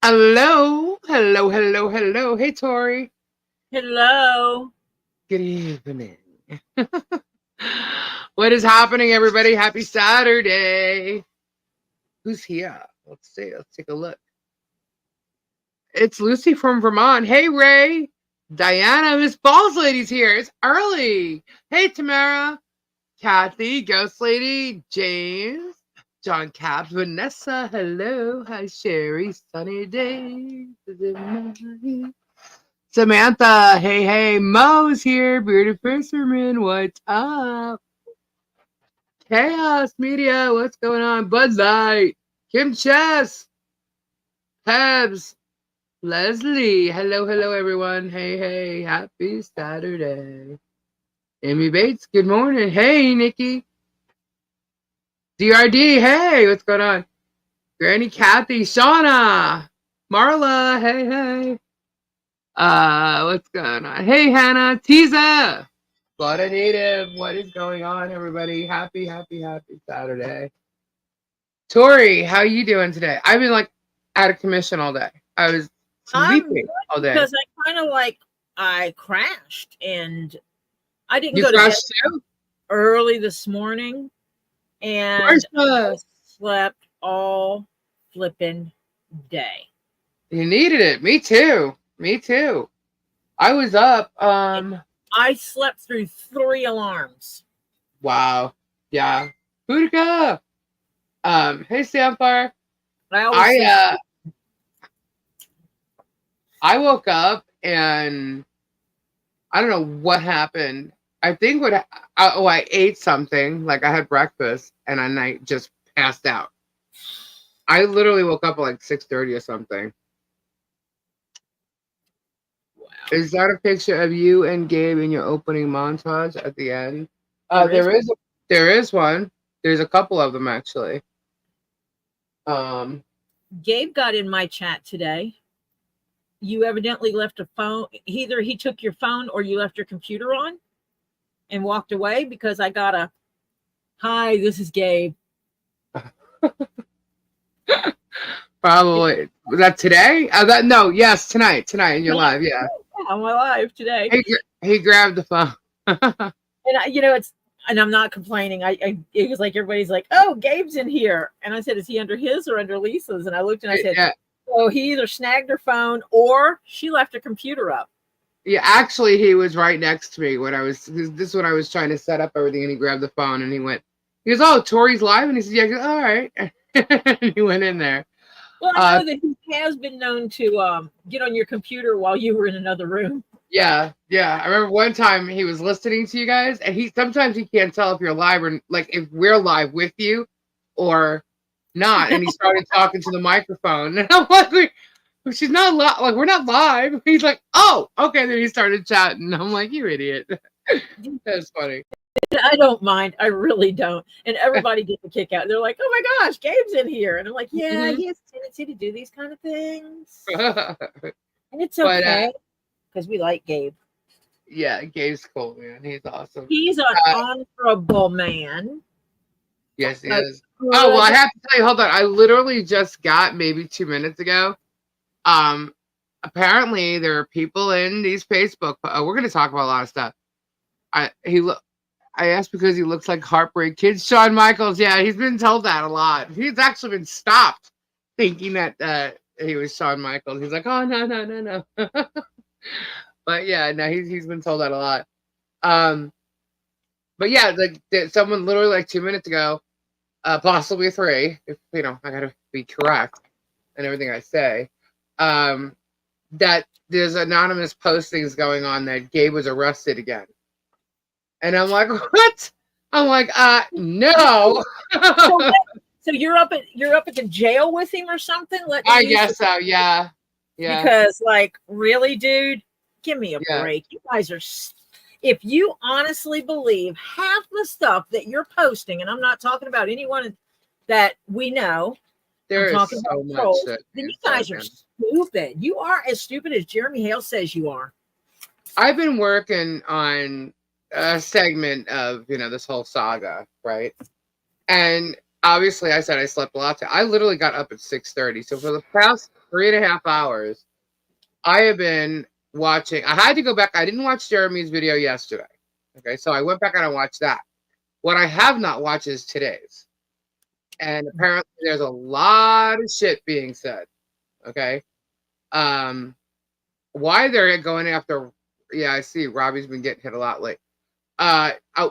Hello, hello, hello, hello. Hey, Tori. Hello. Good evening. What is happening, everybody? Happy Saturday. Who's here? Let's see. Let's take a look. It's Lucy from Vermont. Hey, Ray. Diana, Miss Balls Lady's here. It's early. Hey, Tamara. Kathy, Ghost Lady, James, John Caps, Vanessa. Hello. Hi, Sherry. Sunny days. Samantha, hey, Mo's here, bearded fisherman, what's up? Chaos Media, what's going on? Bud Light, Kim Chess, Pebs, Leslie, hello, everyone. Hey, happy Saturday. Amy Bates, good morning. Hey, Nikki. DRD, hey, what's going on? Granny Kathy, Shauna, Marla, hey. What's going on? Hey, Hannah, Tiza. Florida native, what is going on, everybody? Happy Saturday. Tori, how you doing today? I've been like out of commission all day. I was I'm sleeping good all day. because I crashed and I didn't You go to bed crashed too? early this morning and I slept all flipping day. You needed it. Me too. I was up. I slept through 3 alarms. Wow. Yeah. Boudica. Hey, Samfire. I woke up and I don't know what happened. I think I ate something, like I had breakfast, and I just passed out. I literally woke up at like 6:30 or something. Wow. Is that a picture of you and Gabe in your opening montage at the end? There is one. There's a couple of them actually. Gabe got in my chat today. You evidently left a phone. Either he took your phone or you left your computer on and walked away, because I got a, "Hi, this is Gabe." Probably. Was that today? Yes, tonight in your live, yeah. On my live today. He grabbed the phone. And and I'm not complaining. It was like everybody's like, "Oh, Gabe's in here," and I said, "Is he under his or under Lisa's?" And I looked and I said, Yeah. "Oh, he either snagged her phone or she left her computer up." Yeah, actually, he was right next to me when this is when I was trying to set up everything, and he grabbed the phone and he goes, "Oh, Tori's live," and he said, "Yeah." Goes, "All right." And he went in there. Well, I know that he has been known to get on your computer while you were in another room. Yeah. I remember one time he was listening to you guys, and sometimes he can't tell if you're live or like if we're live with you or not, and he started talking to the microphone, and I'm like, "She's not live. Like, we're not live." He's like, "Oh, okay." Then he started chatting. I'm like, "You idiot." That's funny. I don't mind. I really don't. And everybody gets a kick out. They're like, "Oh my gosh, Gabe's in here." And I'm like, "Yeah, he has a tendency to do these kind of things." And it's okay because we like Gabe. Yeah, Gabe's cool, man. He's awesome. He's an honorable man. Yes, he is. Oh, well, I have to tell you, hold on. I literally just got maybe 2 minutes ago. Apparently there are people in these Facebook. We're going to talk about a lot of stuff. I asked because he looks like Heartbreak Kid. Shawn Michaels, yeah, he's been told that a lot. He's actually been stopped thinking that he was Shawn Michaels. He's like, "Oh, no." But yeah, no, he's been told that a lot. But yeah, like someone literally like 2 minutes ago, possibly 3, if I gotta be correct in everything I say. That there's anonymous postings going on that Gabe was arrested again. And I'm like, "What?" I'm like, no. So you're up at the jail with him or something? I guess so, yeah. Because like, really, dude, give me a break. You guys are, if you honestly believe half the stuff that you're posting, and I'm not talking about anyone that we know, I'm talking so about trolls, then you guys are stupid. You are as stupid as Jeremy Hale says you are. I've been working on a segment of this whole saga, right? And obviously I said I slept a lot. I literally got up at 6:30. So for the past 3.5 hours. I have been watching. I had to go back. I didn't watch Jeremy's video yesterday. Okay, so I went back and I watched that. What I have not watched is today's. And apparently there's a lot of shit being said. Okay. Why they're going after, yeah, I see Robbie's been getting hit a lot lately.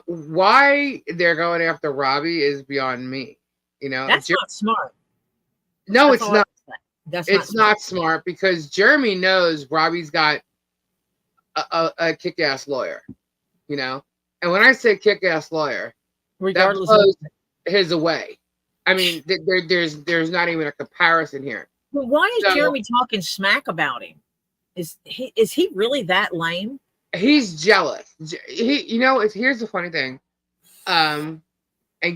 Why they're going after Robbie is beyond me. You know, That's not smart. No, That's it's not. It's not smart because Jeremy knows Robbie's got a kick-ass lawyer, you know. And when I say kick-ass lawyer, regardless that blows his away. I mean, there's not even a comparison here. But why is Jeremy talking smack about him? Is he really that lame? He's jealous. Here's the funny thing. And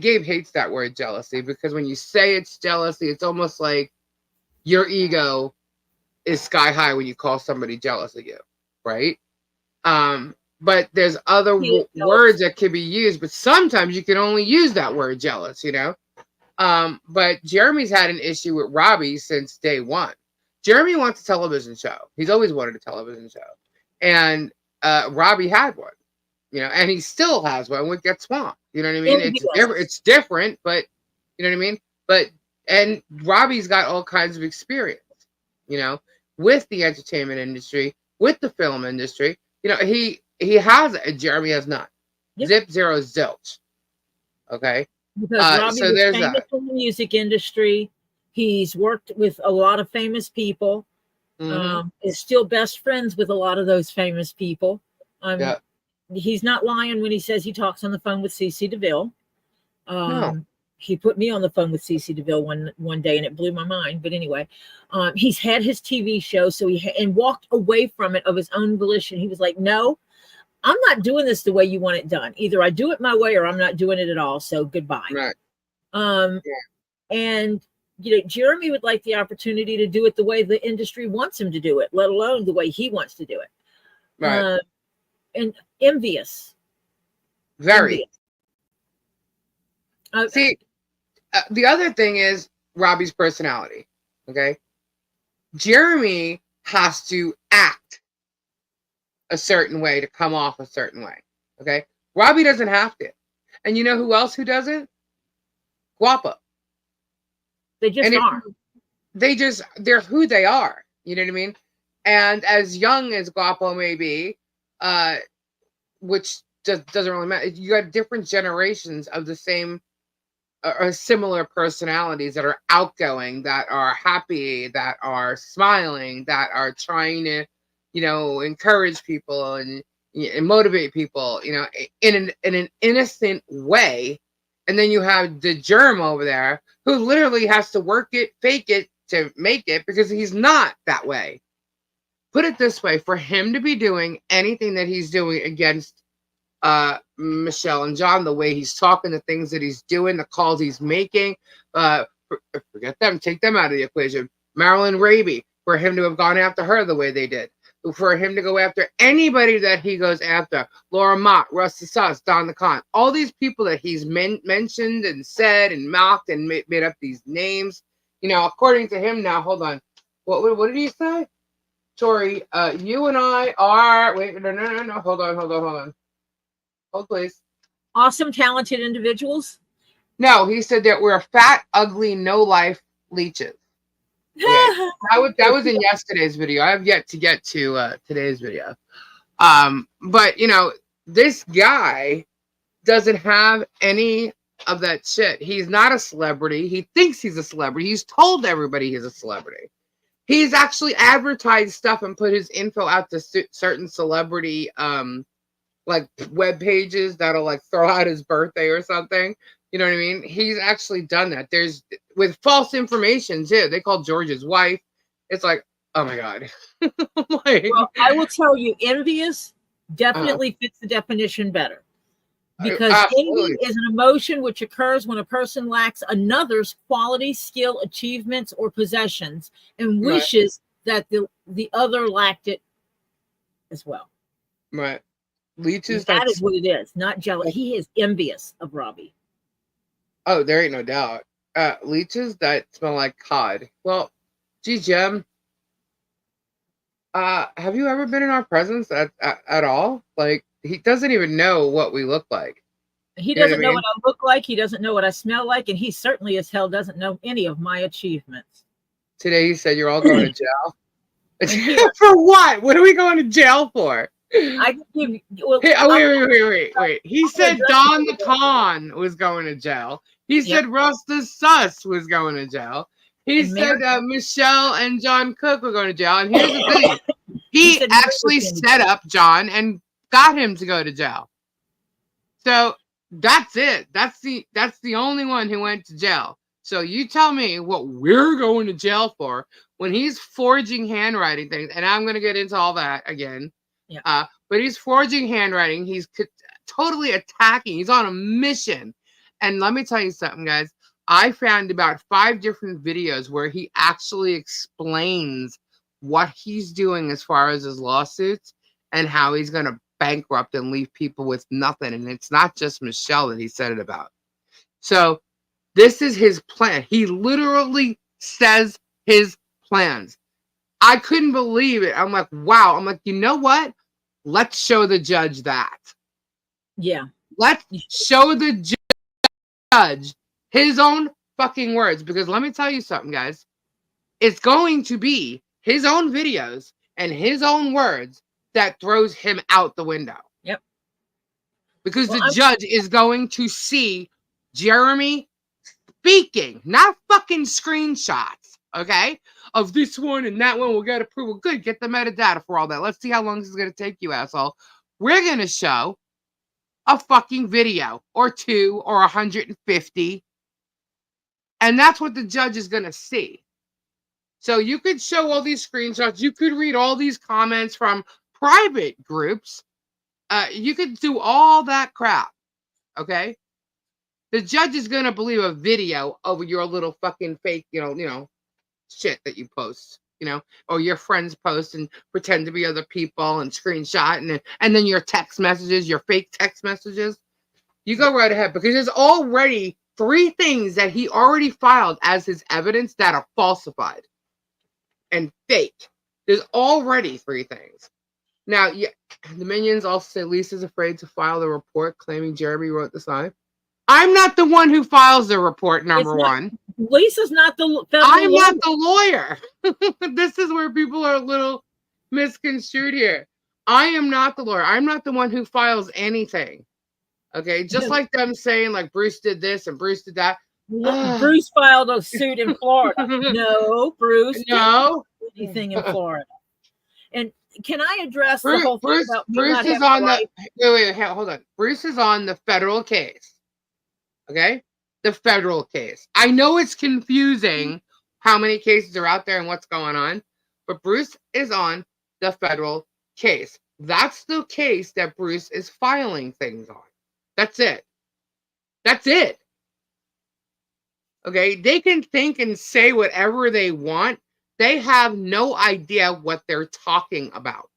Gabe hates that word jealousy because when you say it's jealousy, it's almost like your ego is sky high when you call somebody jealous of you, right? But there's other words that can be used, but sometimes you can only use that word jealous, you know? But Jeremy's had an issue with Robbie since day one. Jeremy wants a television show. He's always wanted a television show. And Robbie had one, you know, and he still has one with Get Swamped. You know what I mean? It's different, but you know what I mean? And Robbie's got all kinds of experience, you know, with the entertainment industry, with the film industry. You know, he has, Jeremy has not. Yep. Zip, zero, zilch. Okay. Because Robbie was famous in the music industry. He's worked with a lot of famous people. Is still best friends with a lot of those famous people. He's not lying when he says he talks on the phone with CeCe DeVille. No. He put me on the phone with CeCe DeVille one day, and it blew my mind. But anyway, he's had his TV show, so and walked away from it of his own volition. He was like, "No, I'm not doing this the way you want it done. Either I do it my way, or I'm not doing it at all. So goodbye." Right. And you know, Jeremy would like the opportunity to do it the way the industry wants him to do it, let alone the way he wants to do it. Right. And envious. Very. Envious. See, the other thing is Robbie's personality. Okay. Jeremy has to act a certain way to come off a certain way. Okay. Robbie doesn't have to. And you know who else who doesn't? Guapo. They just are. They're who they are. You know what I mean? And as young as Guapo may be, which just doesn't really matter. You got different generations of the same or similar personalities that are outgoing, that are happy, that are smiling, that are trying to, you know, encourage people and motivate people, you know, in an innocent way. And then you have the germ over there who literally has to work it, fake it to make it because he's not that way. Put it this way, for him to be doing anything that he's doing against Michelle and John, the way he's talking, the things that he's doing, the calls he's making, forget them, take them out of the equation. Marilyn Raby, for him to have gone after her the way they did. For him to go after anybody that he goes after, Laura Mott, Rusty Suss, Don the Con, all these people that he's mentioned and said and mocked and made up these names. You know, according to him now, hold on. What did he say? Tori, you and I are, wait, no, hold on. Hold, please. Awesome, talented individuals? No, he said that we're fat, ugly, no life leeches. Okay. that was in yesterday's video. I have yet to get to today's video. But you know, this guy doesn't have any of that shit. He's not a celebrity. He thinks he's a celebrity. He's told everybody he's a celebrity. He's actually advertised stuff and put his info out to certain celebrity like web pages that'll like throw out his birthday or something. You know what I mean? He's actually done that. There's with false information too. They called George's wife. It's like, oh my God. Well, I will tell you, envious definitely fits the definition better. Because envy is an emotion which occurs when a person lacks another's quality, skill, achievements, or possessions and wishes that the other lacked it as well. Right. Leeches. That is what it is, not jealous. He is envious of Robbie. Oh, there ain't no doubt. Leeches that smell like cod. Well, gee, Jem, Have you ever been in our presence at all? Like, he doesn't even know what we look like. He You know what I doesn't know mean? what I look like. He doesn't know what I smell like. And he certainly as hell doesn't know any of my achievements. Today he said you're all going to jail. And here, For what? What are we going to jail for? I can give you, well, Hey, wait. He said address Don you. the Con was going to jail. He Yep. said Russ the Sus was going to jail. He And said Mary, Michelle and John Cook were going to jail. And here's the thing. he He said Mary was actually going to set up John and got him to go to jail. So that's it. That's the only one who went to jail. So you tell me what we're going to jail for when he's forging handwriting things, and I'm going to get into all that again. Yeah. But he's forging handwriting. He's totally attacking. He's on a mission. And let me tell you something, guys. I found about 5 different videos where he actually explains what he's doing as far as his lawsuits and how he's going to bankrupt and leave people with nothing. And it's not just Michelle that he said it about. So this is his plan. He literally says his plans. I couldn't believe it. I'm like, wow. I'm like, you know what? Let's show the judge that. Yeah. Let's show the judge his own fucking words. Because let me tell you something, guys. It's going to be his own videos and his own words that throws him out the window. Yep. Because the judge is going to see Jeremy speaking, not fucking screenshots, okay? Of this one and that one, we'll get approval. Good, get the metadata for all that. Let's see how long this is going to take you, asshole. We're going to show a fucking video or 2 or 150. And that's what the judge is going to see. So you could show all these screenshots. You could read all these comments from private groups. You could do all that crap, okay? The judge is going to believe a video of your little fucking fake, shit that you post, or your friends post and pretend to be other people and screenshot and then your text messages, your fake text messages. You go right ahead because there's already 3 things that he already filed as his evidence that are falsified and fake. There's already 3 things. Now, yeah, the minions also say Lisa's afraid to file the report claiming Jeremy wrote the sign. I'm not the one who files the report, number one. Lisa's not the I'm not the lawyer. This is where people are a little misconstrued here. I am not the lawyer. I'm not the one who files anything. Okay, just like them saying like Bruce did this and Bruce did that. Bruce filed a suit in Florida. No, Bruce didn't do anything in Florida. And can I address the whole thing about Bruce is on the wait, hold on. Bruce is on the federal case. Okay? The federal case. I know it's confusing how many cases are out there and what's going on, but Bruce is on the federal case. That's the case that Bruce is filing things on. That's it. That's it. Okay? They can think and say whatever they want. They have no idea what they're talking about.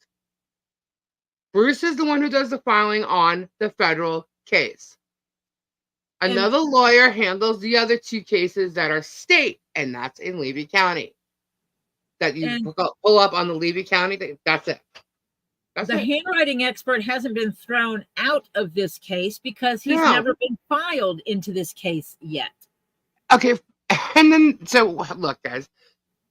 Bruce is the one who does the filing on the federal case. Another lawyer handles the other 2 cases that are state, and that's in Levy County. That you pull up on the Levy County thing. That's it. The handwriting expert hasn't been thrown out of this case because he's never been filed into this case yet. Okay. And then, so look, guys,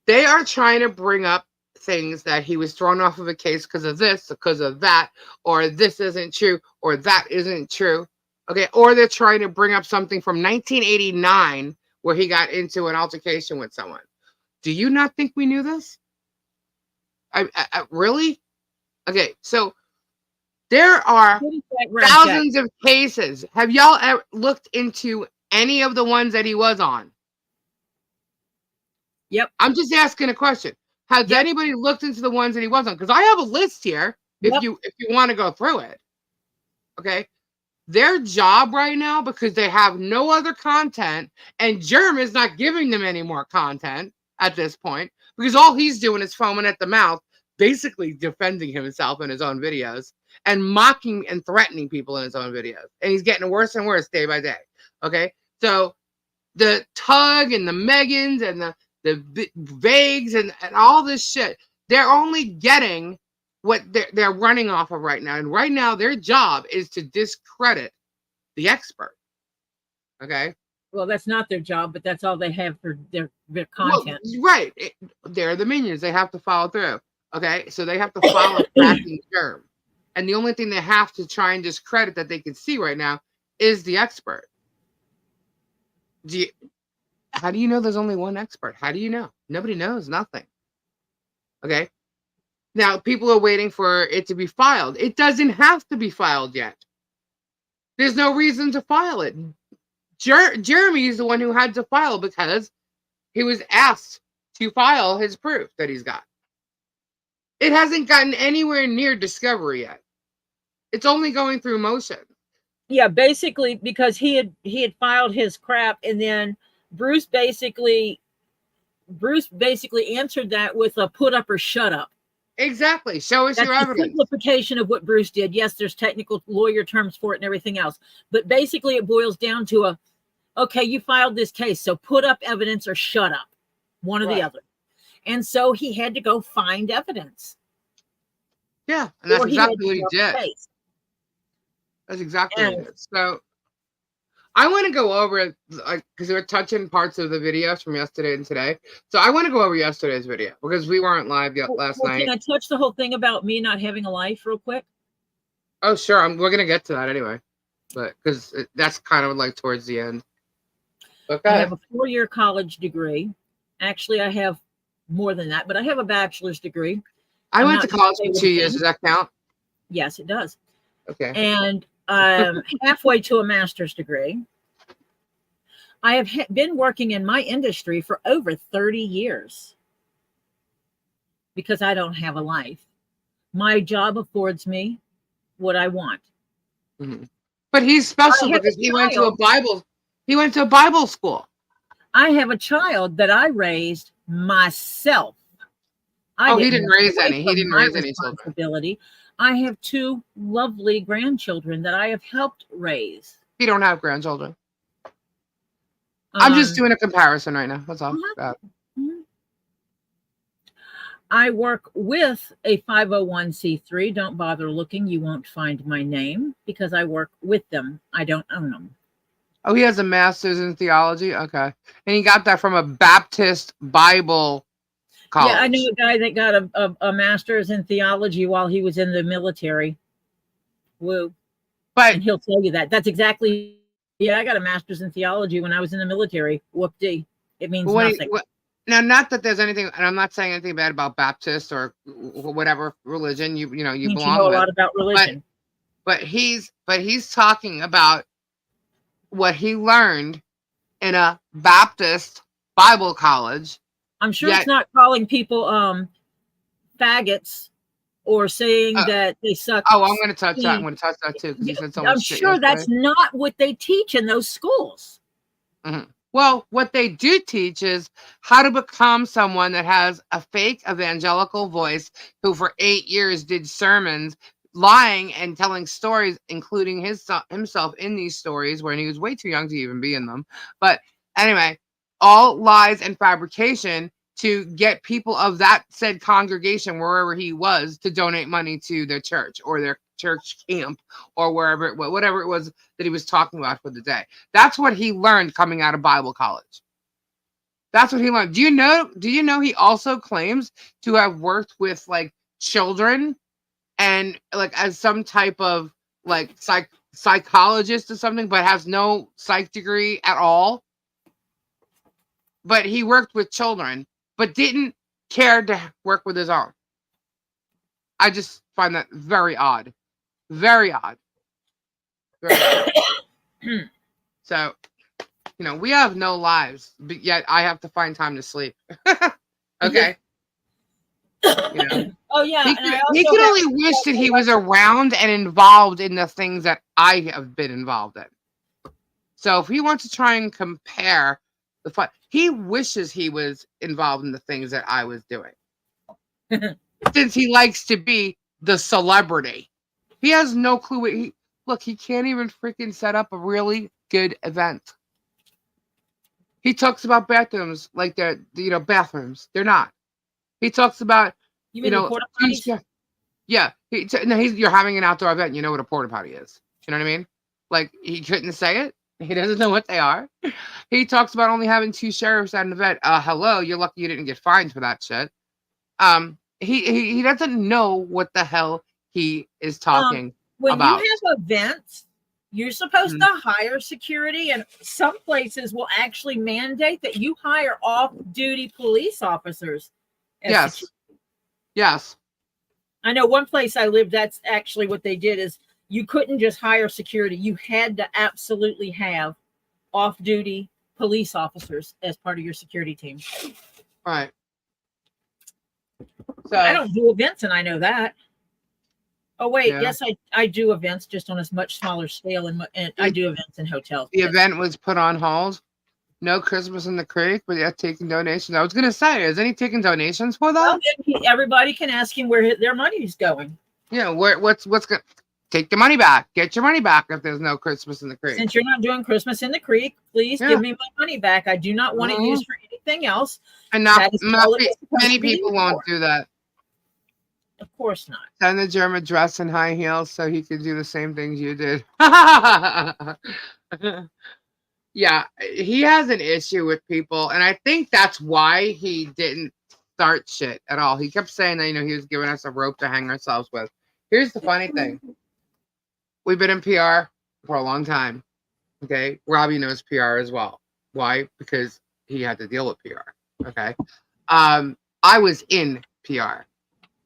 they are trying to bring up things that he was thrown off of a case because of this, because of that, or this isn't true, or that isn't true. Okay, or they're trying to bring up something from 1989 where he got into an altercation with someone. Do you not think we knew this? I really? Okay, so there are thousands of cases. Have y'all ever looked into any of the ones that he was on? Yep. I'm just asking a question. Has anybody looked into the ones that he was on? Because I have a list here if you want to go through it. Okay. Their job right now, because they have no other content, and Jeremy is not giving them any more content at this point, because all he's doing is foaming at the mouth, basically defending himself in his own videos and mocking and threatening people in his own videos. And he's getting worse and worse day by day. Okay. So the Tug and the Megans and the Vagues and all this shit, They're only getting what they're running off of right now. And right now, their job is to discredit the expert. Okay? Well, that's not their job, but that's all they have for their content. Well, right. They're the minions. They have to follow through. Okay? So they have to follow cracking germ. And the only thing they have to try and discredit that they can see right now is the expert. How do you know there's only one expert? How do you know? Nobody knows. Nothing. Okay? Now, people are waiting for it to be filed. It doesn't have to be filed yet. There's no reason to file it. Jeremy is the one who had to file because he was asked to file his proof that he's got. It hasn't gotten anywhere near discovery yet. It's only going through motion. Yeah, basically because he had filed his crap, and then Bruce basically answered that with a put up or shut up. Exactly. Show us That's your the evidence. simplification of what Bruce did. Yes, there's technical lawyer terms for it and everything else, but basically it boils down to okay, you filed this case, so put up evidence or shut up, one or the other. And so he had to go find evidence. Yeah, and that's exactly what he did. That's exactly what he did. So I want to go over, like, because we're touching parts of the videos from yesterday and today. So I want to go over yesterday's video because we weren't live yet last night. Can I touch the whole thing about me not having a life real quick? Oh, sure. We're going to get to that anyway. But because that's kind of like towards the end. Okay. I have a 4-year college degree. Actually, I have more than that, but I have a bachelor's degree. I went to college for 2 years. Does that count? Yes, it does. Okay. And I'm halfway to a master's degree. I have been working in my industry for over 30 years because I don't have a life. My job affords me what I want. Mm-hmm. But he's special because he went to a Bible school. I have a child that I raised myself. He didn't raise any. He didn't raise any children. I have 2 lovely grandchildren that I have helped raise. You don't have grandchildren. I'm just doing a comparison right now. That's all. I work with a 501c3. Don't bother looking. You won't find my name because I work with them. I don't own them. Oh, he has a master's in theology? Okay. And he got that from a Baptist Bible college. Yeah, I knew a guy that got a master's in theology while he was in the military. Woo. And he'll tell you that. That's exactly, I got a master's in theology when I was in the military. Whoop-dee. It means nothing. Now, not that there's anything, and I'm not saying anything bad about Baptist or whatever religion you belong with. You know a lot about religion. But he's talking about what he learned in a Baptist Bible college. I'm sure it's not calling people faggots or saying that they suck. Oh, I'm going to touch that. I'm going to touch that too because you said so much. I'm sure that's not what they teach in those schools. Mm-hmm. Well, what they do teach is how to become someone that has a fake evangelical voice who for 8 years did sermons, lying and telling stories, including himself in these stories when he was way too young to even be in them. But anyway, all lies and fabrication to get people of that said congregation, wherever he was, to donate money to their church or their church camp or whatever it was that he was talking about for the day. That's what he learned coming out of Bible college. That's what he learned. Do you know he also claims to have worked with like children and like as some type of like psychologist or something, but has no psych degree at all? But he worked with children, but didn't care to work with his own. I just find that very odd. Very odd. Very odd. So, we have no lives, but yet I have to find time to sleep. Okay. Oh, yeah. He could only wish that he was around and involved in the things that I have been involved in. So if he wants to try and compare the fun, he wishes he was involved in the things that I was doing. Since he likes to be the celebrity. He has no clue he can't even freaking set up a really good event. He talks about bathrooms like they're, bathrooms. They're not. He talks about You mean the porta potties? Yeah. You're having an outdoor event. You know what a porta potty is. You know what I mean? Like, he couldn't say it. He doesn't know what they are. He talks about only having 2 sheriffs at an event. Hello, you're lucky you didn't get fined for that shit. He doesn't know what the hell he is talking when about. You have events, you're supposed to hire security, and some places will actually mandate that you hire off-duty police officers. Yes. Yes. I know one place I lived, that's actually what they did, is you couldn't just hire security. You had to absolutely have off-duty police officers as part of your security team. Right. So I don't do events, and I know that. Oh, wait. Yeah. Yes, I do events, just on a much smaller scale, and I do events in hotels. The event was put on hold. No Christmas in the Creek, but yeah, taking donations. I was going to say, isn't he taking donations for that? Well, everybody can ask him where their money is going. Yeah, what's going? Take the money back. Get your money back if there's no Christmas in the Creek. Since you're not doing Christmas in the Creek, please give me my money back. I do not want it used for anything else. And many people won't do that. Of course not. Send the German dress in high heels so he can do the same things you did. Yeah, he has an issue with people, and I think that's why he didn't start shit at all. He kept saying that, he was giving us a rope to hang ourselves with. Here's the funny thing. We've been in PR for a long time. Okay. Robbie knows PR as well. Why? Because he had to deal with PR. Okay. I was in PR,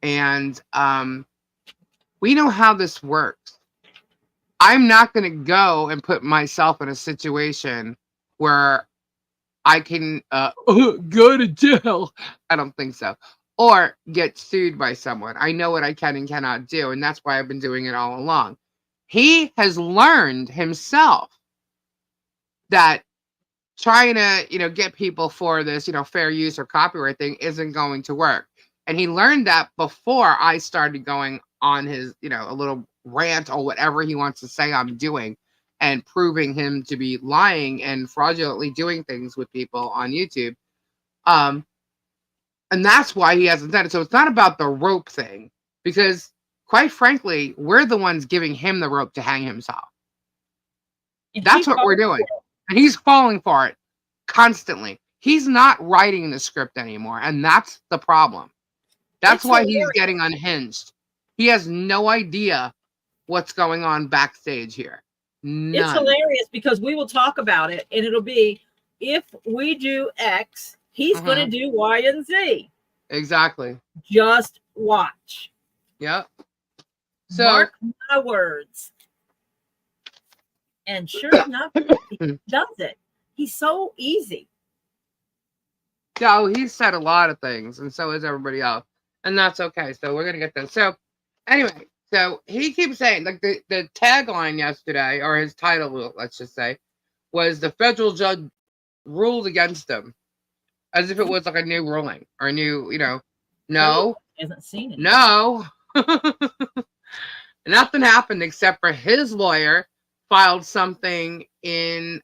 and we know how this works. I'm not going to go and put myself in a situation where I can go to jail. I don't think so. Or get sued by someone. I know what I can and cannot do, and that's why I've been doing it all along. He has learned himself that trying to, get people for this, fair use or copyright thing isn't going to work. And he learned that before I started going on his, a little rant or whatever he wants to say I'm doing, and proving him to be lying and fraudulently doing things with people on YouTube. And that's why he hasn't done it. So it's not about the rope thing, because quite frankly, we're the ones giving him the rope to hang himself. That's what we're doing. And he's falling for it constantly. He's not writing the script anymore. And that's the problem. That's why he's getting unhinged. He has no idea what's going on backstage here. None. It's hilarious because we will talk about it, and it'll be, if we do X, he's going to do Y and Z. Exactly. Just watch. Yep. So, mark my words. And sure enough, he does it. He's so easy. Yeah, he's said a lot of things, and so is everybody else. And that's okay. So we're going to get this. So anyway, so he keeps saying, like, the tagline yesterday, or his title, let's just say, was the federal judge ruled against him, as if it was like a new ruling or a new, no. He hasn't seen it. No. Nothing happened except for his lawyer filed something in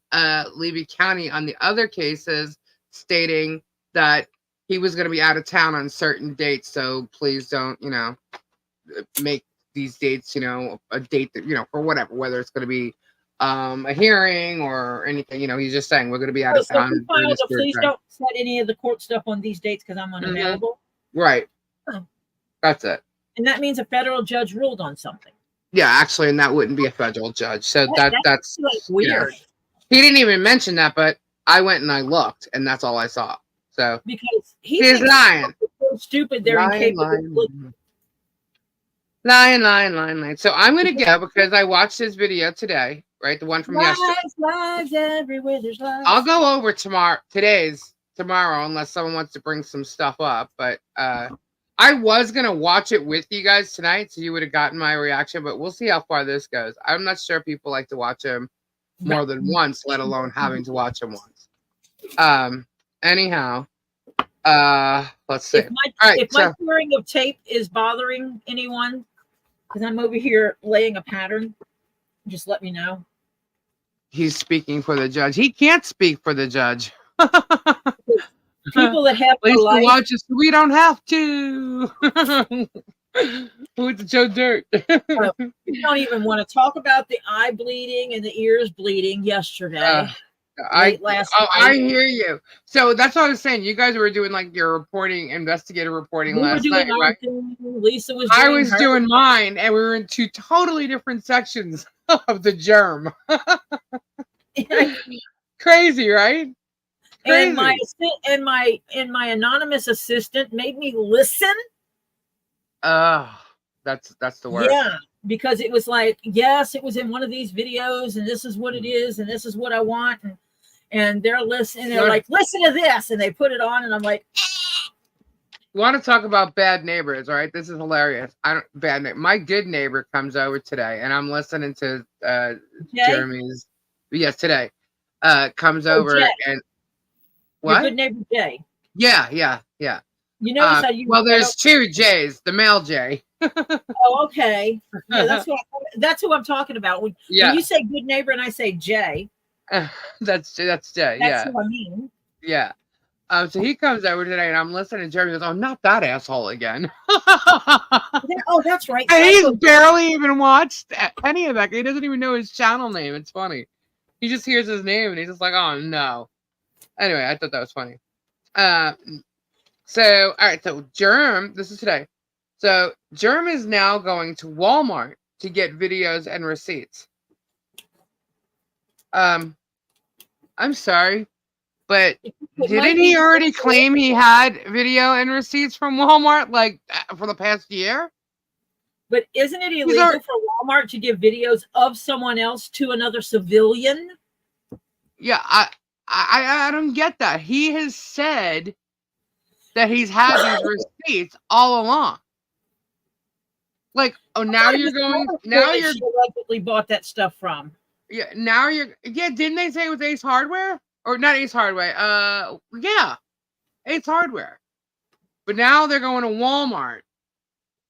Levy County on the other cases stating that he was going to be out of town on certain dates. So please don't, make these dates, a date that, for whatever, whether it's going to be a hearing or anything, he's just saying we're going to be out of town. Please don't set any of the court stuff on these dates because I'm unavailable. Right. Oh. That's it. And that means a federal judge ruled on something. Yeah, actually, and that wouldn't be a federal judge. So that's like weird. He didn't even mention that, but I went and I looked, and that's all I saw. So because he's lying. So stupid, they're incapable. Lying. So I'm gonna go because I watched his video today, right? The one from yesterday. Lies everywhere. There's lies. I'll go over tomorrow, unless someone wants to bring some stuff up. But I was gonna watch it with you guys tonight, so you would have gotten my reaction. But we'll see how far this goes. I'm not sure people like to watch him more than once, let alone having to watch him once. Anyhow, let's see. If my hearing of tape is bothering anyone, because I'm over here laying a pattern, just let me know. He's speaking for the judge. He can't speak for the judge. People that have no Lisa life. watches, we don't have to. Who with the Joe Dirt? You don't even want to talk about the eye bleeding and the ears bleeding yesterday. Late last night. I hear you. So that's what I was saying. You guys were doing like your reporting, investigative reporting last night, right? Lisa was. I was doing mine, and we were in two totally different sections of the germ. Crazy, right? Crazy. And my anonymous assistant made me listen. That's the worst. Yeah, because it was like, yes, it was in one of these videos, and this is what it is, and this is what I want, and they're listening. They're like, listen to this, and they put it on, and I'm like, you want to talk about bad neighbors, right? This is hilarious. My good neighbor comes over today, and I'm listening to Jeremy's. Yes, today. Comes over Jay. and what? Your good neighbor Jay. Yeah. You notice how you. Well, there's two Jays. The male Jay. Oh, okay. Yeah, that's who I'm talking about. When you say good neighbor and I say Jay. That's Jay. That's who I mean. Yeah. So he comes over today, and I'm listening. And Jeremy goes, "Oh, not that asshole again." Oh, that's right. And he's barely even watched any of that. He doesn't even know his channel name. It's funny. He just hears his name, and he's just like, "Oh no." Anyway, I thought that was funny. So all right. So Germ, this is today. So Germ is now going to Walmart to get videos and receipts. I'm sorry, but didn't he already claim he had video and receipts from Walmart like for the past year? But isn't it illegal for Walmart to give videos of someone else to another civilian? Yeah, I don't get that. He has said that he's had these receipts all along. Like, oh, now you're going. Now you're allegedly bought that stuff from. Yeah, now you're. Yeah, didn't they say it was Ace Hardware or not Ace Hardware? Yeah, Ace Hardware. But now they're going to Walmart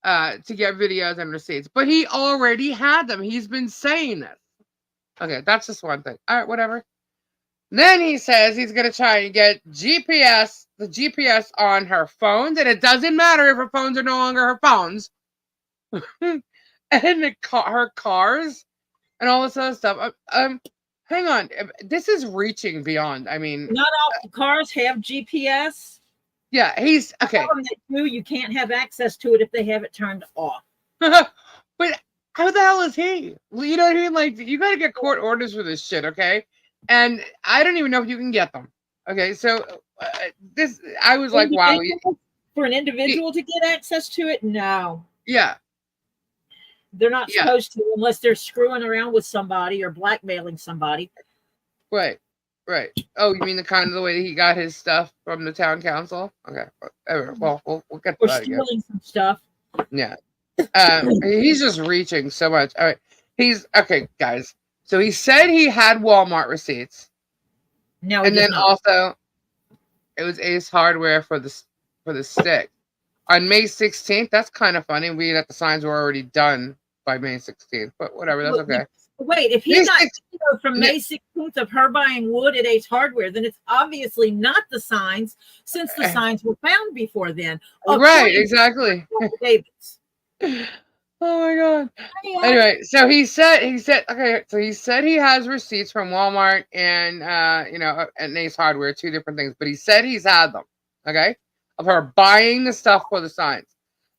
to get videos and receipts. But he already had them. He's been saying this. Okay, that's just one thing. All right, whatever. Then he says he's going to try and get the GPS on her phones, and it doesn't matter if her phones are no longer her phones, and her cars, and all this other stuff. Hang on, this is reaching beyond. I mean, not all cars have GPS. Yeah, he's okay. You can't have access to it if they have it turned off. But how the hell is he? You know what I mean? Like, you got to get court orders for this shit, okay? And I don't even know if you can get them. Okay, so I was like, wow. For an individual to get access to it? No. Yeah. They're not supposed to unless they're screwing around with somebody or blackmailing somebody. Right. Oh, you mean the way that he got his stuff from the town council? Okay. Well, we'll get to that again. Or stealing some stuff. Yeah. He's just reaching so much. All right. Okay, guys. So he said he had Walmart receipts. No, and then also it was Ace Hardware for the stick. On May 16th, that's kind of funny. We that the signs were already done by May 16th, but whatever, that's okay. Wait, if he got from May 16th of her buying wood at Ace Hardware, then it's obviously not the signs, since the signs were found before then. Right, exactly. Davis. Oh my God. Anyway, so he said okay, so he said he has receipts from Walmart and and Ace Hardware, two different things, but he said he's had them, okay, of her buying the stuff for the signs.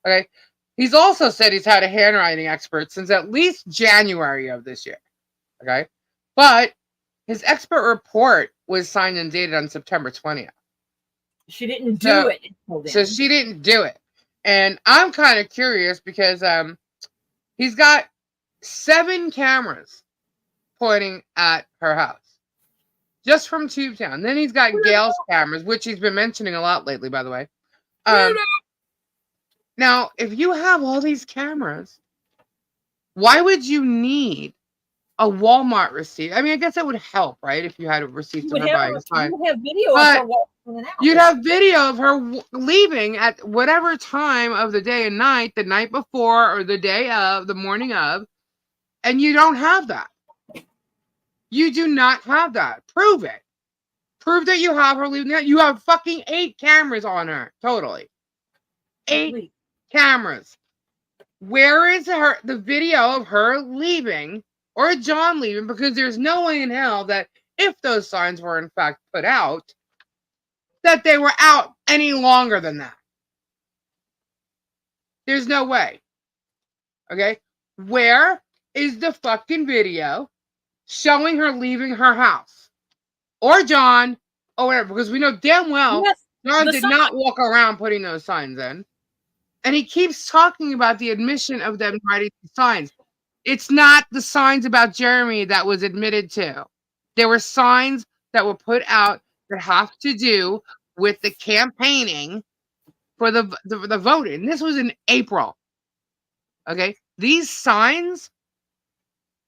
Okay. He's also said he's had a handwriting expert since at least January of this year. Okay. But his expert report was signed and dated on September 20th. She didn't do it. So she didn't do it. And I'm kind of curious because he's got 7 cameras pointing at her house just from Tubetown. Then he's got Gail's cameras, which he's been mentioning a lot lately, by the way. Now, if you have all these cameras, why would you need a Walmart receipt? I mean, I guess that would help, right? If you had a receipt of her buying a sign. You'd have video of her leaving at whatever time of the day and night, the night before or the day of, the morning of, and you don't have that. You do not have that. Prove it. Prove that you have her leaving. You have fucking 8 cameras on her. Totally. 8 cameras. Where is the video of her leaving or John leaving? Because there's no way in hell that if those signs were in fact put out, that they were out any longer than that. There's no way. Okay? Where is the fucking video showing her leaving her house? Or John, or whatever, because we know damn well John did not walk around putting those signs in. And he keeps talking about the admission of them writing the signs. It's not the signs about Jeremy that was admitted to. There were signs that were put out that have to do with the campaigning for the voting. This was in April. Okay? These signs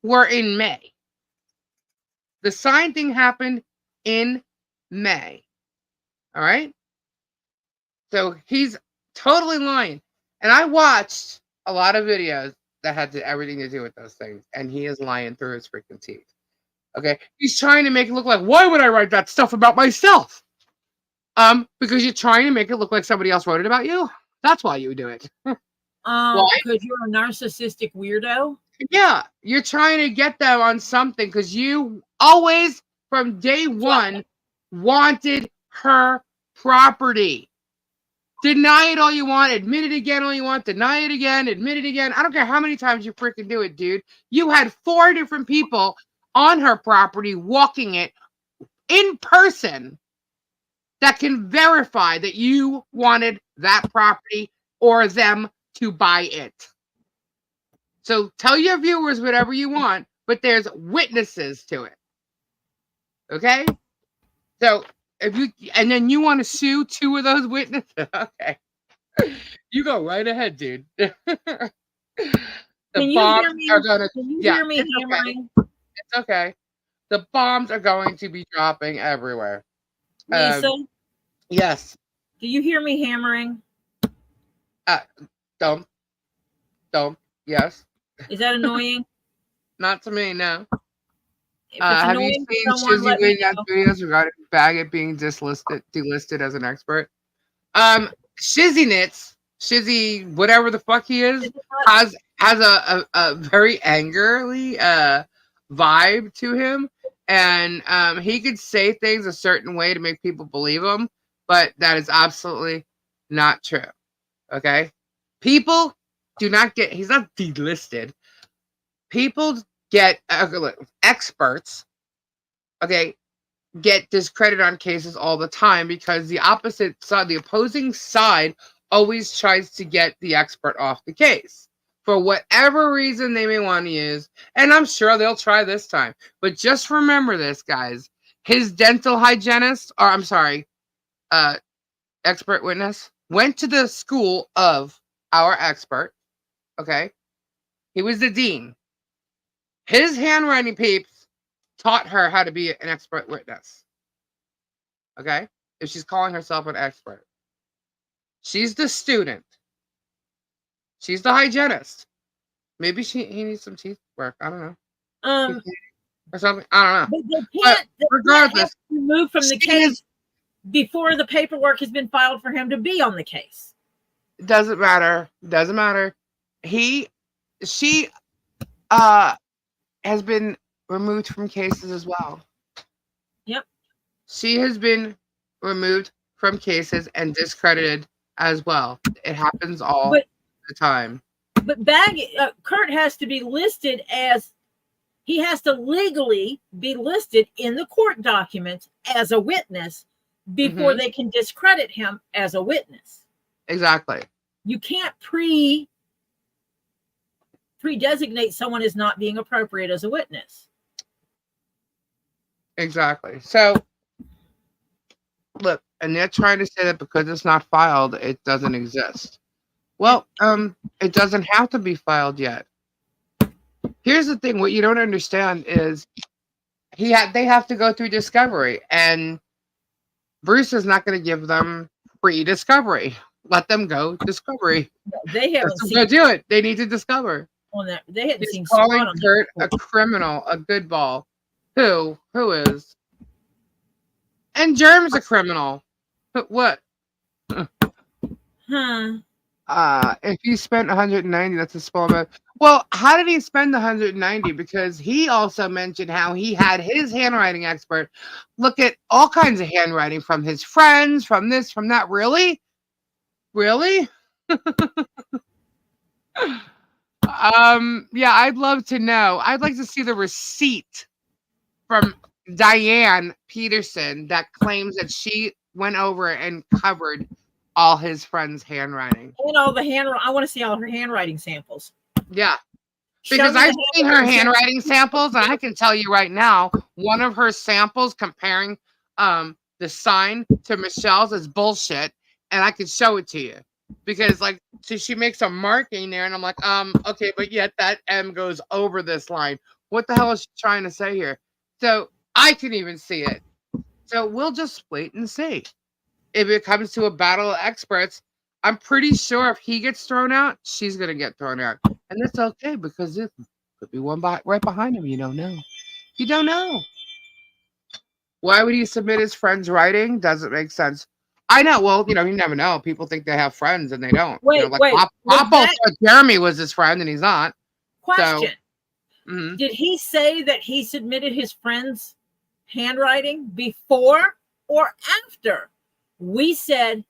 were in May. The sign thing happened in May. All right? So he's totally lying. And I watched a lot of videos that had everything to do with those things. And he is lying through his freaking teeth. Okay? He's trying to make it look like, why would I write that stuff about myself? Because you're trying to make it look like somebody else wrote it about you. That's why you do it. Because you're a narcissistic weirdo. Yeah, you're trying to get them on something because you always, from day one, wanted her property. Deny it all you want, admit it again all you want, deny it again, admit it again. I don't care how many times you freaking do it, dude. You had 4 different people on her property walking it in person that can verify that you wanted that property or them to buy it. So tell your viewers whatever you want, but there's witnesses to it. Okay? So and then you want to sue 2 of those witnesses? Okay. You go right ahead, dude. The bombs are gonna. Can you hear me hammering? It's okay. The bombs are going to be dropping everywhere. Lisa? Yes. Do you hear me hammering? Don't. Yes. Is that annoying? Not to me, no. Have you seen Shizzy Wayne's videos regarding Baggett being delisted as an expert? Shizzy, whatever the fuck he is, has a very angrily vibe to him, and he could say things a certain way to make people believe him, but that is absolutely not true. Okay, people do not get. He's not delisted. People get experts. Okay, get discredited on cases all the time because the opposite side, the opposing side, always tries to get the expert off the case for whatever reason they may want to use. And I'm sure they'll try this time. But just remember this, guys. His dental hygienist, or I'm sorry, expert witness, went to the school of our expert. Okay. He was the dean. His handwriting peeps taught her how to be an expert witness. Okay? If she's calling herself an expert. She's the student. She's the hygienist. Maybe he needs some teeth work. I don't know. Or something. I don't know. But regardless, removed from the case before the paperwork has been filed for him to be on the case. Doesn't matter. Doesn't matter. She has been removed from cases as well. Yep. She has been removed from cases and discredited as well. It happens all the time. But Kurt has to be listed as, he has to legally be listed in the court documents as a witness before they can discredit him as a witness. Exactly. You can't pre-designate someone as not being appropriate as a witness. Exactly. So, look, and they're trying to say that because it's not filed, it doesn't exist. Well, it doesn't have to be filed yet. Here's the thing: what you don't understand is they have to go through discovery, and Bruce is not going to give them free discovery. Let them go discovery. They haven't seen. Go do it. They need to discover. On that, they hadn't seen. Calling Kurt a criminal, a good ball. Who is? And Germ's a criminal. But what? Huh. If he spent 190, that's a small amount. Well, how did he spend the 190? Because he also mentioned how he had his handwriting expert look at all kinds of handwriting from his friends, from this, from that. Really? Really? Yeah, I'd love to know. I'd like to see the receipt from Diane Peterson that claims that she went over and covered all his friends' handwriting. And all the I want to see all her handwriting samples. Yeah. Show Because me the I've seen her handwriting handwriting samples, and I can tell you right now, one of her samples comparing the sign to Michelle's is bullshit, and I can show it to you. Because like so she makes a marking there, and I'm like, okay, but yet that M goes over this line. What the hell is she trying to say here? So I can even see it. So we'll just wait and see. If it comes to a battle of experts, I'm pretty sure if he gets thrown out, she's gonna get thrown out. And that's okay because it could be one right behind him. You don't know. You don't know. Why would he submit his friend's writing? Doesn't make sense. I know. Well, you never know. People think they have friends and they don't. Wait, like wait. Papa thought Jeremy was his friend and he's not. Question. So, Did he say that he submitted his friend's handwriting before or after we said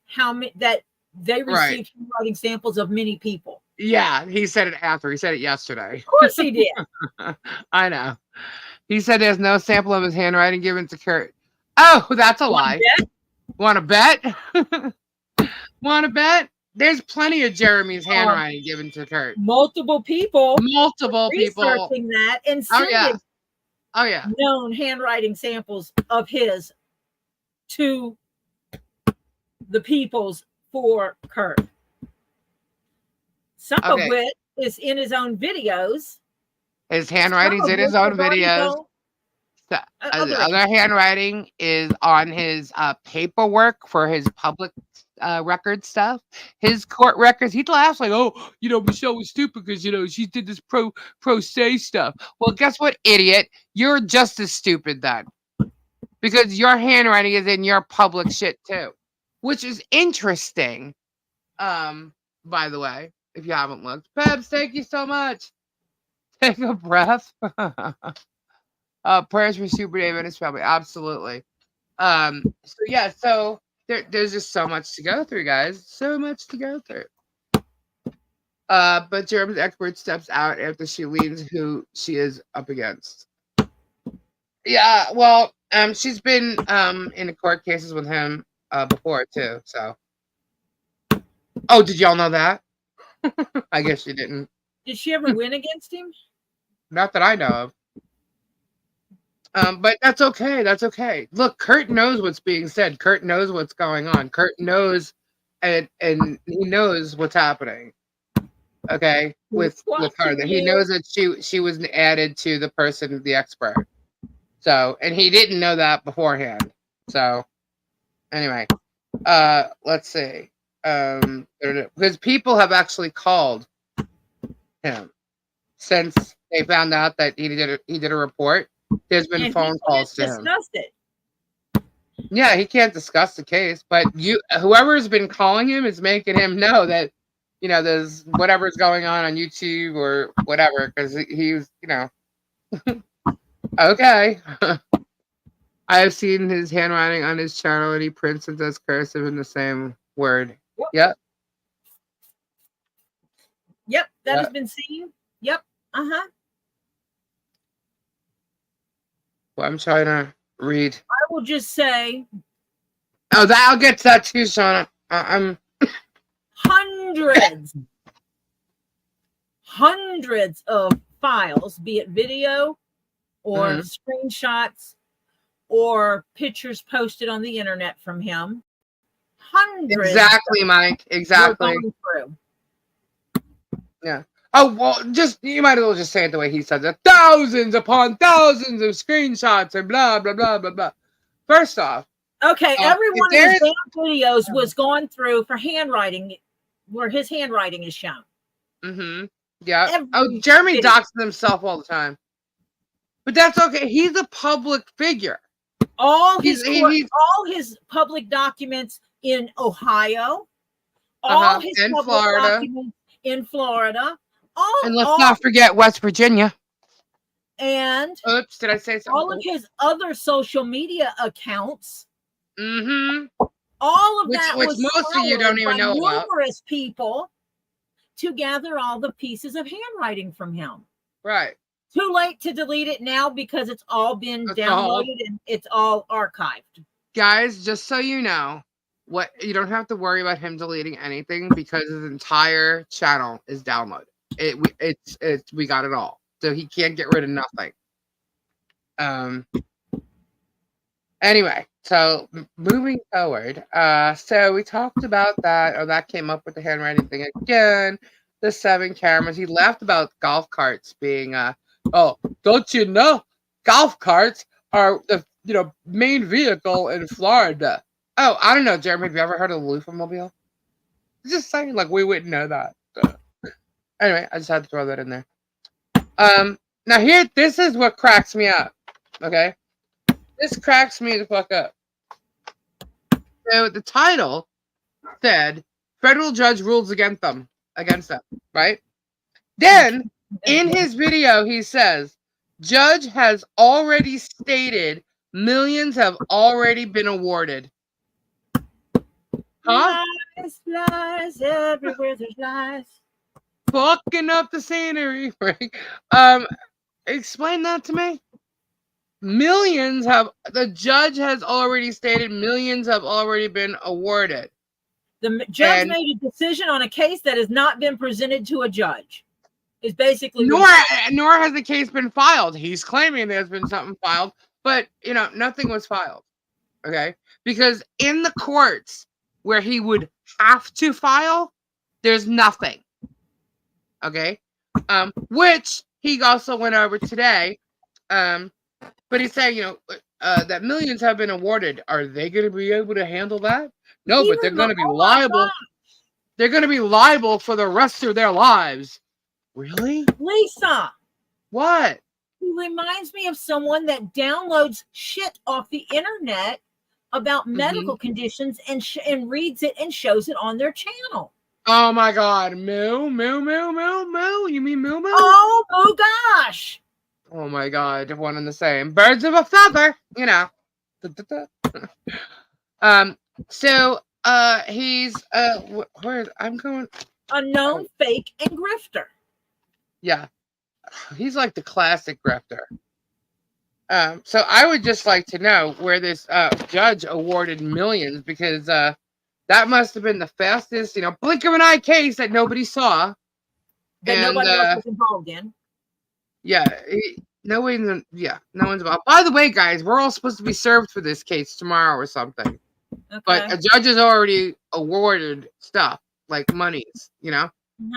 that they received handwriting samples of many people? Yeah, he said it after. He said it yesterday. Of course he did. I know. He said there's no sample of his handwriting given to Kurt. Oh, that's a lie. Want to bet? Want to bet? There's plenty of Jeremy's handwriting given to Kurt. Multiple people researching that and sending yeah. known handwriting samples of his to the peoples for Kurt. Some of it is in his own videos. His handwriting's in his own videos. The other handwriting is on his paperwork for his public record stuff. His court records. He laughs like, oh, Michelle was stupid because, she did this pro se stuff. Well, guess what, idiot? You're just as stupid then. Because your handwriting is in your public shit too. Which is interesting. By the way, if you haven't looked. Pebs, thank you so much. Take a breath. Prayers for Super Dave and his family. Absolutely. So there's just so much to go through, guys. So much to go through. But Jeremy's expert steps out after she leaves who she is up against. Yeah, well, she's been in the court cases with him before too, so. Oh, did y'all know that? I guess you didn't. Did she ever win against him? Not that I know of. But that's okay. That's okay. Look, Kurt knows what's being said. Kurt knows what's going on. Kurt knows, and he knows what's happening. Okay, with her, that he knows that she was added to the person, the expert. So, and he didn't know that beforehand. So, anyway, let's see. Because people have actually called him since they found out that he did a report. There's been phone calls to him. Yeah, he can't discuss the case, but whoever's been calling him is making him know that there's whatever's going on YouTube or whatever, because he's okay. I have seen his handwriting on his channel, and he prints it as cursive in the same word. Yep. That has been seen. Yep. Well, I'm trying to read. I will just say. Oh, I'll get to that too, Shauna. I'm hundreds of files, be it video or screenshots or pictures posted on the internet from him. Hundreds. Exactly, Mike. Exactly. Yeah. Oh, well, you might as well just say it the way he says it. Thousands upon thousands of screenshots and blah, blah, blah, blah, blah. First off. Okay, every one of his damn videos was gone through for handwriting, where his handwriting is shown. Yeah. Jeremy doxes himself all the time. But that's okay. He's a public figure. all his public documents in Ohio, all his in public Florida. documents in Florida, And let's not forget West Virginia. And oops, did I say something? All of his other social media accounts. Mm-hmm. All of that which was most of you don't even know about. Numerous people to gather all the pieces of handwriting from him. Right. Too late to delete it now because it's all been downloaded and it's all archived. Guys, just so you know, you don't have to worry about him deleting anything because his entire channel is downloaded. We got it all, so he can't get rid of nothing. Anyway, so moving forward, so we talked about that, or that came up with the handwriting thing again. The 7 cameras. He laughed about golf carts being oh, don't you know golf carts are the main vehicle in Florida. Oh, I don't know, Jeremy, have you ever heard of the Loofamobile? Just saying, like, we wouldn't know that. Anyway, I just had to throw that in there. Now here, this is what cracks me up. Okay? This cracks me the fuck up. So the title said, federal judge rules against them, right? Then, in his video, he says, judge has already stated millions have already been awarded. Huh? Lies, lies, everywhere there's lies. Fucking up the scenery, right? Explain that to me. The judge has already stated millions have already been awarded. The judge made a decision on a case that has not been presented to a judge. Is basically nor has the case been filed. He's claiming there's been something filed, but nothing was filed. Okay, because in the courts where he would have to file, there's nothing. Okay, which he also went over today. But he's saying, that millions have been awarded. Are they going to be able to handle that? No, but they're going to be liable. They're going to be liable for the rest of their lives. Really? Lisa. What? He reminds me of someone that downloads shit off the internet about medical conditions and reads it and shows it on their channel. Oh my God. Moo, moo, moo, moo, moo. You mean moo, moo? Oh, oh gosh. Oh my God. One and the same. Birds of a feather, So, he's, I'm going. Unknown, fake, and grifter. Yeah. He's like the classic grifter. So I would just like to know where this judge awarded millions, because that must have been the fastest, blink of an eye case that nobody saw. That nobody else was involved in. Yeah. No one's involved. By the way, guys, we're all supposed to be served for this case tomorrow or something. Okay. But a judge has already awarded stuff, like monies,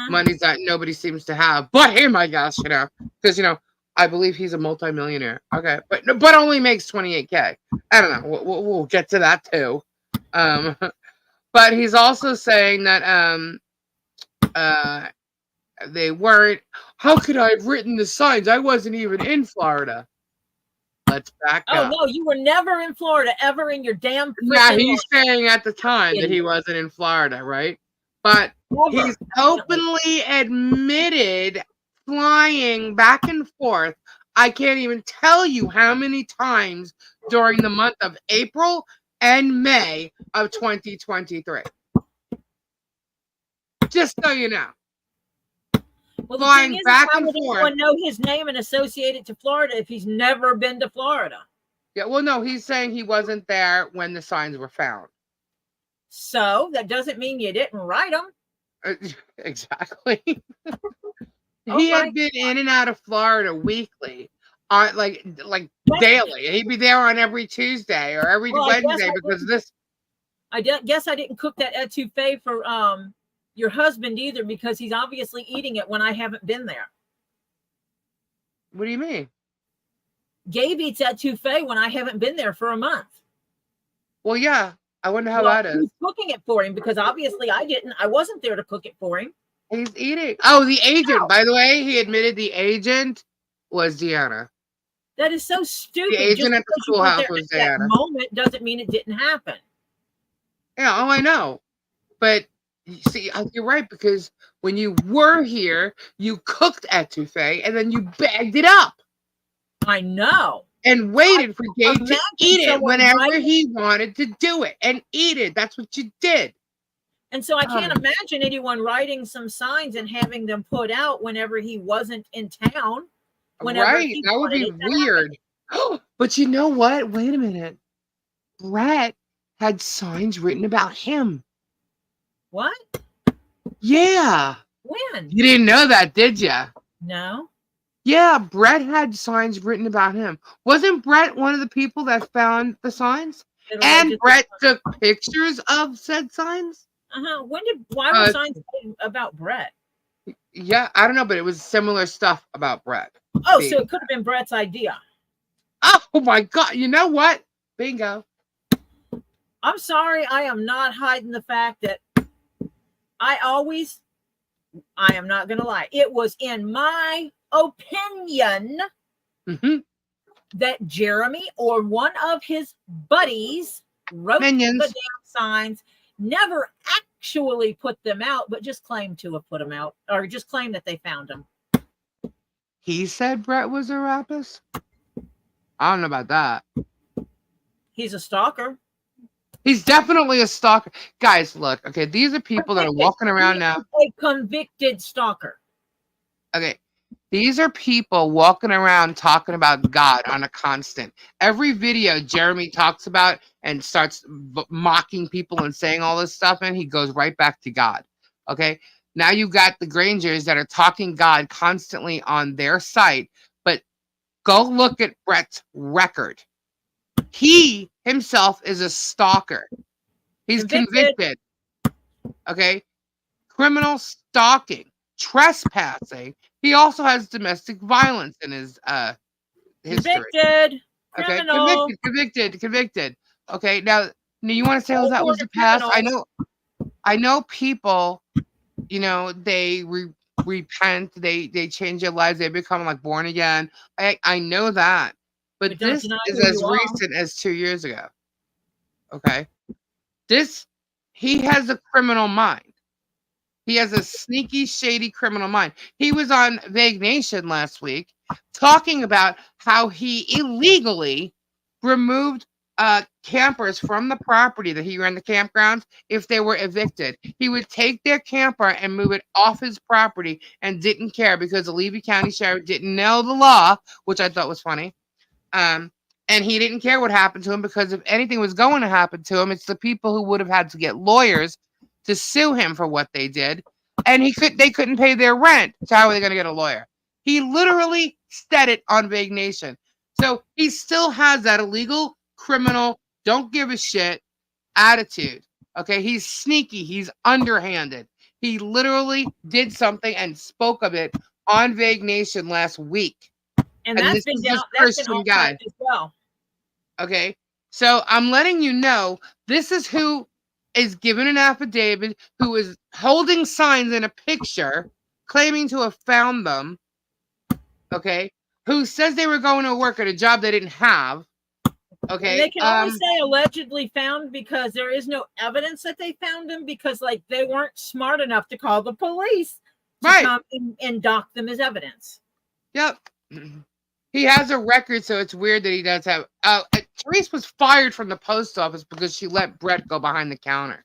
monies that nobody seems to have. But him, I guess, because, I believe he's a multimillionaire. Okay. But only makes $28K. I don't know. We'll get to that too. But he's also saying that they weren't. How could I have written the signs? I wasn't even in Florida. Let's back up. Oh, no, you were never in Florida, ever in your damn. Yeah, he's saying at the time that he wasn't in Florida, right? But he's openly admitted flying back and forth. I can't even tell you how many times during the month of April and May of 2023. Just so you know. Well, flying back and forth. How would anyone know his name and associate it to Florida if he's never been to Florida? Yeah, well, no, he's saying he wasn't there when the signs were found. So that doesn't mean you didn't write them. Exactly. He had been in and out of Florida weekly, like daily. He'd be there on every Tuesday or every Wednesday because of this. I guess I didn't cook that etouffee for your husband either, because he's obviously eating it when I haven't been there. What do you mean? Gabe eats etouffee when I haven't been there for a month. Well, yeah. I wonder how that is. Who's cooking it for him? Because obviously I wasn't there to cook it for him. He's eating. Oh, the agent. By the way, he admitted the agent was Deanna. That is so stupid. The agent Just at the because you weren't schoolhouse there was at that Diana. moment doesn't mean it didn't happen. Yeah, oh, I know. But see, you're right, because when you were here, you cooked etouffee and then you bagged it up I know. and waited for Gabe to Imagine eat it someone whenever writing- he wanted to do it and eat it. That's what you did. And so I can't imagine anyone writing some signs and having them put out whenever he wasn't in town. Right, that would be weird. But you know what? Wait a minute. Brett had signs written about him. What? Yeah. When? You didn't know that, did you? No. Yeah, Brett had signs written about him. Wasn't Brett one of the people that found the signs? And Brett took pictures of said signs? Why were signs about Brett? Yeah, I don't know, but it was similar stuff about Brett. Oh, so it could have been Brett's idea. Oh my God. You know what? Bingo. I'm sorry. I am not hiding the fact that I am not going to lie. It was in my opinion that Jeremy or one of his buddies wrote the damn signs, never actually put them out, but just claimed to have put them out, or just claimed that they found them. He said Brett was a rapist? I don't know about that. He's a stalker. He's definitely a stalker. Guys, look, okay, these are people that are walking around now. A convicted stalker. Okay, these are people walking around talking about God on a constant. Every video Jeremy talks about and starts mocking people and saying all this stuff, and he goes right back to God. Okay, now you've got the Grangers that are talking God constantly on their site, but go look at Brett's record. He himself is a stalker. He's convicted. Okay, criminal stalking, trespassing. He also has domestic violence in his history. Convicted. Okay, Criminal. convicted. Okay, now you want to say, oh, that was the past? I know people, you know, they repent, they change their lives, they become like born again. I know that, but this is as recent as 2 years ago. Okay, he has a criminal mind. He has a sneaky, shady criminal mind. He was on Vague Nation last week talking about how he illegally removed campers from the property that he ran the campgrounds if they were evicted. He would take their camper and move it off his property and didn't care because the Levy County Sheriff didn't know the law, which I thought was funny. And he didn't care what happened to him because if anything was going to happen to him, it's the people who would have had to get lawyers to sue him for what they did, and they couldn't pay their rent. So how are they going to get a lawyer? He literally said it on Vague Nation. So he still has that illegal, criminal, don't give a shit attitude. Okay, he's sneaky. He's underhanded. He literally did something and spoke of it on Vague Nation last week. And that's been down. That's been guy as well. Okay, so I'm letting you know this is who is given an affidavit, who is holding signs in a picture, claiming to have found them, okay, who says they were going to work at a job they didn't have, okay. And they can only say allegedly found because there is no evidence that they found them because, like, they weren't smart enough to call the police to come and dock them as evidence. Yep. He has a record, so it's weird that he does have. Therese was fired from the post office because she let Brett go behind the counter.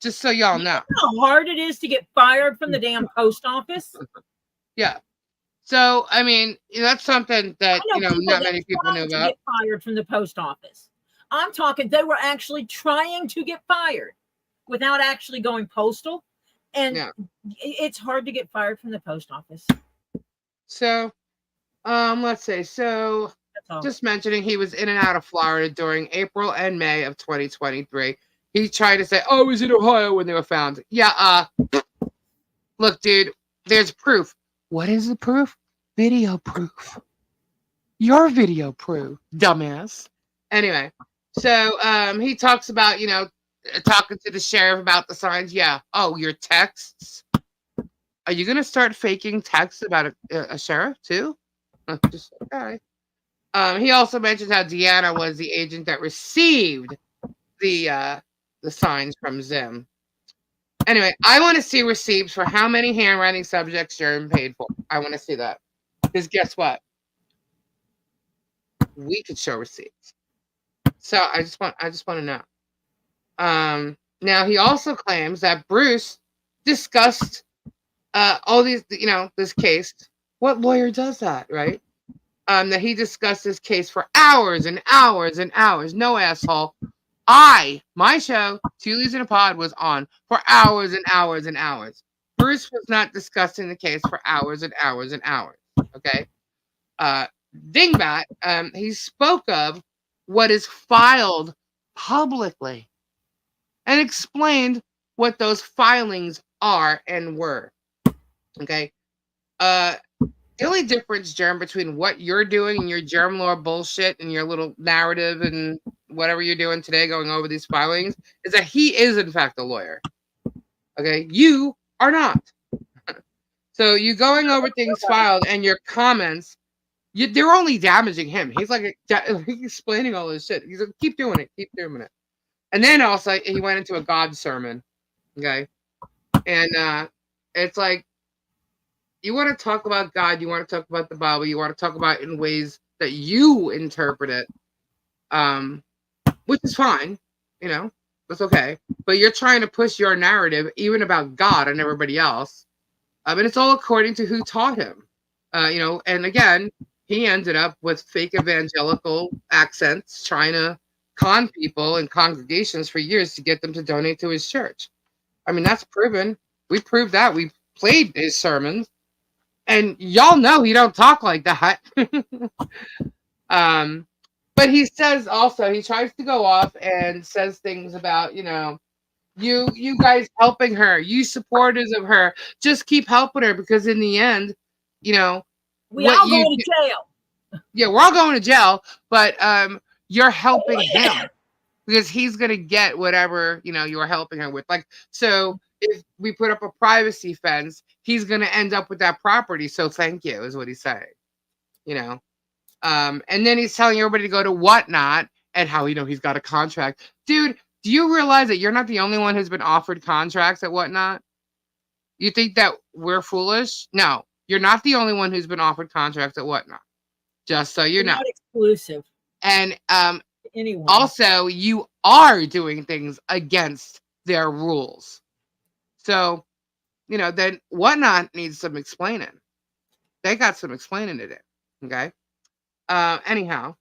Just so y'all know. You know how hard it is to get fired from the damn post office? Yeah. So, I mean, that's something that, not many people knew about. Get fired from the post office. I'm talking, they were actually trying to get fired without actually going postal. And it's hard to get fired from the post office. So, let's say, just mentioning he was in and out of Florida during April and May of 2023. He tried to say, oh, he was in Ohio when they were found. Yeah, look, dude, there's proof. What is the proof? Video proof. Your video proof, dumbass. Anyway, so he talks about, talking to the sheriff about the signs. Yeah. Oh, your texts? Are you going to start faking texts about a sheriff too? Just okay. He also mentioned how Deanna was the agent that received the signs from Zim. Anyway, I want to see receipts for how many handwriting subjects Jeremy paid for. I want to see that. Because guess what? We could show receipts. So I just want to know. Now he also claims that Bruce discussed all these, this case. What lawyer does that, right? That he discussed this case for hours and hours and hours. No, asshole. My show, Two Leaves in a Pod, was on for hours and hours and hours. Bruce was not discussing the case for hours and hours and hours. Okay. Dingbat, he spoke of what is filed publicly and explained what those filings are and were. Okay. The only difference, Germ, between what you're doing and your germ lore bullshit and your little narrative and whatever you're doing today going over these filings is that he is, in fact, a lawyer. Okay? You are not. So you going over things filed and your comments, they're only damaging him. He's like he's explaining all this shit. He's like, keep doing it. Keep doing it. And then also, he went into a God sermon. Okay? And it's like, you want to talk about God, you want to talk about the Bible, you want to talk about it in ways that you interpret it, which is fine, that's okay. But you're trying to push your narrative, even about God and everybody else, and it's all according to who taught him, and again, he ended up with fake evangelical accents, trying to con people and congregations for years to get them to donate to his church. I mean, that's proven. We proved that. We played his sermons. And y'all know he don't talk like that. But he says also, he tries to go off and says things about, you guys helping her, you supporters of her, just keep helping her because in the end, we all going to jail. Yeah, we're all going to jail, but you're helping him because he's gonna get whatever you're helping her with. Like, so if we put up a privacy fence, he's going to end up with that property. So thank you is what he's saying, and then he's telling everybody to go to Whatnot and how, he's got a contract. Dude, do you realize that you're not the only one who's been offered contracts at Whatnot? You think that we're foolish? No, you're not the only one who's been offered contracts at Whatnot. Just so you know. Not exclusive. And anyone. Also, you are doing things against their rules. So, then Whatnot needs some explaining. They got some explaining to do. Okay. Anyhow.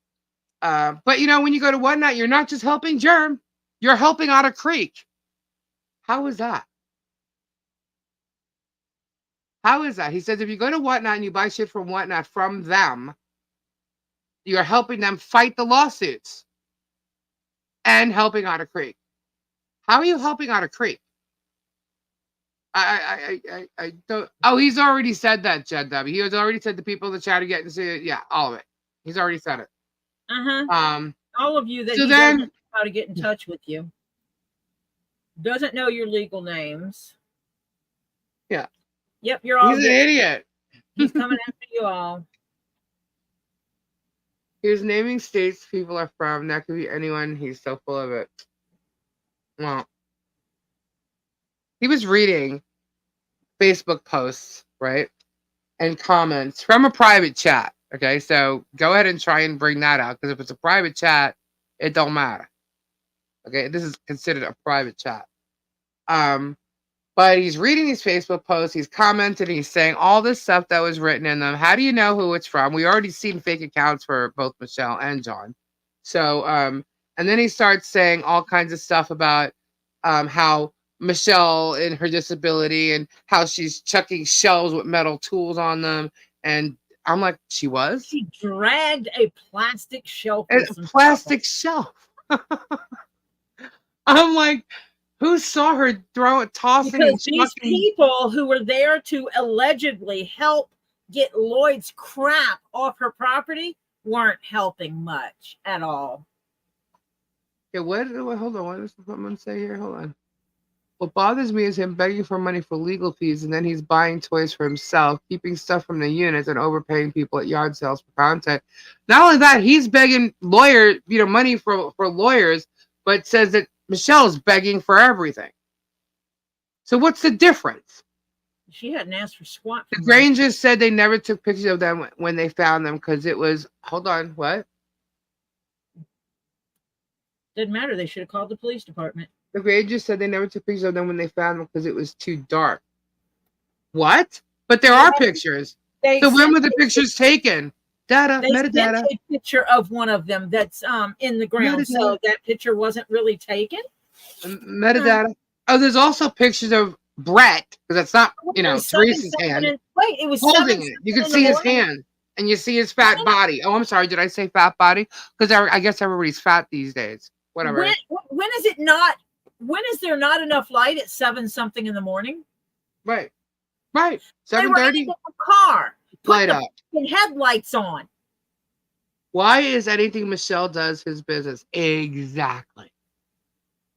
But when you go to Whatnot, you're not just helping Germ, you're helping Otter Creek. How is that? How is that? He says if you go to Whatnot and you buy shit from Whatnot from them, you're helping them fight the lawsuits and helping Otter Creek. How are you helping Otter Creek? I don't. Oh, he's already said that, Jed W. He has already said the people in the chat are getting to see it. Yeah, all of it. He's already said it. All of you that so he doesn't know how to get in touch with you. Doesn't know your legal names. Yeah. Yep, you're all. He's an idiot. He's coming after you all. He's naming states people are from. That could be anyone. He's so full of it. Well, he was reading Facebook posts, right? And comments from a private chat. Okay, so go ahead and try and bring that out, because if it's a private chat, it don't matter. Okay, this is considered a private chat. But he's reading these Facebook posts, he's commenting, he's saying all this stuff that was written in them. How do you know who it's from? We already seen fake accounts for both Michelle and John. So, and then he starts saying all kinds of stuff about how Michelle and her disability and how she's chucking shelves with metal tools on them. And I'm like, she was? She dragged a plastic shelf. A plastic shelf. I'm like, who saw her tossing because and these people who were there to allegedly help get Lloyd's crap off her property weren't helping much at all. Yeah, hold on. What does someone say here? Hold on. What bothers me is him begging for money for legal fees, and then he's buying toys for himself, keeping stuff from the units, and overpaying people at yard sales for content. Not only that, he's begging money for lawyers, but says that Michelle's begging for everything. So what's the difference? She hadn't asked for squat. The Grangers said they never took pictures of them when they found them because it was. Hold on, what? Didn't matter. They should have called the police department. The Grangers said they never took pictures of them when they found them because it was too dark. What? But there are pictures. So when were the pictures taken? Data, metadata. They sent a picture of one of them that's in the ground. Metadata. So that picture wasn't really taken. Metadata. Oh, there's also pictures of Brett, because that's not, Teresa's hand. Wait, it was holding it. You can see his hand, and you see his fat body. Oh, I'm sorry. Did I say fat body? Because I guess everybody's fat these days. Whatever. When is it not? When is there not enough light at 7 something in the morning? Right. 7:30. They were in the car. Light up. Headlights on. Why is anything Michelle does his business? Exactly.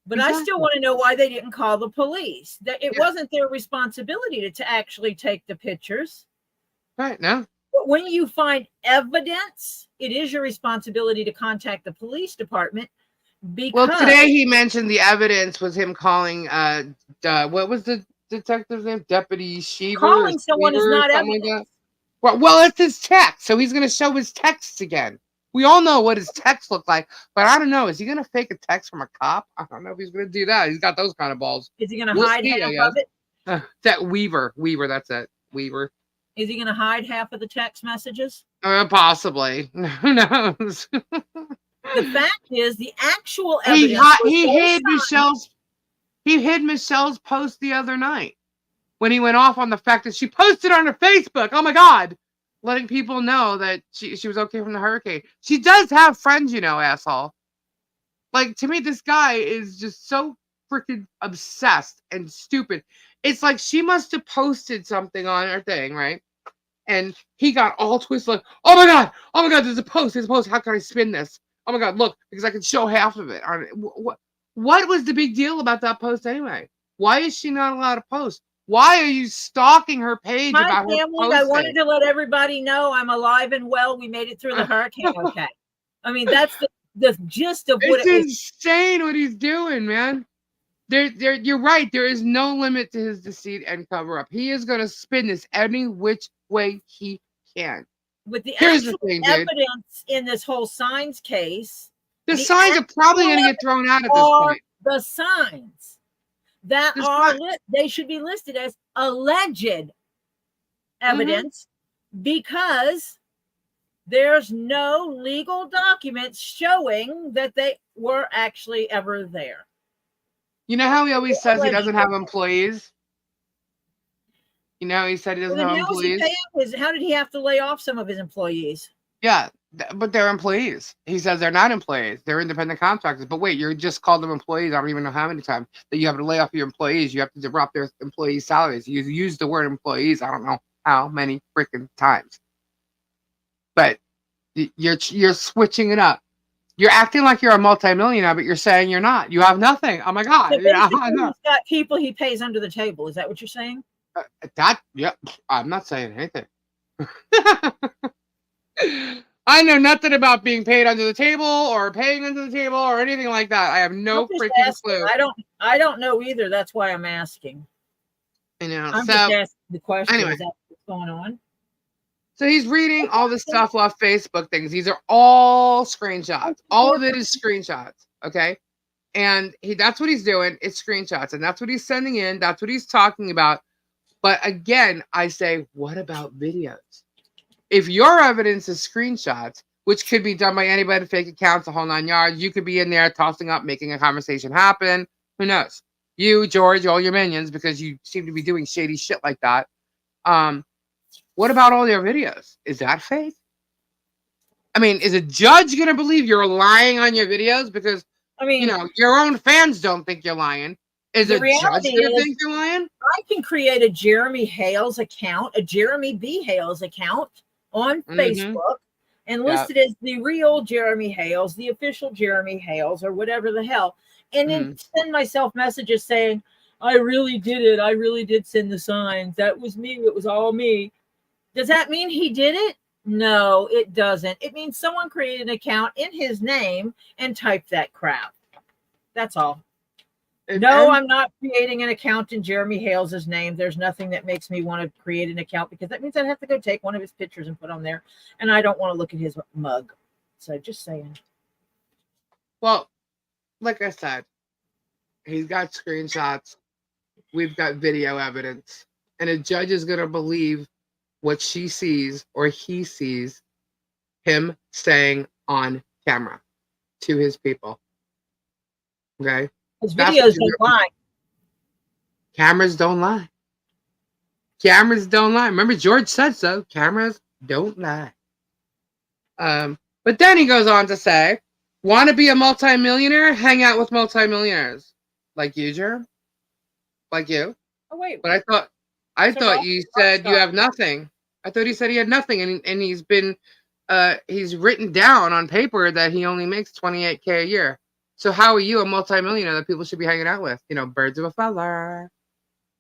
But I still want to know why they didn't call the police. That it wasn't their responsibility to actually take the pictures. Right. No. But when you find evidence, it is your responsibility to contact the police department. Because today he mentioned the evidence was him calling what was the detective's name? Deputy Sheever. Calling someone is not evidence. Like well, it's his text, so he's going to show his texts again. We all know what his text looked like, but I don't know. Is he going to fake a text from a cop? I don't know if he's going to do that. He's got those kind of balls. Is he going to hide half of it? That Weaver, that's it. Weaver. Is he going to hide half of the text messages? Possibly. Who knows? The fact is, the actual evidence. He hid Michelle's post the other night when he went off on the fact that she posted on her Facebook. Oh my God, letting people know that she was okay from the hurricane. She does have friends, asshole. Like, to me, this guy is just so freaking obsessed and stupid. It's like she must have posted something on her thing, right? And he got all twisted, like, oh my God, there's a post. How can I spin this? Oh my God, look, because I can show half of it. What was the big deal about that post anyway? Why is she not allowed to post? Why are you stalking her page about her posting? I wanted to let everybody know I'm alive and well. We made it through the hurricane okay. I mean, that's the gist of what it was. It's insane what he's doing, man. You're right. There is no limit to his deceit and cover up. He is going to spin this any which way he can. With the actual evidence in this whole signs case, the signs are probably going to get thrown out at this point. The signs that they should be listed as alleged evidence because there's no legal documents showing that they were actually ever there. You know how he always says he doesn't have employees? You know, he said he doesn't have employees. How did he have to lay off some of his employees? Yeah, but they're employees. He says they're not employees. They're independent contractors. But wait, you just called them employees. I don't even know how many times that you have to lay off your employees. You have to drop their employees' salaries. You use the word employees. I don't know how many freaking times. But you're switching it up. You're acting like you're a multimillionaire, but you're saying you're not. You have nothing. Oh my God! So he's got people he pays under the table. Is that what you're saying? I'm not saying anything. I know nothing about being paid under the table or paying under the table or anything like that. I have no freaking clue. I don't know either. That's why I'm asking. I'm just asking the question. Anyway. Is that what's going on? So he's reading all the stuff off Facebook things. These are all screenshots. All of it is screenshots. Okay. And that's what he's doing. It's screenshots. And that's what he's sending in. That's what he's talking about. But again, I say, what about videos? If your evidence is screenshots, which could be done by anybody, fake accounts, the whole 9 yards, you could be in there tossing up, making a conversation happen. Who knows? You, George, all your minions, because you seem to be doing shady shit like that. What about all your videos? Is that fake? I mean, is a judge going to believe you're lying on your videos? Because, your own fans don't think you're lying. Is a judge going to think you're lying? I can create a Jeremy Hales account, a Jeremy B. Hales account on Facebook and list it as the real Jeremy Hales, the official Jeremy Hales, or whatever the hell. And then send myself messages saying, I really did it. I really did send the signs. That was me. It was all me. Does that mean he did it? No, it doesn't. It means someone created an account in his name and typed that crap. That's all. No, I'm not creating an account in Jeremy Hales' name. There's nothing that makes me want to create an account because that means I'd have to go take one of his pictures and put on there. And I don't want to look at his mug. So just saying. Well, like I said, he's got screenshots. We've got video evidence. And a judge is going to believe what she sees or he sees him saying on camera to his people. Okay? His videos don't lie. Cameras don't lie. Cameras don't lie. Remember, George said so. Cameras don't lie. But then he goes on to say, want to be a multimillionaire? Hang out with multimillionaires. Like you, Jerm? Like you? Oh, wait. But I thought you said you have nothing. I thought he said he had nothing, and he's been he's written down on paper that he only makes $28K a year. So how are you a multimillionaire that people should be hanging out with? You know, birds of a feather,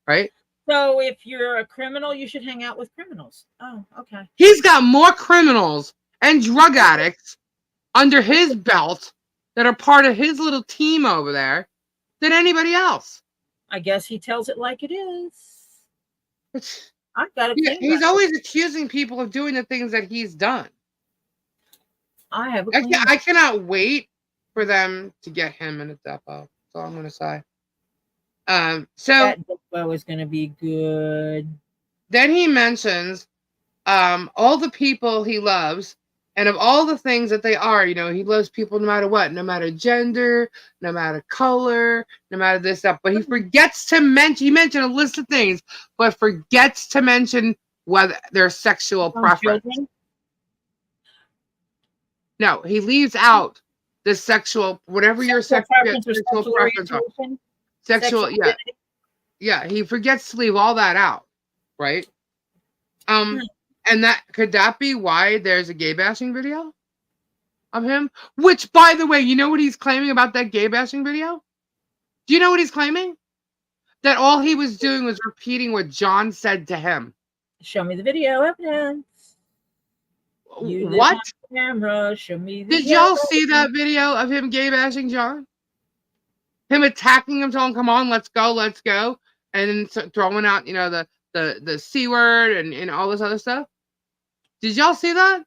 right? So if you're a criminal, you should hang out with criminals. Oh, okay. He's got more criminals and drug addicts under his belt that are part of his little team over there than anybody else. I guess he tells it like it is. I've got a he's always accusing people of doing the things that he's done. I cannot wait for them to get him in a depot. That's all I'm going to say. So that depot is going to be good. Then he mentions all the people he loves, and of all the things that they are, you know, he loves people no matter what, no matter gender, no matter color, no matter this stuff. But he forgets to mention. He mentioned a list of things, but forgets to mention whether their sexual preference. Children? No, he leaves out the sexual, whatever your sexual preference are. Sexual, yeah. Yeah, he forgets to leave all that out, right? And that could that be why there's a gay bashing video of him? Which, by the way, you know what he's claiming about that gay bashing video? Do you know what he's claiming? That all he was doing was repeating what John said to him. Show me the video evidence. What? Camera. Show me the Did y'all see that video of him gay bashing John? Him attacking him, telling him, come on, let's go. And then throwing out, you know, the C word and all this other stuff. Did y'all see that?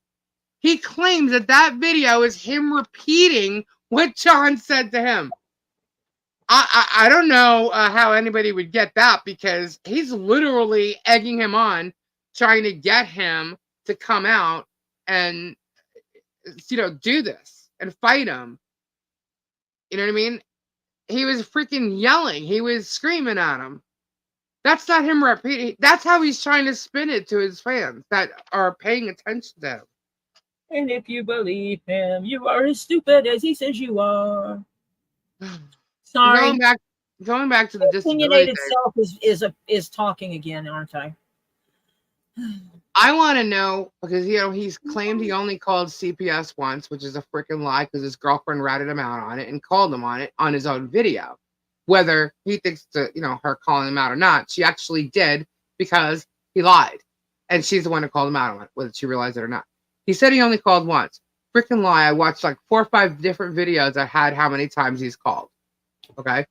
He claims that video is him repeating what John said to him. I don't know how anybody would get that, because he's literally egging him on, trying to get him to come out and, you know, do this and fight him. You know what I mean? He was freaking yelling. He was screaming at him. That's not him repeating. That's how he's trying to spin it to his fans that are paying attention to him. And if you believe him, you are as stupid as he says you are. Sorry. Going back to the opinionated self is talking again, aren't I? I want to know, because, you know, he's claimed he only called CPS once, which is a freaking lie, because his girlfriend ratted him out on it and called him on it on his own video. Whether he thinks to, you know, her calling him out or not, she actually did, because he lied. And she's the one who called him out on it, whether she realized it or not. He said he only called once. Freaking lie. I watched like 4 or 5 different videos that had how many times he's called. Okay.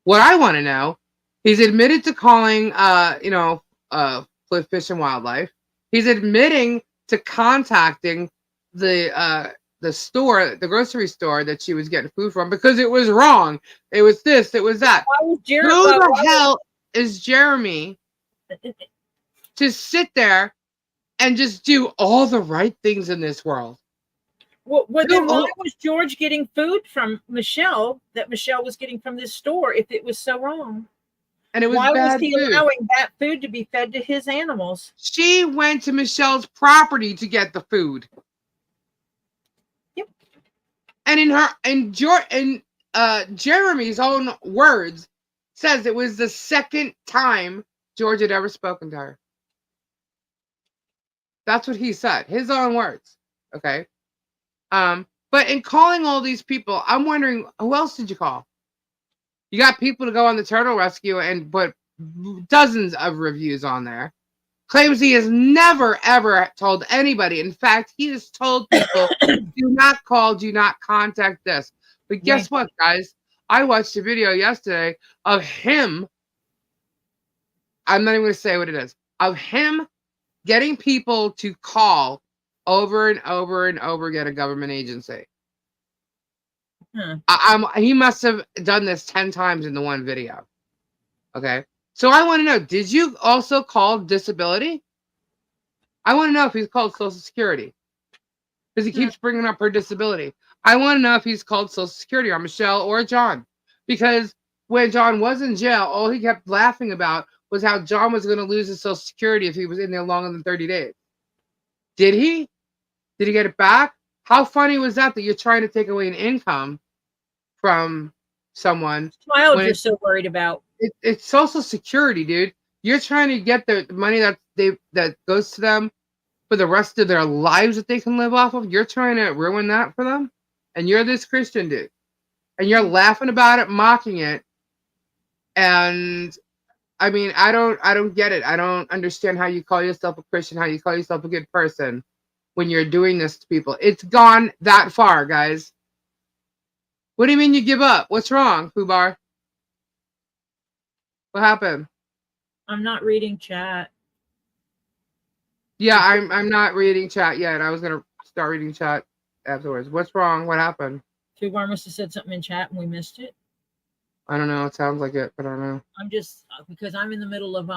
What I want to know, he's admitted to calling, Fish and Wildlife. He's admitting to contacting the store, the grocery store that she was getting food from, because it was wrong. It was this, it was that. Who the hell is Jeremy to sit there and just do all the right things in this world? Well, then why was George getting food from Michelle that Michelle was getting from this store if it was so wrong? And it was why bad was he food. allowing that food to be fed to his animals? She went to Michelle's property to get the food. Yep. And Jeremy's own words says it was the second time George had ever spoken to her. That's what he said. His own words. Okay. But in calling all these people, I'm wondering, who else did you call? You got people to go on the turtle rescue and put dozens of reviews on there. Claims he has never, ever told anybody. In fact, he has told people, do not call, do not contact this. But guess what, guys? I watched a video yesterday of him. I'm not even going to say what it is. Of him getting people to call over and over and over again a government agency. He must have done this 10 times in the one video. Okay. So I want to know, did you also call disability? I want to know if he's called Social Security. Because he keeps bringing up her disability. I want to know if he's called Social Security or Michelle or John. Because when John was in jail, all he kept laughing about was how John was going to lose his Social Security if he was in there longer than 30 days. Did he? Did he get it back? How funny was that you're trying to take away an income from someone? Child you're so worried about. It's Social Security, dude. You're trying to get the money that goes to them for the rest of their lives that they can live off of. You're trying to ruin that for them, and you're this Christian dude, and you're laughing about it, mocking it, and I mean, I don't get it. I don't understand how you call yourself a Christian, how you call yourself a good person when you're doing this to people. It's gone that far, guys. What do you mean you give up? What's wrong, Fubar? What happened? I'm not reading chat. Yeah, I'm not reading chat yet. I was gonna start reading chat afterwards. What's wrong? What happened? Fubar must have said something in chat and we missed it. I don't know. It sounds like it, but I don't know. I'm just because I'm in the middle of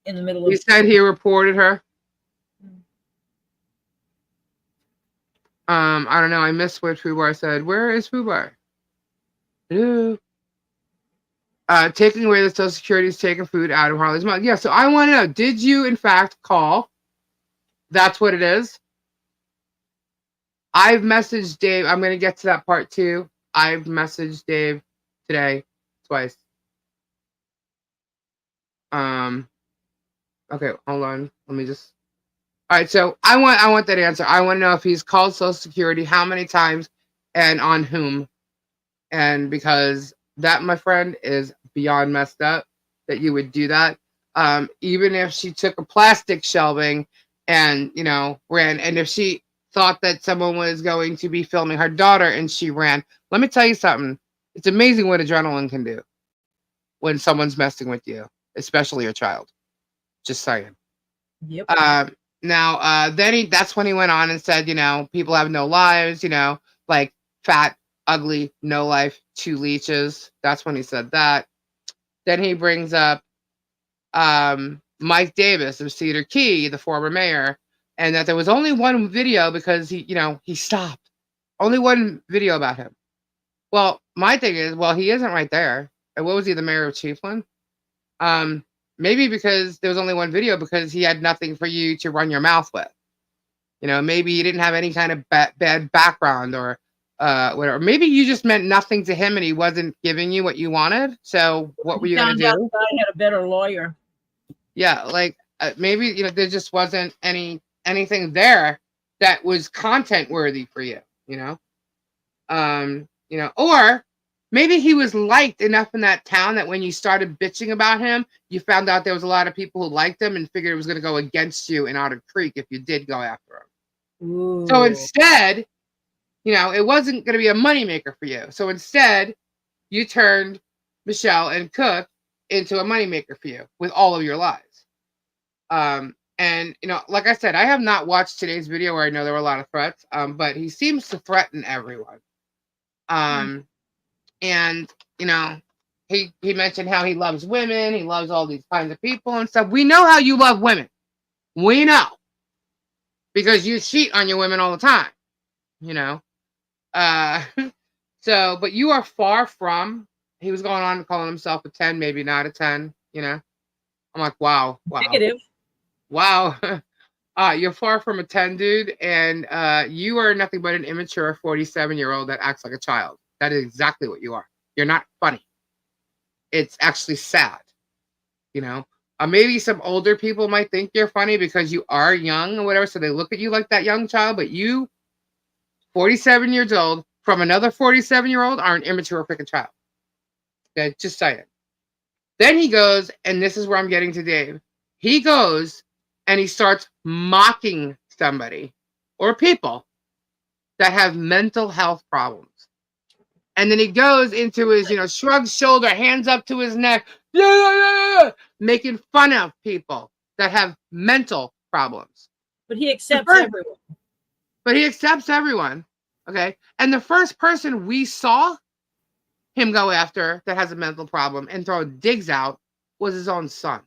He said he reported her. I don't know. I missed what Fubar said. Where is Fubar? Hello. Taking away the Social Security is taking food out of Harley's mouth. Yeah, so I want to know, did you in fact call? That's what it is. I've messaged Dave. I'm going to get to that part too. I've messaged Dave today twice. Okay, hold on. Let me just. All right, so I want that answer. I want to know if he's called Social Security, how many times, and on whom. And because that, my friend, is beyond messed up that you would do that. Even if she took a plastic shelving and, ran, and if she thought that someone was going to be filming her daughter and she ran. Let me tell you something. It's amazing what adrenaline can do when someone's messing with you, especially your child. Just saying. Yep. Then that's when he went on and said, people have no lives, like fat, ugly, no life, 2 leeches. That's when he said that. Then he brings up Mike Davis of Cedar Key, the former mayor, and that there was only one video because he stopped. Only one video about him. Well, my thing is, he isn't right there. And what was he, the mayor of Chiefland? Maybe because there was only one video because he had nothing for you to run your mouth with. Maybe he didn't have any kind of bad background or whatever. Maybe you just meant nothing to him and he wasn't giving you what you wanted. So what were you going to do? I had a better lawyer. Yeah, like maybe there just wasn't anything there that was content worthy for you. Or maybe he was liked enough in that town that when you started bitching about him, you found out there was a lot of people who liked him and figured it was going to go against you in Otter Creek if you did go after him. Ooh. So instead, it wasn't going to be a moneymaker for you. So instead, you turned Michelle and Cook into a moneymaker for you with all of your lies. And, like I said, I have not watched today's video where I know there were a lot of threats, but he seems to threaten everyone. And, he mentioned how he loves women. He loves all these kinds of people and stuff. We know how you love women. We know. Because you cheat on your women all the time, but you are far from, he was going on calling himself a 10, maybe not a 10, I'm like, wow. Negative. Wow. You're far from a 10, dude. And you are nothing but an immature 47-year-old that acts like a child. That is exactly what you are. You're not funny. It's actually sad. Maybe some older people might think you're funny because you are young or whatever. So they look at you like that young child. But you, 47 years old, from another 47-year-old are an immature freaking child. Okay, just saying. Then he goes, and this is where I'm getting to Dave. He goes and he starts mocking somebody or people that have mental health problems. And then he goes into his, shrugs shoulder, hands up to his neck, making fun of people that have mental problems. But he accepts everyone. But he accepts everyone. Okay. And the first person we saw him go after that has a mental problem and throw digs out was his own son.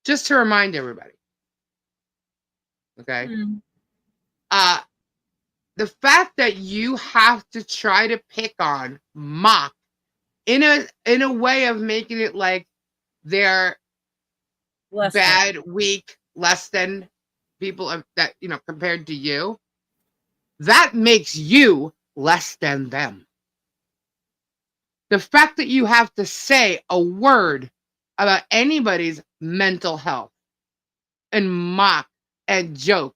Just to remind everybody. Okay. The fact that you have to try to pick on, mock, in a way of making it like they're bad, weak, less than people that, compared to you, that makes you less than them. The fact that you have to say a word about anybody's mental health and mock and joke,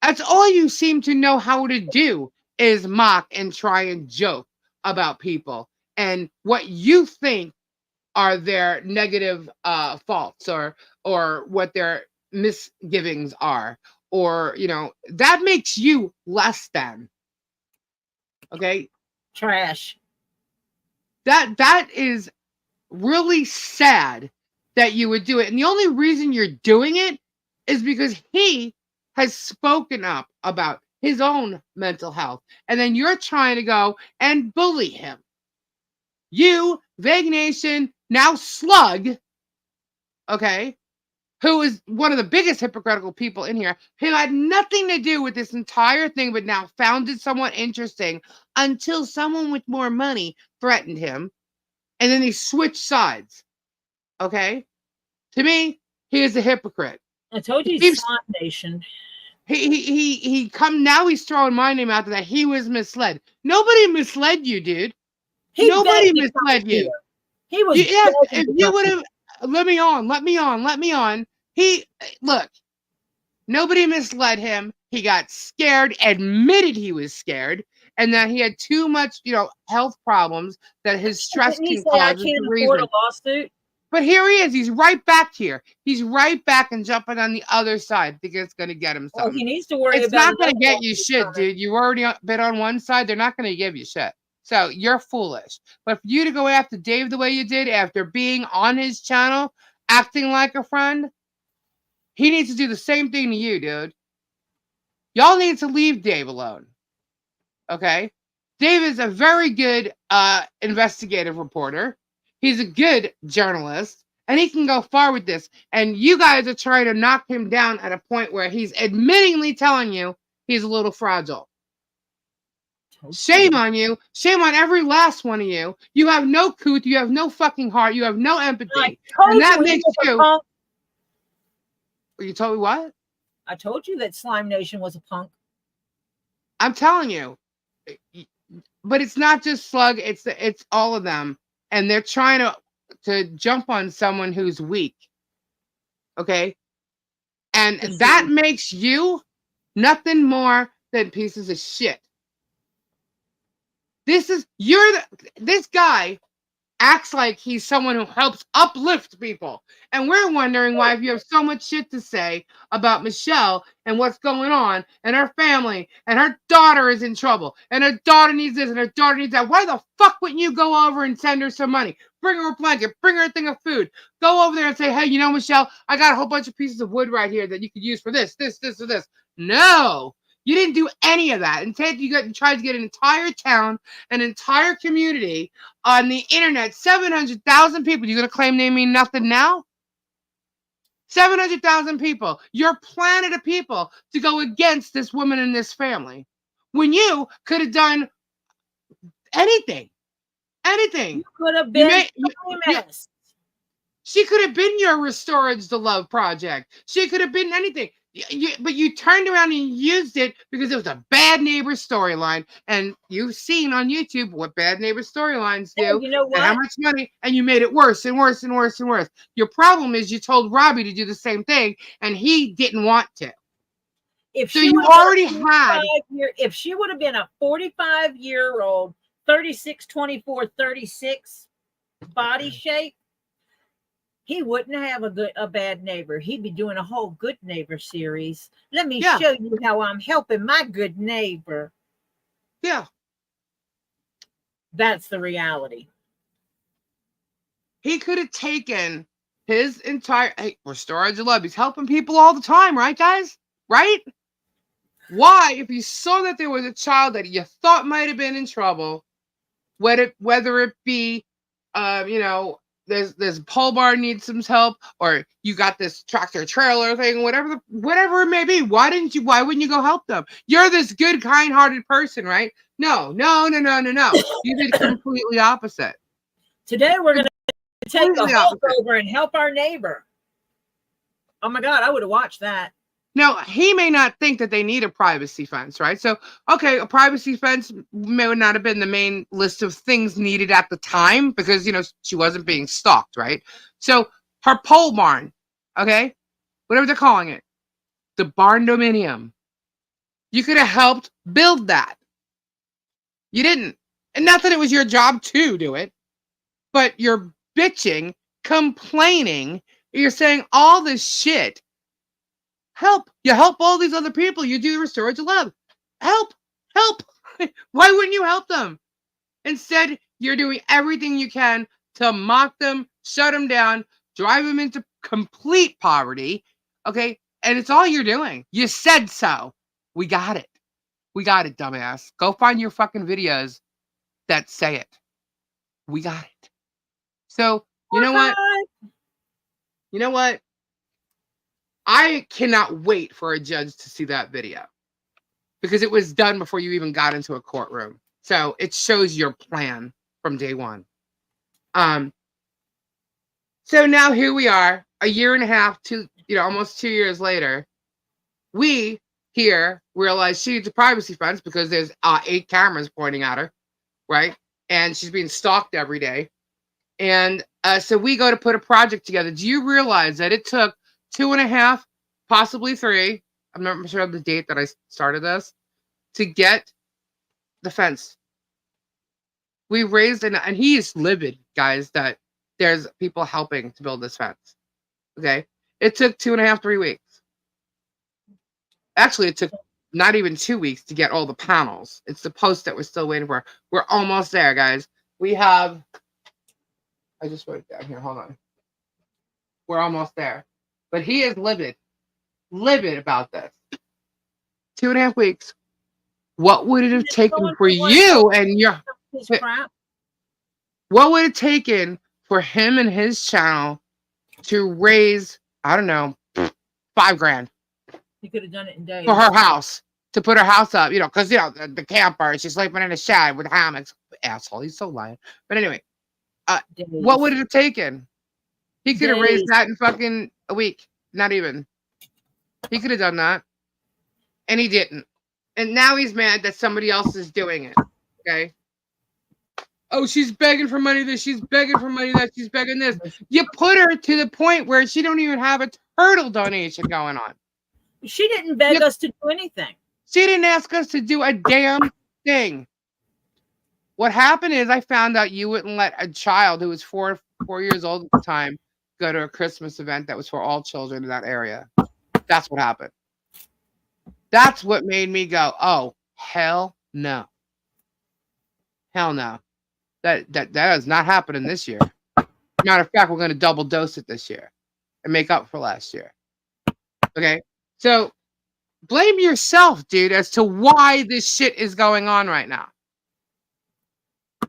that's all you seem to know how to do, is mock and try and joke about people and what you think are their negative faults or what their misgivings are, or that makes you less than. Okay, trash. That is really sad that you would do it, and the only reason you're doing it is because he has spoken up about his own mental health, and then you're trying to go and bully him. You, Vague Nation, now Slug, okay, who is one of the biggest hypocritical people in here, who had nothing to do with this entire thing, but now found it somewhat interesting until someone with more money threatened him, and then he switched sides. Okay? To me, he is a hypocrite. I told you he's Slime Nation. Now he's throwing my name out there that he was misled. Nobody misled you, dude. Nobody misled you. He was if you would have let me on. Look, nobody misled him. He got scared, admitted he was scared, and that he had too much, health problems that his stress can cause. I can't afford a lawsuit. But here he is. He's right back here. He's right back and jumping on the other side because it's going to get him something. Well, he needs to worry about it. It's not going to get you shit, dude. You've already been on one side. They're not going to give you shit. So you're foolish. But for you to go after Dave the way you did after being on his channel, acting like a friend, he needs to do the same thing to you, dude. Y'all need to leave Dave alone. Okay? Dave is a very good investigative reporter. He's a good journalist, and he can go far with this. And you guys are trying to knock him down at a point where he's admittingly telling you he's a little fragile. Shame on you. Shame on every last one of you. You have no couth. You have no fucking heart. You have no empathy. And that makes you... You told me what? I told you that Slime Nation was a punk. I'm telling you. But it's not just Slug. It's all of them. And they're trying to jump on someone who's weak. Okay? And that makes you nothing more than pieces of shit. This guy acts like he's someone who helps uplift people. And we're wondering why, if you have so much shit to say about Michelle and what's going on and her family and her daughter is in trouble and her daughter needs this and her daughter needs that, why the fuck wouldn't you go over and send her some money? Bring her a blanket, bring her a thing of food. Go over there and say, hey, Michelle, I got a whole bunch of pieces of wood right here that you could use for this, or this. No. You didn't do any of that. Instead, you tried to get an entire town, an entire community on the internet, 700,000 people. You're going to claim they mean nothing now? 700,000 people. Your planet of people to go against this woman and this family. When you could have done anything. Anything. You could have been famous. She could have been your Restorage the Love project. She could have been anything. But you turned around and used it because it was a bad neighbor storyline. And you've seen on YouTube what bad neighbor storylines do. Hey, you know what? And how much money. And you made it worse and worse and worse and worse. Your problem is you told Robbie to do the same thing and he didn't want to. If So she you would already had. if she would have been a 45-year-old, 36, 24, 36 body shape, he wouldn't have a bad neighbor. He'd be doing a whole good neighbor series. Let me show you how I'm helping my good neighbor. Yeah. That's the reality. He could have taken his entire, hey, restore your love. He's helping people all the time, right, guys? Right? Why, if you saw that there was a child that you thought might have been in trouble, whether it be, there's a pole barn needs some help, or you got this tractor trailer thing, whatever it may be, why wouldn't you go help them? You're this good, kind-hearted person, right? No. You did completely opposite. Today we're going to take a Hulk over and help our neighbor. Oh my God, I would have watched that. Now, he may not think that they need a privacy fence, right? So, okay, a privacy fence may not have been the main list of things needed at the time because, she wasn't being stalked, right? So, her pole barn, okay, whatever they're calling it, the barn dominium, you could have helped build that. You didn't. And not that it was your job to do it, but you're bitching, complaining, you're saying all this shit. Help. You help all these other people. You do restore to love. Help. Why wouldn't you help them? Instead, you're doing everything you can to mock them, shut them down, drive them into complete poverty. Okay? And it's all you're doing. You said so. We got it. Dumbass. Go find your fucking videos that say it. We got it. So, you know what? I cannot wait for a judge to see that video because it was done before you even got into a courtroom. So it shows your plan from day one. So now here we are, a year and a half to, almost 2 years later. We here realize she needs a privacy fence because there's 8 cameras pointing at her, right? And she's being stalked every day. And so we go to put a project together. Do you realize that it took 2.5, possibly 3, I'm not sure of the date that I started this, to get the fence? We raised, and he is livid, guys, that there's people helping to build this fence. Okay? It took 2.5, 3 weeks. Actually, it took not even 2 weeks to get all the panels. It's the post that we're still waiting for. We're almost there, guys. We have, I just wrote it down here. Hold on. We're almost there. But he is livid about this. 2.5 weeks. What would it have taken for you and your crap? What would it taken for him and his channel to raise, I don't know, $5,000? He could have done it in days. For her house, to put her house up, because the camper, she's sleeping in a shed with hammocks. Asshole, he's so lying. But anyway, what would it have taken? He could have raised that in fucking a week. Not even. He could have done that. And he didn't. And now he's mad that somebody else is doing it. Okay? Oh, she's begging for money this, she's begging for money that, she's begging this. You put her to the point where she don't even have a turtle donation going on. She didn't beg us to do anything. She didn't ask us to do a damn thing. What happened is I found out you wouldn't let a child who was 4 years old at the time go to a Christmas event that was for all children in that area. That's what happened. That's what made me go, oh, hell no. Hell no. That is not happening this year. Matter of fact, we're going to double dose it this year and make up for last year. Okay? So blame yourself, dude, as to why this shit is going on right now.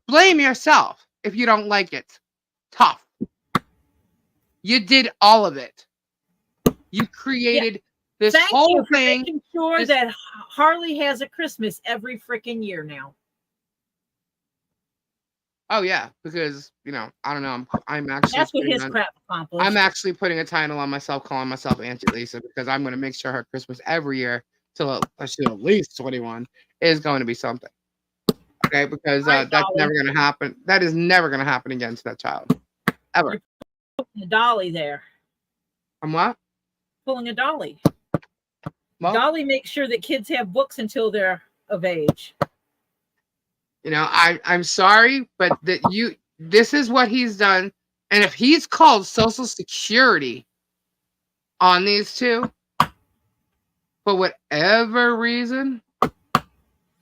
Blame yourself if you don't like it. Tough. You did all of it. You created this whole thing. Making sure that Harley has a Christmas every freaking year now. Oh yeah, because I don't know. I'm actually. That's what his crap accomplished. I'm actually putting a title on myself, calling myself Auntie Lisa, because I'm going to make sure her Christmas every year till at least 21 is going to be something. Okay, because that's never going to happen. That is never going to happen again to that child, ever. You're pulling a dolly there. I'm what? Pulling a dolly. Well, Dolly makes sure that kids have books until they're of age. I'm sorry, but this is what he's done. And if he's called Social Security on these two, for whatever reason,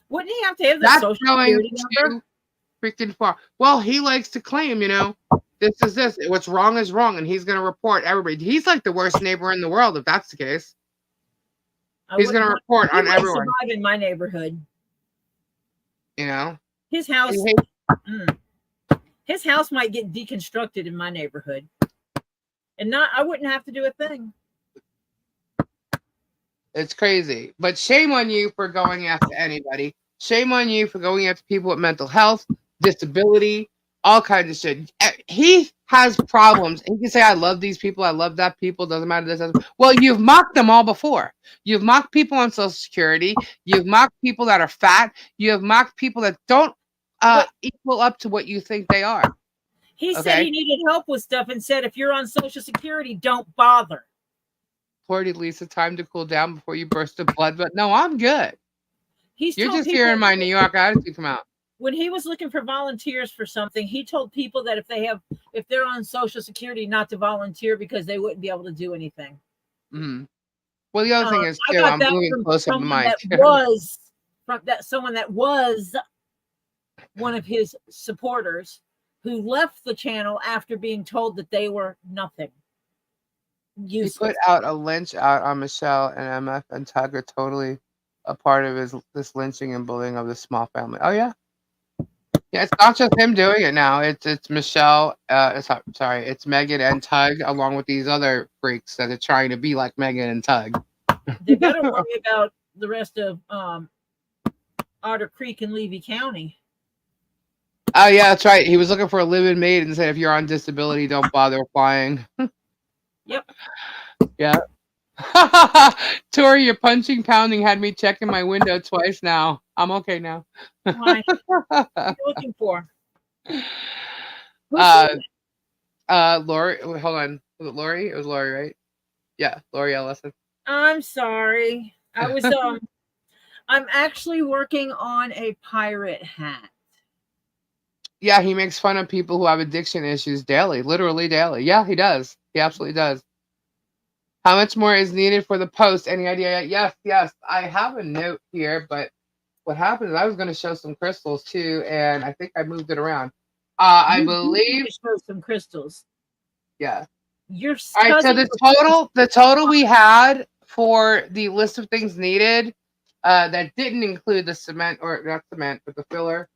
wouldn't he have to have the that's social going security number? too freaking far. Well, he likes to claim, this is this. What's wrong is wrong, and he's going to report everybody. He's like the worst neighbor in the world, if that's the case. He's going to report on everyone. Survive in my neighborhood. His house. His house might get deconstructed in my neighborhood, and I wouldn't have to do a thing. It's crazy, but shame on you for going after anybody. Shame on you for going after people with mental health, disability, all kinds of shit. He has problems. He can say, I love these people. I love that people. Doesn't matter this. Well, you've mocked them all before. You've mocked people on Social Security. You've mocked people that are fat. You have mocked people that don't equal up to what you think they are. He said he needed help with stuff and said, if you're on Social Security, don't bother. Poor Lisa, time to cool down before you burst of blood. But no, I'm good. You're just hearing my New York attitude come out. When he was looking for volunteers for something, he told people that if they're on Social Security, not to volunteer because they wouldn't be able to do anything. Mm-hmm. Well, the other thing is too, I'm moving closer to Mike. Someone that was one of his supporters who left the channel after being told that they were nothing. Useless. He put out a lynch out on Michelle, and MF and Tug are totally a part of this lynching and bullying of this small family. Oh yeah. Yeah, it's not just him doing it now. It's Michelle. It's Megan and Tug, along with these other freaks that are trying to be like Megan and Tug. They better worry about the rest of Otter Creek and Levy County. Oh yeah, that's right. He was looking for a live-in maid and said, if you're on disability, don't bother applying. Yep. Yeah. Tori, your punching pounding had me checking my window twice now. I'm okay now. Why? What are you looking for? Lori. Hold on. Was it Lori? It was Lori, right? Yeah, Lori Ellison. I'm sorry. I was I'm actually working on a pirate hat. Yeah, he makes fun of people who have addiction issues daily, literally daily. Yeah, he does. He absolutely does. How much more is needed for the post? Any idea? Yes. I have a note here, but what happened is I was going to show some crystals too, and I think I moved it around. I believe show some crystals. Yeah. You're all right. So the total we had for the list of things needed, that didn't include the cement, or not cement, but the filler,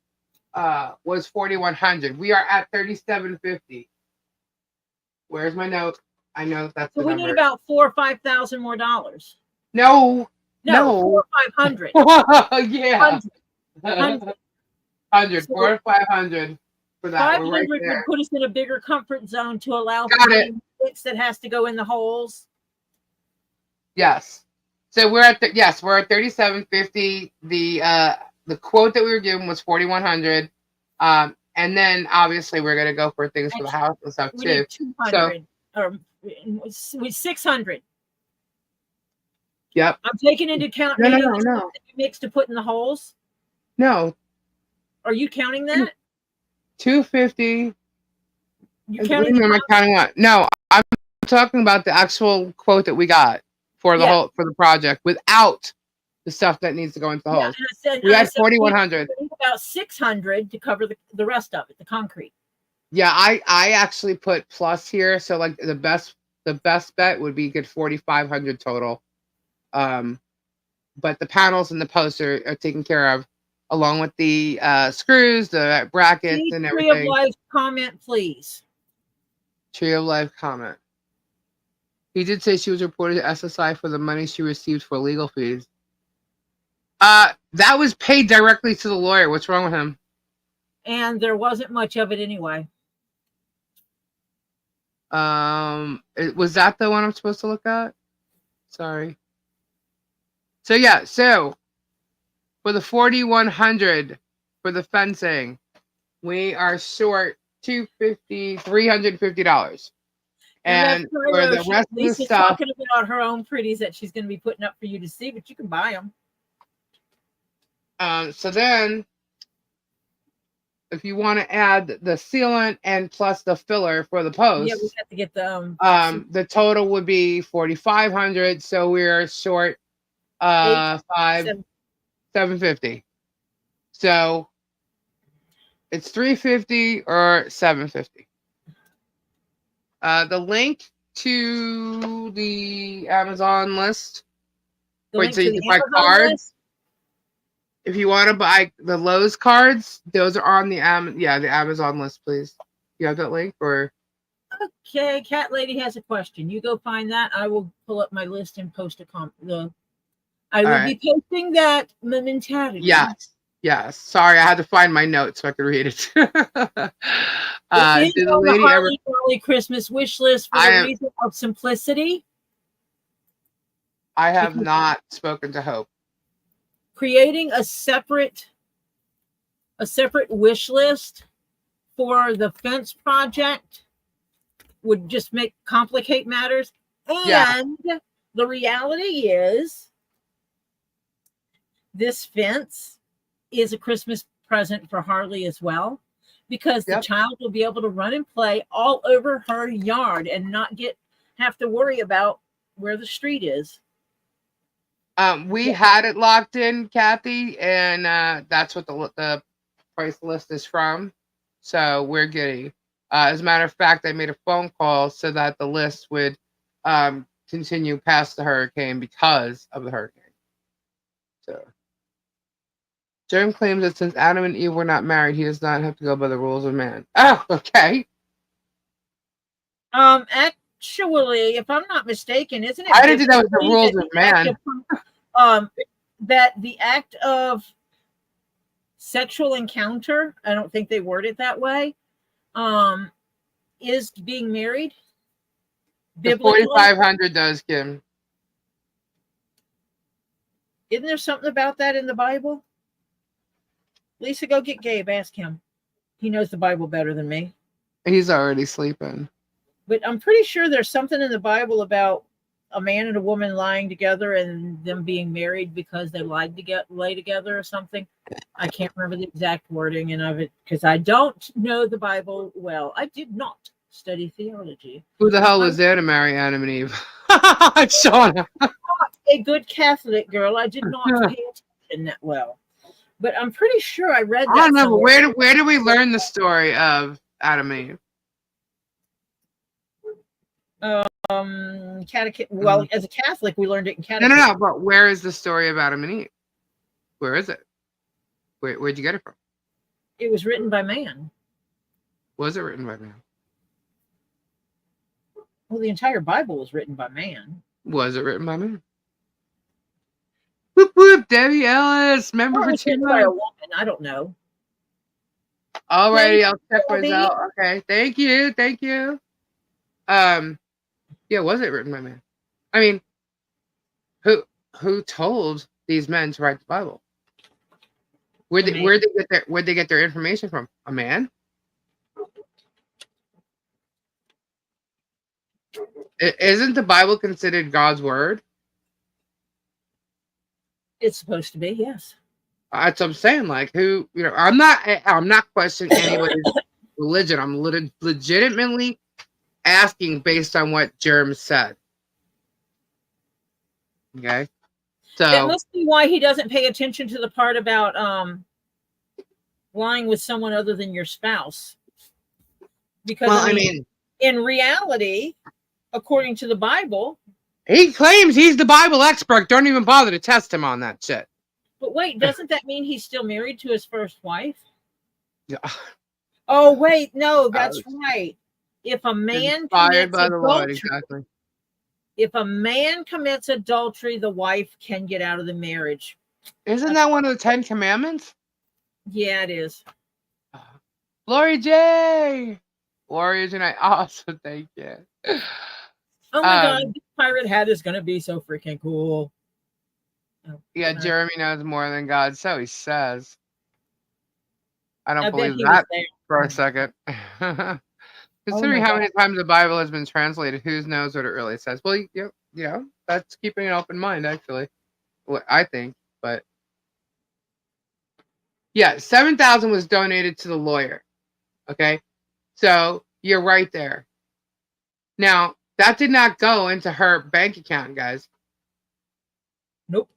was 4,100. We are at 3,750. Where's my note? I know that's the number. We need about $4,000 or $5,000 more dollars. No. 400 or 500. Yeah. 100. 400 or 500 for that. 500 right would put us in a bigger comfort zone to allow for the mix that has to go in the holes. Yes. So we're at 3,750. The quote that we were given was 4,100. And then obviously we're gonna go for things for the house and stuff too. Need 200 or 600. Yep. I'm taking into account no. mix to put in the holes. No. Are you counting that? 250. You're counting. Am I counting what? No, I'm talking about the actual quote that we got for the whole for the project without the stuff that needs to go into the holes. We had 4,100. About 600 to cover the rest of it, the concrete. Yeah, I actually put plus here, so like the best bet would be good 4,500 total. But the panels and the posts are taken care of, along with the screws, the brackets, and everything. Tree of Life comment, please. Tree of Life comment. He did say she was reported to SSI for the money she received for legal fees. That was paid directly to the lawyer. What's wrong with him? And there wasn't much of it anyway. Was that the one I'm supposed to look at? Sorry. So yeah, so for the 4,100 for the fencing, we are short $350. And for the rest of the Lisa's stuff, talking about her own pretties that she's going to be putting up for you to see, but you can buy them. so then, if you want to add the sealant and plus the filler for the post, yeah, we have to get the total would be $4,500. So we're short $750. So it's $350 or $750. The link to the Amazon list. The Wait, link so to you the can buy Amazon cards. list? If you want to buy the Lowe's cards, those are on the Amazon list, please. You have that link or? Okay, Cat Lady has a question. You go find that. I will pull up my list and post I will be posting that momentarily. Yes. Sorry, I had to find my notes so I could read it. It is on the Harley Christmas wish list for the reason of simplicity. I have not spoken to Hope. Creating a separate wish list for the fence project would just complicate matters. And the reality is this fence is a Christmas present for Harley as well, because the child will be able to run and play all over her yard and not have to worry about where the street is. We had it locked in, Kathy, and that's what the price list is from. So we're getting. As a matter of fact, I made a phone call so that the list would continue past the hurricane because of the hurricane. So Jerem claims that since Adam and Eve were not married, he does not have to go by the rules of man. Oh, okay. Actually, if I'm not mistaken, isn't it? I didn't think that was the rules of man. That the act of sexual encounter, I don't think they word it that way, is being married. The 4,500 does, Kim. Isn't there something about that in the Bible? Lisa, go get Gabe. Ask him. He knows the Bible better than me. He's already sleeping. But I'm pretty sure there's something in the Bible about a man and a woman lying together and them being married because they lied to lay together or something. I can't remember the exact wording of it because I don't know the Bible well. I did not study theology. Who the hell was there to marry Adam and Eve? Shauna. I'm not a good Catholic girl. I did not pay attention that well. But I'm pretty sure I read that. I don't know, but where do we learn the story of Adam and Eve? Well, as a Catholic, we learned it in catechism. No, but where is the story of Adam and Eve? Where is it? Where'd you get it from? It was written by man. Was it written by man? Well, the entire Bible was written by man. Was it written by man? Whoop whoop, Debbie Ellis, member for 2 months. By a woman, I don't know. Alrighty, I'll check myself. Okay, thank you. Yeah, was it written by man? I mean, who told these men to write the Bible? Where'd they get their information from? A man? Isn't the Bible considered God's word? It's supposed to be, yes. That's what I'm saying. Like, who? I'm not questioning anybody's religion. I'm legitimately asking based on what Jerem said. Okay, so that must be why he doesn't pay attention to the part about lying with someone other than your spouse. Because I mean, in reality, according to the Bible, he claims he's the Bible expert. Don't even bother to test him on that shit. But wait, doesn't that mean he's still married to his first wife? Yeah. Oh wait, no, that's right. If a man commits adultery, exactly. If a man commits adultery, the wife can get out of the marriage. Isn't that one of the 10 Commandments? Yeah, it is. Lori J. Warriors Unite. Awesome, thank you. Oh my God, this pirate hat is going to be so freaking cool. Yeah, Jeremy knows more than God, so he says. I don't believe that for a second. Considering how many times the Bible has been translated, who knows what it really says? Well, that's keeping an open mind, actually. What I think, but yeah, 7,000 was donated to the lawyer. Okay, so you're right there. Now that did not go into her bank account, guys. Nope.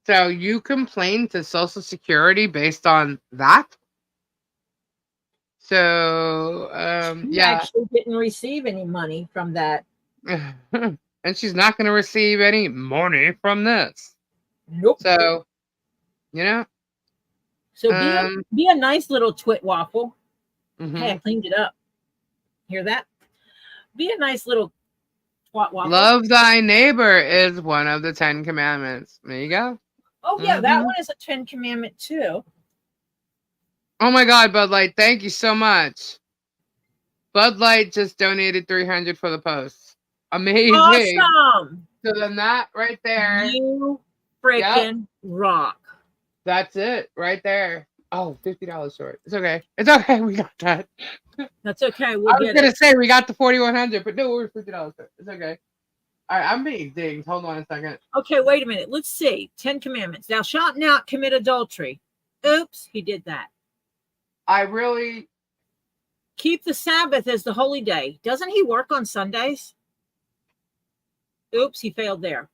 So you complained to Social Security based on that? So She actually didn't receive any money from that. And she's not going to receive any money from this. Nope. So, So be a nice little twit waffle. Mm-hmm. Hey, I cleaned it up. Hear that? Be a nice little twat waffle. Love thy neighbor is one of the 10 commandments. There you go. Oh yeah, that one is a 10 commandment too. Oh my God, Bud Light, thank you so much. Bud Light just donated 300 for the post. Amazing. Awesome. So then that right there. You freaking rock. That's it right there. Oh, $50 short. It's okay. It's okay. We got that. That's okay. I was going to say we got the 4,100, but no, we're $50 short. It's okay. All right, I'm being dinged. Hold on a second. Okay, wait a minute. Let's see. 10 commandments. Thou shalt not commit adultery. Oops, he did that. I really... Keep the Sabbath as the holy day. Doesn't he work on Sundays? Oops, he failed there.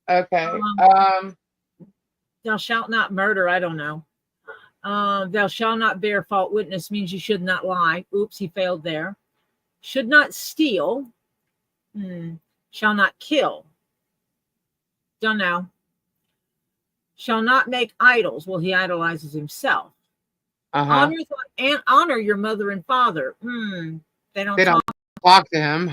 Okay. Thou shalt not murder. I don't know. Thou shalt not bear false witness means you should not lie. Oops, he failed there. Should not steal. Shall not kill. Don't know. Shall not make idols. Well, he idolizes himself. Honor your mother and father. They don't talk to him.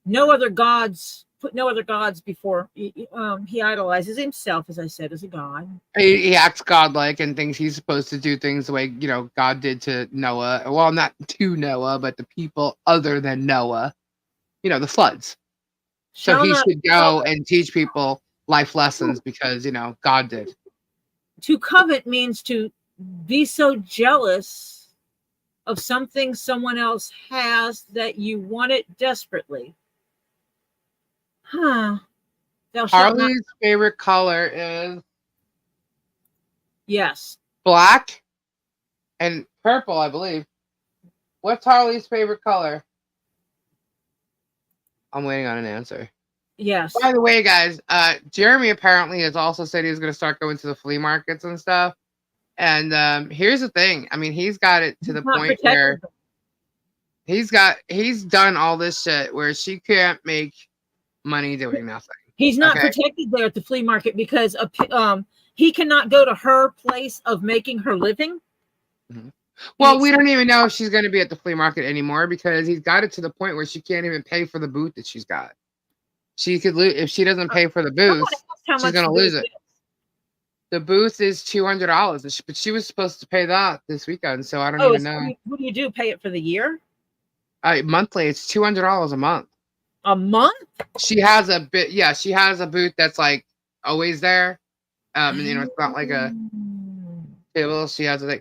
No other gods. Put no other gods before. He idolizes himself, as I said, as a god. He acts godlike and thinks he's supposed to do things the way God did to Noah. Well, not to Noah, but the people other than Noah. The floods. So he should go and teach people life lessons because God did. To covet means to be so jealous of something someone else has that you want it desperately. Harley's favorite color is black and purple, I believe. What's Harley's favorite color? I'm waiting on an answer. Yes. By the way, guys, Jeremy apparently has also said he's going to start going to the flea markets and stuff. And here's the thing. I mean, he's got it to the point where he's done all this shit where she can't make money doing nothing. He's not protected there at the flea market because he cannot go to her place of making her living. Well, we don't even know if she's going to be at the flea market anymore because he's got it to the point where she can't even pay for the booth that she's got. She could lose if she doesn't pay for the booth. She's going to lose it. The booth is $200, but she was supposed to pay that this weekend, so I don't even know. What do you do? Pay it for the year? Monthly, it's $200 a month. A month? She has a bit. Yeah, she has a booth that's like always there. And, it's not like a table. She has a thing,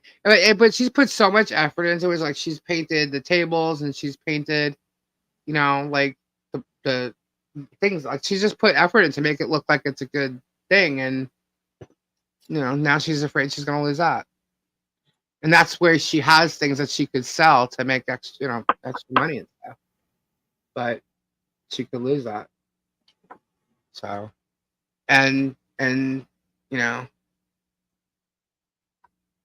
but she's put so much effort into it. It's like she's painted the tables and she's painted, like the things. Like she's just put effort in to make it look like it's a good thing, and now she's afraid she's gonna lose that. And that's where she has things that she could sell to make extra money and stuff. But she could lose that. So, and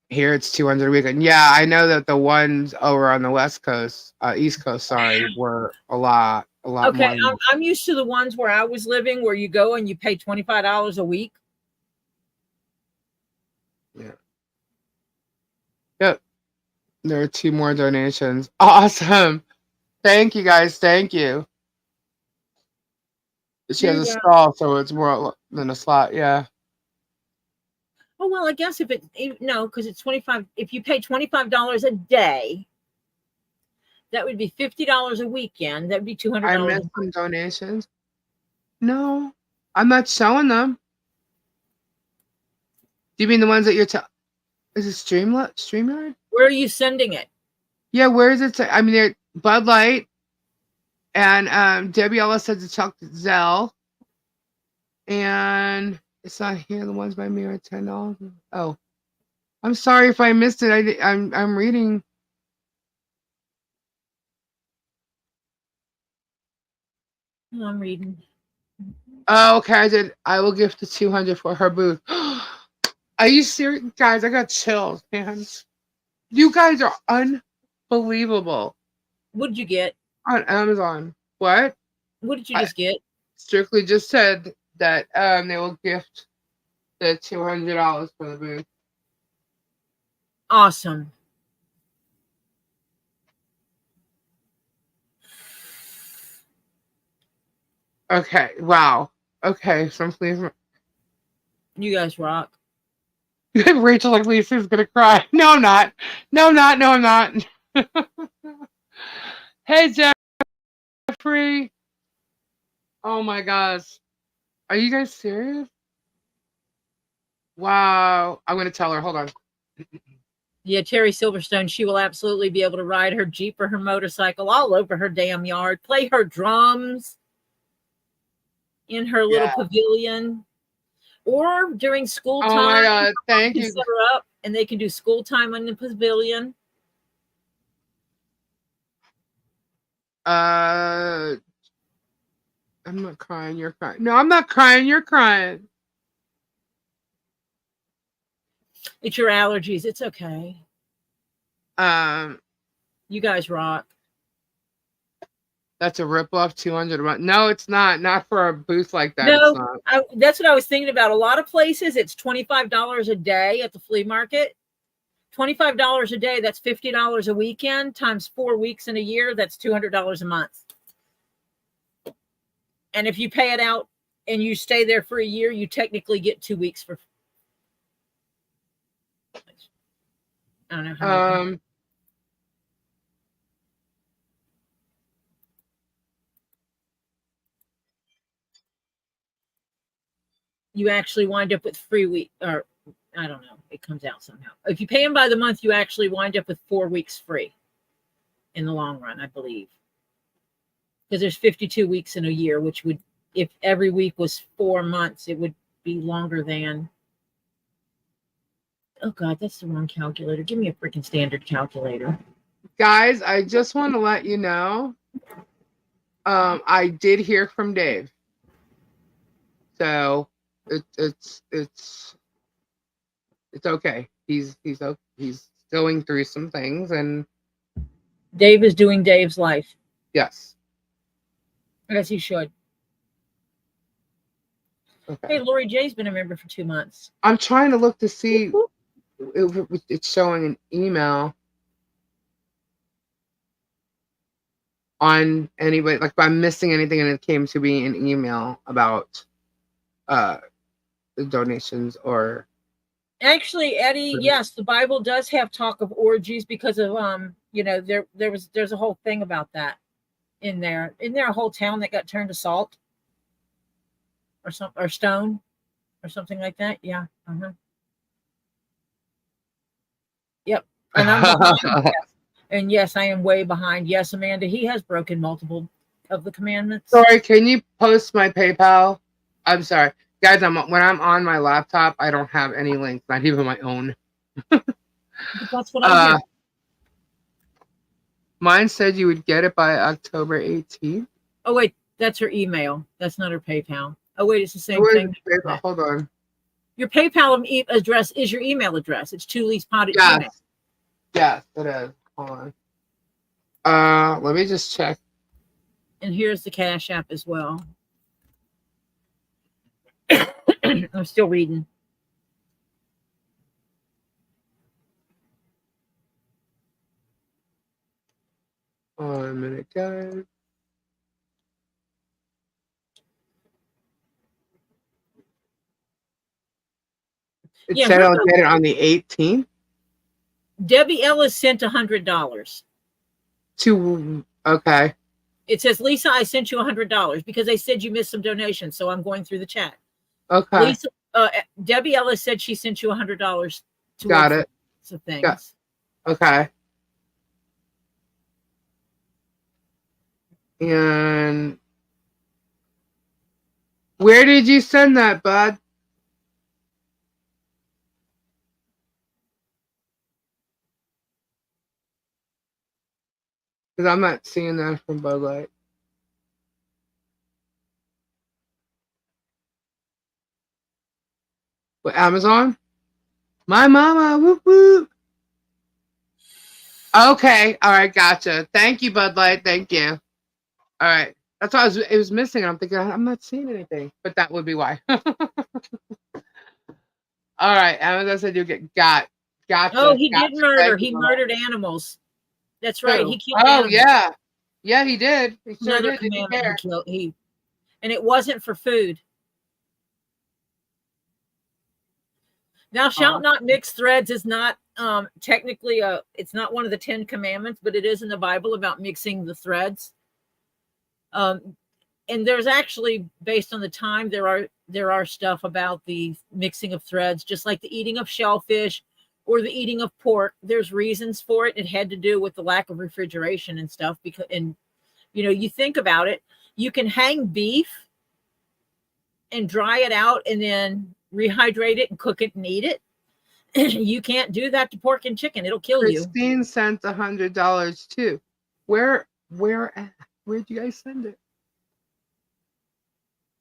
here it's 200 a week. And yeah, I know that the ones over on the West Coast, East Coast, were a lot more. Okay, I'm used to the ones where I was living, where you go and you pay $25 a week. Yeah. Yep. There are 2 more donations. Awesome. Thank you, guys. Thank you. She has a stall, so it's more than a slot. Yeah. Oh, well, I guess because it's 25. If you pay $25 a day, that would be $50 a weekend. That would be $200. I missed some donations. No, I'm not showing them. Do you mean the ones that you're is it StreamYard? Where are you sending it? Yeah, where is it? I mean, they're Bud Light, and Debbie Ellis said to Chuck Zell, and it's not here. The ones by me are $10. Oh, I'm sorry if I missed it. I'm reading. I'm reading. Oh, okay. I will gift the 200 for her booth. Are you serious, guys? I got chills, man. You guys are unbelievable. What did you get? On Amazon. What? What did you just get? Strictly just said that they will gift the $200 for the booth. Awesome. Okay. Wow. Okay. So please. You guys rock. Rachel, like, Lisa's gonna cry. No, I'm not. No, I'm not. No, I'm not. Hey, Jeffrey. Oh my gosh. Are you guys serious? Wow. I'm gonna tell her. Hold on. Yeah, Terry Silverstone, she will absolutely be able to ride her Jeep or her motorcycle all over her damn yard, play her drums in her little pavilion, or during school time. Oh my God, thank you. Set her up and they can do school time in the pavilion. I'm not crying, you're crying. No, I'm not crying, you're crying. It's your allergies. It's okay. You guys rock. That's a rip-off 200 a month. No, it's not. Not for a booth like that. No, it's not. That's what I was thinking about. A lot of places, it's $25 a day at the flea market. $25 a day, that's $50 a weekend, times 4 weeks in a year, that's $200 a month. And if you pay it out and you stay there for a year, you technically get 2 weeks for. I don't know how. You actually wind up with free week, or I don't know. It comes out somehow. If you pay them by the month, you actually wind up with 4 weeks free in the long run, I believe. Because there's 52 weeks in a year, which would, if every week was 4 months, it would be longer than. Oh God, that's the wrong calculator. Give me a freaking standard calculator. Guys, I just want to let you know, I did hear from Dave. So it's okay. He's going through some things, and Dave is doing Dave's life. Yes. I guess he should. Okay. Hey, Lori J's been a member for 2 months. I'm trying to look to see if it's showing an email on anybody, like if I'm missing anything and it came to be an email about the donations or. Actually, Eddie, yes, the Bible does have talk of orgies because of there's a whole thing about that in there. Isn't there a whole town that got turned to salt or stone or something like that? Yeah. Yep. And I'm behind. And yes, I am way behind. Yes, Amanda, he has broken multiple of the commandments. Sorry, can you post my PayPal? I'm sorry. Guys, when I'm on my laptop, I don't have any links, not even my own. That's what I did. Mine said you would get it by October 18th. Oh, wait, that's her email. That's not her PayPal. Oh, wait, it's the same thing. Hold on. Your PayPal address is your email address. It's chuleespot@gmail. Yes. Yes, it is. Hold on. Let me just check. And here's the Cash App as well. I'm still reading. One minute, guys. It said I'll get it on the 18th. Debbie Ellis sent $100. Okay. It says, Lisa, I sent you $100 because they said you missed some donations. So I'm going through the chat. Okay. Lisa, Debbie Ellis said she sent you $100 to got it. Some things. Okay. And where did you send that, bud? Because I'm not seeing that from Bud Light. What, Amazon? My mama, whoop whoop. Okay, all right, gotcha. Thank you, Bud Light. Thank you. All right, that's why it was missing. I'm thinking I'm not seeing anything, but that would be why. All right, Amazon said you gotcha. Oh, he did Gotcha. murder. Thank you, He Bud Light. murdered animals. That's right. Who? He killed Oh animals. yeah, yeah, he did. He sure Another did. Didn't commandment he care. killed. And it wasn't for food. Thou shalt not mix threads is not technically it's not one of the 10 commandments, but it is in the Bible about mixing the threads. And there's actually, based on the time, there are stuff about the mixing of threads, just like the eating of shellfish or the eating of pork. There's reasons for it. It had to do with the lack of refrigeration and stuff. Because, and you think about it, you can hang beef and dry it out and then rehydrate it and cook it and eat it. You can't do that to pork and chicken. It'll kill you. Christine sent $100 too. Where'd you guys send it?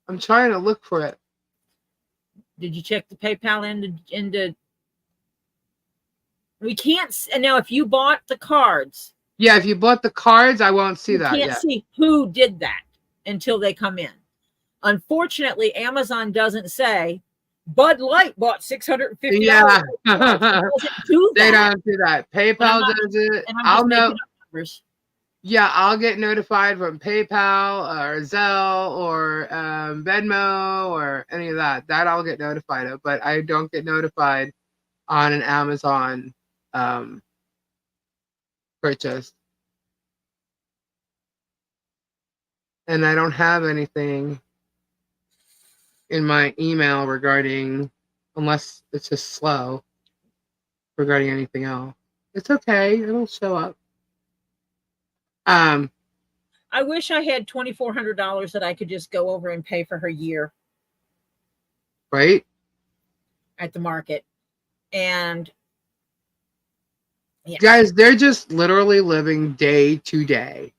I'm trying to look for it. Did you check the PayPal into we can't, and now if you bought the cards. Yeah, if you bought the cards, I won't see that yet. You can't see who did that until they come in. Unfortunately, Amazon doesn't say Bud Light bought $650. Yeah. It doesn't do that. They don't do that. PayPal does it. I'll know. Yeah, I'll get notified from PayPal or Zelle or Venmo or any of that. That I'll get notified of, but I don't get notified on an Amazon purchase. And I don't have anything in my email regarding, unless it's just slow, regarding anything else. It's okay. It'll show up. I wish I had $2,400 that I could just go over and pay for her year. Right? At the market. And yeah. Guys, they're just literally living day to day.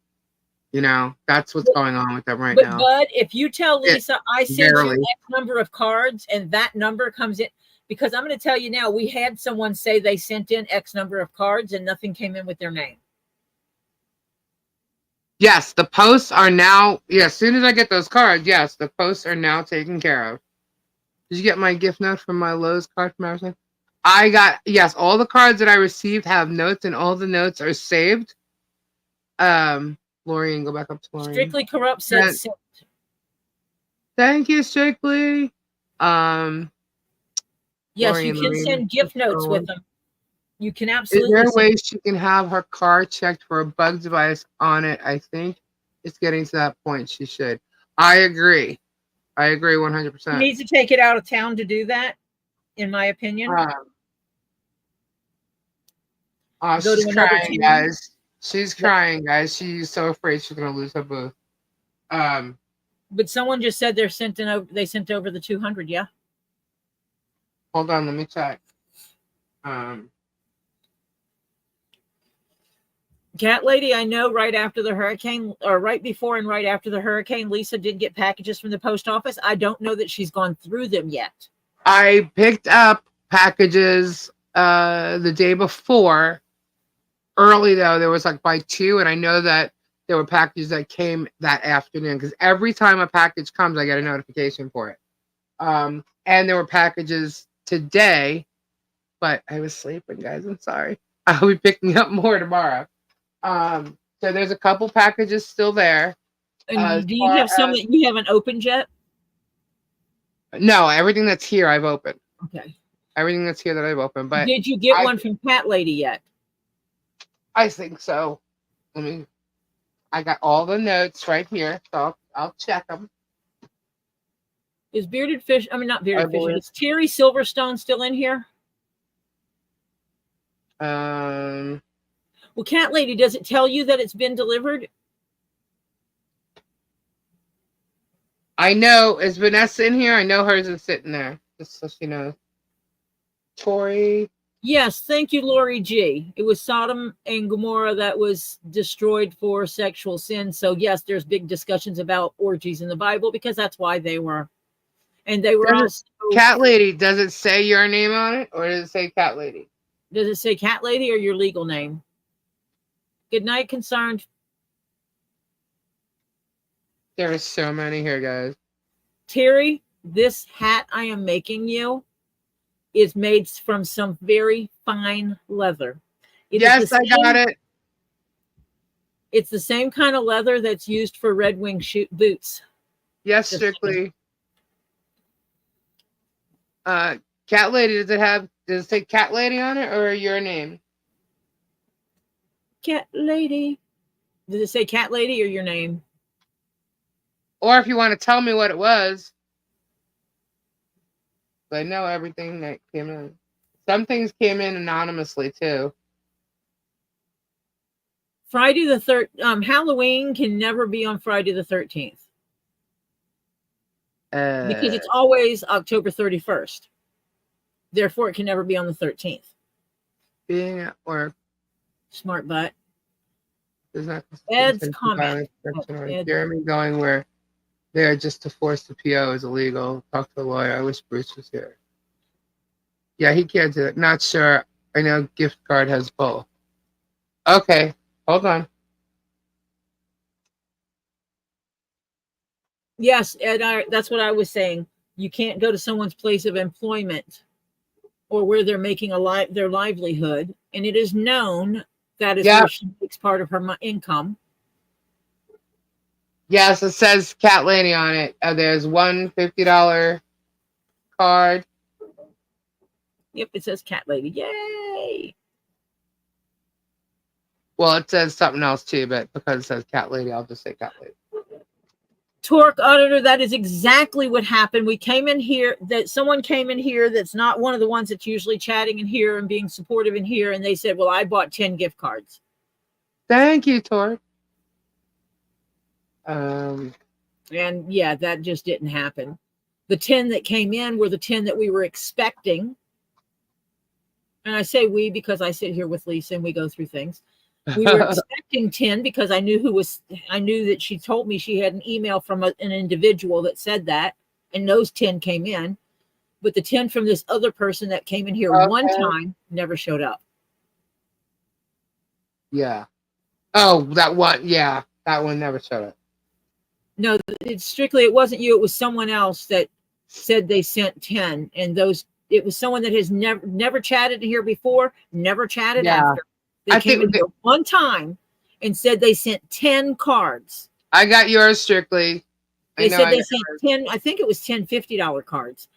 That's what's going on with them right now. But if you tell Lisa, I sent you X number of cards and that number comes in, because I'm going to tell you now, we had someone say they sent in X number of cards and nothing came in with their name. Yes, the posts are now, as soon as I get those cards, yes, the posts are now taken care of. Did you get my gift note from my Lowe's card from everything? I got, yes, all the cards that I received have notes and all the notes are saved. Lorian, go back up to Lorian. Strictly Corrupt said sent. Thank you, Strictly. Yes, Lorian, you can send gift notes with them. You can absolutely. Is there a way she can have her car checked for a bug device on it? I think it's getting to that point. She should. I agree. 100%. She needs to take it out of town to do that, in my opinion. She's crying, guys. She's crying, guys. She's so afraid she's gonna lose her booth. But someone just said they sent over the 200. Yeah. Hold on, let me check. Cat Lady, I know right after the hurricane, or right before and right after the hurricane, Lisa did get packages from the post office. I don't know that she's gone through them yet. I picked up packages the day before. Early though, there was like by 2, and I know that there were packages that came that afternoon, because every time a package comes, I get a notification for it. And there were packages today, but I was sleeping, guys. I'm sorry. I'll be picking up more tomorrow. So there's a couple packages still there. And do you have some that you haven't opened yet? No, everything that's here I've opened. Okay. Everything that's here that I've opened. But did you get one from Cat Lady yet? I think so. I got all the notes right here, so I'll check them. Is Bearded Fish? I mean, not Bearded Fish. Is Terry Silverstone still in here? Um, Well, Cat Lady, does it tell you that it's been delivered? I know. Is Vanessa in here? I know hers is sitting there. Just so she knows. Tori. Yes, thank you, Lori G. It was Sodom and Gomorrah that was destroyed for sexual sin. So yes, there's big discussions about orgies in the Bible because that's why they were. And they were also. Cat Lady, does it say your name on it or does it say Cat Lady? Does it say Cat Lady or your legal name? Good night, concerned. There are so many here, guys. Terry, this hat I am making you is made from some very fine leather. Yes, I got it. It's the same kind of leather that's used for Red Wing boots. Yes, strictly. Cat Lady, does it say Cat Lady on it or your name? Cat Lady. Does it say Cat Lady or your name? Or if you want to tell me what it was. But I know everything that came in. Some things came in anonymously too. Friday the 13th. Halloween can never be on Friday the 13th. Because it's always October 31st. Therefore, it can never be on the 13th. Being at work. Smart butt. Ed's comment. Jeremy going where there just to force the PO is illegal. Talk to the lawyer. I wish Bruce was here. Yeah, he can't do it. Not sure. I know gift card has both. Okay, hold on. Yes, Ed, that's what I was saying. You can't go to someone's place of employment or where they're making their livelihood, and it is known that is where she makes part of her income. Yes, it says Cat Lady on it. There's one $50 card. Yep, it says Cat Lady. Yay! Well, it says something else too, but because it says Cat Lady, I'll just say Cat Lady. Torque Auditor, that is exactly what happened. We came in here, someone came in here that's not one of the ones that's usually chatting in here and being supportive in here, and they said, well, I bought 10 gift cards. Thank you, Torque. And yeah, that just didn't happen. The 10 that came in were the 10 that we were expecting. And I say we because I sit here with Lisa and we go through things. We were expecting 10 because I knew that she told me she had an email from an individual that said that, and those 10 came in. But the 10 from this other person that came in here one time never showed up. Yeah. Oh, that one. Yeah, that one never showed up. No, it wasn't you. It was someone else that said they sent 10, and it was someone that has never chatted here before, never chatted after. They came in here one time and said they sent 10 cards. I got yours strictly. They said they sent 10, I think it was 10 $50 cards.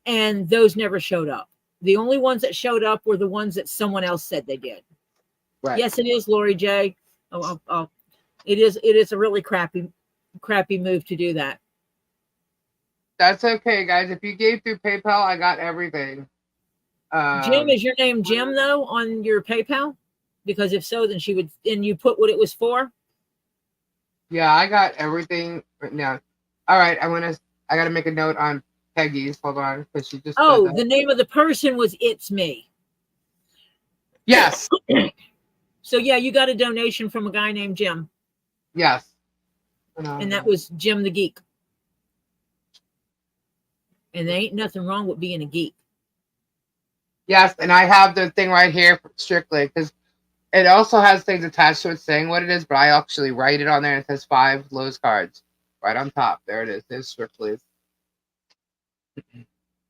And those never showed up. The only ones that showed up were the ones that someone else said they did. Right. Yes, it is, Lori J. It is a really crappy move to do that. That's okay, guys. If you gave through PayPal, I got everything. Jim, is your name Jim though on your PayPal? Because if so, then and you put what it was for? Yeah, I got everything right now. All right, I gotta make a note on Peggy's. Hold on, because she just the name of the person was It's Me. Yes. So yeah, you got a donation from a guy named Jim. Yes. And that was Jim the Geek. And there ain't nothing wrong with being a geek. Yes, and I have the thing right here strictly because it also has things attached to it saying what it is, but I actually write it on there and it says 5 Lowe's cards right on top. There it is. There's strictly. I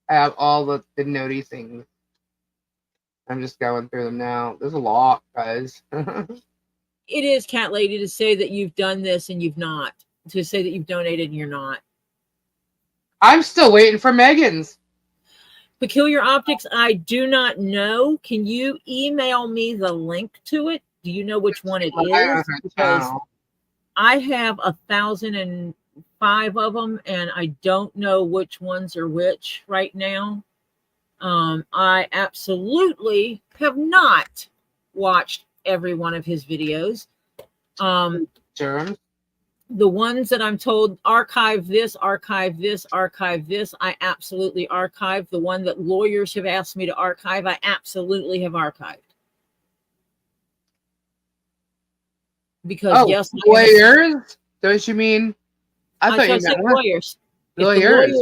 have all the notey things. I'm just going through them now. There's a lot, guys. It is, Cat Lady, to say that you've done this and you've not. To say that you've donated and you're not. I'm still waiting for Megan's. Peculiar Optics, I do not know. Can you email me the link to it? Do you know which one it is? Because I have 1,005 of them, and I don't know which ones are which right now. I absolutely have not watched every one of his videos. Germs. The ones that I'm told archive this, archive this, archive this, I absolutely archive. The one that lawyers have asked me to archive, I absolutely have archived. Because yes, lawyers? Don't you mean? I thought you said meant lawyers. lawyers.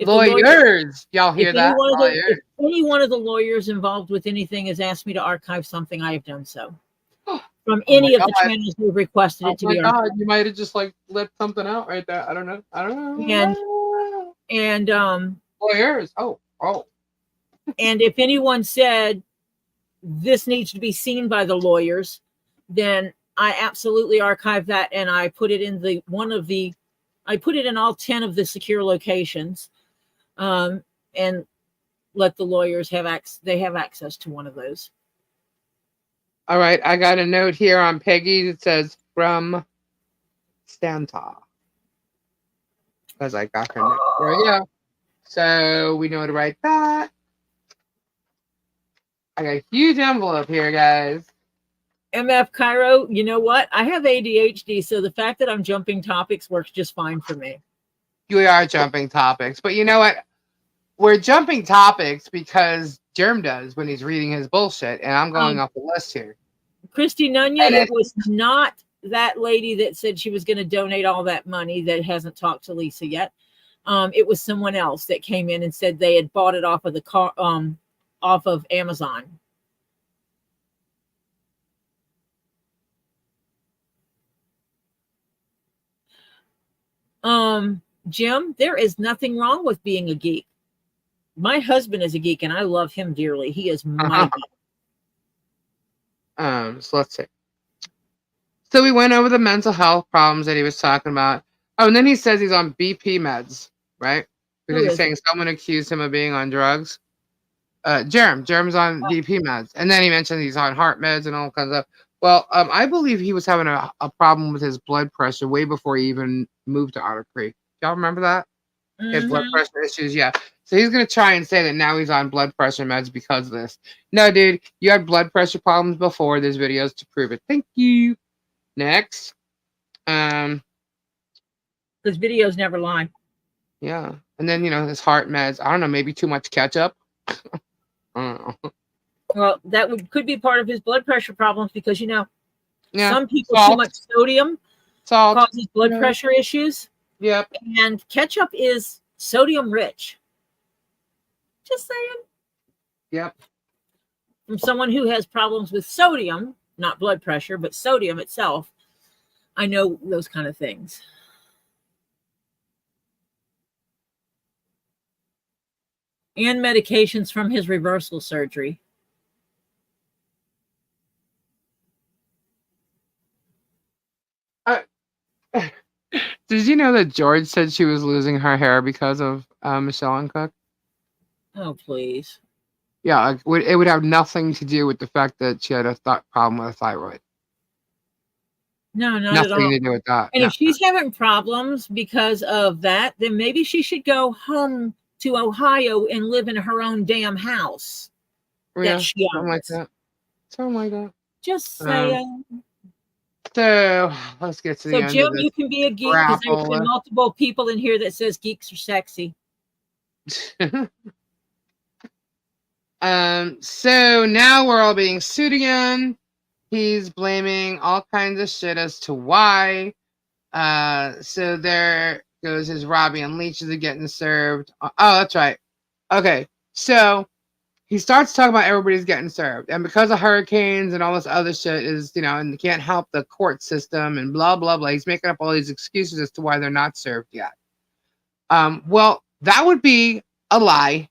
Lawyers. Y'all hear that? If any one of the lawyers involved with anything has asked me to archive something, I have done so. From any of the channels who've requested it to be archived. You might have just like let something out right there. I don't know. And lawyers. And if anyone said this needs to be seen by the lawyers, then I absolutely archive that, and I put it in I put it in all 10 of the secure locations, and let the lawyers have access to one of those. All right, I got a note here on Peggy that says from Stanta, because I got her note. There you go. So we know to write that. I got a huge envelope here, guys. MF Cairo, you know what? I have ADHD, so the fact that I'm jumping topics works just fine for me. You are jumping topics, but you know what? We're jumping topics because Germ does when he's reading his bullshit, and I'm going off the list here. Christy Nunya, it was not that lady that said she was going to donate all that money that hasn't talked to Lisa yet. It was someone else that came in and said they had bought it off of the car, off of Amazon. Jim, there is nothing wrong with being a geek. My husband is a geek and I love him dearly. He is my geek. So let's see. So we went over the mental health problems that he was talking about. Oh, and then he says he's on BP meds, right? Because he's saying someone accused him of being on drugs. Germ's on BP meds. And then he mentioned he's on heart meds and all kinds of stuff. Well, I believe he was having a problem with his blood pressure way before he even moved to Otter Creek. Y'all remember that? He had blood pressure issues, yeah. So he's going to try and say that now he's on blood pressure meds because of this. No, dude, you had blood pressure problems before. There's videos to prove it. Thank you. Next. Because videos never lie. Yeah. And then, his heart meds. I don't know, maybe too much ketchup. I don't know. Well, that could be part of his blood pressure problems because, some people Salt. too much sodium causes blood pressure issues. Yep. And ketchup is sodium rich. Just saying. Yep. From someone who has problems with sodium, not blood pressure, but sodium itself, I know those kind of things. And medications from his reversal surgery. Did you know that George said she was losing her hair because of Michelle and Cook? Oh, please. Yeah, it would have nothing to do with the fact that she had a problem with a thyroid. No, not nothing at all. to do with that. And if she's having problems because of that, then maybe she should go home to Ohio and live in her own damn house. Yeah, something like that. Something like that. Just saying. So let's get to the end. So Jim, you can be a geek because there's been multiple people in here that says geeks are sexy. So now we're all being sued again. He's blaming all kinds of shit as to why. So there goes his Robbie and leeches are getting served. Oh, that's right. Okay, so he starts talking about everybody's getting served, and because of hurricanes and all this other shit is, and they can't help the court system and blah blah blah. He's making up all these excuses as to why they're not served yet. Well, that would be a lie.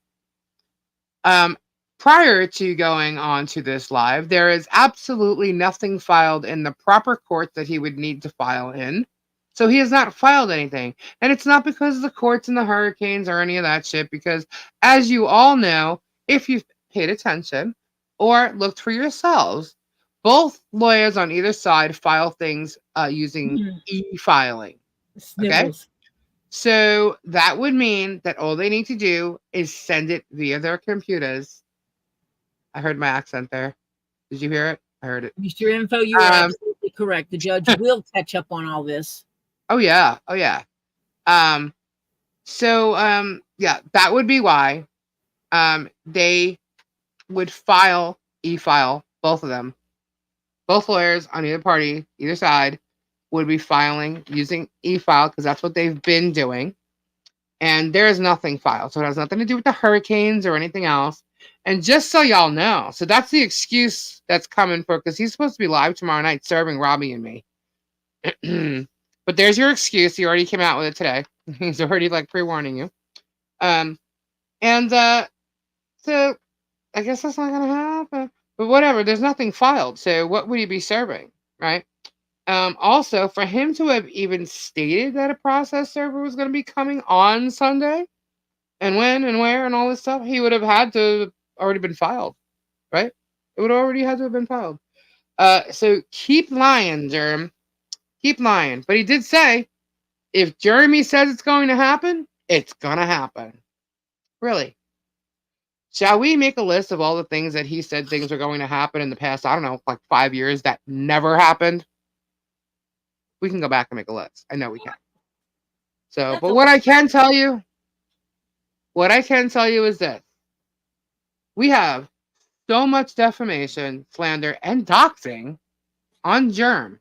Prior to going on to this live, there is absolutely nothing filed in the proper court that he would need to file in. So he has not filed anything. And it's not because of the courts and the hurricanes or any of that shit, because as you all know, if you've paid attention or looked for yourselves, both lawyers on either side file things using e-filing. Okay? So that would mean that all they need to do is send it via their computers. I heard my accent there. Did you hear it? I heard it. Mr. Info, you are Um, absolutely correct. The judge will catch up on all this. oh yeah. Oh yeah. Yeah, that would be why. They would e-file, both of them. Both lawyers on either party, either side, would be filing using e-file because that's what they've been doing. And there is nothing filed. So it has nothing to do with the hurricanes or anything else. And just so y'all know, so that's the excuse that's coming for, because he's supposed to be live tomorrow night serving Robbie and me. But there's your excuse. He already came out with it today. He's already like pre-warning you. So I guess that's not gonna happen. But whatever, there's nothing filed. So what would he be serving, right? Also, for him to have even stated that a process server was going to be coming on Sunday, and when and where and all this stuff, he would have had to already been filed, right? It would already had to have been filed. So keep lying, Jerm. Keep lying. But he did say, if Jeremy says it's going to happen, it's going to happen. Really. Shall we make a list of all the things that he said things are going to happen in the past, I don't know, like 5 years that never happened? We can go back and make a list. I know we can. So, but what I can tell you is this. We have so much defamation, slander, and doxing on Germ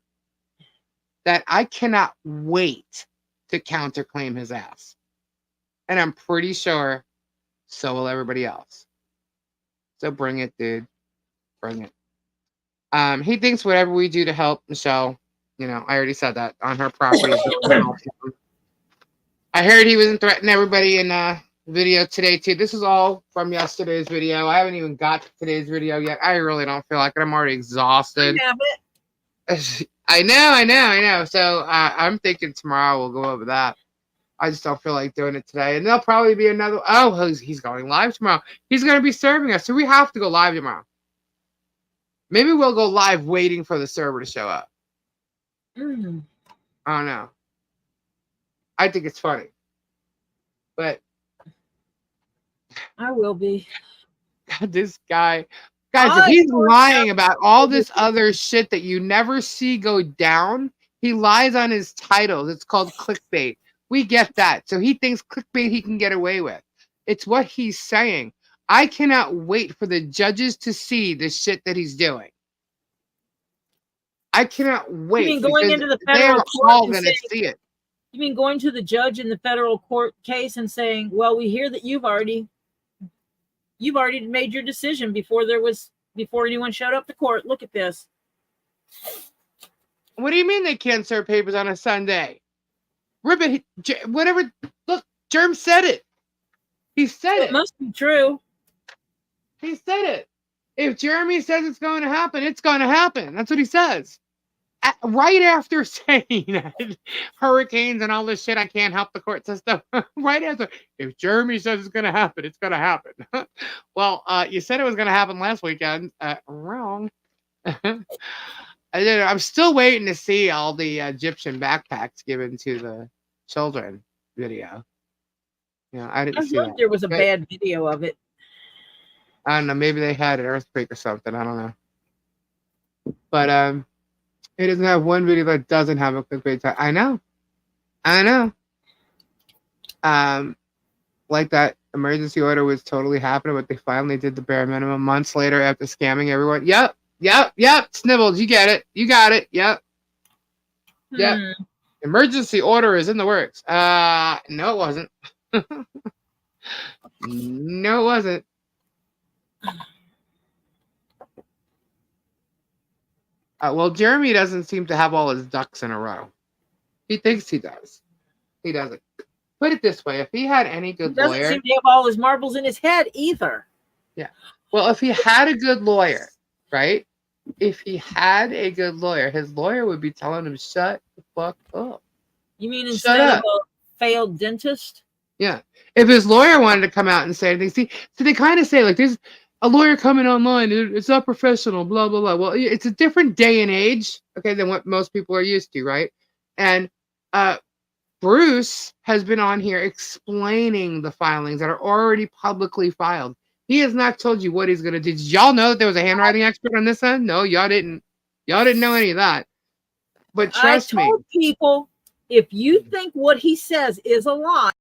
that I cannot wait to counterclaim his ass. And I'm pretty sure so will everybody else. So bring it, dude. Bring it. He thinks whatever we do to help Michelle, you know, I already said that, on her property. I heard he wasn't threatening everybody in video today too. This is all from yesterday's video. I haven't even got to today's video yet. I really don't feel like it. I'm already exhausted. I know. So I'm thinking tomorrow we'll go over that. I just don't feel like doing it today. And there'll probably be another. Oh, he's going live tomorrow. He's going to be serving us. So we have to go live tomorrow. Maybe we'll go live waiting for the server to show up. I don't know. I think it's funny. But I will be. This guy. Guys, if he's lying about all this other shit that you never see go down, he lies on his titles. It's called clickbait. We get that. So he thinks clickbait he can get away with. It's what he's saying. I cannot wait for the judges to see the shit that he's doing. I cannot wait. You mean going into the federal court all going to see it. You mean going to the judge in the federal court case and saying, well, we hear that you've already made your decision before anyone showed up to court. Look at this. What do you mean they can't serve papers on a Sunday? Ribbit, whatever. Look, Germ said it. He said it. It must be true. He said it. If Jeremy says it's going to happen, it's going to happen. That's what he says. Right after saying hurricanes and all this shit, I can't help the court system. Right after, if Jeremy says it's going to happen, it's going to happen. Well, you said it was going to happen last weekend. Wrong. I'm still waiting to see all the Egyptian backpacks given to the children video. Yeah, I didn't see that. There was a bad video of it. I don't know. Maybe they had an earthquake or something. I don't know. But it doesn't have one video that doesn't have a clickbait tag. I know. Like that emergency order was totally happening, but they finally did the bare minimum months later after scamming everyone. Yep. Snibbles, you get it. You got it. Yep. Emergency order is in the works. No, it wasn't. No, it wasn't. Well, Jeremy doesn't seem to have all his ducks in a row. He thinks he does. He doesn't. Put it this way: if he had any good lawyer, he doesn't seem to have all his marbles in his head either. Yeah. Well, if he had a good lawyer, right? If he had a good lawyer, his lawyer would be telling him, "Shut the fuck up." You mean instead of a failed dentist? Yeah. If his lawyer wanted to come out and say anything, so they kind of say like, "There's a lawyer coming online. It's not professional." Blah blah blah. Well, it's a different day and age, okay, than what most people are used to, right? And Bruce has been on here explaining the filings that are already publicly filed. He has not told you what he's going to do. Did y'all know that there was a handwriting expert on this end? No, y'all didn't. Y'all didn't know any of that. But trust me. I told people, if you think what he says is a lie,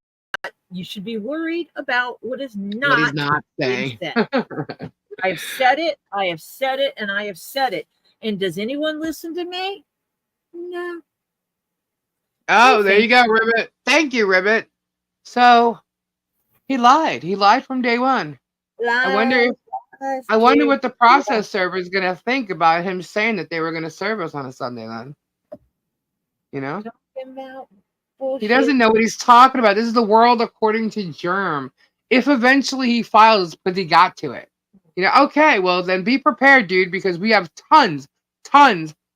you should be worried about what is not. What he's not saying. I have said it. I have said it, and I have said it. And does anyone listen to me? No. Oh, there you go, Ribbit. Thank you, Ribbit. So he lied. He lied from day one. I wonder what the process server is going to think about him saying that they were going to serve us on a Sunday then. You know? He doesn't know what he's talking about. This is the world according to Germ. If eventually he files because he got to it. You know, okay, well then be prepared, dude, because we have tons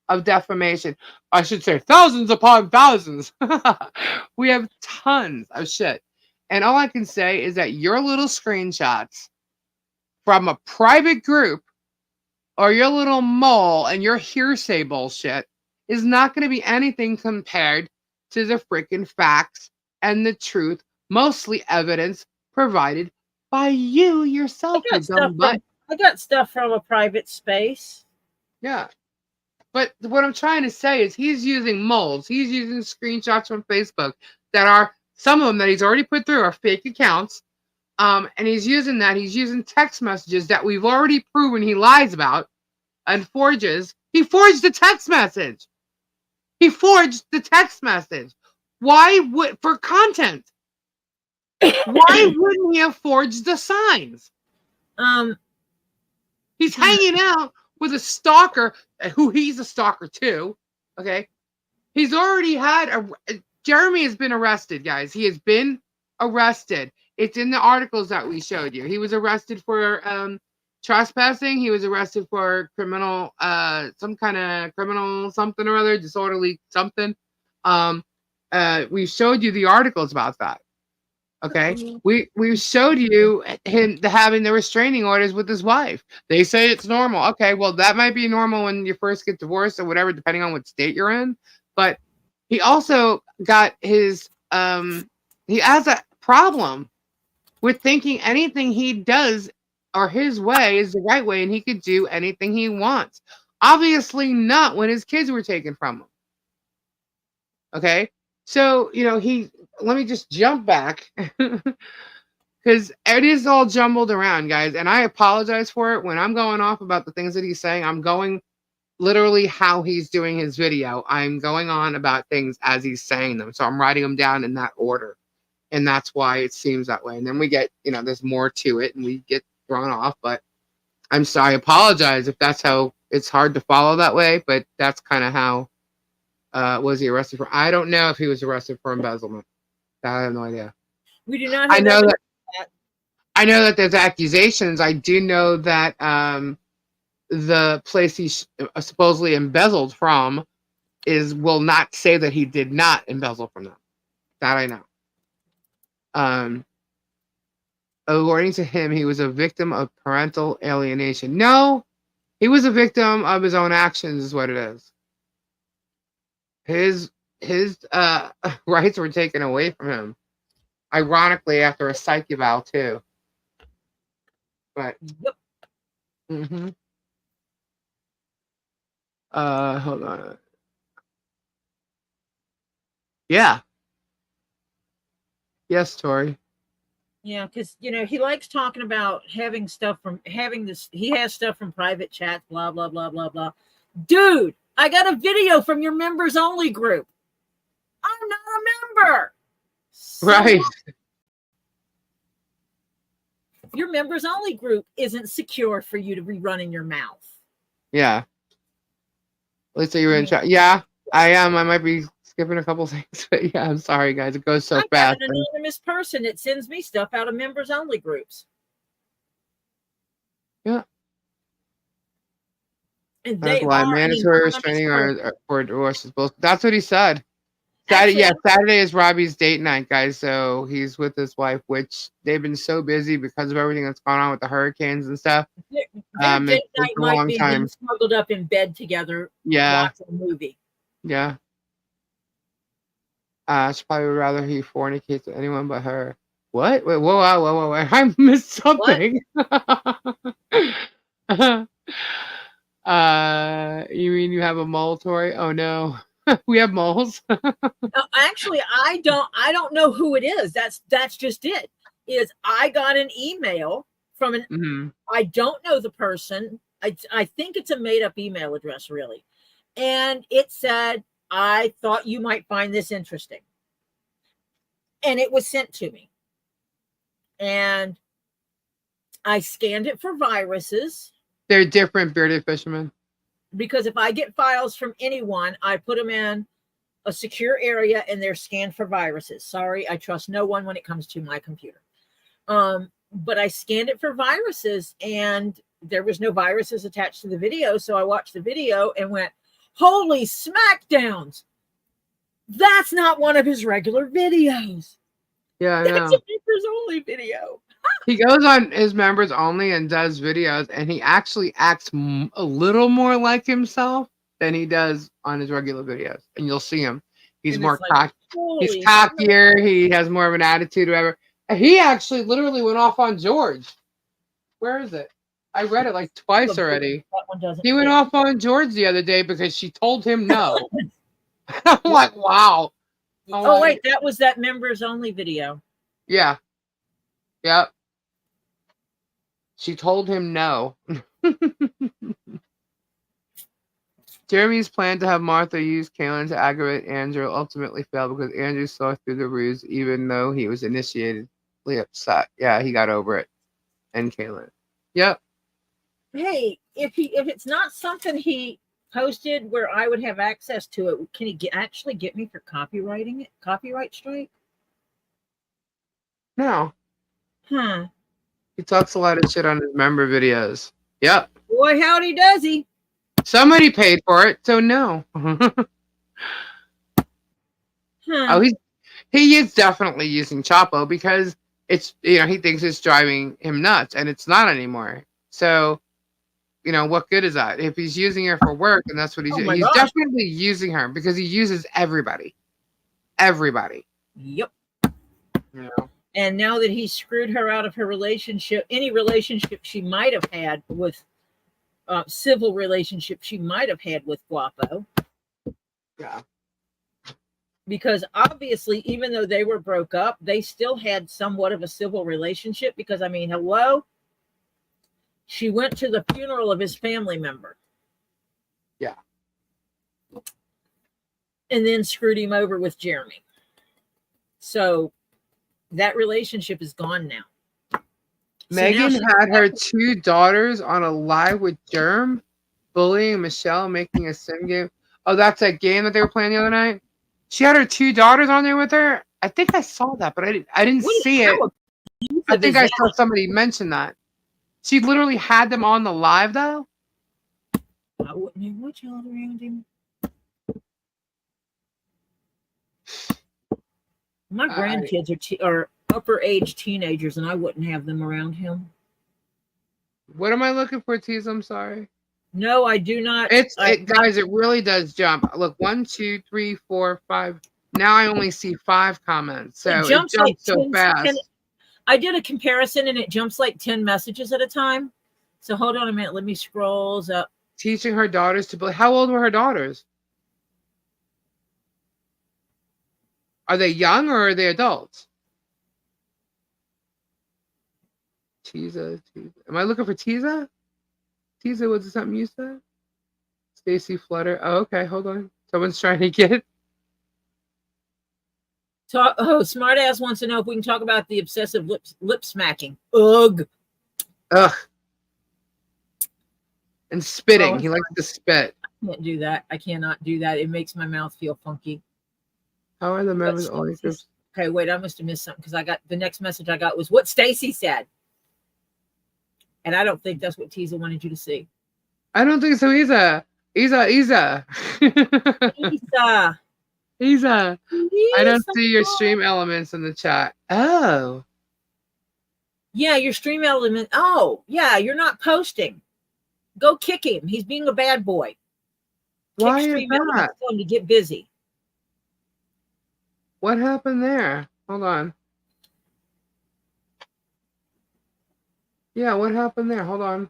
of defamation. I should say thousands upon thousands. We have tons of shit. And all I can say is that your little screenshots from a private group or your little mole and your hearsay bullshit is not going to be anything compared to the freaking facts and the truth, mostly evidence provided by you yourself. I got stuff from a private space. Yeah. But what I'm trying to say is he's using moles. He's using screenshots from Facebook that are, some of them that he's already put through are fake accounts. And he's using that. He's using text messages that we've already proven he lies about and forges. He forged the text message. He forged the text message. Why would, for content? Why wouldn't he have forged the signs? He's hanging out with a stalker, who he's a stalker too. Okay. He's already had Jeremy has been arrested, guys. He has been arrested. It's in the articles that we showed you. He was arrested for trespassing. He was arrested for criminal, some kind of criminal something or other, disorderly something. We showed you the articles about that. Okay, we showed you him having the restraining orders with his wife. They say it's normal. Okay, well that might be normal when you first get divorced or whatever, depending on what state you're in. But he also got his he has a problem with thinking anything he does or his way is the right way, and he could do anything he wants. Obviously not when his kids were taken from him. Okay, so you know let me just jump back because it is all jumbled around, guys. And I apologize for it. When I'm going off about the things that he's saying, I'm going literally how he's doing his video. I'm going on about things as he's saying them. So I'm writing them down in that order. And that's why it seems that way. And then we get, there's more to it and we get thrown off. But I'm sorry, I apologize if that's how it's hard to follow that way. But that's kind of how was he arrested for? I don't know if he was arrested for embezzlement. I have no idea. We do not. I know that there's accusations. I do know that the place he supposedly embezzled from will not say that he did not embezzle from them. That I know. According to him, he was a victim of parental alienation. No, he was a victim of his own actions, is what it is. His rights were taken away from him. Ironically, after a psych eval too. But yep. Hold on. Yeah. Yes, Tori. Yeah, because he likes talking about having stuff from he has stuff from private chats, blah blah blah blah blah. Dude, I got a video from your members only group. I'm not a member. Right. Your members only group isn't secure for you to be running your mouth. Yeah. Let's say you're in chat. Yeah, I am. I might be skipping a couple things, but yeah, I'm sorry, guys. It goes so fast. I'm an anonymous person that sends me stuff out of members only groups. Yeah. And that's why mandatory restraining order for divorce is both. That's what he said. Saturday is Robbie's date night, guys. So he's with his wife, which they've been so busy because of everything that's gone on with the hurricanes and stuff. Their date night might be being snuggled up in bed together. Yeah. Watching a movie. Yeah. She probably would rather he fornicates with anyone but her. What? Wait, whoa. I missed What? something. You mean you have a mole, Tori? Oh no. We have moles. Actually, I don't know who it is. That's just it. Is I got an email from an Mm-hmm. I don't know the person. I think it's a made up email address, really. And it said, I thought you might find this interesting. And it was sent to me. And I scanned it for viruses. They're different bearded fishermen. Because if I get files from anyone, I put them in a secure area and they're scanned for viruses. Sorry, I trust no one when it comes to my computer. But I scanned it for viruses and there was no viruses attached to the video. So I watched the video and went, holy smackdowns. That's not one of his regular videos. Yeah, I That's know. a members only video. He goes on his members only and does videos, and he actually acts a little more like himself than he does on his regular videos. And you'll see him. He's And more it's like, He's holy cockier. He has more of an attitude, whatever. He actually literally went off on George. Where is it? I read it like twice already. that one doesn't He went fit. off on George the other day because she told him no. I'm like, wow. Oh, wait, that was that members only video. Yeah. Yep. She told him no. Jeremy's plan to have Martha use Kaylin to aggravate Andrew ultimately failed because Andrew saw through the ruse, even though he was initiatedly upset. Yeah, he got over it. And Kaylin. Yep. Hey, if it's not something he posted where I would have access to it, can he actually get me for copywriting it? Copyright strike? No. Huh. He talks a lot of shit on his member videos. Yep. Boy, howdy does he. Somebody paid for it, so no. Oh, he is definitely using Chapo because it's, he thinks it's driving him nuts, and it's not anymore. So, what good is that? If he's using her for work, and that's what he's doing. He's definitely using her because he uses everybody. Everybody. Yep. And now that he screwed her out of her relationship, any relationship she might have had with civil relationship she might have had with Guapo. Yeah. Because obviously, even though they were broke up, they still had somewhat of a civil relationship because, I mean, hello? She went to the funeral of his family member. Yeah. And then screwed him over with Jeremy. So that relationship is gone now. Megan had her 2 daughters on a live with Germ, bullying Michelle, making a sim game. Oh, that's that game that they were playing the other night? She had her 2 daughters on there with her? I think I saw that, but I didn't see it. I think I saw somebody mention that. She literally had them on the live, though? I wouldn't have what y'all around him. My grandkids are upper age teenagers, and I wouldn't have them around him. What am I looking for, Tease? I'm sorry. No, I do not. Guys, it really does jump. Look, 1, 2, 3, 4, 5. Now I only see 5 comments. So it jumps like so fast. I did a comparison, and it jumps like 10 messages at a time. So hold on a minute. Let me scroll up. Teaching her daughters to play. How old were her daughters? Are they young or are they adults? Tiza. Am I looking for Tiza? Tiza, was it something you said? Stacy Flutter. Oh, okay. Hold on. Someone's trying to get. Smartass wants to know if we can talk about the obsessive lip smacking. Ugh. And spitting. He likes to spit. I can't do that. I cannot do that. It makes my mouth feel funky. How are the members only groups? Okay, wait, I must have missed something because I got the next message I got was what Stacy said. And I don't think that's what Tiza wanted you to see. I don't think so. Isa. I don't see your stream elements in the chat. Oh. Yeah, your stream element. Oh, yeah, you're not posting. Go kick him. He's being a bad boy. Why is that? Tell him to get busy. What happened there? Hold on. Yeah, what happened there? Hold on.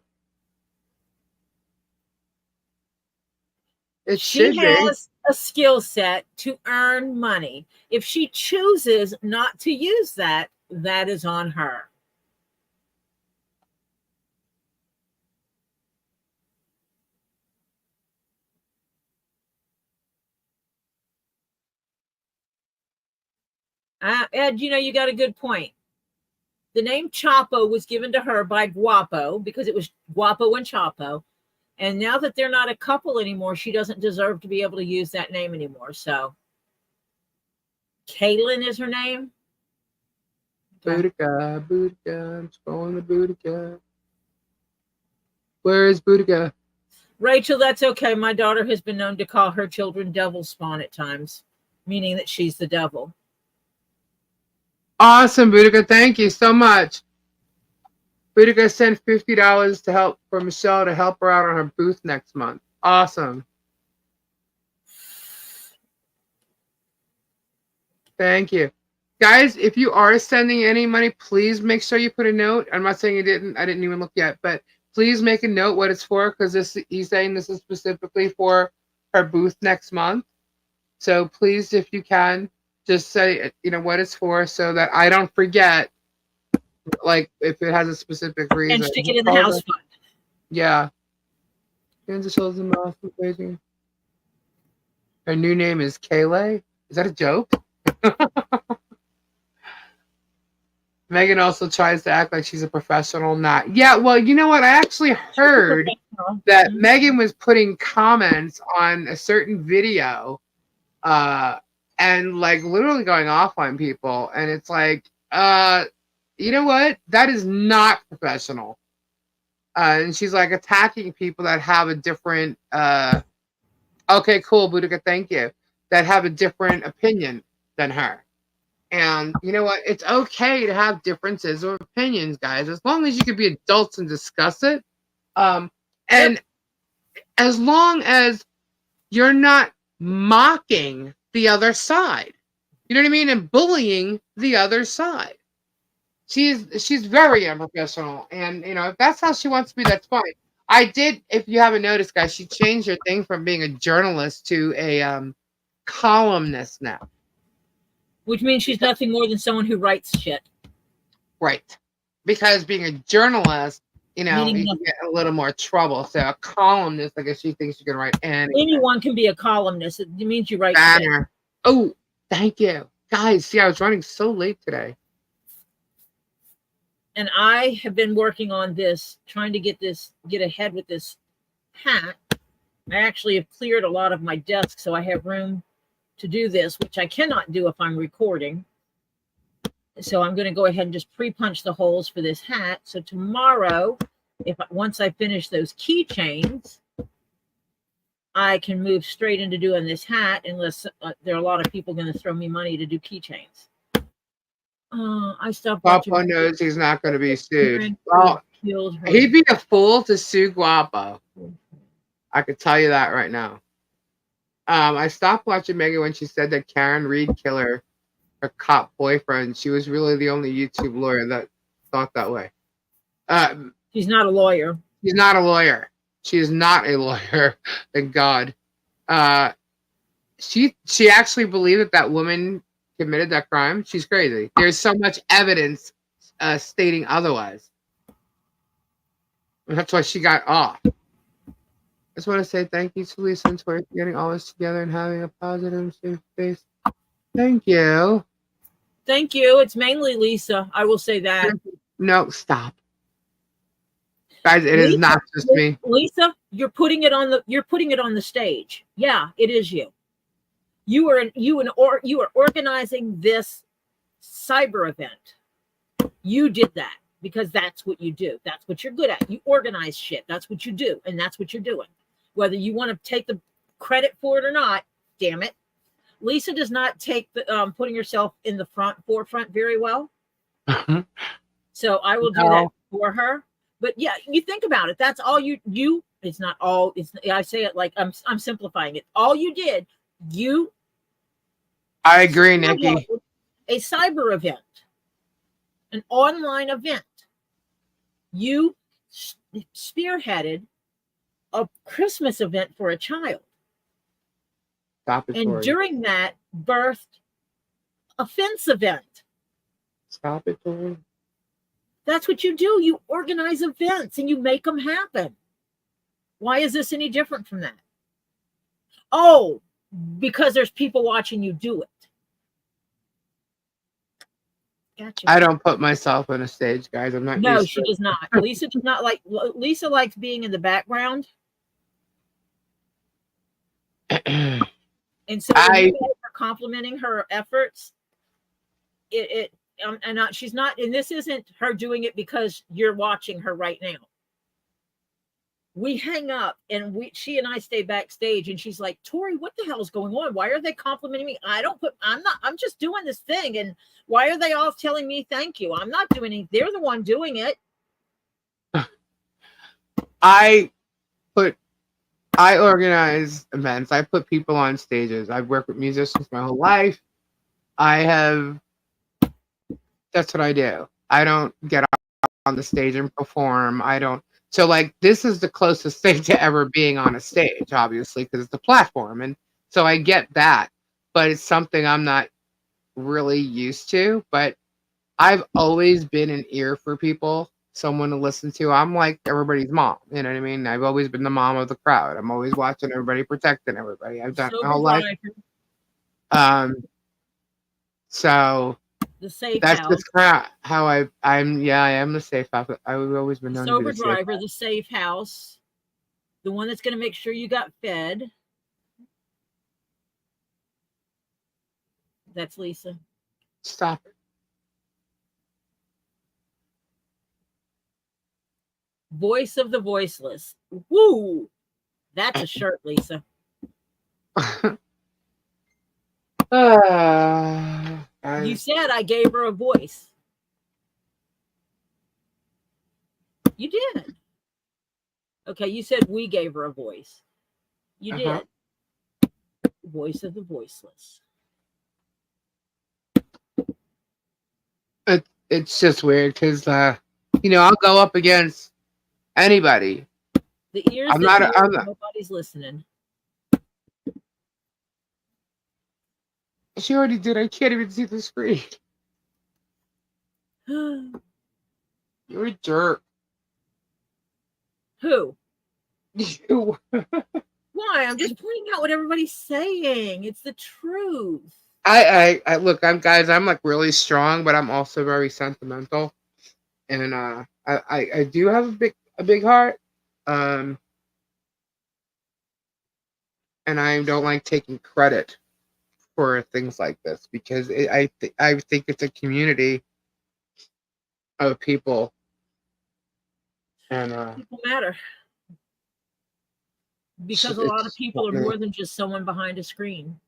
It She should be. has a skill set to earn money. If she chooses not to use that, that is on her. Ed, you got a good point. The name Chapo was given to her by Guapo because it was Guapo and Chapo. And now that they're not a couple anymore, she doesn't deserve to be able to use that name anymore. So Kaylin is her name. Boudica, Boudica. I'm scrolling the Boudica. Where is Boudica? Rachel, that's okay. My daughter has been known to call her children devil spawn at times, meaning that she's the devil. Awesome, Boudica. Thank you so much. Boudica sent $50 to help for Michelle to help her out on her booth next month. Awesome. Thank you. Guys, if you are sending any money, please make sure you put a note. I'm not saying you didn't. I didn't even look yet, but please make a note what it's for, because he's saying this is specifically for her booth next month. So please, if you can, just say what it's for so that I don't forget, like if it has a specific reason. And stick it in the house fund. Yeah. Her new name is Kayleigh. Is that a joke? Megan also tries to act like she's a professional. Not. Yeah, well, you know what? I actually heard that Megan was putting comments on a certain video and like literally going off on people. And it's like, you know what? That is not professional. And she's like attacking people that have a different, okay, cool, Boudica, thank you, that have a different opinion than her. And you know what? It's okay to have differences of opinions, guys, as long as you can be adults and discuss it. And as long as you're not mocking the other side, you know what I mean? And bullying the other side. She's very unprofessional. And, if that's how she wants to be, that's fine. I did, if you haven't noticed, guys, she changed her thing from being a journalist to a columnist now. Which means she's nothing more than someone who writes shit. Right. Because being a journalist, you can get a little more trouble. So a columnist, I guess she thinks you can write anything. Anyone can be a columnist. It means you write Banner. shit. Oh, thank you. Guys, see, I was running so late today. And I have been working on this, trying to get ahead with this hat. I actually have cleared a lot of my desk, so I have room to do this, which I cannot do if I'm recording. So I'm going to go ahead and just pre-punch the holes for this hat. So tomorrow, once I finish those keychains, I can move straight into doing this hat, unless there are a lot of people going to throw me money to do keychains. I stopped watching. Guapo knows he's not going to be sued. Well, he'd be a fool to sue Guapo. I could tell you that right now. I stopped watching Megan when she said that Karen Reed killed her cop boyfriend. She was really the only YouTube lawyer that thought that way. She's not a lawyer. She's not a lawyer. She is not a lawyer. Thank God. She actually believed that woman committed that crime. She's crazy. There's so much evidence stating otherwise. And that's why she got off. I just want to say thank you to Lisa and Tori for getting all this together and having a positive, safe space. Thank you. Thank you. It's mainly Lisa. I will say that. No, stop. Guys, it is not just me. Lisa, you're putting it on the stage. Yeah, it is you. You are organizing this cyber event. You did that because that's what you do. That's what you're good at. You organize shit. That's what you do, and that's what you're doing. Whether you want to take the credit for it or not, damn it. Lisa does not take the putting herself in the forefront very well. So I will do that for her. But yeah, you think about it. That's all you it's not all, I say it like I'm simplifying it. All you did, you I agree, Nikki. A cyber event, an online event. You spearheaded a Christmas event for a child. Stop it, And Tori. during that, birthed a fence event. Stop it, Tori. That's what you do. You organize events and you make them happen. Why is this any different from that? Oh, because there's people watching you do it. Gotcha. I don't put myself on a stage, guys. I'm not. No, she does not. Lisa does not like. Lisa likes being in the background. And so when you are complimenting her efforts, she's not, and this isn't her doing it because you're watching her right now. We hang up and she and I stay backstage and she's like, Tori, what the hell is going on? Why are they complimenting me? I'm just doing this thing. And why are they all telling me thank you? I'm not doing it. They're the one doing it. I organize events. I put people on stages. I've worked with musicians my whole life. That's what I do. I don't get on the stage and perform. So like this is the closest thing to ever being on a stage, obviously, because it's a platform. And so I get that, but it's something I'm not really used to. But I've always been an ear for people, someone to listen to. I'm like everybody's mom, you know what I mean? I've always been the mom of the crowd. I'm always watching everybody, protecting everybody. I've done it my whole life. So the safe that's house. just kind of how I am the safe house. I've always been known sober to be driver, the safe house, the one that's going to make sure you got fed. That's Lisa. Stop it. Voice of the voiceless. Woo! That's a shirt, Lisa. You said I gave her a voice. You did. Okay, you said we gave her a voice. You did. Voice of the voiceless. It's just weird because I'll go up against anybody. The ears I'm not, nobody's listening. She already did. I can't even see the screen. You're a jerk. Who? You. Why? I'm just pointing out what everybody's saying. It's the truth. I look, I'm like really strong, but I'm also very sentimental. And I do have a big heart. And I don't like taking credit for things like this because I think it's a community of people. And people matter. Because a lot of people are more than just someone behind a screen.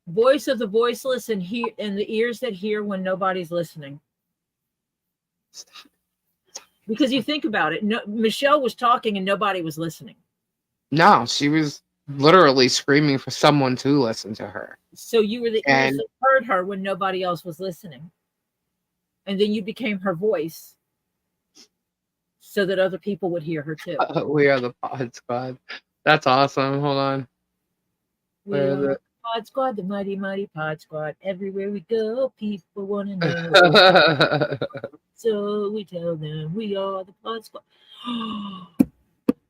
Voice of the voiceless and the ears that hear when nobody's listening. Because you think about it, Michelle was talking and nobody was listening. No, she was literally screaming for someone to listen to her. So you were the ears that heard her when nobody else was listening. And then you became her voice so that other people would hear her too. We are the Pod Squad. That's awesome. Hold on. Where is it? Pod Squad, the mighty, mighty Pod Squad. Everywhere we go, people want to know. So we tell them we are the Pod Squad.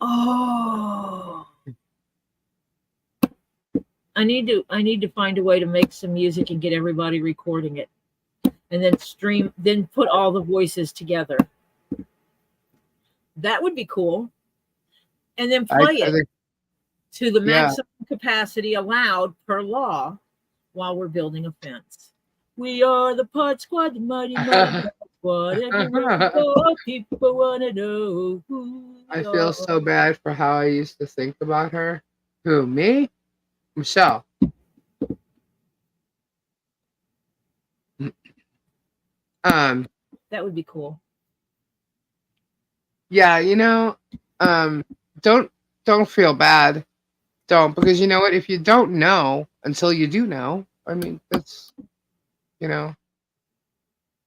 Oh. I need to find a way to make some music and get everybody recording it. And then put all the voices together. That would be cool. And then play it to the maximum capacity allowed per law while we're building a fence. We are the Pod Squad, the mighty, mighty Pod Squad. Everywhere we go, people want to know who I feel so bad for how I used to think about her. Who, me? Michelle. That would be cool. Yeah, don't feel bad. don't, because you know what? If you don't know until you do know, I mean, that's, you know,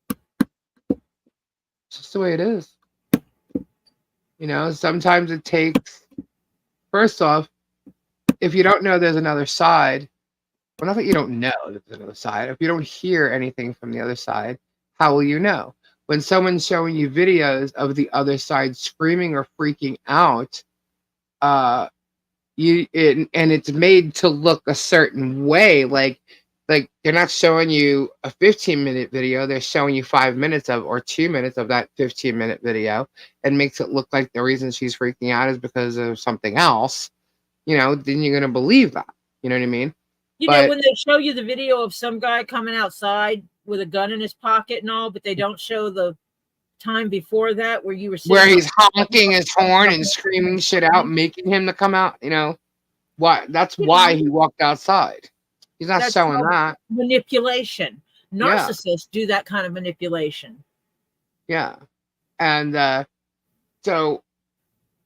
it's just the way it is. You know, sometimes it takes, first off, if you don't know there's another side, well, not that you don't know that there's another side. If you don't hear anything from the other side, how will you know? When someone's showing you videos of the other side screaming or freaking out, uh, and it's made to look a certain way, like they're not showing you a 15-minute video, they're showing you 5 minutes of or 2 minutes of that 15-minute video, and makes it look like the reason she's freaking out is because of something else. You know, then you're gonna believe that. You know what I mean? You know, But when they show you the video of some guy coming outside with a gun in his pocket and all, but they don't show the time before that where you were sitting where he's outside honking his horn and screaming shit out, making him to come out, you know, why? That's why he walked outside. He's not That's showing that. manipulation. Yeah, Narcissists do that kind of manipulation. yeah, and so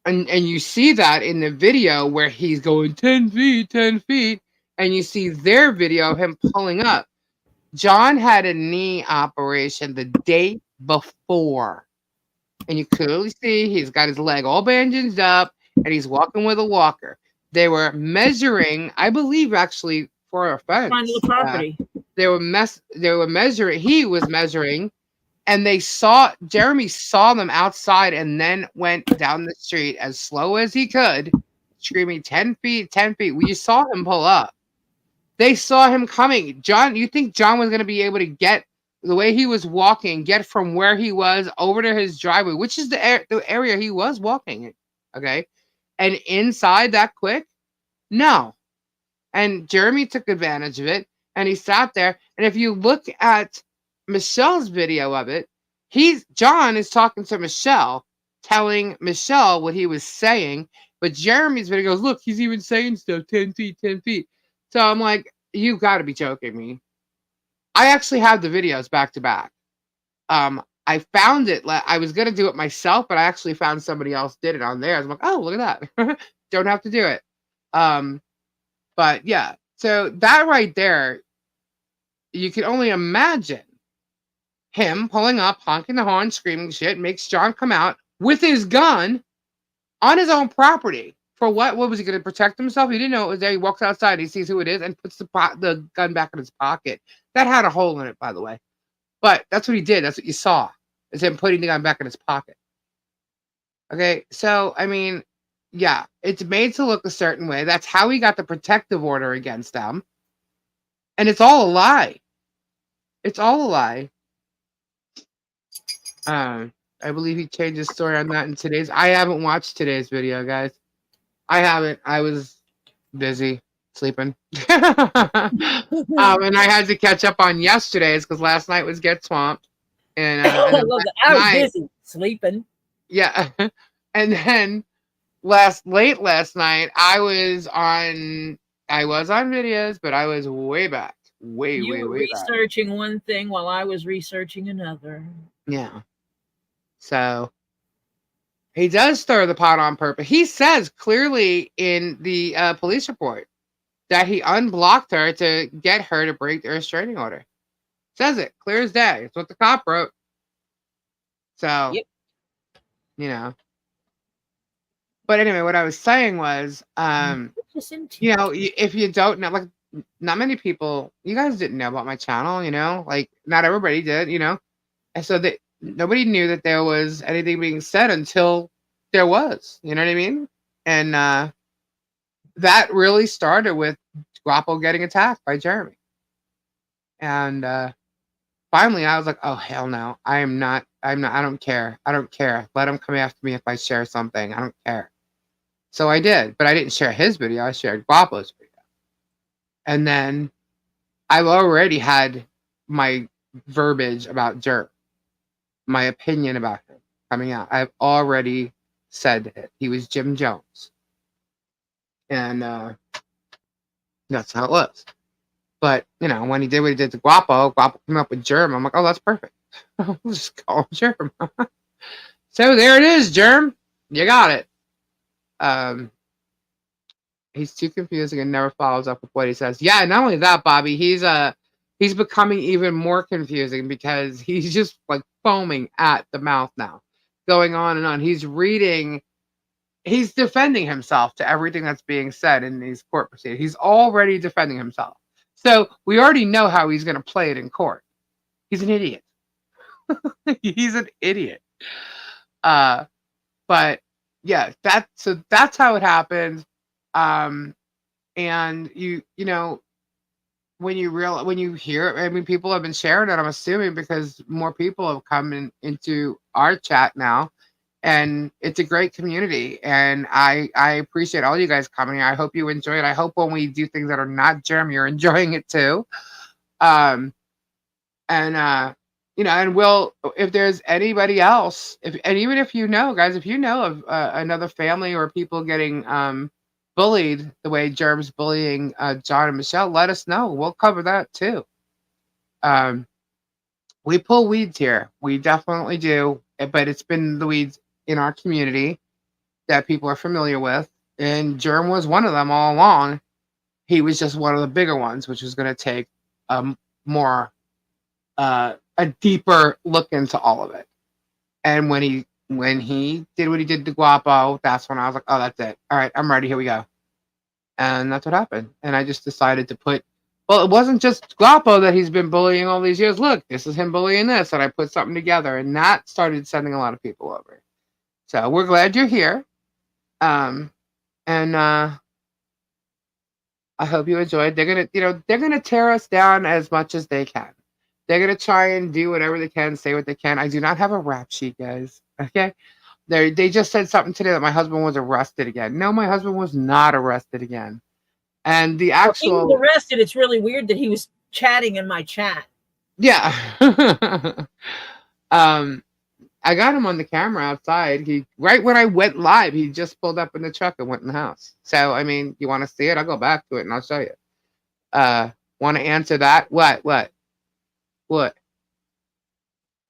and you see that in the video where he's going 10 feet, 10 feet, and you see their video of him pulling up. John had a knee operation the day before, and you clearly see he's got his leg all bandaged up, and he's walking with a walker. They were measuring, I believe, actually for a fence. Find the property. They were measuring. He was measuring, and Jeremy saw them outside, and then went down the street as slow as he could, screaming 10 feet, 10 feet. You saw him pull up. They saw him coming. John, you think John was going to be able to get the way he was walking, get from where he was over to his driveway, which is the area he was walking in, okay? And inside that quick? No. And Jeremy took advantage of it, and he sat there. And if you look at Michelle's video of it, John is talking to Michelle, telling Michelle what he was saying, but Jeremy's video goes, look, he's even saying stuff, 10 feet, 10 feet. So I'm like, you've got to be joking me. I actually have the videos back to back. I found it. I was going to do it myself, but I actually found somebody else did it on there. I was like, oh, look at that. Don't have to do it. But yeah, so that right there, you can only imagine him pulling up, honking the horn, screaming shit, makes John come out with his gun on his own property. For what? What was he going to protect himself? He didn't know it was there. He walks outside, he sees who it is, and puts the gun back in his pocket. That had a hole in it, by the way. But that's what he did. That's what you saw. Is him putting the gun back in his pocket. Okay, so, I mean, yeah, it's made to look a certain way. That's how he got the protective order against them. And it's all a lie. It's all a lie. I believe he changed his story on that in today's. I haven't watched today's video, guys. I haven't. I was busy sleeping. And I had to catch up on yesterday's because last night was Get Swamped. And I was busy sleeping. Yeah. And then late last night, I was on videos, but I was way back. Way back. Researching one thing while I was researching another. Yeah. So he does stir the pot on purpose. He says clearly in the police report that he unblocked her to get her to break the restraining order. Says it clear as day. It's what the cop wrote. So, yep. You know. But anyway, what I was saying was, you know, if you don't know, like, not many people, you guys didn't know about my channel, you know, like, not everybody did, you know, and so that nobody knew that there was anything being said until there was, you know what I mean? And that really started with Guapo getting attacked by Jeremy. And finally, I was like, oh, hell no, I don't care. I don't care. Let him come after me if I share something. I don't care. So I did, but I didn't share his video. I shared Guapo's video. And then I've already had my verbiage about Jerk, my opinion about him coming out. I've already said it. He was Jim Jones. And that's how it was. But, you know, when he did what he did to Guapo came up with Germ. I'm like, oh, that's perfect. I'll just call him Germ. So there it is, Germ. You got it. He's too confusing and never follows up with what he says. Yeah, not only that, Bobby, he's becoming even more confusing because he's just like foaming at the mouth now, going on and on. He's defending himself to everything that's being said in these court proceedings. He's already defending himself. So we already know how he's going to play it in court. He's an idiot. He's an idiot. But yeah, that's how it happened. And you know, when you hear, I mean, people have been sharing it, I'm assuming, because more people have come into our chat now, and it's a great community, and I appreciate all you guys coming. I hope you enjoy it. I hope when we do things that are not germ, you're enjoying it too. um and you know, and we'll, if there's anybody else, and even if you know, guys, if you know of another family or people getting bullied the way Germ's bullying John and Michelle, let us know. We'll cover that too. um we pull weeds here, we definitely do, but it's been the weeds in our community that people are familiar with, and Germ was one of them all along. He was just one of the bigger ones, which was going to take more a deeper look into all of it. And when he did what he did to Guapo, that's when I was like, oh, that's it. All right, I'm ready. Here we go. And that's what happened. And I just decided to put, well, it wasn't just Guapo that he's been bullying all these years. Look, this is him bullying this. And I put something together, and that started sending a lot of people over. So we're glad you're here. And I hope you enjoyed. They're gonna tear us down as much as they can. They're gonna try and do whatever they can, say what they can. I do not have a rap sheet, guys. Okay, they just said something today that my husband was arrested again. No, my husband was not arrested again. And the Well, he was actual, arrested. It's really weird that he was chatting in my chat. yeah, I got him on the camera outside. He, right when I went live, he just pulled up in the truck and went in the house. So I mean, you want to see it? I'll go back to it and I'll show you. Want to answer that? What? What?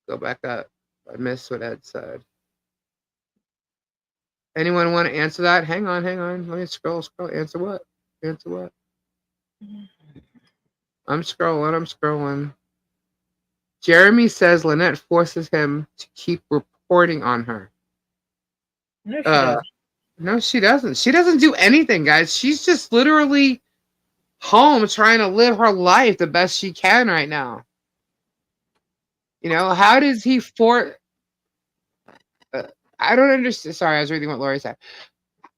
Go back up. I missed what Ed said. Anyone want to answer that? Hang on. Let me scroll. Answer what? Answer what? I'm scrolling. Jeremy says Lynette forces him to keep reporting on her. No, she doesn't. No, she doesn't. She doesn't do anything, guys. She's just literally home trying to live her life the best she can right now. You know, how does he I don't understand. Sorry, I was reading what Lori said.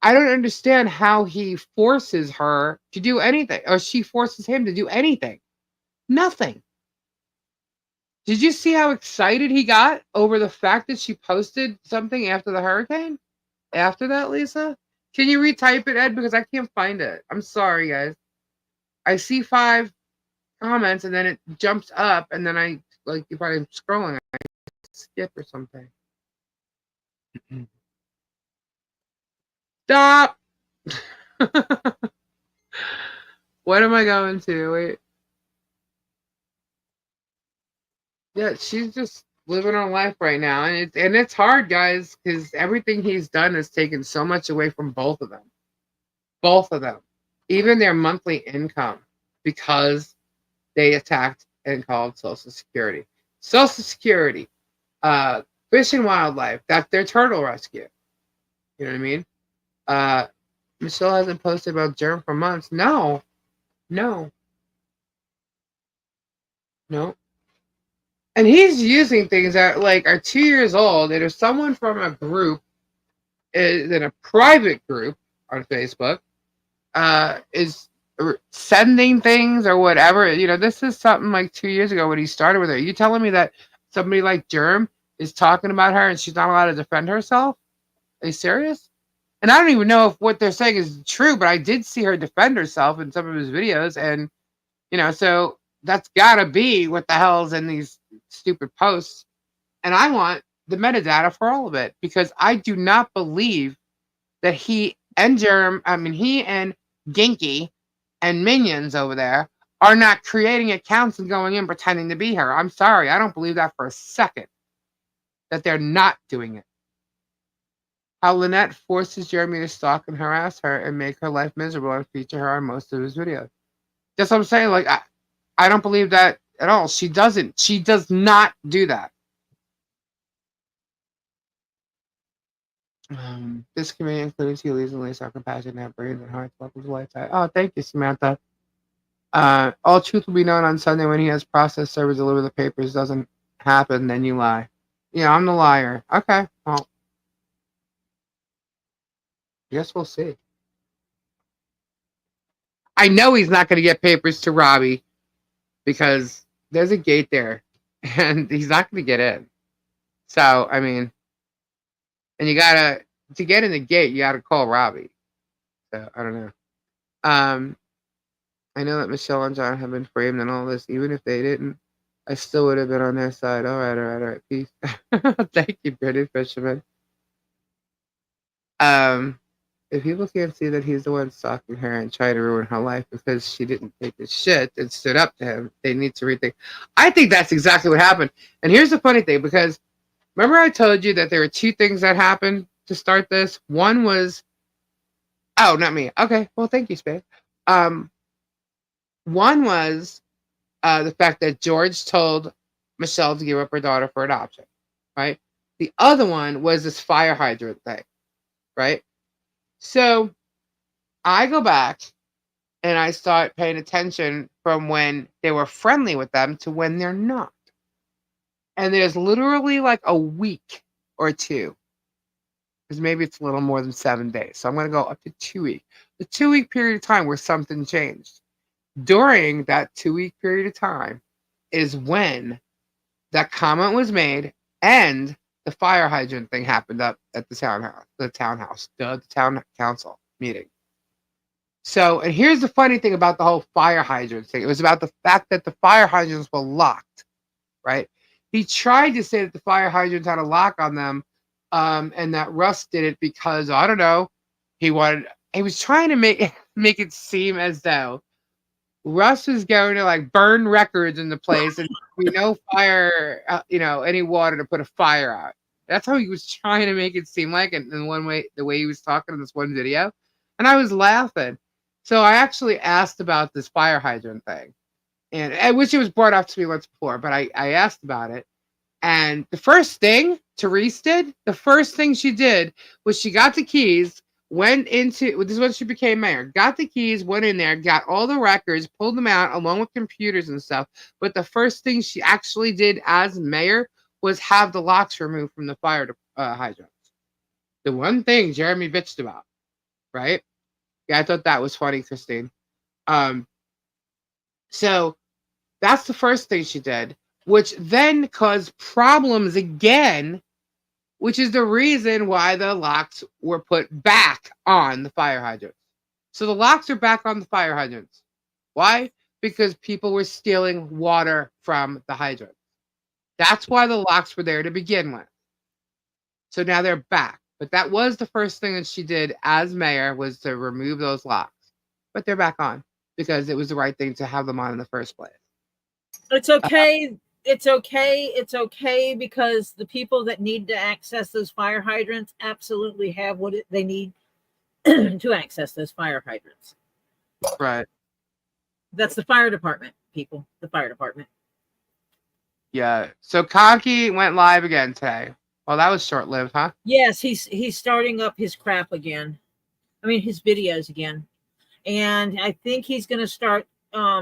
I don't understand how he forces her to do anything, or she forces him to do anything. Nothing. Did you see how excited he got over the fact that she posted something after the hurricane? After that, Lisa? Can you retype it, Ed? Because I can't find it. I'm sorry, guys. I see 5 comments and then it jumps up, and then I, like, if I'm scrolling, I skip or something. Stop! What am I going to? Wait. Yeah, she's just living her life right now, and it's hard, guys, because everything he's done has taken so much away from both of them. Both of them. Even their monthly income, because they attacked and called Social Security. Social Security, Fish and Wildlife, that's their turtle rescue. You know what I mean? Michelle hasn't posted about Germ for months. No. And he's using things that like are 2 years old. And if someone from a group is in a private group on Facebook, is sending things or whatever, you know, this is something like 2 years ago when he started with her. You telling me that somebody like Germ is talking about her and she's not allowed to defend herself? Are you serious? And I don't even know if what they're saying is true, but I did see her defend herself in some of his videos, and you know, so that's gotta be what the hell's in these stupid posts. And I want the metadata for all of it, because I do not believe that he and Ginky and Minions over there are not creating accounts and going in pretending to be her. I'm sorry, I don't believe that for a second, that they're not doing it. how Lynette forces Jeremy to stalk and harass her and make her life miserable and feature her on most of his videos. That's what I'm saying. Like, I don't believe that at all. She doesn't. She does not do that. This committee includes Healy's and Lisa, compassion, and brains and hearts. Welcome to lifetime. Oh, thank you, Samantha. All truth will be known on Sunday when he has processed servers deliver the papers. Doesn't happen, then you lie. Yeah, I'm the liar. Okay. Well, I guess we'll see. I know he's not going to get papers to Robbie because there's a gate there and he's not going to get in. So, I mean, and to get in the gate, you got to call Robbie. So, I don't know. I know that Michelle and John have been framed and all this. Even if they didn't, I still would have been on their side. All right. Peace. Thank you, British fisherman. If people can't see that he's the one stalking her and trying to ruin her life because she didn't take his shit and stood up to him, they need to rethink. I think that's exactly what happened. And here's the funny thing, because remember I told you that there were two things that happened to start this? One was, oh, not me. Okay, well, thank you, Spade. One was the fact that George told Michelle to give up her daughter for adoption, right? The other one was this fire hydrant thing, right? So I go back and I start paying attention from when they were friendly with them to when they're not. And there's literally like a week or two, because maybe it's a little more than 7 days. So I'm going to go up to 2 weeks. The 2 week period of time where something changed. During that 2 week period of time is when that comment was made and the fire hydrant thing happened up at the town council meeting. So, and here's the funny thing about the whole fire hydrant thing. It was about the fact that the fire hydrants were locked, right? He tried to say that the fire hydrants had a lock on them, and that Russ did it because, I don't know, he was trying to make it seem as though Russ was going to like burn records in the place and no fire, any water to put a fire out. That's how he was trying to make it seem like, and in one way, the way he was talking in this one video. And I was laughing. So I actually asked about this fire hydrant thing. And I wish it was brought up to me once before, but I asked about it. And the first thing Therese did, the first thing she did was she got the keys, went into, this is when she became mayor, got the keys, went in there, got all the records, pulled them out along with computers and stuff. But the first thing she actually did as mayor was have the locks removed from the fire hydrants. The one thing Jeremy bitched about, right? Yeah, I thought that was funny, Christine. So that's the first thing she did, which then caused problems again, which is the reason why the locks were put back on the fire hydrants. So the locks are back on the fire hydrants. Why? Because people were stealing water from the hydrant. That's why the locks were there to begin with. So now they're back. But that was the first thing that she did as mayor, was to remove those locks. But they're back on because it was the right thing to have them on in the first place. It's okay. It's okay because the people that need to access those fire hydrants absolutely have what they need to access those fire hydrants. Right. That's the fire department, people. The fire department. Yeah. So Conky went live again today. Well, that was short-lived, huh? Yes, he's starting up his crap again. I mean, his videos again. And I think he's going to start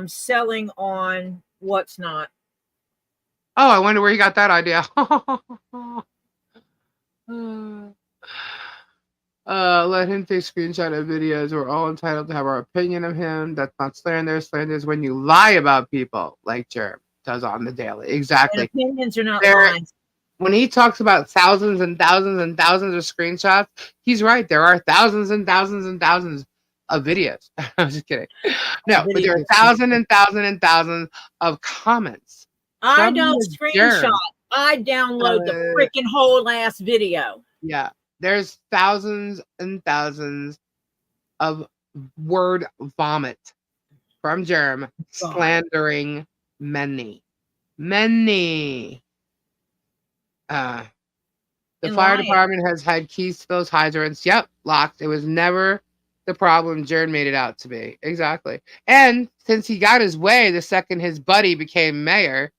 selling on what's not. Oh, I wonder where he got that idea. Let him take screenshot of videos. We're all entitled to have our opinion of him. That's not slander. Slander is when you lie about people, like Jerm does on the daily. Exactly. And opinions are not lies. When he talks about thousands and thousands and thousands of screenshots, he's right. There are thousands and thousands and thousands of videos. I'm just kidding. No, but there are thousands and thousands and thousands of comments. I don't screenshot. I download the freaking whole last video. Yeah. There's thousands and thousands of word vomit from Jerm slandering many. The in fire lying. department has had keys to those hydrants. Yep, locked. It was never the problem Jared made it out to be. Exactly. And since he got his way the second his buddy became mayor,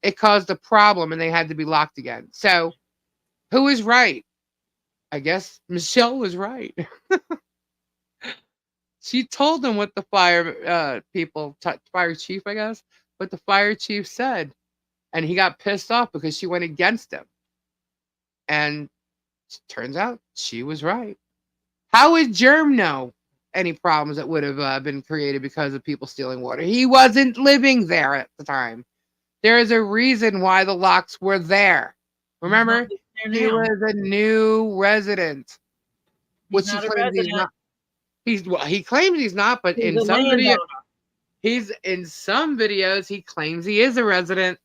it caused a problem and they had to be locked again. So who is right? I guess Michelle was right. She told him what the fire fire chief, I guess, what the fire chief said. And he got pissed off because she went against him. And turns out she was right. How would Germ know any problems that would have been created because of people stealing water? He wasn't living there at the time. There is a reason why the locks were there. He's not Remember, there he now. was a new resident, He's which he not a claims he's resident. not. He claims he's not, but He's in a some video, landowner. in some videos he claims he is a resident.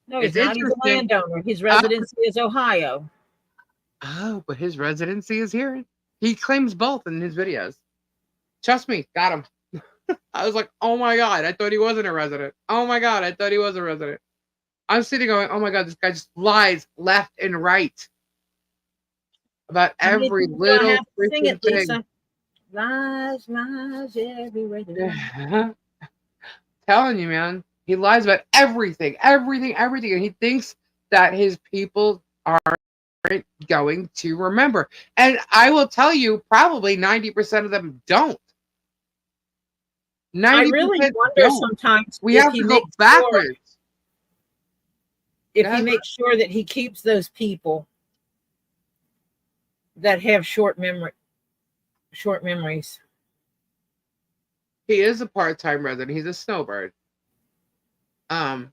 No, he's It's not. He's a interesting. landowner. His residency is Ohio. Oh, but his residency is here. He claims both in his videos. Trust me, got him. I was like, oh my God, I thought he wasn't a resident. Oh my God, I thought he was a resident. I'm sitting going, oh my God, this guy just lies left and right about How many every times do I little have to sing freaking it, thing. Lisa? Lies, lies everywhere. There are. Telling you, man, he lies about everything, everything, everything. And he thinks that his people aren't going to remember. And I will tell you, probably 90% of them don't. I 90% really wonder don't. sometimes We if have he to go makes backwards. sure, if he Yes. makes sure that he keeps those people that have short memories. He is a part-time resident. He's a snowbird.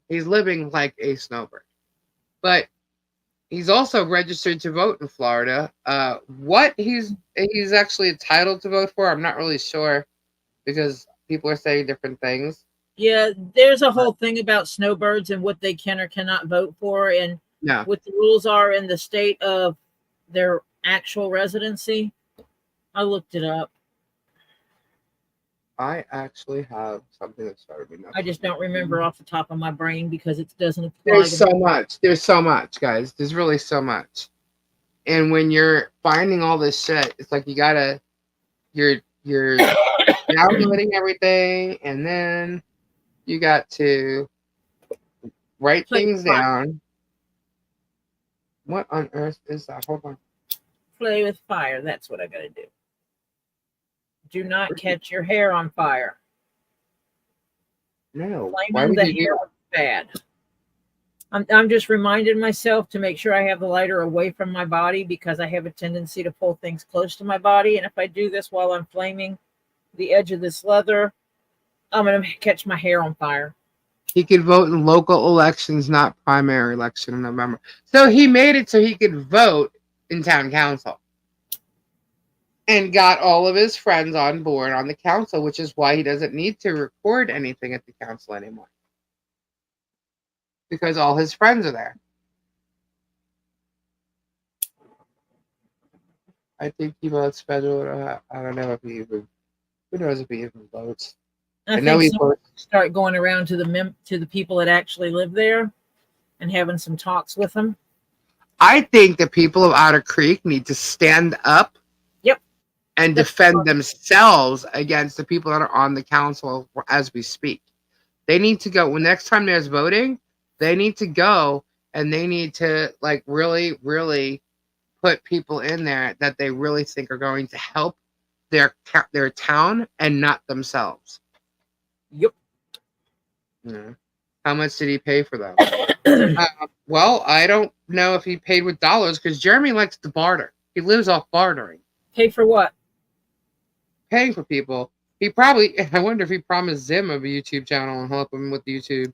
He's living like a snowbird. But he's also registered to vote in Florida. What he's actually entitled to vote for, I'm not really sure because people are saying different things. Yeah, there's a whole thing about snowbirds and what they can or cannot vote for, and No, what the rules are in the state of their actual residency. I looked it up. I actually have something that started me. I just don't remember off the top of my brain because it doesn't apply There's to so me. much. There's so much, guys. There's really so much. And when you're finding all this shit, it's like you're downloading everything, and then you got to write Play things with fire. down. What on earth is that? Hold on. Play with fire. That's what I got to do. Do not catch your hair on fire. No. Why Flaming would the you do hair that? is bad. I'm just reminding myself to make sure I have the lighter away from my body because I have a tendency to pull things close to my body. And if I do this while I'm flaming the edge of this leather, I'm going to catch my hair on fire. He could vote in local elections, not primary election in November. So he made it so he could vote in town council. And got all of his friends on board on the council, which is why he doesn't need to record anything at the council anymore. Because all his friends are there. I think he votes federal. I don't know if he even. Who knows if he even votes? I know think he someone votes. start going around to the people that actually live there and having some talks with them. I think the people of Otter Creek need to stand up. Yep. And defend themselves against the people that are on the council as we speak. They need to go. When next time there's voting, they need to go and they need to like really, really put people in there that they really think are going to help their town and not themselves. Yep. Yeah. How much did he pay for them? Well, I don't know if he paid with dollars because Jeremy likes to barter. He lives off bartering. Pay for what? Paying for people. He probably, I wonder if he promised Zim of a YouTube channel and help him with YouTube.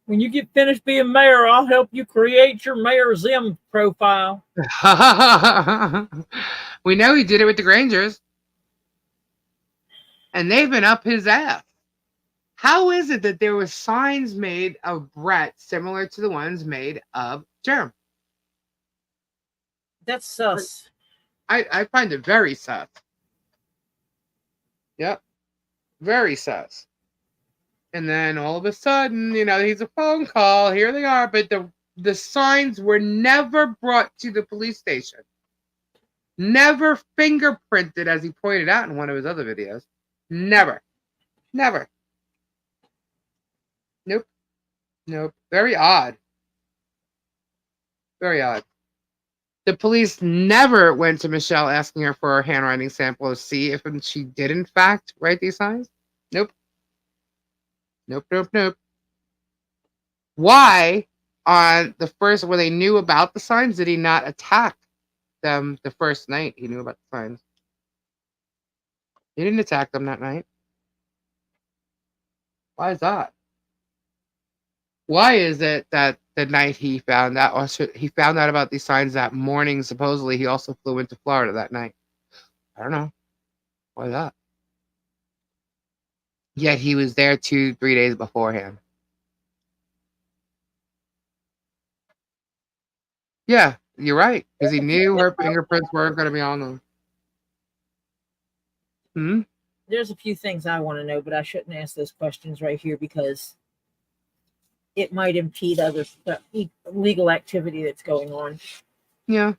When you get finished being mayor, I'll help you create your Mayor Zim profile. We know he did it with the Grangers. And they've been up his ass. How is it that there were signs made of Brett similar to the ones made of Jerem? That's sus. I find it very sus. Yep. Very sus. And then all of a sudden, he's a phone call. Here they are. But the signs were never brought to the police station. Never fingerprinted, as he pointed out in one of his other videos. Never. Never. Nope. Nope. Very odd. Very odd. The police never went to Michelle asking her for a handwriting sample to see if she did, in fact, write these signs. Nope. Nope, nope, nope. Why, on the first, when they knew about the signs, did he not attack them the first night he knew about the signs? He didn't attack them that night. Why is that? Why is it that the night he found out about these signs that morning, supposedly he also flew into Florida that night? I don't know. Why is that? Yet he was there 2-3 days beforehand. Yeah, you're right. Because he knew her fingerprints weren't going to be on them. Hmm? There's a few things I want to know, but I shouldn't ask those questions right here because it might impede other legal activity that's going on. Yeah.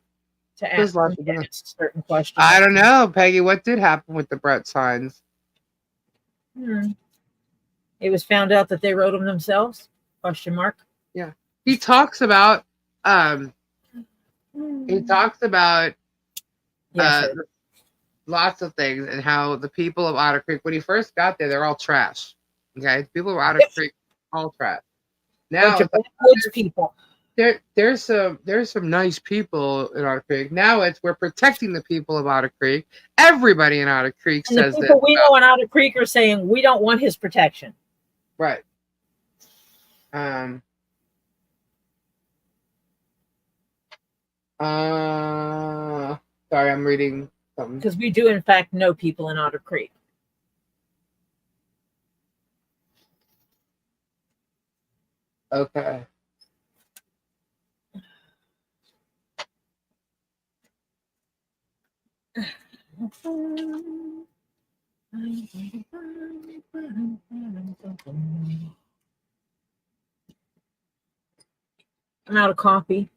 To ask certain questions. I don't know, Peggy. What did happen with the Brett signs? It was found out that they wrote them themselves? Question mark. Yeah. He talks about lots of things and how the people of Otter Creek, when he first got there, they're all trash. Okay, people of Otter Creek, all trash. Now woods people. There's some nice people in Otter Creek. Now we're protecting the people of Otter Creek. Everybody in Otter Creek and says the people we know in Otter Creek are saying we don't want his protection. Right. Sorry, I'm reading something. Because we do, in fact, know people in Otter Creek. Okay. I'm out of coffee.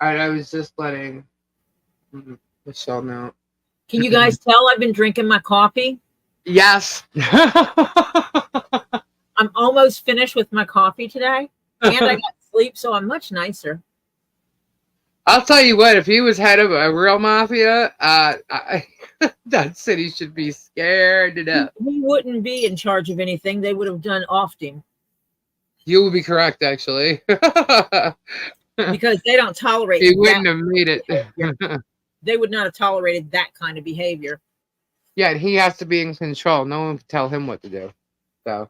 I was just letting Michelle know. Can you guys tell I've been drinking my coffee? Yes. I'm almost finished with my coffee today, and I got sleep, so I'm much nicer. I'll tell you what, if he was head of a real mafia, that city should be scared to death. He wouldn't be in charge of anything. They would have done offed him. You would be correct, actually. Because they don't tolerate He wouldn't have made it. They would not have tolerated that kind of behavior. Yeah, he has to be in control. No one can tell him what to do. So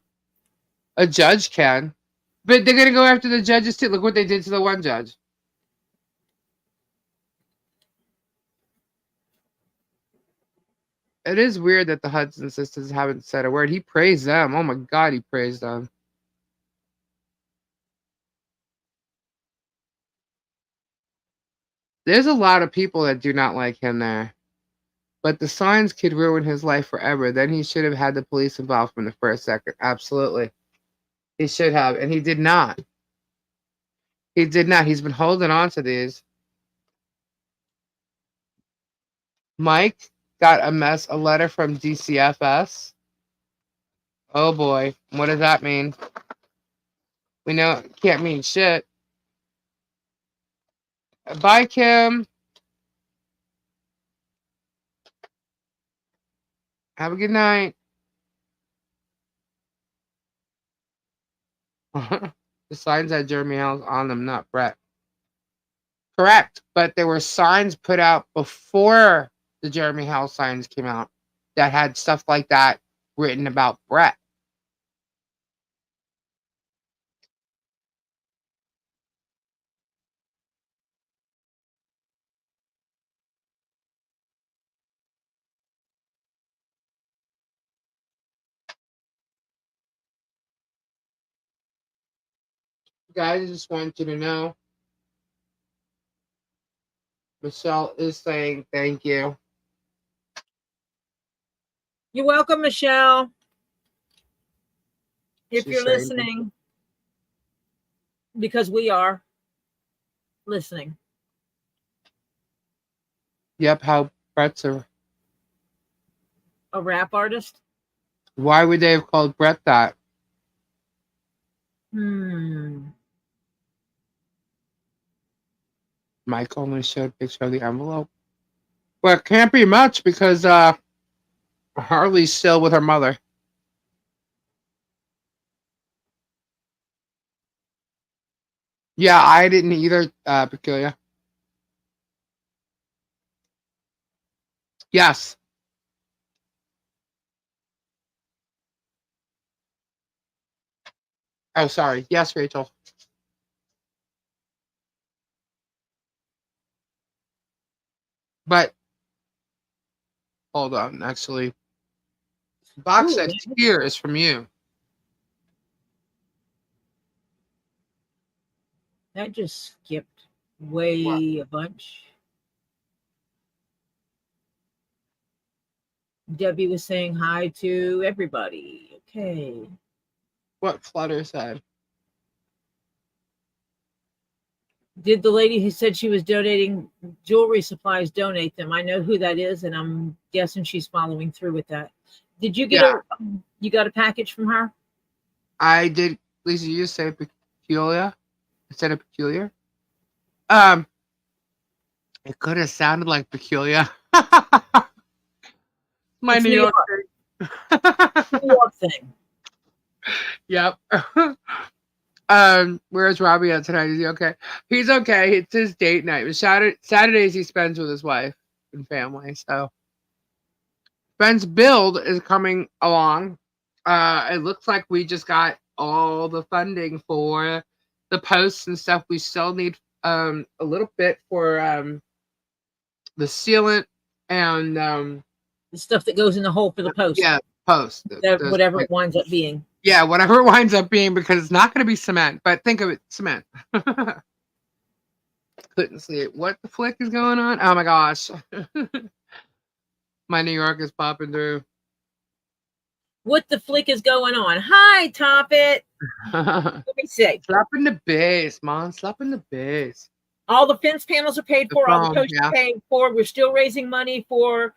a judge can. But they're gonna go after the judges too. Look what they did to the one judge. It is weird that the Hudson sisters haven't said a word. He praised them. Oh my God, he praised them. There's a lot of people that do not like him there. But the signs could ruin his life forever. Then he should have had the police involved from the first second. Absolutely. He should have. And he did not. He did not. He's been holding on to these. Mike got a letter from DCFS. Oh boy. What does that mean? We know it can't mean shit. Bye, Kim. Have a good night. The signs had Jeremy Helms on them, not Brett. Correct. But there were signs put out before the Jeremy Howell signs came out that had stuff like that written about Brett. Guys, I just want you to know Michelle is saying thank you. You're welcome, Michelle. If you're listening. because we are listening. Yep, how Brett's A rap artist? Why would they have called Brett that? Mike only showed a picture of the envelope. Well, it can't be much because Harley's still with her mother. Yeah, I didn't either, Peculiar. Yes. Oh, sorry. Yes, Rachel. But hold on, actually. Box said here is from you. That just skipped way a bunch. Debbie was saying hi to everybody. Okay. What Flutter said. Did the lady who said she was donating jewelry supplies donate them? I know who that is, and I'm guessing she's following through with that. Did you get you got a package from her? I did. Lisa, you say peculiar instead of peculiar? It could have sounded like peculiar. My It's New York New York thing. Yep. Where's Robbie at tonight? Is he okay? He's okay. It's his date night. Saturdays he spends with his wife and family. So Ben's build is coming along. It looks like we just got all the funding for the posts and stuff. We still need a little bit for the sealant and the stuff that goes in the hole for the post. Yeah, post. Whatever it winds up being. Yeah, whatever it winds up being, because it's not going to be cement. But think of it, cement. Couldn't see it. What the flick is going on? Oh my gosh. My New York is popping through. What the flick is going on? Hi, Top It. Let me see. Slapping the base, Mom. Slapping the base. All the fence panels are paid for. All the posts are paid for. We're still raising money for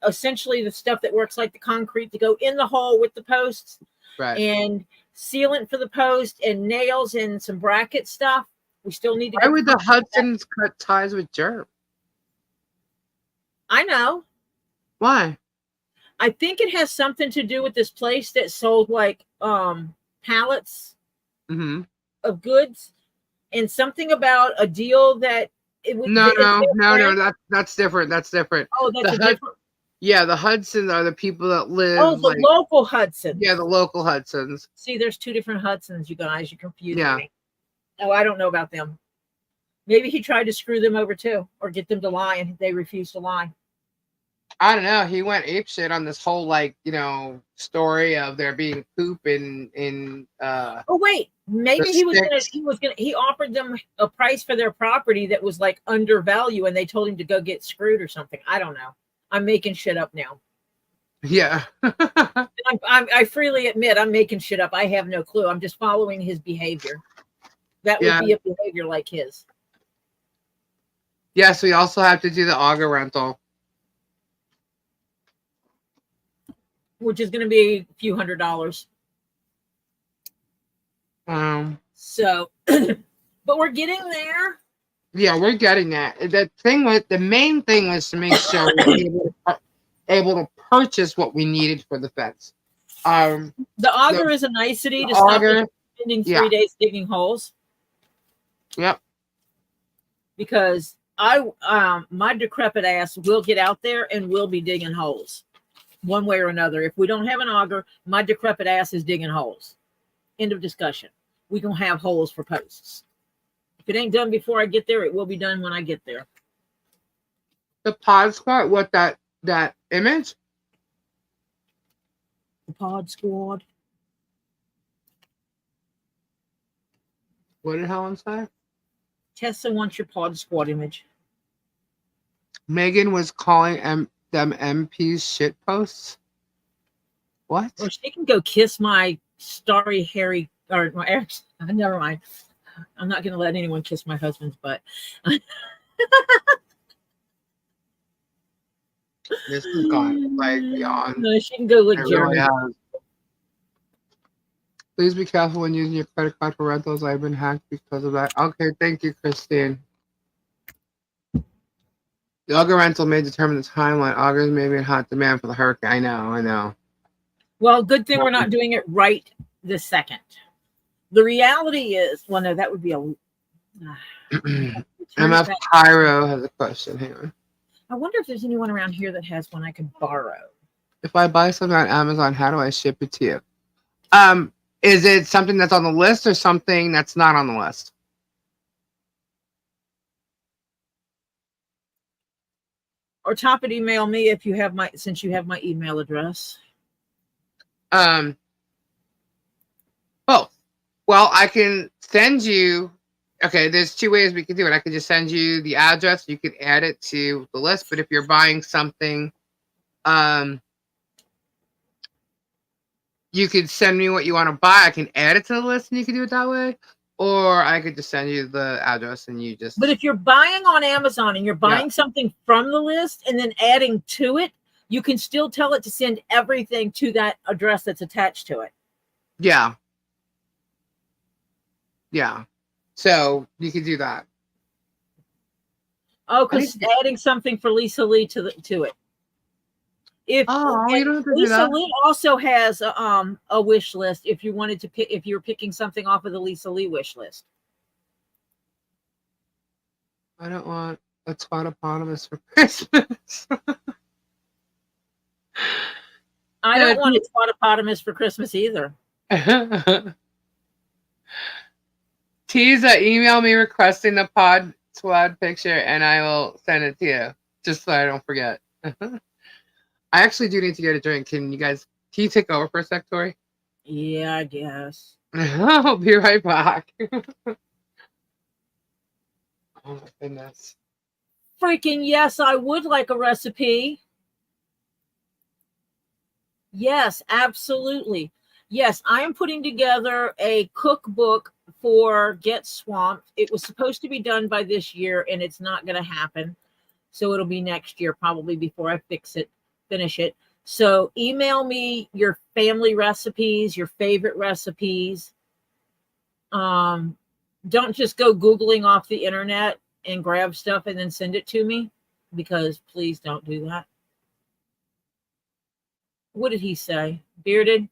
essentially the stuff that works like the concrete to go in the hole with the posts. Right. And sealant for the post and nails and some bracket stuff. We still need to. Why would the Hudsons cut ties with Jerp? I know. Why? I think it has something to do with this place that sold like pallets of goods, and something about a deal that it was. No. That's different. That's different. Oh, that's different. Yeah, the Hudsons are the people that live. Oh, the local Hudsons. Yeah, the local Hudsons. See, there's two different Hudsons, you guys. You're confusing me. Oh, I don't know about them. Maybe he tried to screw them over too, or get them to lie, and they refused to lie. I don't know. He went apeshit on this whole story of there being poop in. Oh wait, maybe he offered them a price for their property that was like undervalue, and they told him to go get screwed or something. I don't know. I'm making shit up now. Yeah. I freely admit I'm making shit up. I have no clue. I'm just following his behavior. That would be a behavior like his. Yes, we also have to do the auger rental, which is going to be a few $100s. So, but we're getting there. Yeah, we're getting that. The main thing was to make sure we were able to purchase what we needed for the fence. The auger is a nicety to stop spending 3 days digging holes. Yep. Because my decrepit ass will get out there and will be digging holes one way or another. If we don't have an auger, my decrepit ass is digging holes. End of discussion. We can have holes for posts. If it ain't done before I get there, it will be done when I get there. The pod squad, what that image? The pod squad. What did Helen say? Tessa wants your pod squad image. Megan was calling them MPs shit posts. What? Well, she can go kiss my starry hairy, or my never mind. I'm not going to let anyone kiss my husband's butt. This has gone like beyond. No, she can go lick It Jeremy. really has. Please be careful when using your credit card for rentals. I've been hacked because of that. Okay, thank you, Christine. The August rental may determine the timeline. August may be in hot demand for the hurricane. I know. Well, good thing we're not doing it right this second. The reality is, well, no, that would be a. MF Pyro has a question. Hang on. I wonder if there's anyone around here that has one I could borrow. If I buy something on Amazon, how do I ship it to you? Is it something that's on the list or something that's not on the list? Or top it, email me if you have since you have my email address. Both. Well, I can send you. Okay, there's two ways we can do it. I can just send you the address. You can add it to the list. But if you're buying something, you could send me what you want to buy. I can add it to the list, and you can do it that way. Or I could just send you the address, and you just. But if you're buying on Amazon and you're buying something from the list and then adding to it, you can still tell it to send everything to that address that's attached to it. Yeah. Yeah. So you can do that. Oh, because adding something for Lisa Lee to it. You don't have to do that. Lisa Lee also has a wish list if you wanted to pick, if you're picking something off of the Lisa Lee wish list. I don't want a Twatopotamus for Christmas. I don't want a Twatopotamus for Christmas either. Tease, email me requesting the pod squad picture and I will send it to you. Just so I don't forget. I actually do need to get a drink. Can you take over for a sec, Tori? Yeah, I guess. I'll be right back. Oh my goodness. Freaking yes, I would like a recipe. Yes, absolutely. Yes, I am putting together a cookbook for Get Swamped. It was supposed to be done by this year and it's not going to happen. So it'll be next year, probably before I finish it. So email me your family recipes, your favorite recipes. Don't just go Googling off the internet and grab stuff and then send it to me, because please don't do that. What did he say? Bearded?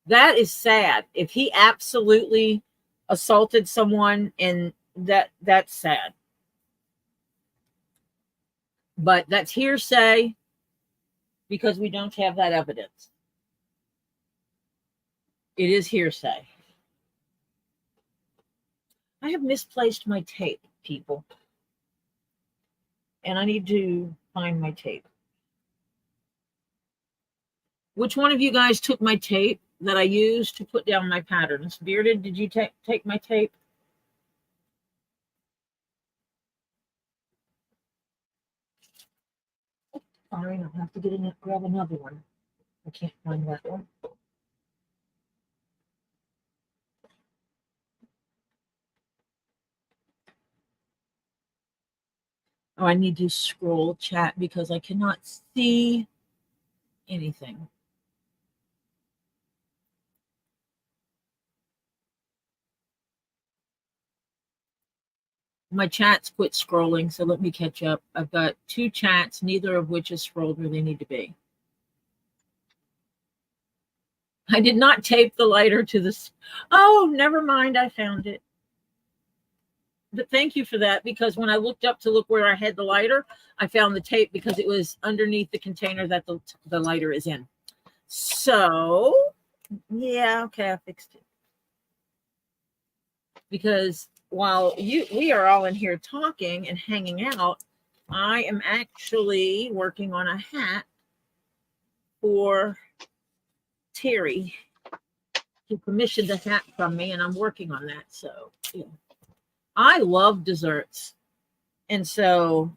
That is sad. If he absolutely assaulted someone, and that's sad. But that's hearsay because we don't have that evidence. It is hearsay. I have misplaced my tape, people. And I need to find my tape. Which one of you guys took my tape that I used to put down my patterns? Bearded, did you take my tape? Sorry, I'll have to grab another one. I can't find that one. Oh, I need to scroll chat because I cannot see anything. My chats quit scrolling, so let me catch up. I've got 2 chats, neither of which is scrolled where they need to be. I did not tape the lighter to this. Oh, never mind. I found it. But thank you for that, because when I looked up to look where I had the lighter, I found the tape because it was underneath the container that the lighter is in. So, yeah, okay, I fixed it. Because while we are all in here talking and hanging out, I am actually working on a hat for Terry. He commissioned a hat from me, and I'm working on that. So, yeah. I love desserts. And so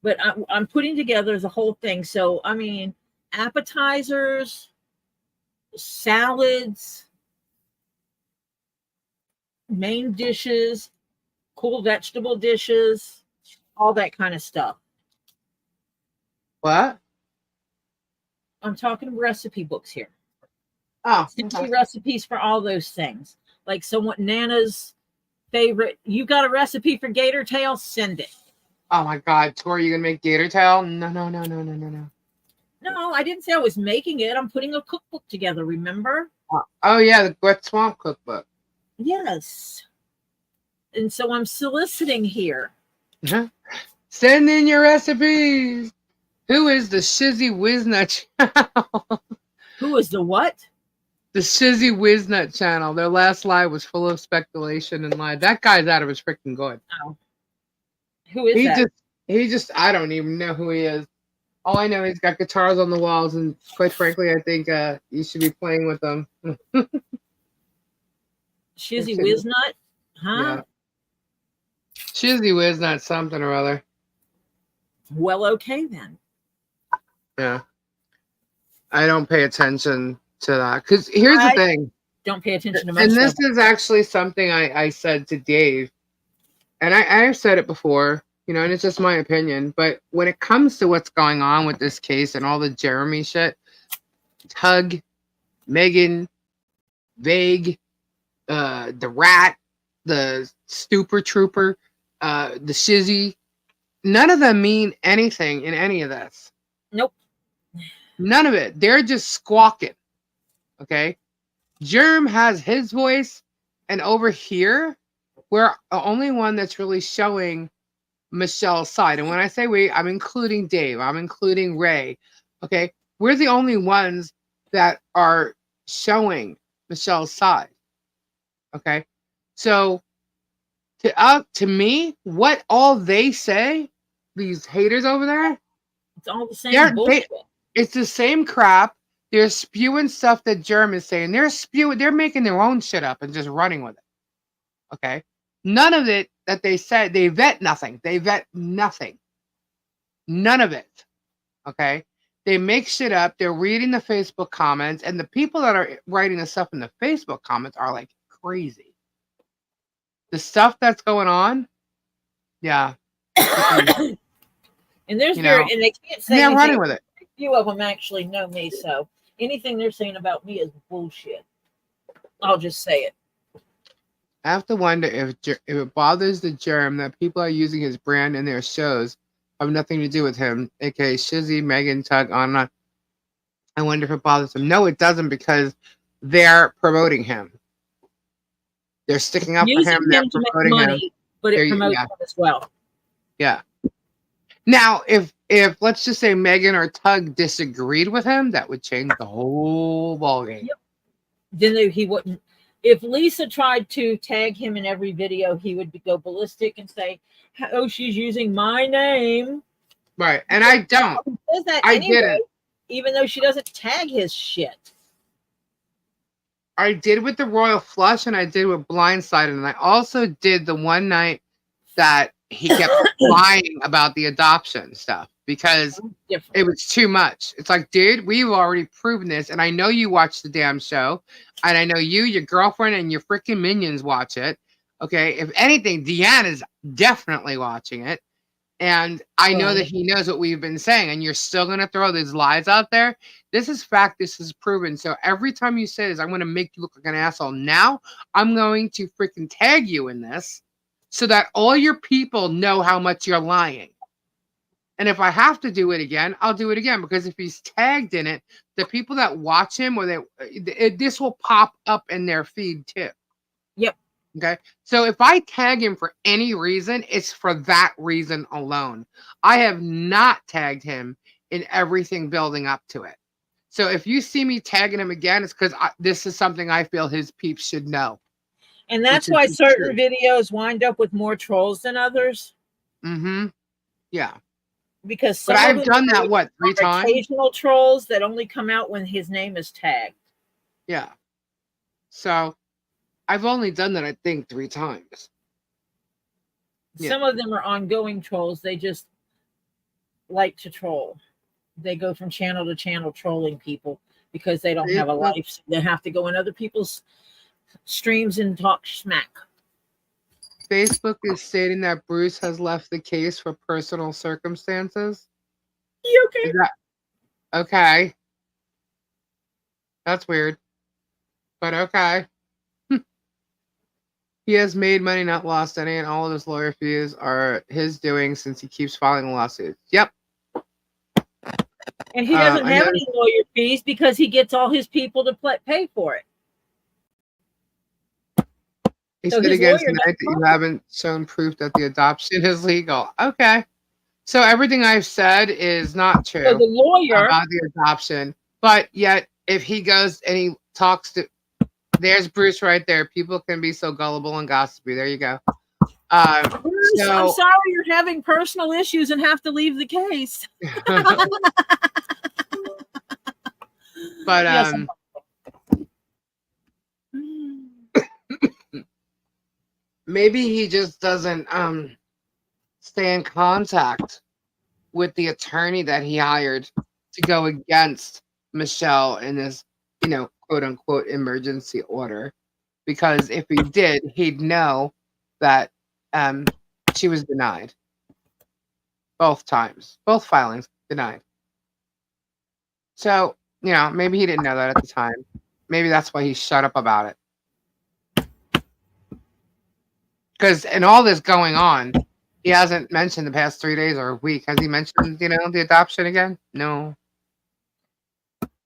But I'm putting together the whole thing. So, I mean, appetizers, salads, main dishes, cool vegetable dishes, all that kind of stuff. What? I'm talking recipe books here. Oh, Send okay. me recipes for all those things. Like someone Nana's favorite. You got a recipe for gator tail? Send it. Oh my God, Tori, you gonna make gator tail? No, no, no, no, no, no, no. No, I didn't say I was making it. I'm putting a cookbook together, remember? Oh yeah, the Wet Swamp cookbook. Yes. And so I'm soliciting here. Send in your recipes. Who is the Shizzy Wiznut channel? Who is the what? The Shizzy Wiznut channel. Their last live was full of speculation and lie. That guy's out of his freaking good. Oh. Who is that? He just, I don't even know who he is. All I know, he's got guitars on the walls, and quite frankly, I think you should be playing with them. Shizzy Wiznut? Huh? Yeah. Shizzy Wiznut something or other. Well, okay then. Yeah. I don't pay attention to that. Because here's the thing. Don't pay attention to much. And this is actually something I said to Dave. And I've said it before, you know, and it's just my opinion. But when it comes to what's going on with this case and all the Jeremy shit, Tug, Megan, Vague, the Rat, the Stupor Trooper, the Shizzy, none of them mean anything in any of this. Nope. None of it. They're just squawking. Okay? Germ has his voice, and over here, we're the only one that's really showing Michelle's side. And when I say we, I'm including Dave, I'm including Ray. Okay? We're the only ones that are showing Michelle's side. Okay? So, to me, what all they say, these haters over there, it's all the same bullshit. It's the same crap. They're spewing stuff that Germ is saying. They're making their own shit up and just running with it. Okay? None of it that they said, they vet nothing. They vet nothing. None of it. Okay? They make shit up. They're reading the Facebook comments, and the people that are writing the stuff in the Facebook comments are like crazy. The stuff that's going on, yeah. And there's and they can't say they're running with it. A few of them actually know me, so anything they're saying about me is bullshit. I'll just say it. I have to wonder if it bothers the Germ that people are using his brand in their shows have nothing to do with him, aka Shizzy, Megan, Tug, on and on. I wonder if it bothers him. No, it doesn't, because they're promoting him. They're sticking up for him. They're promoting money, but it promotes him as well. Yeah. Now, if let's just say Megan or Tug disagreed with him, that would change the whole ballgame. Yep. Then he wouldn't. If Lisa tried to tag him in every video, he would go ballistic and say, "Oh, she's using my name." Right, and I don't. He says that I anyway, didn't. Even though she doesn't tag his shit. I did with the Royal Flush, and I did with Blindsided, and I also did the one night that he kept lying about the adoption stuff because it was too much. It's like, dude, we've already proven this, and I know you watch the damn show, and I know you, your girlfriend, and your freaking minions watch it. Okay, if anything, Deanna's definitely watching it, and I know that he knows what we've been saying, and you're still gonna throw these lies out there. This is fact. This is proven. So every time you say this, I'm gonna make you look like an asshole. Now I'm going to freaking tag you in this, so that all your people know how much you're lying. And if I have to do it again, I'll do it again, because if he's tagged in it, the people that watch him, or this will pop up in their feed too. Yep. Okay. So if I tag him for any reason, it's for that reason alone. I have not tagged him in everything building up to it. So if you see me tagging him again, it's because this is something I feel his peeps should know. And that's why certain videos wind up with more trolls than others. Mm-hmm. Yeah. Because but I've done that, what, 3 times? Occasional trolls that only come out when his name is tagged. Yeah. So I've only done that, I think, 3 times. Some of them are ongoing trolls. They just like to troll. They go from channel to channel trolling people because they don't have a Facebook, life. So they have to go in other people's streams and talk smack. Facebook is stating that Bruce has left the case for personal circumstances. You Is okay? that okay? That's weird, but okay. He has made money, not lost any, and all of his lawyer fees are his doing since he keeps filing lawsuits. Yep. And he doesn't I have noticed any lawyer fees because he gets all his people to pay for it. he So said his again lawyer tonight that you doesn't. haven't shown proof that the adoption is legal. Okay. So everything I've said is not So true the lawyer, about the adoption, but yet if he goes and he talks to, there's Bruce right there. People can be so gullible and gossipy. There you go. Bruce, I'm So, sorry you're having personal issues and have to leave the case. but Yes. maybe he just doesn't stay in contact with the attorney that he hired to go against Michelle in this, quote unquote emergency order. Because if he did, he'd know that she was denied. Both times. Both filings denied. So, maybe he didn't know that at the time. Maybe that's why he shut up about it. Because in all this going on, he hasn't mentioned the past 3 days or a week. Has he mentioned, the adoption again? No.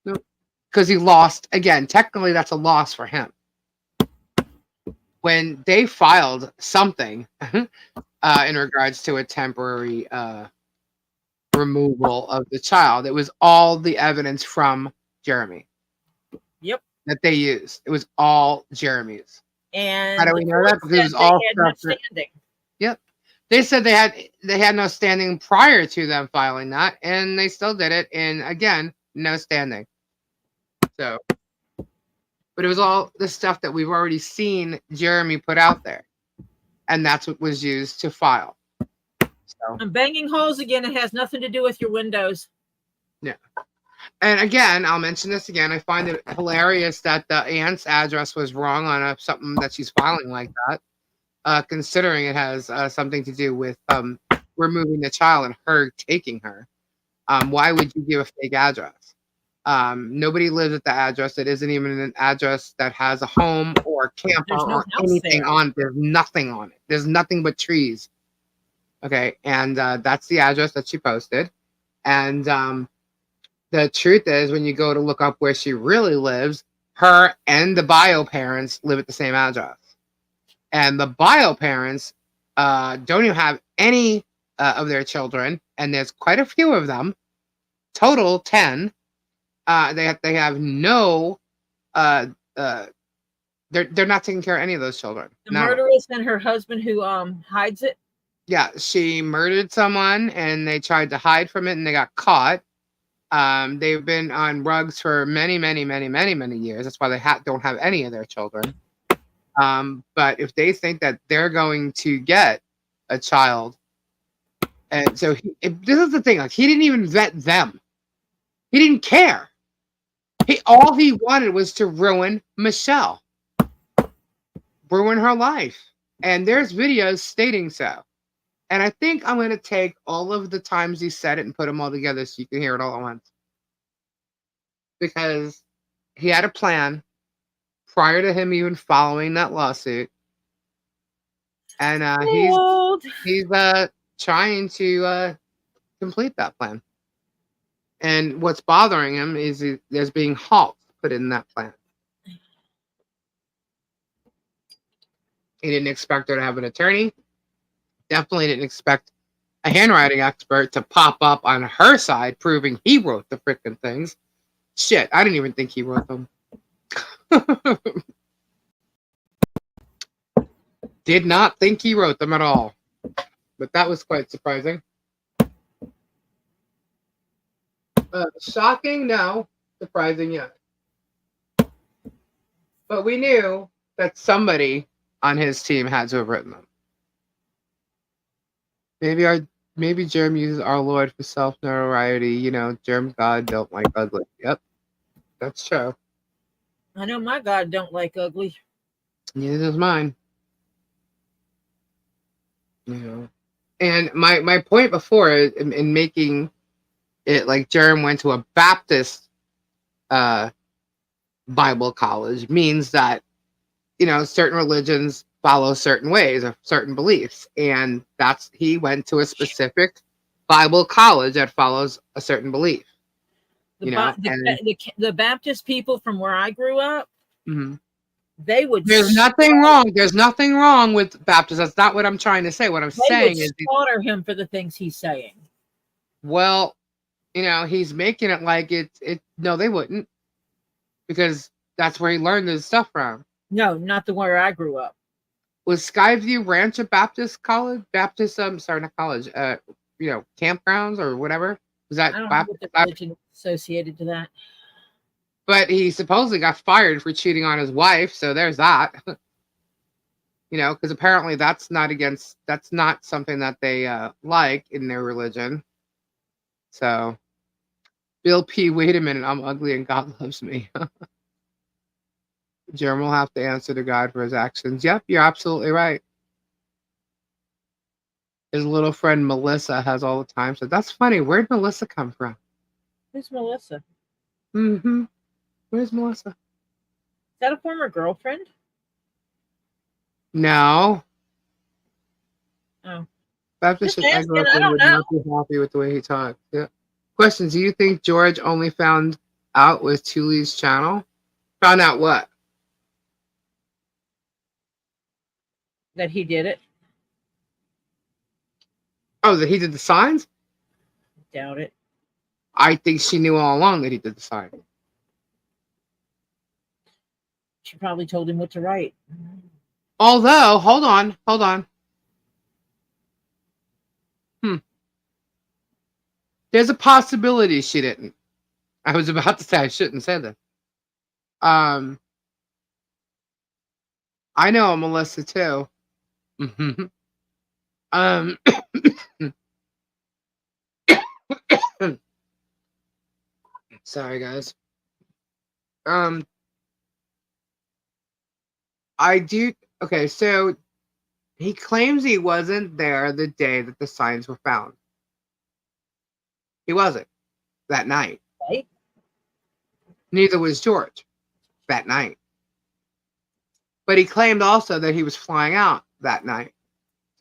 Because he lost. Again, technically that's a loss for him. When they filed something in regards to a temporary removal of the child, it was all the evidence from Jeremy. Yep. That they used. It was all Jeremy's. And how do we know that? Because it was all stuff that, yep. They said they had no standing prior to them filing that, and they still did it, and again, no standing. So, but it was all the stuff that we've already seen Jeremy put out there, and that's what was used to file. So I'm banging holes again. It has nothing to do with your windows. Yeah. And again, I'll mention this again. I find it hilarious that the aunt's address was wrong on something that she's filing like that, considering it has something to do with removing the child and her taking her. Why would you give a fake address? Nobody lives at the address. It isn't even an address that has a home or a camper or anything on it. There's nothing on it. There's nothing but trees. Okay, and that's the address that she posted. And the truth is, when you go to look up where she really lives, her and the bio parents live at the same address. And the bio parents don't even have any of their children, and there's quite a few of them, total 10. They have no, they're not taking care of any of those children. The murderess and her husband who hides it. Yeah, she murdered someone, and they tried to hide from it, and they got caught. They've been on rugs for many, many, many, many, many years. That's why they don't have any of their children. But if they think that they're going to get a child, and so this is the thing, like, he didn't even vet them. He didn't care. All he wanted was to ruin Michelle, ruin her life. And there's videos stating so. And I think I'm going to take all of the times he said it and put them all together so you can hear it all at once. Because he had a plan prior to him even following that lawsuit. And he's trying to complete that plan. And what's bothering him is there's being halts put in that plan. He didn't expect her to have an attorney. Definitely didn't expect a handwriting expert to pop up on her side proving he wrote the freaking things. Shit, I didn't even think he wrote them. Did not think he wrote them at all. But that was quite surprising. Shocking? No. Surprising? Yeah. But we knew that somebody on his team had to have written them. Maybe our Maybe Germ uses our Lord for self notoriety. You know, Germ God don't like ugly. Yep, that's true. I know my God don't like ugly. Neither does mine. You know, and my point before in making it like Germ went to a Baptist uh, Bible college means that certain religions follow certain ways or certain beliefs, and that's he went to a specific Bible college that follows a certain belief. And The Baptist people from where I grew up, mhm. they would There's nothing wrong. There's nothing wrong with Baptists. That's not what I'm trying to say. What I'm saying is, slaughter him for the things he's saying. well, he's making it like it. No, they wouldn't, because that's where he learned his stuff from. No, not the where I grew up. Was Skyview Ranch a Baptist college? Baptist, sorry, not college. Campgrounds or whatever. Was that I don't Baptist? know what the religion associated to that. But he supposedly got fired for cheating on his wife, so there's that. Because apparently that's not something that they like in their religion. So, Bill P, wait a minute, I'm ugly and God loves me. Jerem will have to answer to God for his actions. Yep, you're absolutely right. His little friend Melissa has all the time. So that's funny. Where'd Melissa come from? Who's Melissa? Mm-hmm. Where's Melissa? Is that a former girlfriend? No. Oh. Baptist I grew up in would not be happy with the way he talked. Yeah. Question: do you think George only found out with Tuli's channel? Found out what? That he did it? Oh, that he did the signs? Doubt it. I think she knew all along that he did the sign. She probably told him what to write. Although, hold on. There's a possibility she didn't. I was about to say I shouldn't say that. I know Melissa too. Sorry guys. I do. Okay, so he claims he wasn't there the day that the signs were found. He wasn't that night. Right? Neither was George that night. But he claimed also that he was flying out that night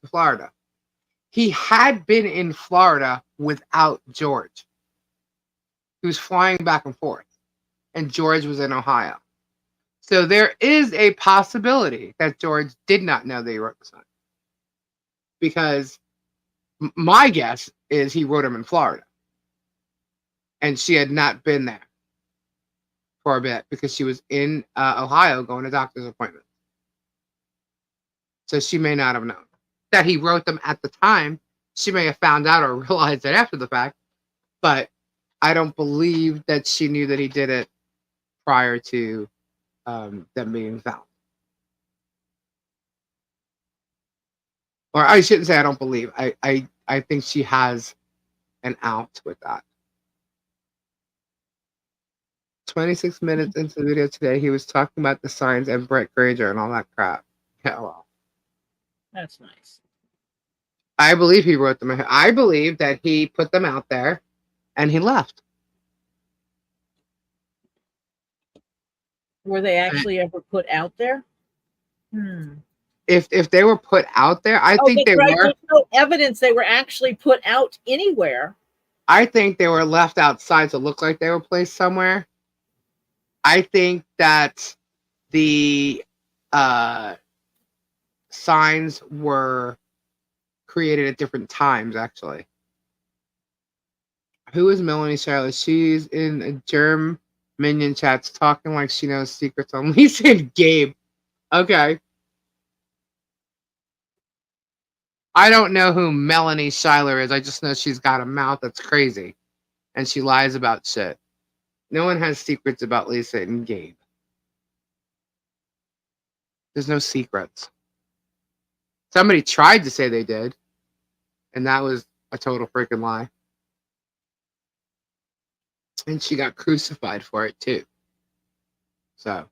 to Florida. He had been in Florida without George. He was flying back and forth, and George was in Ohio. So there is a possibility that George did not know that he wrote the sign. Because my guess is he wrote them in Florida. And she had not been there for a bit because she was in Ohio going to doctor's appointments. So she may not have known that he wrote them at the time. She may have found out or realized it after the fact. But I don't believe that she knew that he did it prior to them being found. Or I shouldn't say I don't believe. I think she has an out with that. 26 minutes into the video today, he was talking about the signs and Brett Granger and all that crap. Yeah, well. That's nice. I believe he wrote them. I believe that he put them out there and he left. Were they actually ever put out there? If they were put out there, I think they were. There's no evidence they were actually put out anywhere. I think they were left outside to look like they were placed somewhere. I think that the signs were created at different times, actually. Who is Melanie Charlotte? She's in a Germ Minion chats talking like she knows secrets on Lisa and Gabe. Okay. I don't know who Melanie Schuyler is. I just know she's got a mouth that's crazy. And she lies about shit. No one has secrets about Lisa and Gabe. There's no secrets. Somebody tried to say they did. And that was a total freaking lie. And she got crucified for it too. So,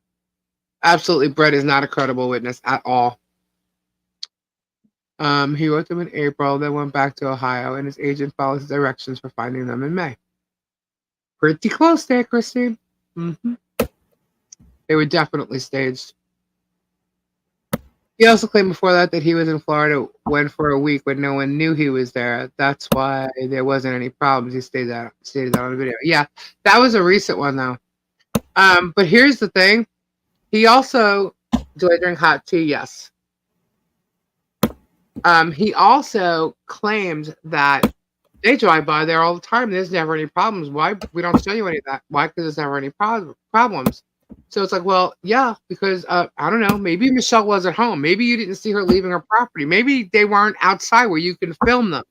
absolutely, Brett is not a credible witness at all. He wrote them in April, then went back to Ohio, and his agent followed his directions for finding them in May. Pretty close there, Christine. Mm-hmm. They were definitely staged. He also claimed before that he was in Florida, went for a week when no one knew he was there. That's why there wasn't any problems. He stated that on the video. Yeah, that was a recent one though. But here's the thing. He also, do I drink hot tea? Yes. He also claimed that they drive by there all the time. There's never any problems. Why? We don't show you any of that. Why? Because there's never any problems. So it's like, well, yeah, because I don't know. Maybe Michelle was at home. Maybe you didn't see her leaving her property. Maybe they weren't outside where you can film them.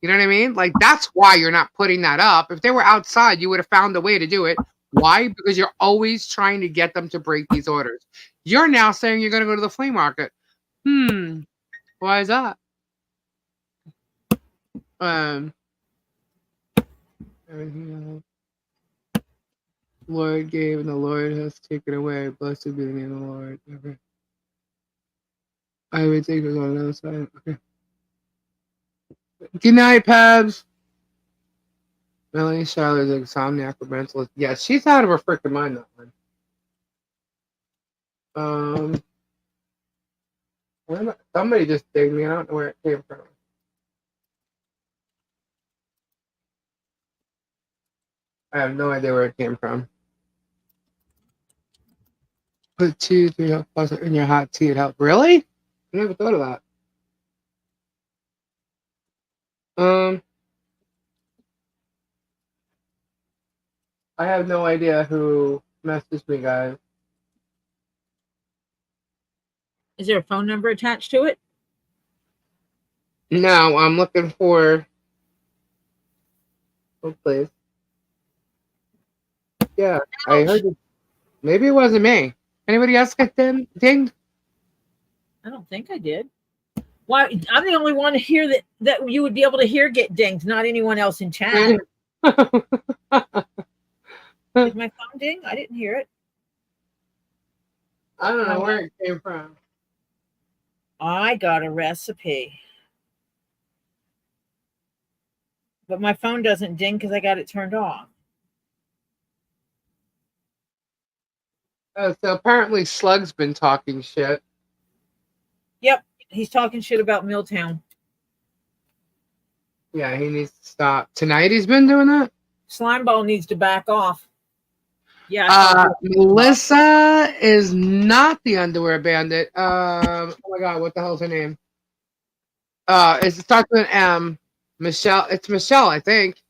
You know what I mean? Like, that's why you're not putting that up. If they were outside, you would have found a way to do it. Why? Because you're always trying to get them to break these orders. You're now saying you're going to go to the flea market. Why is that? Lord gave and the Lord has taken away. Blessed be the name of the Lord. Okay. I would take it on the other side. Okay. Good night, Pabs. Melanie Charlotte's insomniac or mentalist. Yeah, she's out of her freaking mind, that one. Somebody just dinged me. I don't know where it came from. I have no idea where it came from. Put 2, 3 hot sauce in your hot tea. It helps. Really? I never thought of that. I have no idea who messaged me, guys. Is there a phone number attached to it? No, I'm looking for. Oh, please. Yeah, I heard it. Maybe it wasn't me. Anybody else get dinged? I don't think I did. Why? I'm the only one here that you would be able to hear get dinged, not anyone else in chat. Did my phone ding? I didn't hear it. I don't know where it came from. I got a recipe. But my phone doesn't ding because I got it turned off. Oh, so apparently Slug's been talking shit. Yep, he's talking shit about Milltown. Yeah, he needs to stop. Tonight he's been doing that? Slimeball needs to back off. Yeah. Melissa is not the underwear bandit. Oh my god, what the hell's her name? It starts with an M. Michelle. It's Michelle, I think.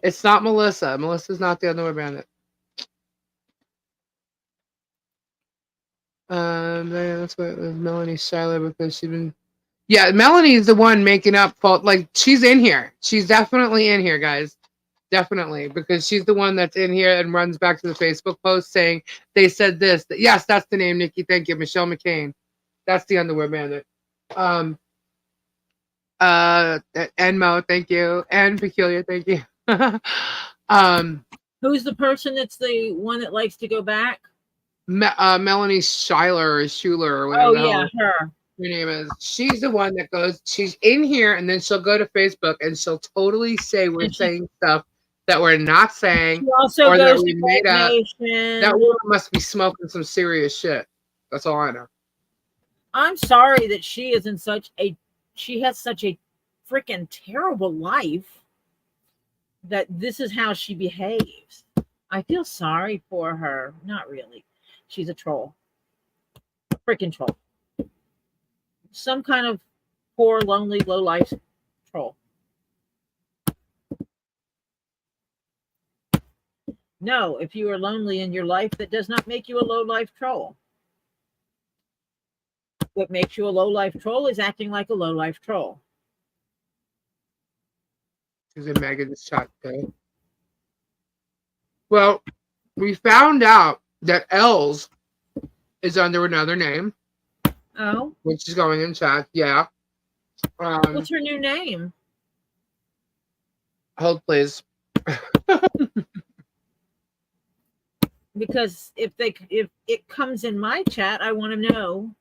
It's not Melissa. Melissa's not the underwear bandit. That's what it was Melanie Shiloh because she's been. Yeah, Melanie is the one making up fault. Like, she's in here. She's definitely in here, guys. Definitely, because she's the one that's in here and runs back to the Facebook post saying they said this. Yes, that's the name, Nikki. Thank you, Michelle McCain. That's the underwear bandit. Enmo, thank you, and Peculiar, thank you. Who's the person that's the one that likes to go back? Melanie Schuyler or Schuler or whatever. Oh yeah, her. Her name is. She's the one that goes. She's in here, and then she'll go to Facebook and she'll totally say we're saying stuff that we're not saying, she also or goes that we to made up. Nation. That woman must be smoking some serious shit. That's all I know. I'm sorry that she is in such a. She has such a freaking terrible life that this is how she behaves. I feel sorry for her. Not really. She's a troll. Freaking troll. Some kind of poor, lonely, low-life troll. No, if you are lonely in your life, that does not make you a low-life troll. What makes you a low-life troll is acting like a low-life troll. She's in Megan's chat today. Well, we found out that Els is under another name. Oh. Which is going in chat, yeah. What's her new name? Hold, please. Because if it comes in my chat, I want to know.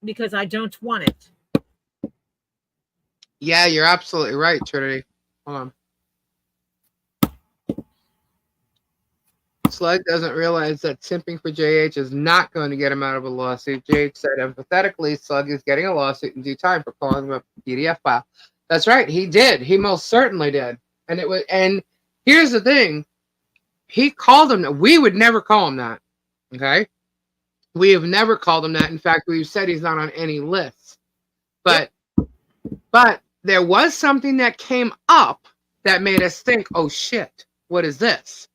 Because I don't want it. Yeah, you're absolutely right, Trinity. Hold on. Slug doesn't realize that simping for JH is not going to get him out of a lawsuit. JH said emphatically, Slug is getting a lawsuit in due time for calling him a PDF file. That's right, he did. He most certainly did. And here's the thing. He called him. We would never call him that. Okay? We have never called him that. In fact, we've said he's not on any lists. But there was something that came up that made us think, oh shit, what is this?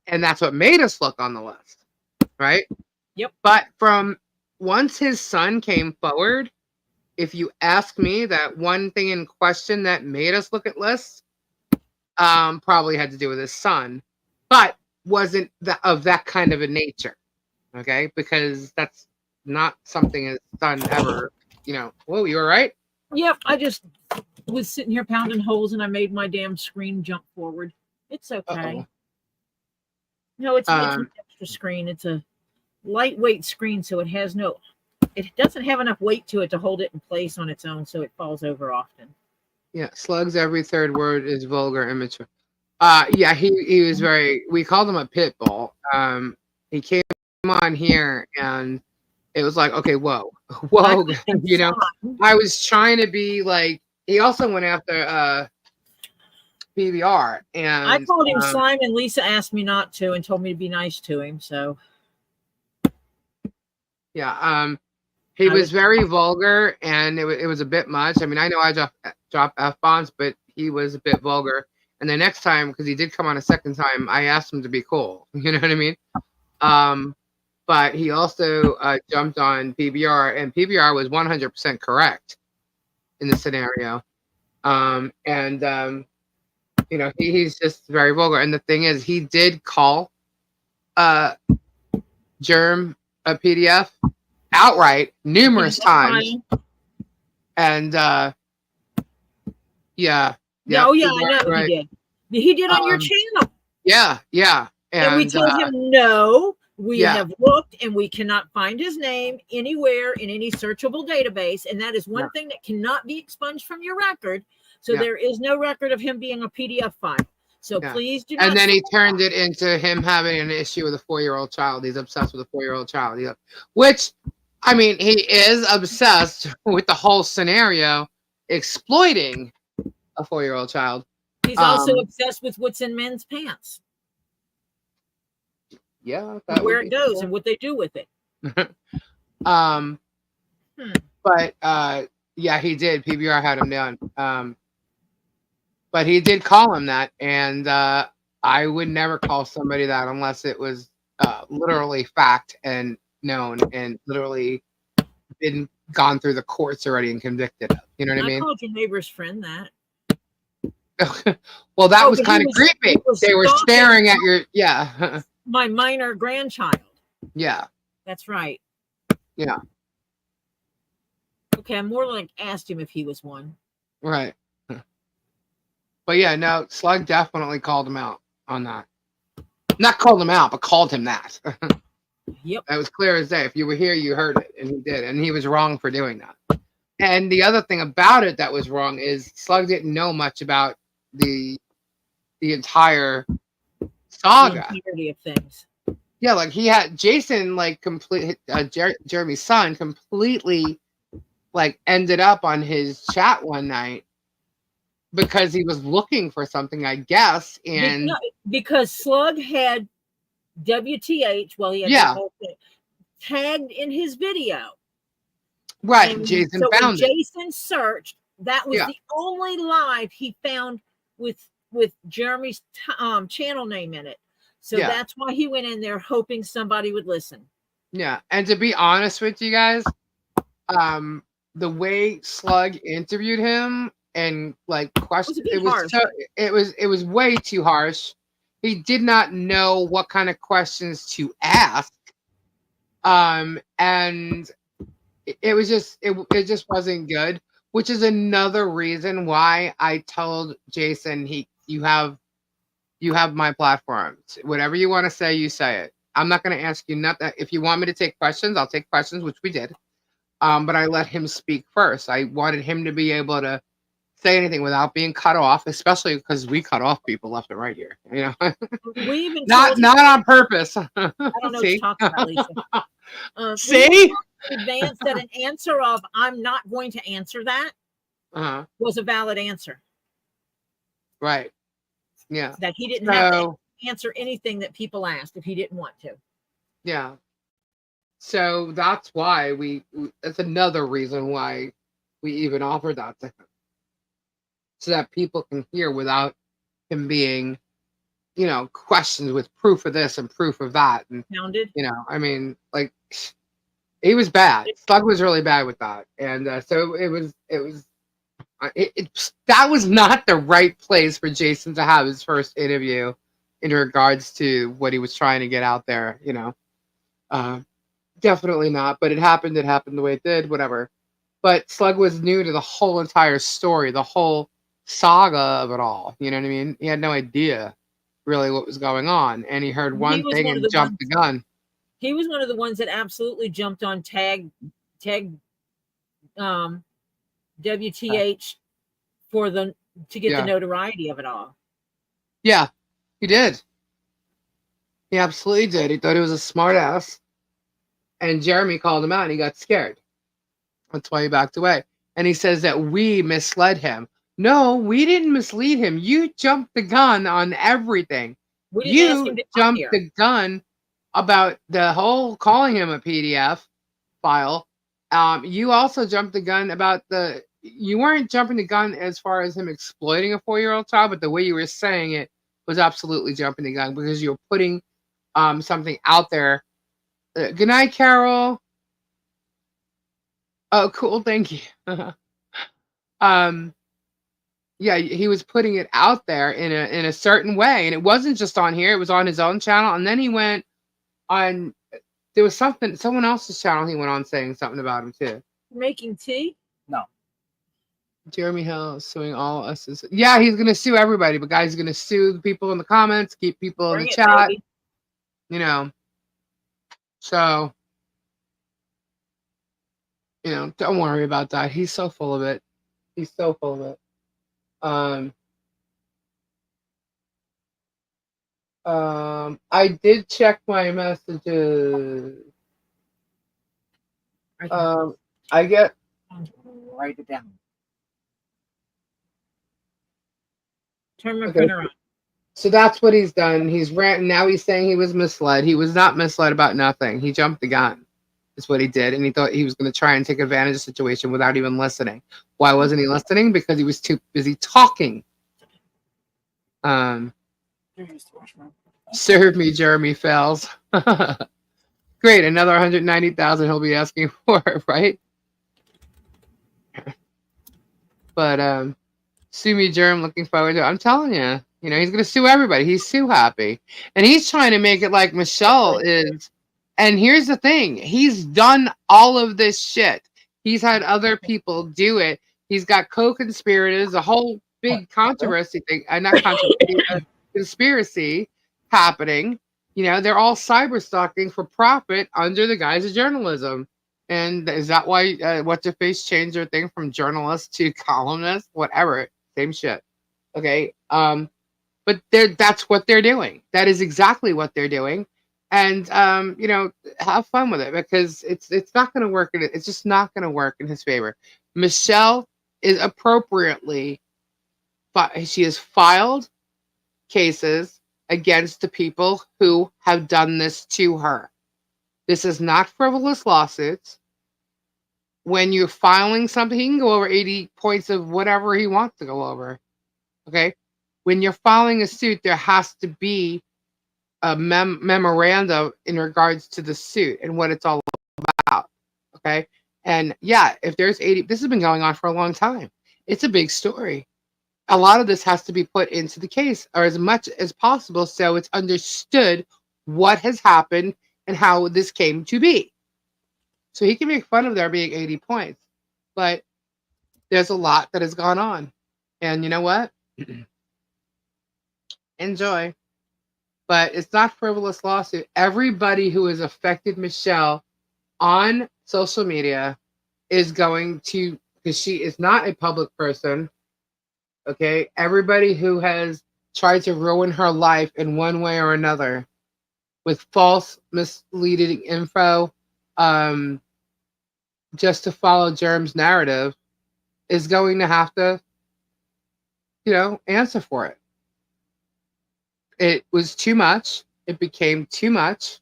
And that's what made us look on the list, right? Yep. But from once his son came forward, if you ask me, that one thing in question that made us look at lists, probably had to do with his son, but wasn't of that kind of a nature, okay? Because that's not something his son ever, Whoa, you all right? Yep, I just was sitting here pounding holes and I made my damn screen jump forward. It's okay. Uh-oh. No, it's an extra screen. It's a lightweight screen, so it doesn't have enough weight to it to hold it in place on its own, so it falls over often. Yeah, Slug's every third word is vulgar, immature. Yeah, he was we called him a pit bull. He came on here and it was like, okay, whoa, I was trying to be like, he also went after PBR, and I called him slime, and Lisa asked me not to and told me to be nice to him. So yeah, he was very vulgar, and it was a bit much. I mean, I know I drop F-bombs, but he was a bit vulgar. And the next time, because he did come on a second time, I asked him to be cool. You know what I mean? But he also jumped on PBR, and PBR was 100% correct in the scenario. He's just very vulgar. And the thing is, he did call Germ a PDF outright numerous times. And yeah. Oh yeah, I know right. He did. He did on your channel. Yeah. And we told him no. We have looked and we cannot find his name anywhere in any searchable database. And that is one thing that cannot be expunged from your record. So there is no record of him being a PDF file. So please do not. And then he turned it into him having an issue with a 4-year-old child. He's obsessed with a 4-year-old child. Which, I mean, he is obsessed with the whole scenario, exploiting a 4-year-old child. He's also obsessed with what's in men's pants. Yeah, where it goes and what they do with it. But he did. PBR had him down. But he did call him that, and I would never call somebody that unless it was literally fact and known and literally been gone through the courts already and convicted of. You know what I mean? I called your neighbor's friend that. Well, that was kind of creepy. They were staring at your my minor grandchild. Yeah. That's right. Yeah. Okay, I'm more like asked him if he was one. Right. But yeah, no, Slug definitely called him out on that. Not called him out, but called him that. Yep. That was clear as day. If you were here, you heard it, and he did, and he was wrong for doing that. And the other thing about it that was wrong is Slug didn't know much about the entire saga. The entirety of things. Yeah, like he had Jason, like Jeremy's son, completely like ended up on his chat one night because he was looking for something, I guess, and because Slug had WTH, well, he had the whole thing tagged in his video. Right, and Jason so found when Jason searched, that was the only live he found with Jeremy's channel name in it. So that's why he went in there hoping somebody would listen. Yeah, and to be honest with you guys, the way Slug interviewed him and like questioned, it was way too harsh. He did not know what kind of questions to ask, and it was just it just wasn't good, which is another reason why I told Jason you have my platforms. Whatever you want to say, you say it. I'm not going to ask you nothing. If you want me to take questions, I'll take questions, which we did. But I let him speak first. I wanted him to be able to say anything without being cut off, especially because we cut off people left and right here. You know, We even not on purpose. I don't know what See? to talk about, Lisa. See? We in advance that an answer of "I'm not going to answer that" was a valid answer. Right. Yeah. That he didn't have to answer anything that people asked if he didn't want to. Yeah. So that's why that's another reason why we even offered that to him. So that people can hear without him being, questioned with proof of this and proof of that. And, Pounded. I mean, like, he was bad. Slug was really bad with that. And so that was not the right place for Jason to have his first interview in regards to what he was trying to get out there, definitely not, but it happened the way it did, whatever. But Slug was new to the whole entire story, the whole saga of it all. You know what I mean? He had no idea really what was going on, and he heard one thing and jumped the gun. He was one of the ones that absolutely jumped on tag WTH to get the notoriety of it all. Yeah, he did. He absolutely did. He thought he was a smart ass. And Jeremy called him out and he got scared. That's why he backed away. And he says that we misled him. No, we didn't mislead him. You jumped the gun on everything. You jumped the gun about the whole calling him a PDF file. You also jumped the gun about you weren't jumping the gun as far as him exploiting a 4-year-old child, but the way you were saying it was absolutely jumping the gun because you were putting something out there. Good night, Carol. Oh, cool. Thank you. Yeah, he was putting it out there in a certain way, and it wasn't just on here. It was on his own channel, and then he went on. There was someone else's channel. He went on saying something about him too. Making tea? No. Jeremy Hill suing all us. Yeah, he's gonna sue everybody, but guys, he's gonna sue the people in the comments, keep people in the chat. Baby. So, don't worry about that. He's so full of it. He's so full of it. I did check my messages. I get. Write it down. Turn my printer on. So that's what he's done. He's ranting. Now he's saying he was misled. He was not misled about nothing. He jumped the gun. Is what he did. And he thought he was going to try and take advantage of the situation without even listening. Why wasn't he listening? Because he was too busy talking. Serve me, Jeremy fails. Great. Another 190,000 he'll be asking for, right? But sue me, Jerm. Looking forward to it. I'm telling you. He's going to sue everybody. He's sue happy. And he's trying to make it like Michelle is. And here's the thing. He's done all of this shit. He's had other people do it. He's got co-conspirators, a whole big controversy thing. Not controversy, a conspiracy happening. They're all cyber stalking for profit under the guise of journalism. And is that why What's Her Face changed their thing from journalist to columnist? Whatever. Same shit. Okay. But that's what they're doing. That is exactly what they're doing. And have fun with it because it's not going to work. It's just not going to work in his favor. Michelle is appropriately, she has filed cases against the people who have done this to her. This is not frivolous lawsuits. When you're filing something, he can go over 80 points of whatever he wants to go over. Okay. When you're filing a suit, there has to be a memorandum in regards to the suit and what it's all about. Okay. And yeah, if there's 80, this has been going on for a long time. It's a big story. A lot of this has to be put into the case or as much as possible so it's understood what has happened and how this came to be. So he can make fun of there being 80 points. But there's a lot that has gone on. And you know what? Enjoy. But it's not frivolous lawsuit. Everybody who has affected Michelle on social media is going to, because she is not a public person. Okay. Everybody who has tried to ruin her life in one way or another with false, misleading info, just to follow Germ's narrative, is going to have to, answer for it. It was too much. It became too much.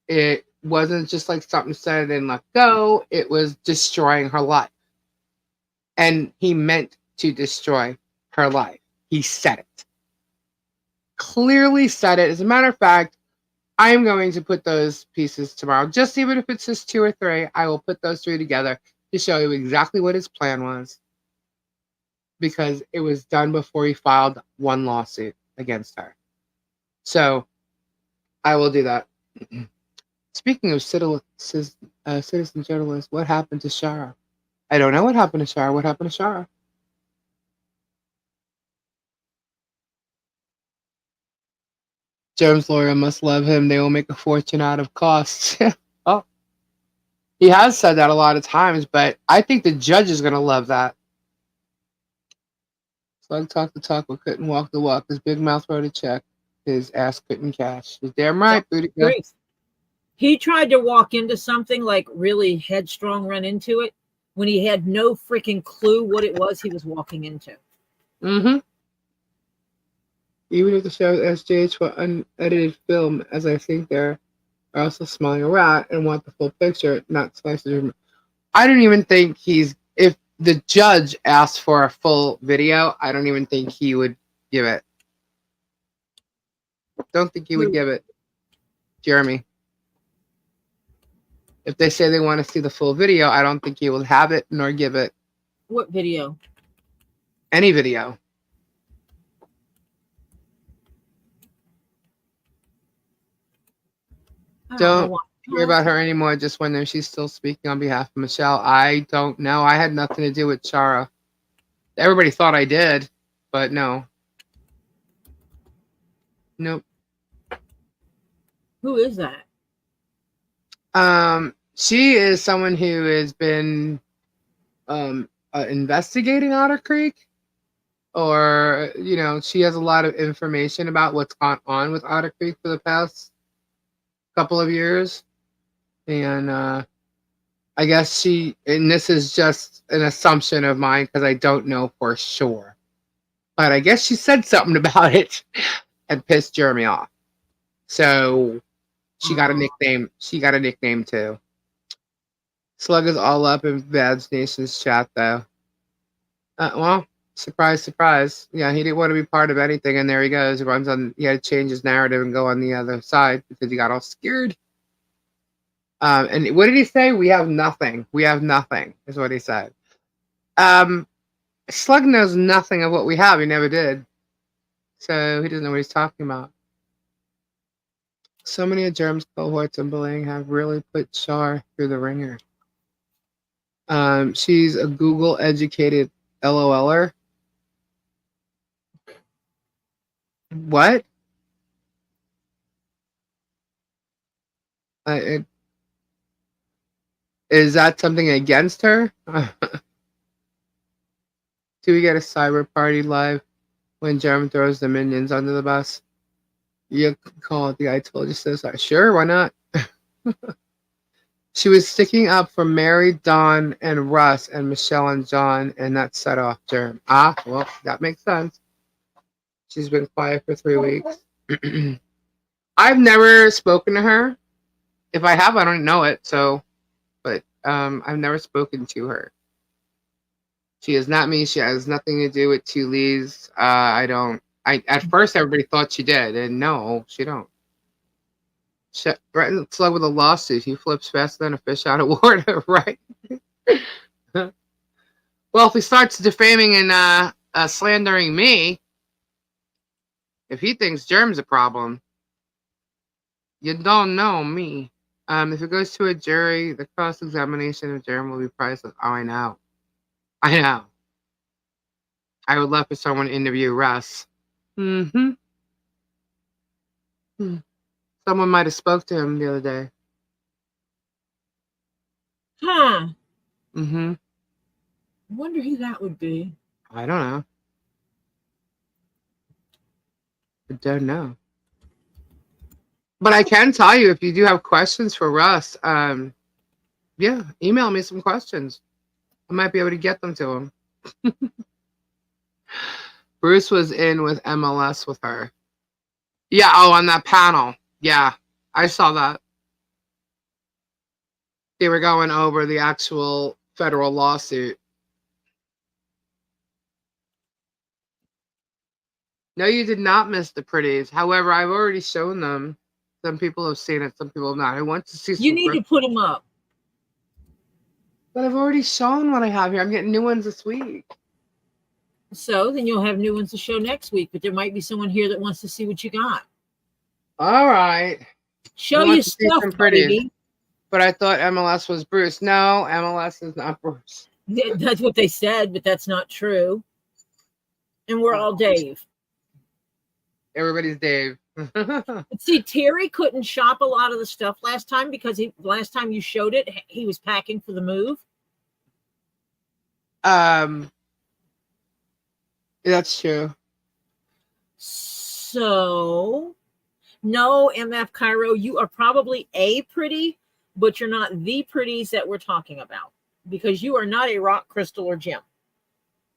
It wasn't just like something said and let go. It was destroying her life. And he meant to destroy her life. He said it. Clearly said it. As a matter of fact, I am going to put those pieces tomorrow. Just even if it's just 2 or 3, I will put those 3 together to show you exactly what his plan was. Because it was done before he filed one lawsuit against her. So I will do that. Speaking of citizen journalists, what happened to Shara? I don't know what happened to Shara. What happened to Shara? Germ's lawyer must love him. They will make a fortune out of costs. Oh, he has said that a lot of times, but I think the judge is going to love that. Slug talked the talk, but couldn't walk the walk. His big mouth wrote a check. His ass couldn't cash. He's damn right, booty. He tried to walk into something like really headstrong, run into it when he had no freaking clue what it was he was walking into. Mm-hmm. Even if the show is SJH for unedited film, as I think they're also smelling a rat and want the full picture, not slices. I don't even think if the judge asked for a full video, I don't even think he would give it. Don't think he would give it. Jeremy. If they say they want to see the full video, I don't think he will have it nor give it. What video? Any video. Don't hear about her anymore. Just wonder if she's still speaking on behalf of Michelle. I don't know. I had nothing to do with Shara. Everybody thought I did, but no. Nope. Who is that? She is someone who has been investigating Otter Creek, or she has a lot of information about what's gone on with Otter Creek for the past couple of years, and I guess and this is just an assumption of mine because I don't know for sure, but I guess she said something about it and pissed Jeremy off, so she got a nickname. She got a nickname too. Slug is all up in Bad's Nation's chat though. Well, surprise, surprise. Yeah, he didn't want to be part of anything, and there he goes. He had to change his narrative and go on the other side because he got all scared. And what did he say? We have nothing. We have nothing, is what he said. Slug knows nothing of what we have. He never did. So he doesn't know what he's talking about. So many of Germ's cohorts and bullying have really put Shar through the ringer. She's a Google-educated LOLer. What? Is that something against her? Do we get a cyber party live when Germ throws the minions under the bus? You can call it the I told you so. Sure, why not? She was sticking up for Mary, Dawn, and Russ, and Michelle and John, and that set off Germ. Well, that makes sense. She's been quiet for 3 weeks. I've never spoken to her. If I have, I don't know it. But I've never spoken to her. She is not me. She has nothing to do with Two Lees. At first, everybody thought she did, and no, she don't. Threatened Slug with a lawsuit. He flips faster than a fish out of water, right? Well, if he starts defaming and slandering me, if he thinks Germ's a problem, you don't know me. If it goes to a jury, the cross-examination of jury will be priceless. Oh, I know. I know. I would love for someone to interview Russ. Mm-hmm. Someone might have spoke to him the other day. Huh. Mm-hmm. I wonder who that would be. I don't know. I don't know. But I can tell you, if you do have questions for Russ, yeah, email me some questions. I might be able to get them to him. Bruce was in with MLS with her. Yeah, oh, on that panel. Yeah, I saw that. They were going over the actual federal lawsuit. No, you did not miss the Pretties. However, I've already shown them. Some people have seen it, some people have not. I want to see some. You need to put them up. But I've already shown what I have here. I'm getting new ones this week. So then you'll have new ones to show next week. But there might be someone here that wants to see what you got. All right. Show your stuff, baby. But I thought MLS was Bruce. No, MLS is not Bruce. That's what they said, but that's not true. And we're all Dave. Everybody's Dave. See, Terry couldn't shop a lot of the stuff last time because last time you showed it, he was packing for the move. That's true. So, no, MF Cairo, you are probably a pretty, but you're not the pretties that we're talking about because you are not a rock, crystal, or gem.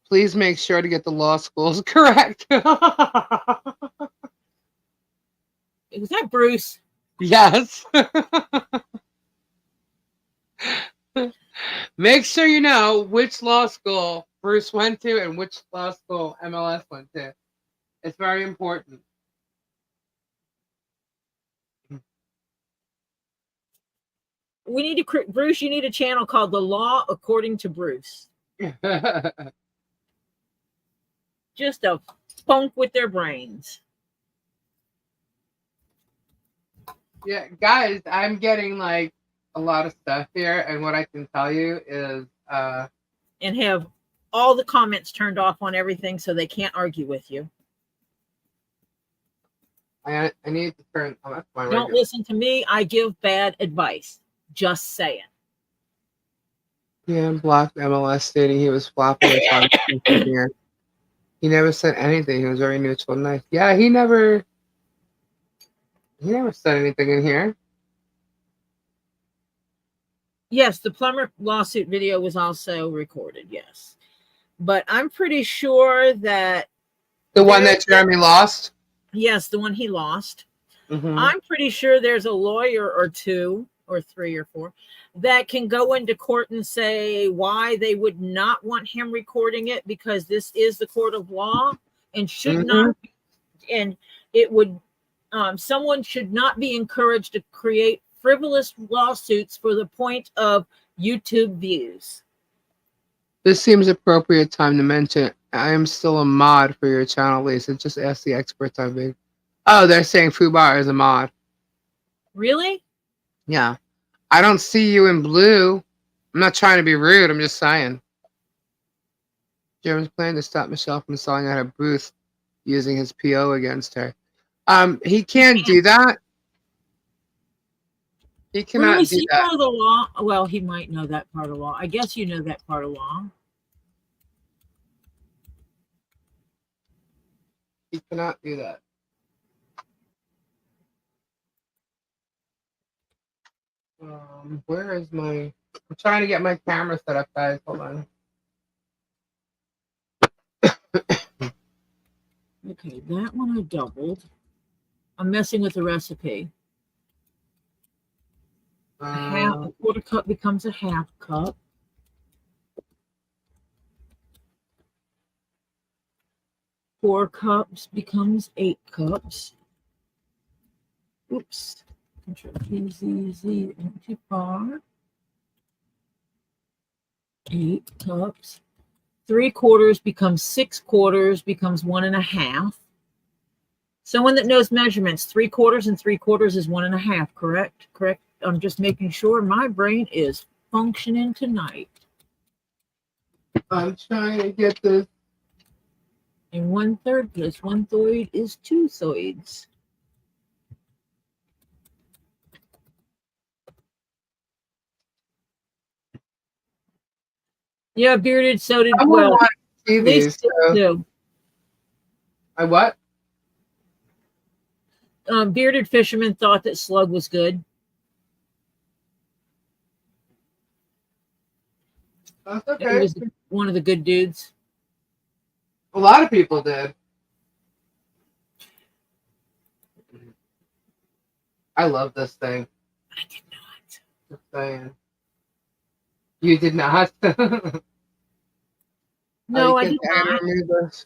Please make sure to get the law schools correct. Is that Bruce? Yes. Make sure you know which law school Bruce went to and which law school MLS went to. It's very important. We need to, Bruce, you need a channel called The Law According to Bruce. Just a funk with their brains. Yeah, guys, I'm getting like a lot of stuff here, and what I can tell you is and have all the comments turned off on everything so they can't argue with you. I need to turn. Oh, that's my Don't listen to me. I give bad advice. Just saying. Yeah, blocked MLS stating he was flopping his heart here. He never said anything. He was very neutral and nice. Yeah, he never said anything in here. Yes, the plumber lawsuit video was also recorded, yes. But I'm pretty sure that... The one that Jeremy lost? Yes, the one he lost. Mm-hmm. I'm pretty sure there's a lawyer or two, or three or four, that can go into court and say why they would not want him recording it, because this is the court of law and should not, and it would, someone should not be encouraged to create frivolous lawsuits for the point of YouTube views. This seems appropriate time to mention. I am still a mod for your channel, Lisa. Just ask the experts on me. Oh, they're saying Fubar is a mod. Really? Yeah. I don't see you in blue. I'm not trying to be rude. I'm just saying. Jeremy's planning to stop Michelle from selling out her booth using his PO against her. He can't do that. He cannot do that. Part of the law? Well, he might know that part of law. I guess you know that part of law. He cannot do that. Where is my... I'm trying to get my camera set up, guys. Hold on. Okay, that one I doubled. I'm messing with the recipe. A quarter cup becomes a half cup. Four cups becomes 8 cups. Oops. Control P, Z, Z, empty bar. 8 cups. 3/4 becomes 6/4 becomes 1.5. Someone that knows measurements, 3/4 and 3/4 is 1.5, correct? Correct, I'm just making sure my brain is functioning tonight. I'm trying to get this. And 1/3 plus 1/3 is 2 thoids. Yeah, bearded. So did I well. want to see these. So. Too. I what? Bearded fisherman thought that Slug was good. That's He okay. was one of the good dudes. A lot of people did. I love this thing. I did not. Just saying. You did not. No, I did not. Remove this.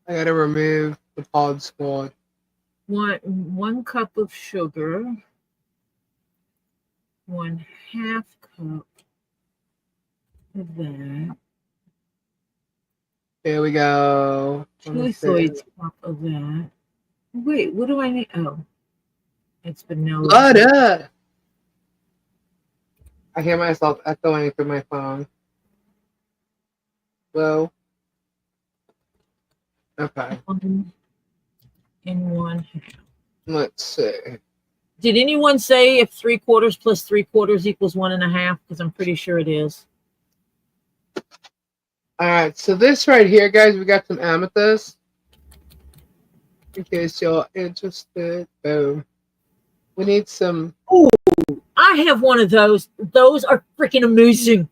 I gotta remove the pod squad. One cup of sugar. 1/2 cup of that. Here we go. 2/3 cup of that. Wait, what do I need? Oh, it's vanilla. Blood up. I hear myself echoing through my phone. Well, okay. 1 and 1/2. Let's see. Did anyone say if 3/4 plus 3/4 equals 1.5? Because I'm pretty sure it is. All right, so this right here, guys, we got some amethyst. In case you're interested, boom. We need some. Oh, I have one of those. Those are freaking amazing.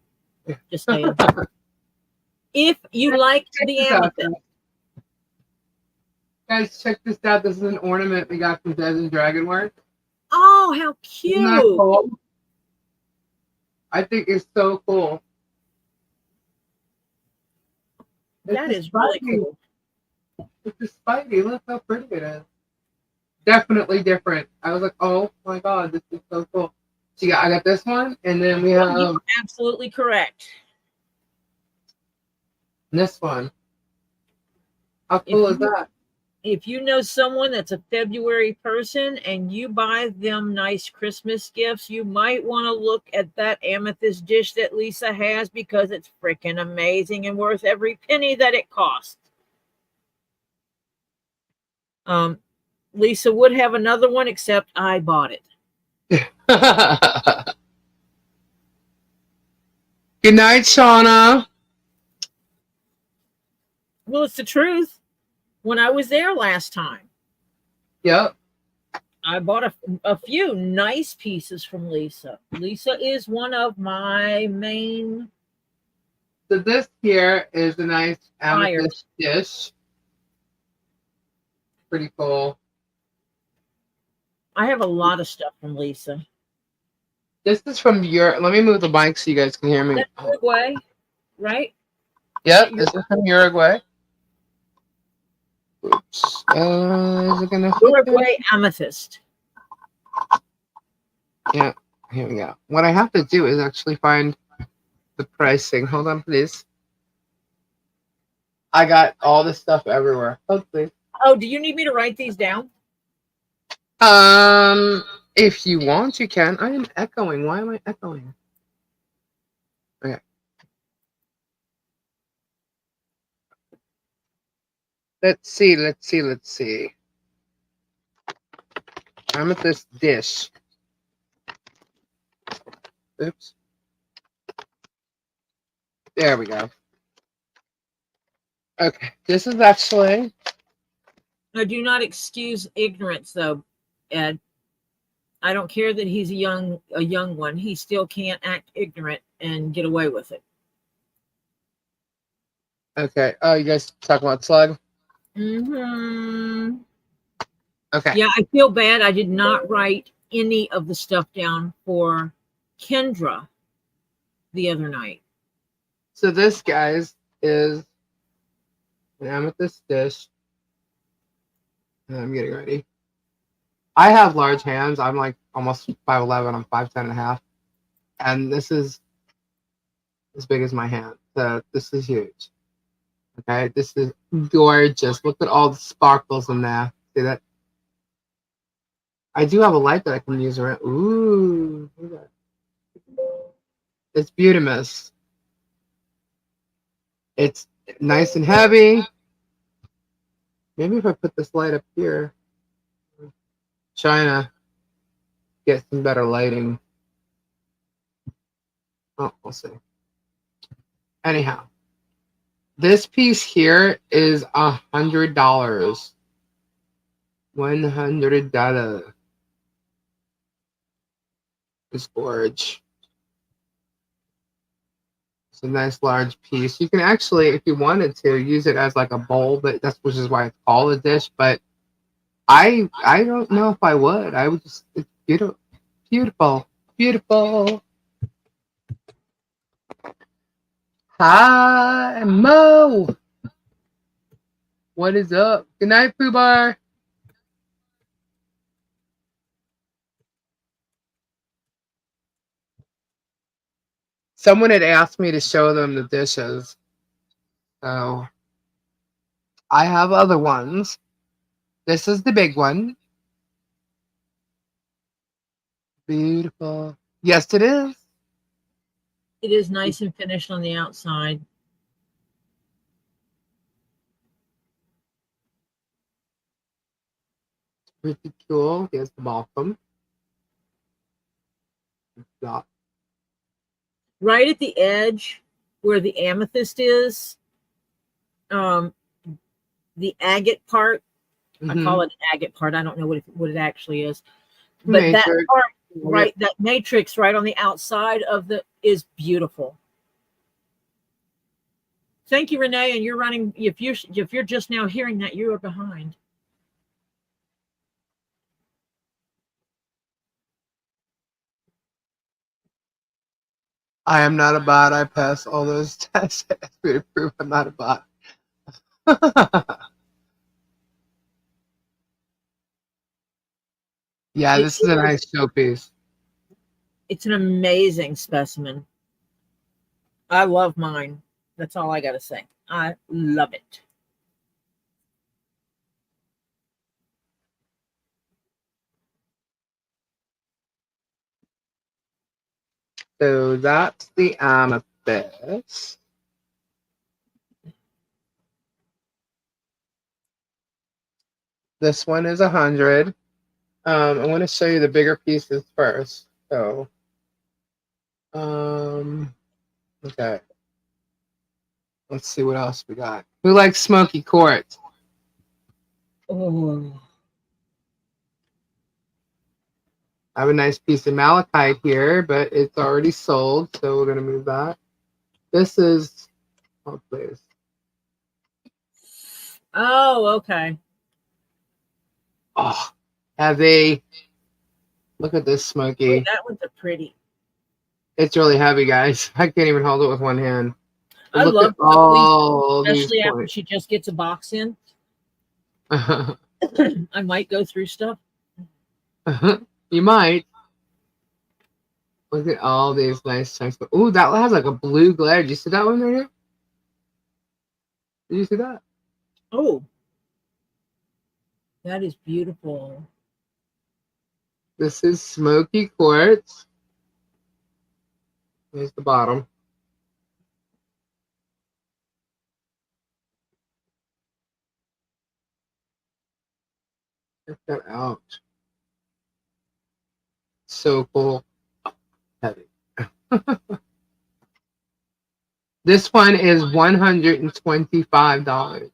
Just saying. If you like the amethyst. Guys, check this out. This is an ornament we got from Des and Dragon Work. Oh, how cute. Isn't that cool? I think it's so cool. That is really cool. It's a Spidey. Look how pretty it is. Definitely different. I was like, oh my god, this is so cool. So yeah, I got this one, and then we have You're absolutely correct. This one. How cool is that? If you know someone that's a February person and you buy them nice Christmas gifts, you might want to look at that amethyst dish that Lisa has because it's freaking amazing and worth every penny that it costs. Lisa would have another one, except I bought it. Good night, Shauna. Well, it's the truth. When I was there last time, Yep. I bought a few nice pieces from Lisa. Lisa is one of my main. So this here is a nice amethyst dish. Pretty cool. I have a lot of stuff from Lisa. This is from Europe. Let me move the mic so you guys can hear me. That's Uruguay, right? Yep. This is from Uruguay. Oops. Is it gonna Uruguay amethyst. Yeah. Here we go. What I have to do is actually find the pricing. Hold on, please. I got all this stuff everywhere. Oh, please. Oh, do you need me to write these down? If you want, you can. I am echoing. Why am I echoing? Okay. Let's see. Amethyst dish. Oops. There we go. Okay. This is actually. I do not excuse ignorance, though, Ed. I don't care that he's a young one. He still can't act ignorant and get away with it. Okay. Oh, you guys talking about Slug? Mm-hmm. Okay. Yeah, I feel bad. I did not write any of the stuff down for Kendra the other night. So this, guys, is an amethyst dish. And I'm getting ready. I have large hands. I'm like almost 5'11". I'm 5'10.5". And this is as big as my hand. So this is huge. Okay, this is gorgeous. Look at all the sparkles in there. See that? I do have a light that I can use around. Ooh, look at that. It's Beautimus. It's nice and heavy. Maybe if I put this light up here, China, get some better lighting. Oh, we'll see. Anyhow, this piece here is $100. $100. It's gorge. It's a nice large piece. You can actually, if you wanted to, use it as like a bowl, but that's which is why it's called a dish. But I don't know if I would. I would just, it's beautiful, beautiful, beautiful. Hi, Mo. What is up? Good night, Pooh Bar. Someone had asked me to show them the dishes. So I have other ones. This is the big one. Beautiful. Yes, it is. It is nice and finished on the outside. Pretty cool. Here's the bottom. Yeah. Right at the edge where the amethyst is, the agate part. I call it an agate part. I don't know what it actually is. But Matrix. that part, right, that matrix right on the outside of the is beautiful. Thank you, Renee. And you're running. If you're just now hearing that, you are behind. I am not a bot. I pass all those tests to prove I'm not a bot. Yeah, this is a nice showpiece. It's an amazing specimen. I love mine. That's all I got to say. I love it. So that's the amethyst. This one is 100. I want to show you the bigger pieces first. So, okay. Let's see what else we got. Who likes smoky quartz? Oh. I have a nice piece of malachite here, but it's already sold, so we're gonna move that. This is, oh please. Oh, okay. Oh, heavy. Look at this smoky. Oh, that one's a pretty. It's really heavy, guys. I can't even hold it with one hand. I Look love at all especially these after points. she just gets a box in. I might go through stuff. You might. Look at all these nice chunks. Ooh, that one has like a blue glare. Did you see that one right here? Did you see that? Oh, that is beautiful. This is smoky quartz. Here's the bottom. Check that out. So cool. Heavy. This one is $125.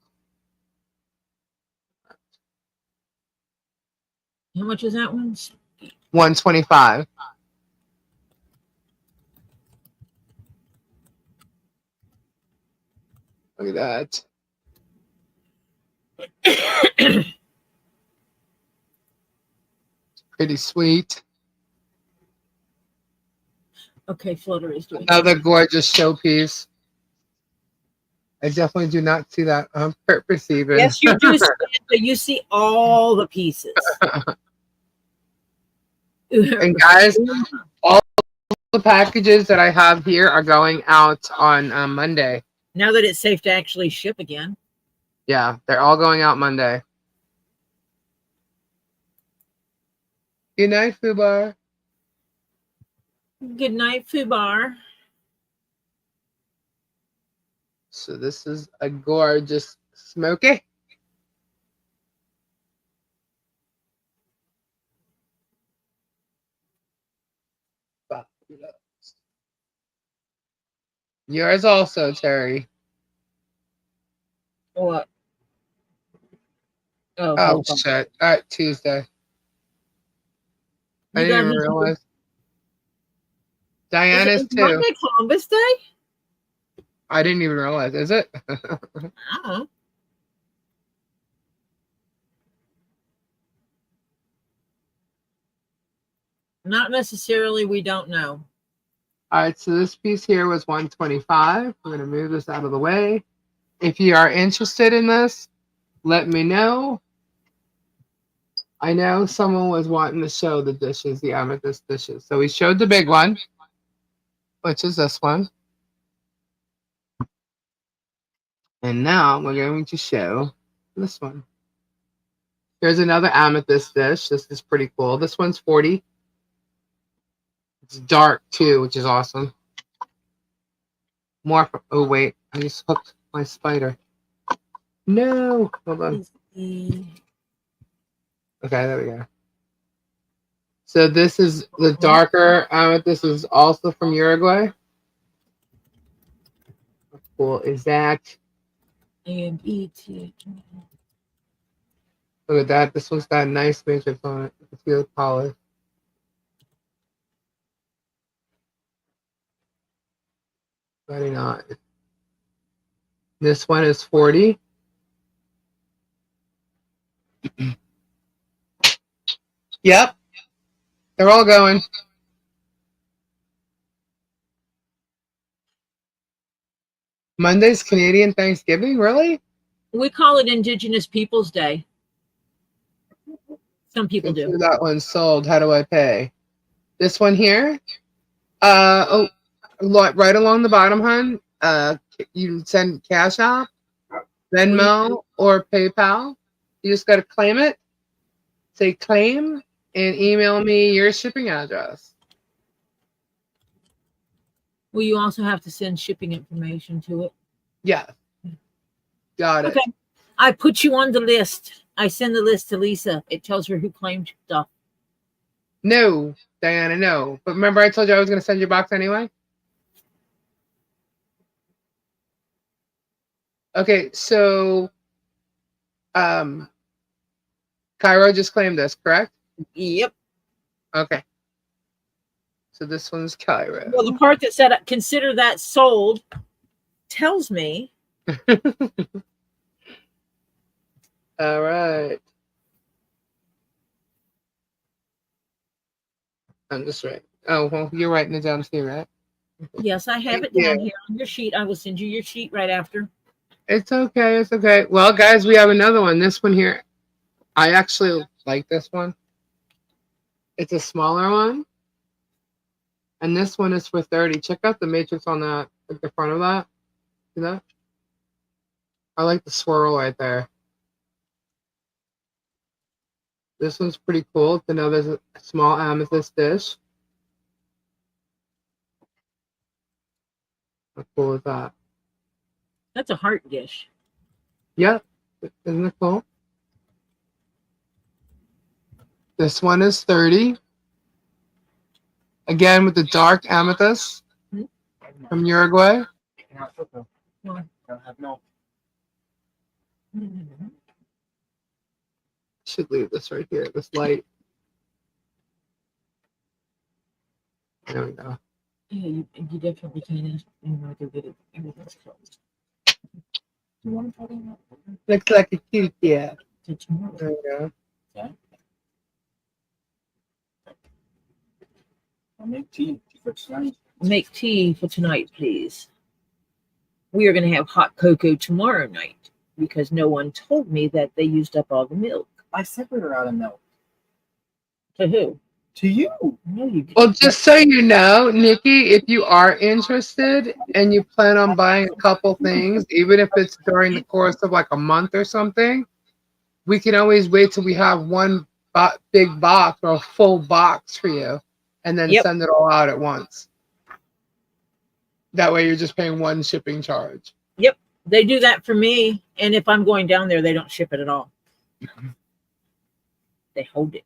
How much is that one? $125. Look at that. Pretty sweet. Okay, Flutter is doing Another gorgeous showpiece. I definitely do not see that on purpose even. Yes, you do. You see all the pieces. And guys, all the packages that I have here are going out on Monday. Now that it's safe to actually ship again. Yeah, they're all going out Monday. Good night, Fubar. Good night, Fubar. So this is a gorgeous smoky. Yours also, Terry. What? Oh, shit. All right, Tuesday. I didn't even realize. Diana's is too. Monday Columbus Day? I didn't even realize. Is it? I don't know. Not necessarily. We don't know. All right, so this piece here was 125. We're going to move this out of the way. If you are interested in this, let me know. I know someone was wanting to show the dishes, the amethyst dishes. So we showed the big one, which is this one. And now we're going to show this one. Here's another amethyst dish. This is pretty cool. This one's 40. It's dark too, which is awesome. More. Oh, wait. I just hooked my spider. No. Hold on. Okay, there we go. So this is the darker amethyst. This is also from Uruguay. How cool is that? A-M-E-T. Look at that. This one's got a nice matrix on it. You can feel the polish. Very nice. This one is 40. Yep. They're all going. Monday's Canadian Thanksgiving? Really? We call it Indigenous Peoples Day. Some people do. That one's sold. How do I pay? This one here? Right along the bottom, hon. You can send CashApp, Venmo, or PayPal. You just got to claim it. Say claim and email me your shipping address. Will you also have to send shipping information to it? Yeah. Got it. Okay. I put you on the list. I send the list to Lisa. It tells her who claimed stuff. No, Diana, no. But remember I told you I was going to send you a box anyway? Okay, so Cairo just claimed this, correct? Yep. Okay. So this one's Cairo. Well, the part that said consider that sold tells me. All right. I'm just right. Oh, well, you're writing it down too, right? Yes, I have it down here on your sheet. I will send you your sheet right after. It's okay. It's okay. Well, guys, we have another one. This one here, I actually like this one. It's a smaller one. And this one is for 30. Check out the matrix on that, at the front of that. See that? I like the swirl right there. This one's pretty cool. It's another small amethyst dish. How cool is that? That's a heart dish. Yep. Isn't it cool? This one is 30. Again, with the dark amethyst from Uruguay. Should leave this right here, this light. There we go. Yeah, you definitely can. Go get it. Everything's closed. You want to try that? Looks like a cute, yeah. There we go. Yeah. I'll make tea for tonight. Make tea for tonight, please. We are going to have hot cocoa tomorrow night because no one told me that they used up all the milk. I said we were out of milk. To who? To you. No, you Well, just so you know, Nikki, if you are interested and you plan on buying a couple things, even if it's during the course of like a month or something, we can always wait till we have one big box or a full box for you, and then Yep. send it all out at once. That way, you're just paying one shipping charge. Yep. They do that for me. And if I'm going down there, they don't ship it at all. They hold it.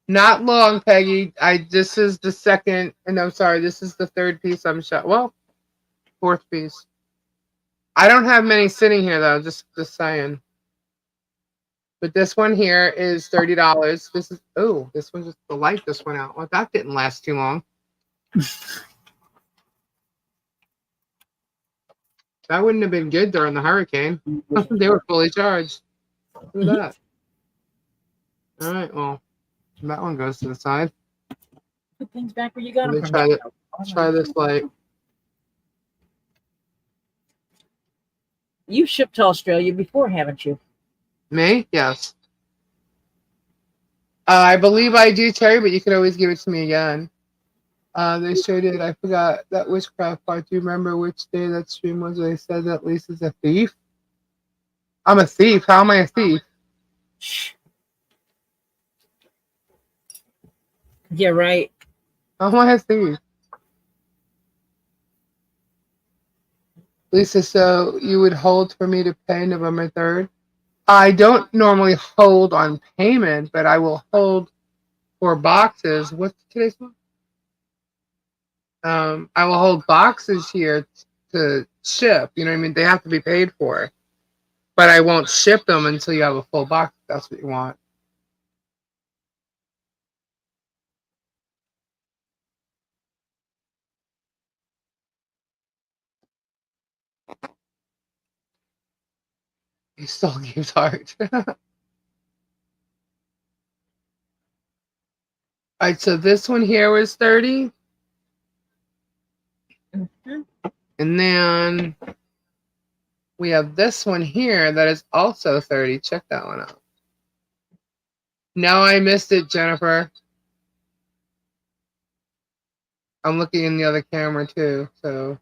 Not long, Peggy. This is the second, and I'm sorry, this is the third piece I'm shot. Well, fourth piece. I don't have many sitting here though. Just saying. But this one here is $30. This is this one just the light just went out. Well, that didn't last too long. That wouldn't have been good during the hurricane. They were fully charged. Look at that. All right, well, that one goes to the side. Put things back where you got Let them me from. try this light. You've shipped to Australia before, haven't you? Me? Yes. I believe I do, Terry, but you can always give it to me again. They showed it. I forgot that witchcraft part. Do you remember which day that stream was where they said that Lisa's a thief? I'm a thief. How am I a thief? Yeah, right. How am I a thief? Lisa, so you would hold for me to pay November 3rd? I don't normally hold on payment, but I will hold for boxes. What's today's one? I will hold boxes here to ship. You know what I mean? They have to be paid for. But I won't ship them until you have a full box, if that's what you want. You still gives heart. Alright, so this one here was 30. Mm-hmm. And then we have this one here that is also 30. Check that one out. No, I missed it, Jennifer. I'm looking in the other camera too, so.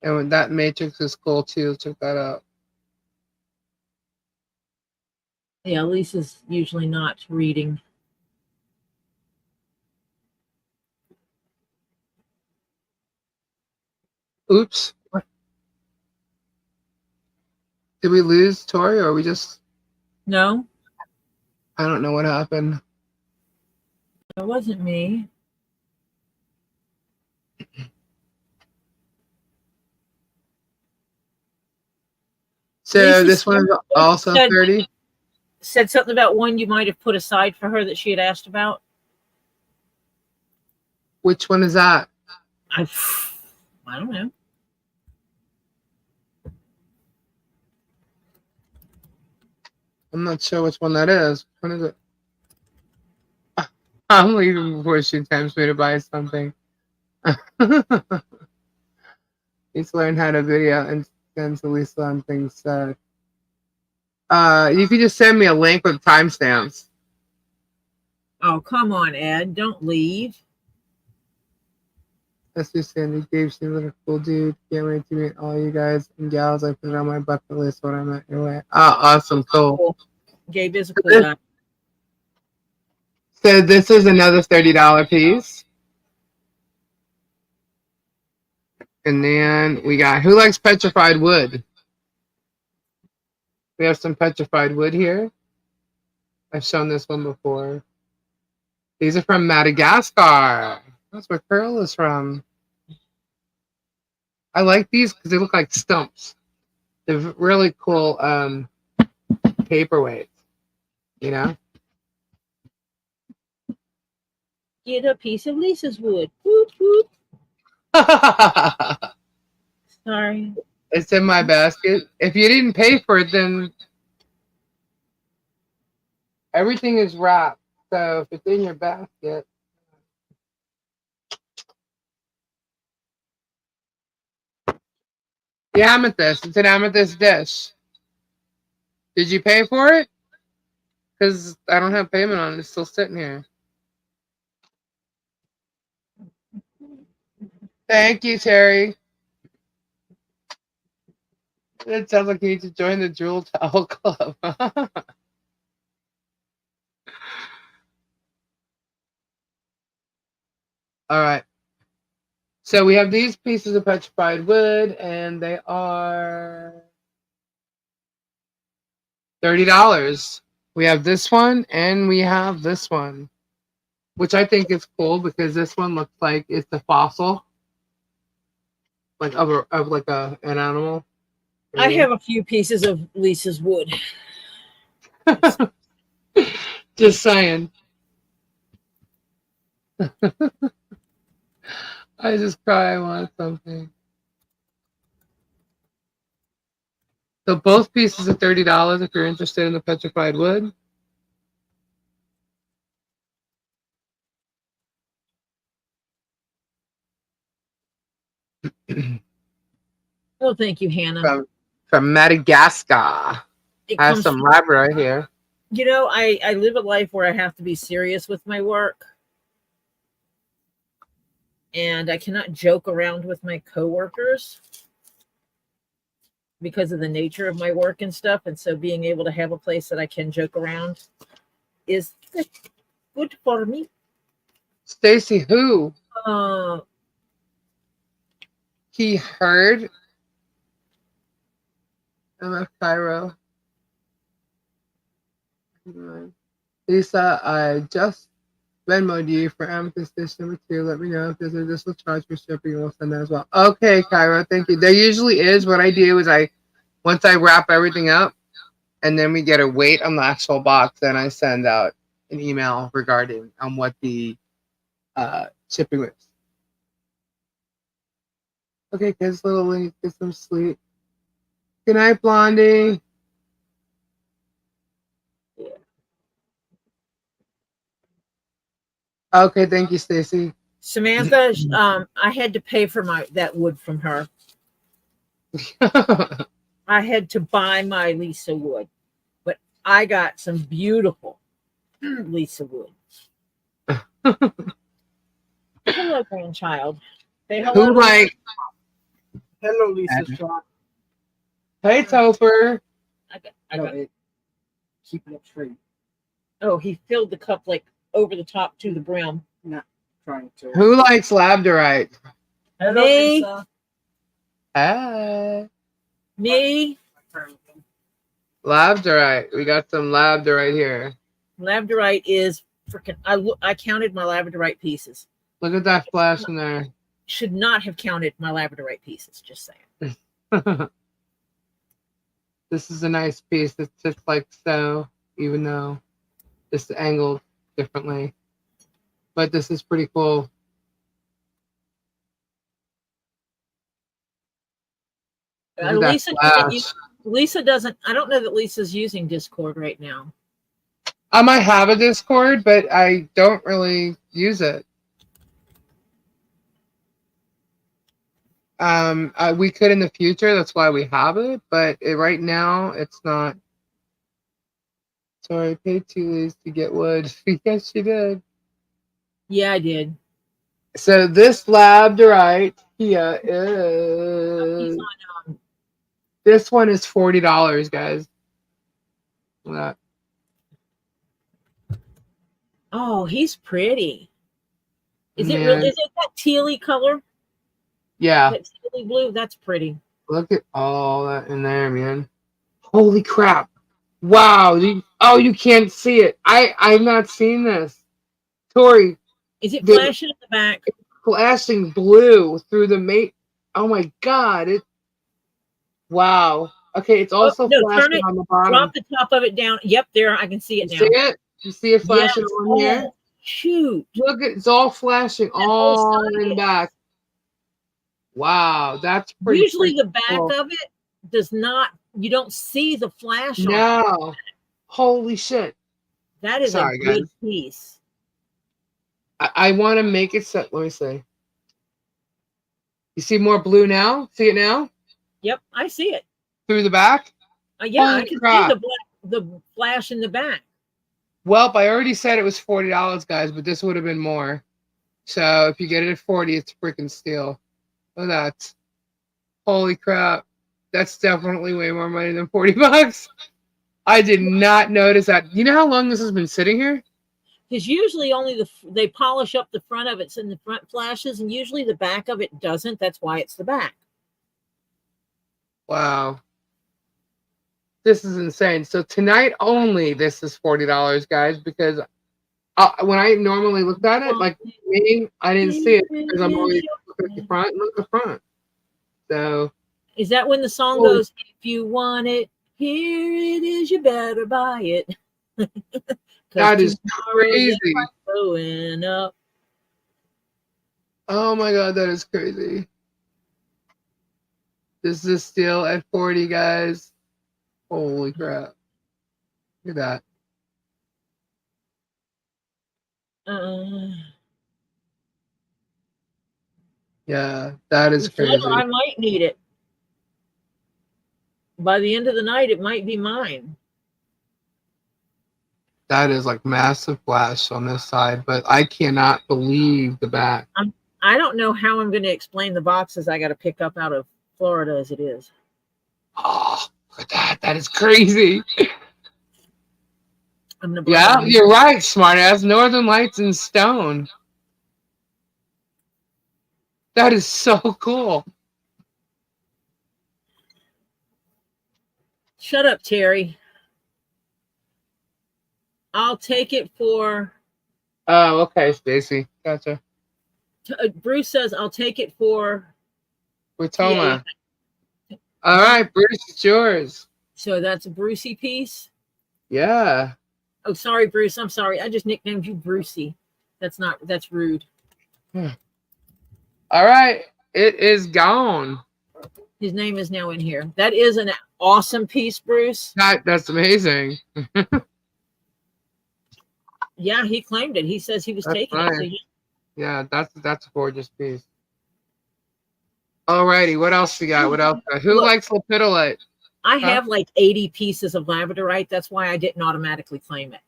And that matrix is cool too. Check that out. Yeah, Lisa's usually not reading. Oops. What? Did we lose Tori or we just... No, I don't know what happened. it wasn't me. So Lisa this one is also 30? Said something about one you might have put aside for her that she had asked about. Which one is that? I don't know. I'm not sure which one that is. When is it? I'm leaving before she tempts me to buy something. He's learned how to video and send to Lisa on things said. You can just send me a link with timestamps. Oh, come on, Ed. Don't leave. That's just Sandy. Gabe seems like a cool dude. Can't wait to meet all you guys and gals. I put it on my bucket list when I'm at your way. Oh, awesome. Cool. Gabe is a cool guy. So this is another $30 piece. And then we got, who likes petrified wood? We have some petrified wood here. I've shown this one before. These are from Madagascar. That's where Pearl is from. I like these because they look like stumps. They're really cool paperweights, you know? Get a piece of Lisa's wood. Whoop, whoop. Sorry. It's in my basket. If you didn't pay for it, then everything is wrapped. So if it's in your basket. The amethyst. It's an amethyst dish. Did you pay for it? Because I don't have payment on it. It's still sitting here. Thank you, Terry. It sounds like you need to join the Jewel Towel Club. All right. So we have these pieces of petrified wood, and they are $30. We have this one, and we have this one, which I think is cool because this one looks like it's a fossil, like of an animal. I have a few pieces of Lisa's wood. Just saying. I just cry. I want something. So both pieces are $30 if you're interested in the petrified wood. Well, thank you, Hannah. From Madagascar. It I have comes some from- lab right here. You know, I live a life where I have to be serious with my work. And I cannot joke around with my coworkers because of the nature of my work and stuff. And so being able to have a place that I can joke around is good for me. Stacy, who? Uh, He heard MF Cairo. Lisa, I just Venmo'd you for Amethyst Dish number 2. Let me know if there's an additional charge for shipping, and we'll send that as well. Okay, Cairo, thank you. There usually is. What I do is once I wrap everything up, and then we get a weight on the actual box, then I send out an email regarding what the shipping was. Okay, kids, little Lily, get some sleep. Good night, Blondie. Okay, thank you, Stacy. Samantha, I had to pay for that wood from her. I had to buy my Lisa wood, but I got some beautiful Lisa wood. Hello, grandchild. Say hello. Who like? Hello, Lisa Strong. Hey, Topher. I got keeping it straight. Oh, he filled the cup like over the top to the brim. Not trying to. Who likes labradorite? Hello, Me. Lisa. Hey. Me. Labradorite. We got some labradorite here. Labradorite is freaking. I counted my labradorite pieces. Look at that flash in there. Should not have counted my labradorite pieces. Just saying. This is a nice piece. It sits like so, even though it's angled differently. But this is pretty cool. Lisa doesn't. I don't know that Lisa's using Discord right now. I might have a Discord, but I don't really use it. We could in the future. That's why we have it. But right now, it's not. Sorry, I paid 2 days to get wood. Yes, she did. Yeah, I did. So this labradorite here is. This one is $40, guys. Look at that. Oh, he's pretty. Is it really? Is it that tealy color? Yeah. That tealy blue. That's pretty. Look at all that in there, man. Holy crap! Wow. You can't see it. I've not seen this. Tori. Is it flashing in the back? It's flashing blue through the mate. Oh my God! Wow. Okay, it's also flashing on the bottom. Drop the top of it down. Yep, there. I can see it now. See it? You see it flashing on here? Shoot. Look, it's all flashing all in the back. Wow, that's pretty. Usually the back of it does not, you don't see the flash on it. No. Holy shit. That is a good piece. I want to make it set. Let me see. You see more blue now? See it now? Yep, I see it. Through the back? Yeah, I can see the flash in the back. Well, I already said it was $40, guys, but this would have been more. So if you get it at $40, it's freaking steal. Look at that. Holy crap. That's definitely way more money than $40. I did not notice that. You know how long this has been sitting here? Because usually only they polish up the front of it, so the front flashes, and usually the back of it doesn't. That's why it's the back. Wow. This is insane. So tonight only, this is $40, guys, because when I normally looked at it, like me, I didn't see it because I'm always looking at the front. Look at the front. So is that when the song goes, if you want it, here it is, you better buy it. That is crazy. Going up. Oh my God, that is crazy. This is still at 40, guys. Holy crap. Look at that. Yeah, that is crazy. I might need it. By the end of the night, it might be mine. That is like massive flash on this side, but I cannot believe the back. I don't know how I'm going to explain the boxes I got to pick up out of Florida as it is. Oh, look at that. That is crazy. Yeah, you're right, smartass. Northern Lights in stone. That is so cool. Shut up, Terry. I'll take it for... Oh, okay, Stacy. Gotcha. Bruce says, I'll take it for... Toma. All right, Bruce, it's yours. So that's a Brucey piece? Yeah. Oh, sorry, Bruce. I'm sorry. I just nicknamed you Brucey. That's rude. All right. It is gone. His name is now in here. That is an awesome piece, Bruce. That's amazing. Yeah, he claimed it. He says he was taking it. So yeah, that's a gorgeous piece. Alrighty, what else we got? What else? Who likes lepidolite? I have like 80 pieces of labradorite. That's why I didn't automatically claim it.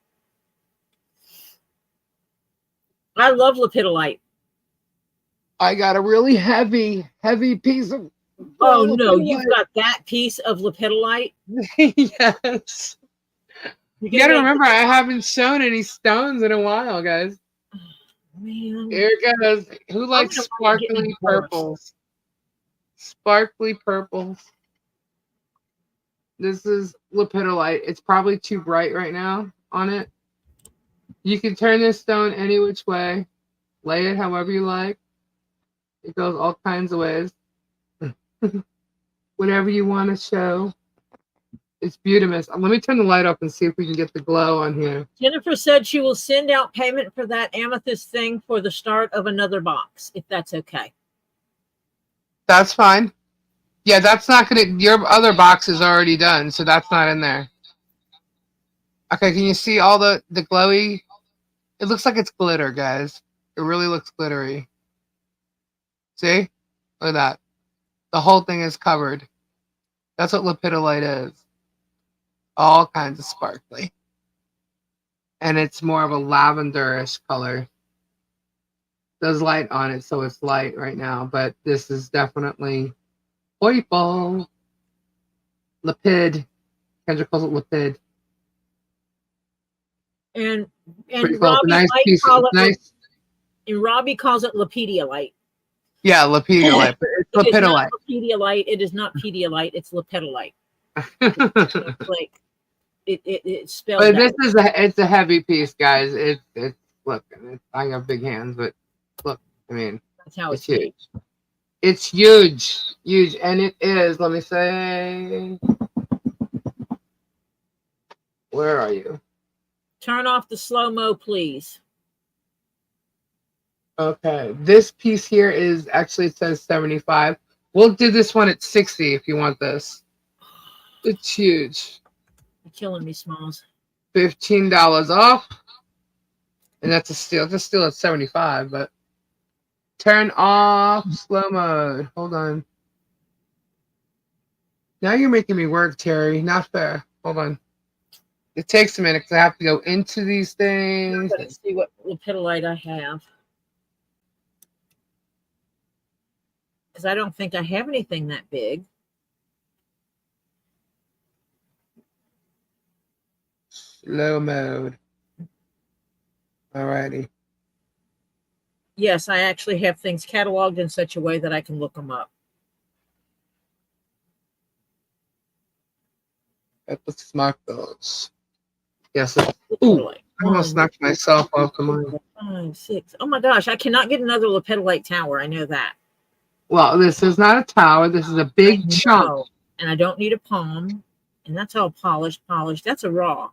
I love lepidolite. I got a really heavy piece of... Oh, no, you've got that piece of lepidolite? Yes. You gotta remember, I haven't shown any stones in a while, guys. Oh, man. Here it goes. Who likes sparkly purples? Sparkly purples. This is lepidolite. It's probably too bright right now on it. You can turn this stone any which way. Lay it however you like. It goes all kinds of ways. Whatever you want to show. It's beautiful. Let me turn the light up and see if we can get the glow on here. Jennifer said she will send out payment for that amethyst thing for the start of another box, if that's okay. That's fine. Yeah, that's not gonna... Your other box is already done, so that's not in there. Okay, can you see all the glowy? It looks like it's glitter, guys. It really looks glittery. See? Look at that. The whole thing is covered. That's what lepidolite is. All kinds of sparkly. And it's more of a lavenderish color. There's light on it, so it's light right now. But this is definitely purple. Lepid. Kendra calls it lepid. And Robbie, nice piece. Nice. And Robbie calls it lepidolite. Yeah, lepidolite. It's lepidolite. Lepidolite. It is not Pedialyte. It's lepidolite. Like it's spelled. But this is it's a heavy piece, guys. It's look. I have big hands, but look. I mean, that's how it's huge. It's huge, and it is. Let me say. Where are you? Turn off the slow-mo, please. Okay, this piece here is actually, it says 75. We'll do this one at 60 if you want this. It's huge. You're killing me, Smalls. $15 off. And that's a steal. It's a steal at 75, but turn off slow mode. Hold on. Now you're making me work, Terry. Not fair. Hold on. It takes a minute because I have to go into these things. Let's see what lepidolite I have. Because I don't think I have anything that big. Low mode. Alrighty. Yes, I actually have things cataloged in such a way that I can look them up. Let's smoke those. Yes. Ooh, Lepidolite. I almost knocked myself off the mine. 5, 6. Oh my gosh, I cannot get another lepidolite tower. I know that. Well, this is not a tower. This is a big chunk. No, and I don't need a palm. And that's all polished. That's a raw.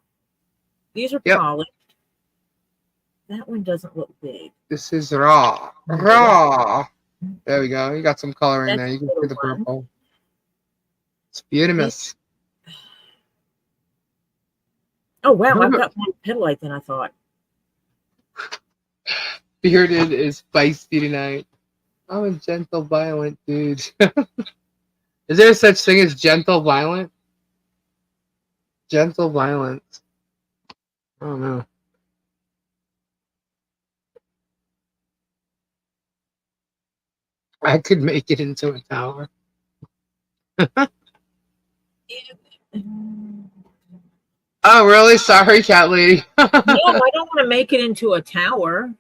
These are polished. That one doesn't look big. This is raw. Raw. There we go. You got some color in there. You can see the purple. It's beautiful. Oh, wow. I've got more lepidolite than I thought. Bearded is feisty tonight. I'm a gentle, violent dude. Is there such thing as gentle, violent? Gentle violence. I don't know. I could make it into a tower. Oh, really? Sorry, cat lady. No, I don't want to make it into a tower.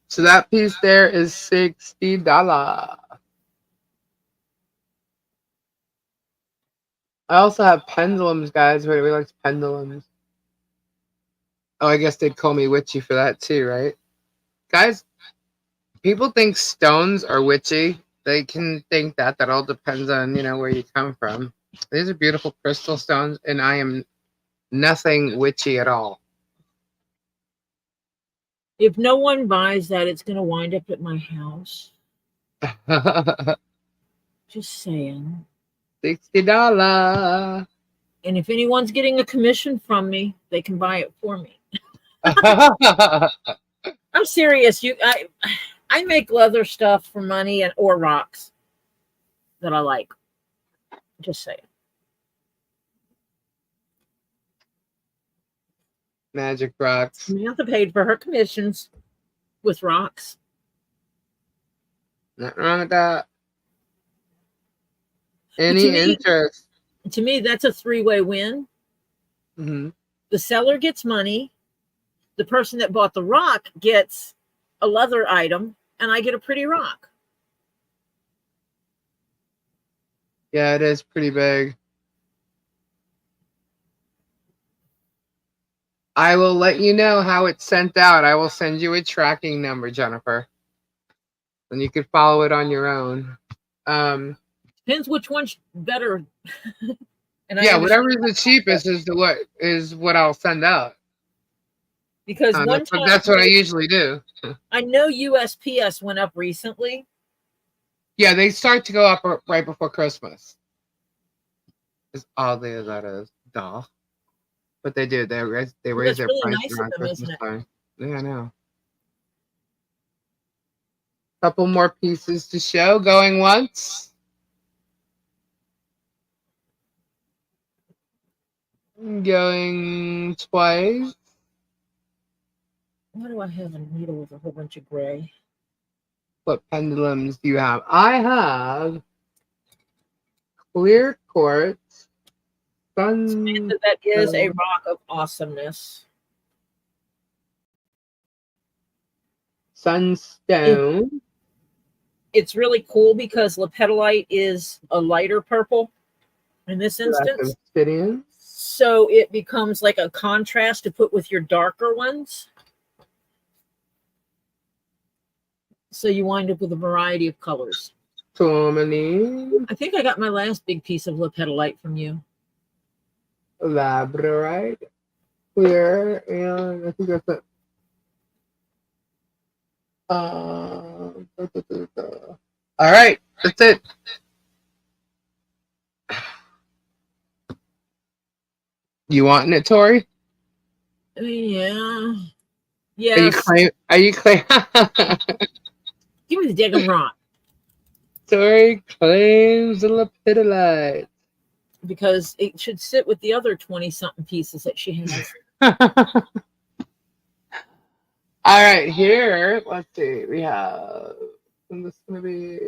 So that piece there is $60. I also have pendulums, guys. Everybody likes pendulums. Oh, I guess they'd call me witchy for that too, right? Guys, people think stones are witchy. They can think that. That all depends on, where you come from. These are beautiful crystal stones, and I am nothing witchy at all. If no one buys that, it's going to wind up at my house. Just saying. $60. And if anyone's getting a commission from me, they can buy it for me. I'm serious. I make leather stuff for money or rocks that I like. Just saying. Magic rocks. Samantha paid for her commissions with rocks. Nothing wrong with that. Any interest? To me, that's a three-way win. Mm-hmm. The seller gets money. The person that bought the rock gets a leather item, and I get a pretty rock. Yeah, it is pretty big. I will let you know how it's sent out. I will send you a tracking number, Jennifer. And you can follow it on your own. Depends which one's better. And yeah, whatever is the cheapest is what I'll send out. Because that's what I usually do. I know USPS went up recently. Yeah, they start to go up right before Christmas. As oddly as that is, duh. But they do. They raise their really prices around Christmas time. Yeah, I know. Couple more pieces to show. Going once. Going twice. Why do I have a needle with a whole bunch of gray? What pendulums do you have? I have clear quartz. That is a rock of awesomeness. Sunstone. It's really cool because lepidolite is a lighter purple in this instance. Obsidian. So it becomes like a contrast to put with your darker ones. So you wind up with a variety of colors. Tourmaline. I think I got my last big piece of lepidolite from you. Labradorite. Clear. And I think that's it. All right. That's it. You wanting it, Tori? Yeah. Yes. Are you claim? Give me the daggum rock. Tori claims the lepidolite. Because it should sit with the other 20-something pieces that she has. All right, here. Let's see. We have. This is gonna be.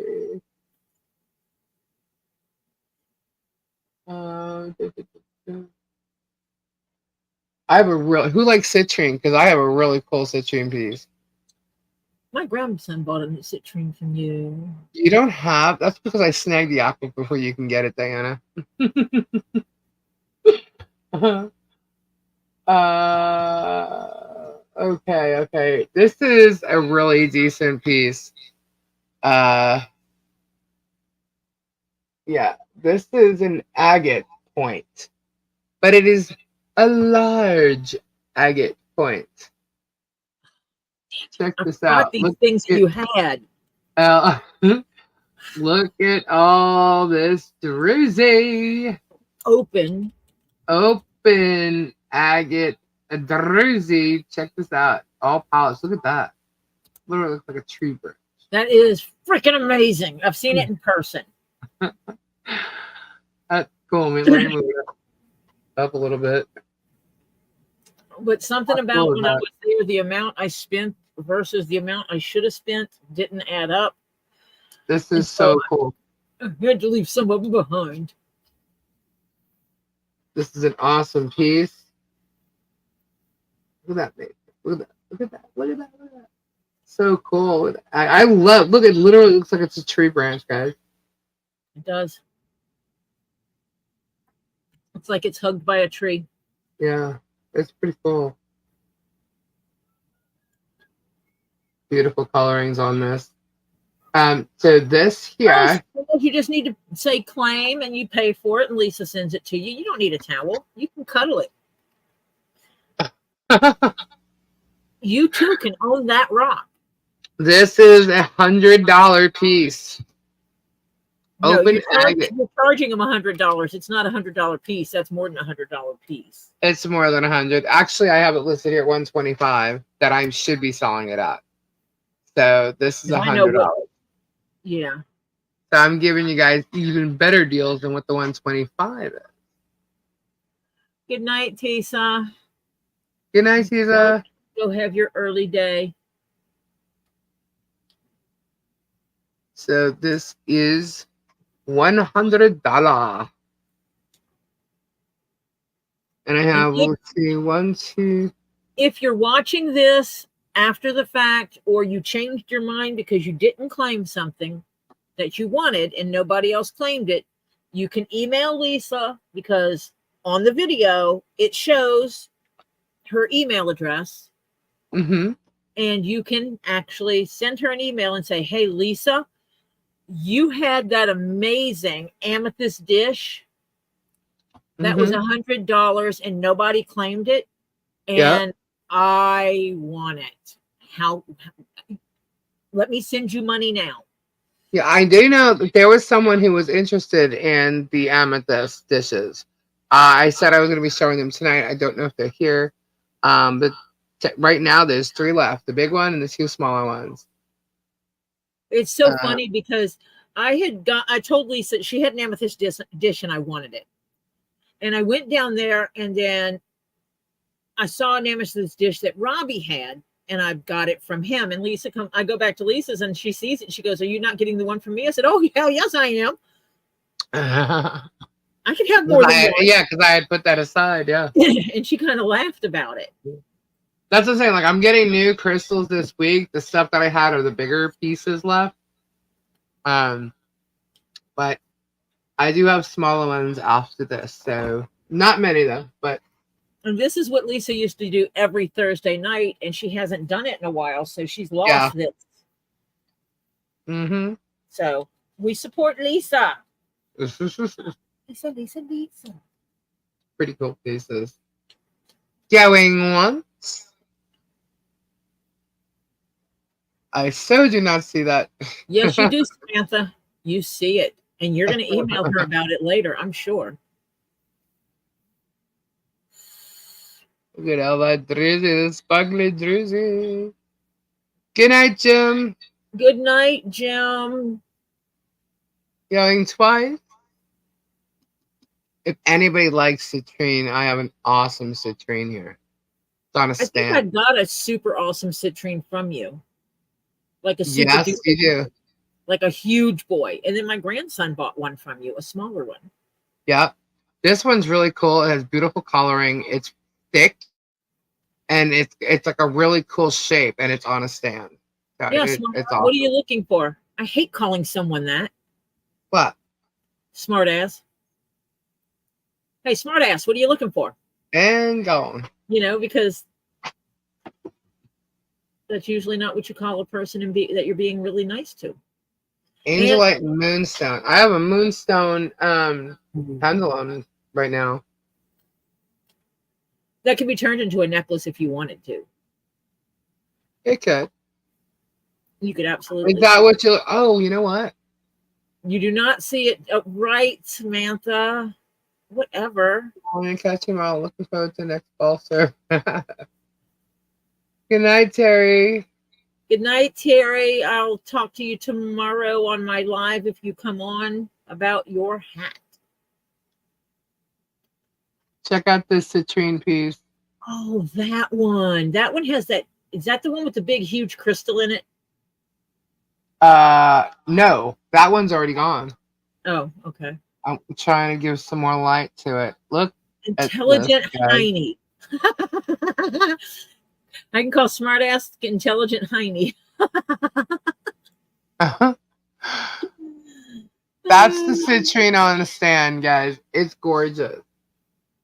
I have a real who likes citrine because I have a really cool citrine piece. My grandson bought a citrine from you. You don't have that's because I snagged the apple before you can get it, Diana. Okay. This is a really decent piece. Yeah, this is an agate point, but it is a large agate point. Check I this forgot out. these things you had. Uh, look at all this druzy. Open. Open agate druzy. Check this out. All polished. Look at that. Literally looks like a tree branch. That is freaking amazing. I've seen it in person. That's cool. Let me move it up a little bit. But something How about cool is when I that? was there, the amount I spent versus the amount I should have spent didn't add up. This And is so cool. I had to leave some of them behind. This is an awesome piece. Look at that, babe. Look at that. Look at that. Look at that. Look at that. So cool. I love. Look, it literally looks like it's a tree branch, guys. It does. It's like it's hugged by a tree. Yeah, it's pretty cool. Beautiful colorings on this. So this here. You just need to say claim and you pay for it, and Lisa sends it to you. You don't need a towel. You can cuddle it. You too can own that rock. This is $100 piece. No, Open agate. you're charging them $100. It's not $100 piece. That's more than $100 piece. It's more than 100. Actually, I have it listed here at 125 that I should be selling it at. So this is $100. Yeah. So I'm giving you guys even better deals than what the 125 is. Good night, Tisa. Good night, Tisa. Go have your early day. So this is $100. And I have, let's see, 1, 2. If you're watching this after the fact, or you changed your mind because you didn't claim something that you wanted and nobody else claimed it, you can email Lisa, because on the video it shows her email address. Mm-hmm. And you can actually send her an email and say, hey, Lisa, you had that amazing amethyst dish that was $100 and nobody claimed it, and I want it. How? Let me send you money now. Yeah, I do know that there was someone who was interested in the amethyst dishes. I said I was going to be showing them tonight. I don't know if they're here, but right now there's 3 left: the big one and the 2 smaller ones. It's so funny because I told Lisa she had an amethyst dish and I wanted it. And I went down there and then I saw an amethyst dish that Robbie had and I got it from him. And I go back to Lisa's and she sees it. And she goes, are you not getting the one from me? I said, oh, hell yes, I am. I could have more than one. Yeah, because I had put that aside. Yeah. And she kind of laughed about it. That's what I'm saying. Like, I'm getting new crystals this week. The stuff that I had are the bigger pieces left. But I do have smaller ones after this. So not many though, but. And this is what Lisa used to do every Thursday night, and she hasn't done it in a while, so she's lost this. Mm-hmm. So we support Lisa. Lisa. Pretty cool pieces. Going once. I so do not see that. Yes, you do, Samantha. You see it. And you're going to email her about it later, I'm sure. Look at all that drizzy, sparkly drizzy. Good night, Jim. Good night, Jim. Going twice. If anybody likes citrine, I have an awesome citrine here. It's on a stand. I think I got a super awesome citrine from you. Like a super yes, you do. Like a huge boy. And then my grandson bought one from you, a smaller one. Yep. This one's really cool. It has beautiful coloring. It's thick, and it's like a really cool shape, and it's on a stand. So Yes. it's What are awesome. you looking for? I hate calling someone that. What? Smart ass. Hey, smart ass, what are you looking for? And gone. You know, because that's usually not what you call a person that you're being really nice to. Angelite Moonstone. I have a Moonstone pendulum right now. That could be turned into a necklace if you wanted to. It could. You could absolutely. Is that what you? Oh, you know what? You do not see it right, Samantha. Whatever. I'm gonna catch him out. Looking forward to the next ball, sir. Good night, Terry. Good night, Terry. I'll talk to you tomorrow on my live if you come on about your hat. Check out this citrine piece. Oh, that one. That one has that. Is that the one with the big, huge crystal in it? No, that one's already gone. Oh, okay. I'm trying to give some more light to it. Look. Intelligent Heine. I can call smart ass intelligent Heine. That's the citrine on the stand, guys. It's gorgeous.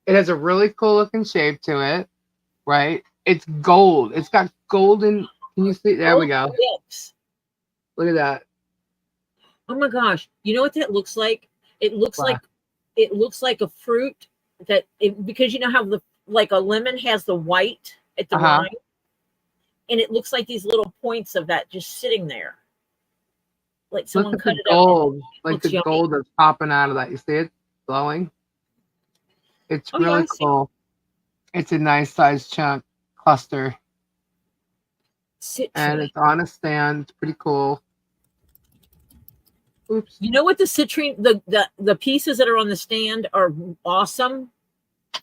It has a really cool looking shape to it, right? It's gold. It's got golden. Can you see? There we go. Lips. Look at that. Oh my gosh! You know what that looks like? It looks Wow. like a fruit because you know how like a lemon has the white at the rind, and it looks like these little points of that just sitting there, like someone cut it gold, up. like the yummy. gold that's popping out of that. You see it glowing? It's really cool. It's a nice sized chunk cluster, and it's on a stand. It's pretty cool. Oops. You know what the citrine, the pieces that are on the stand are awesome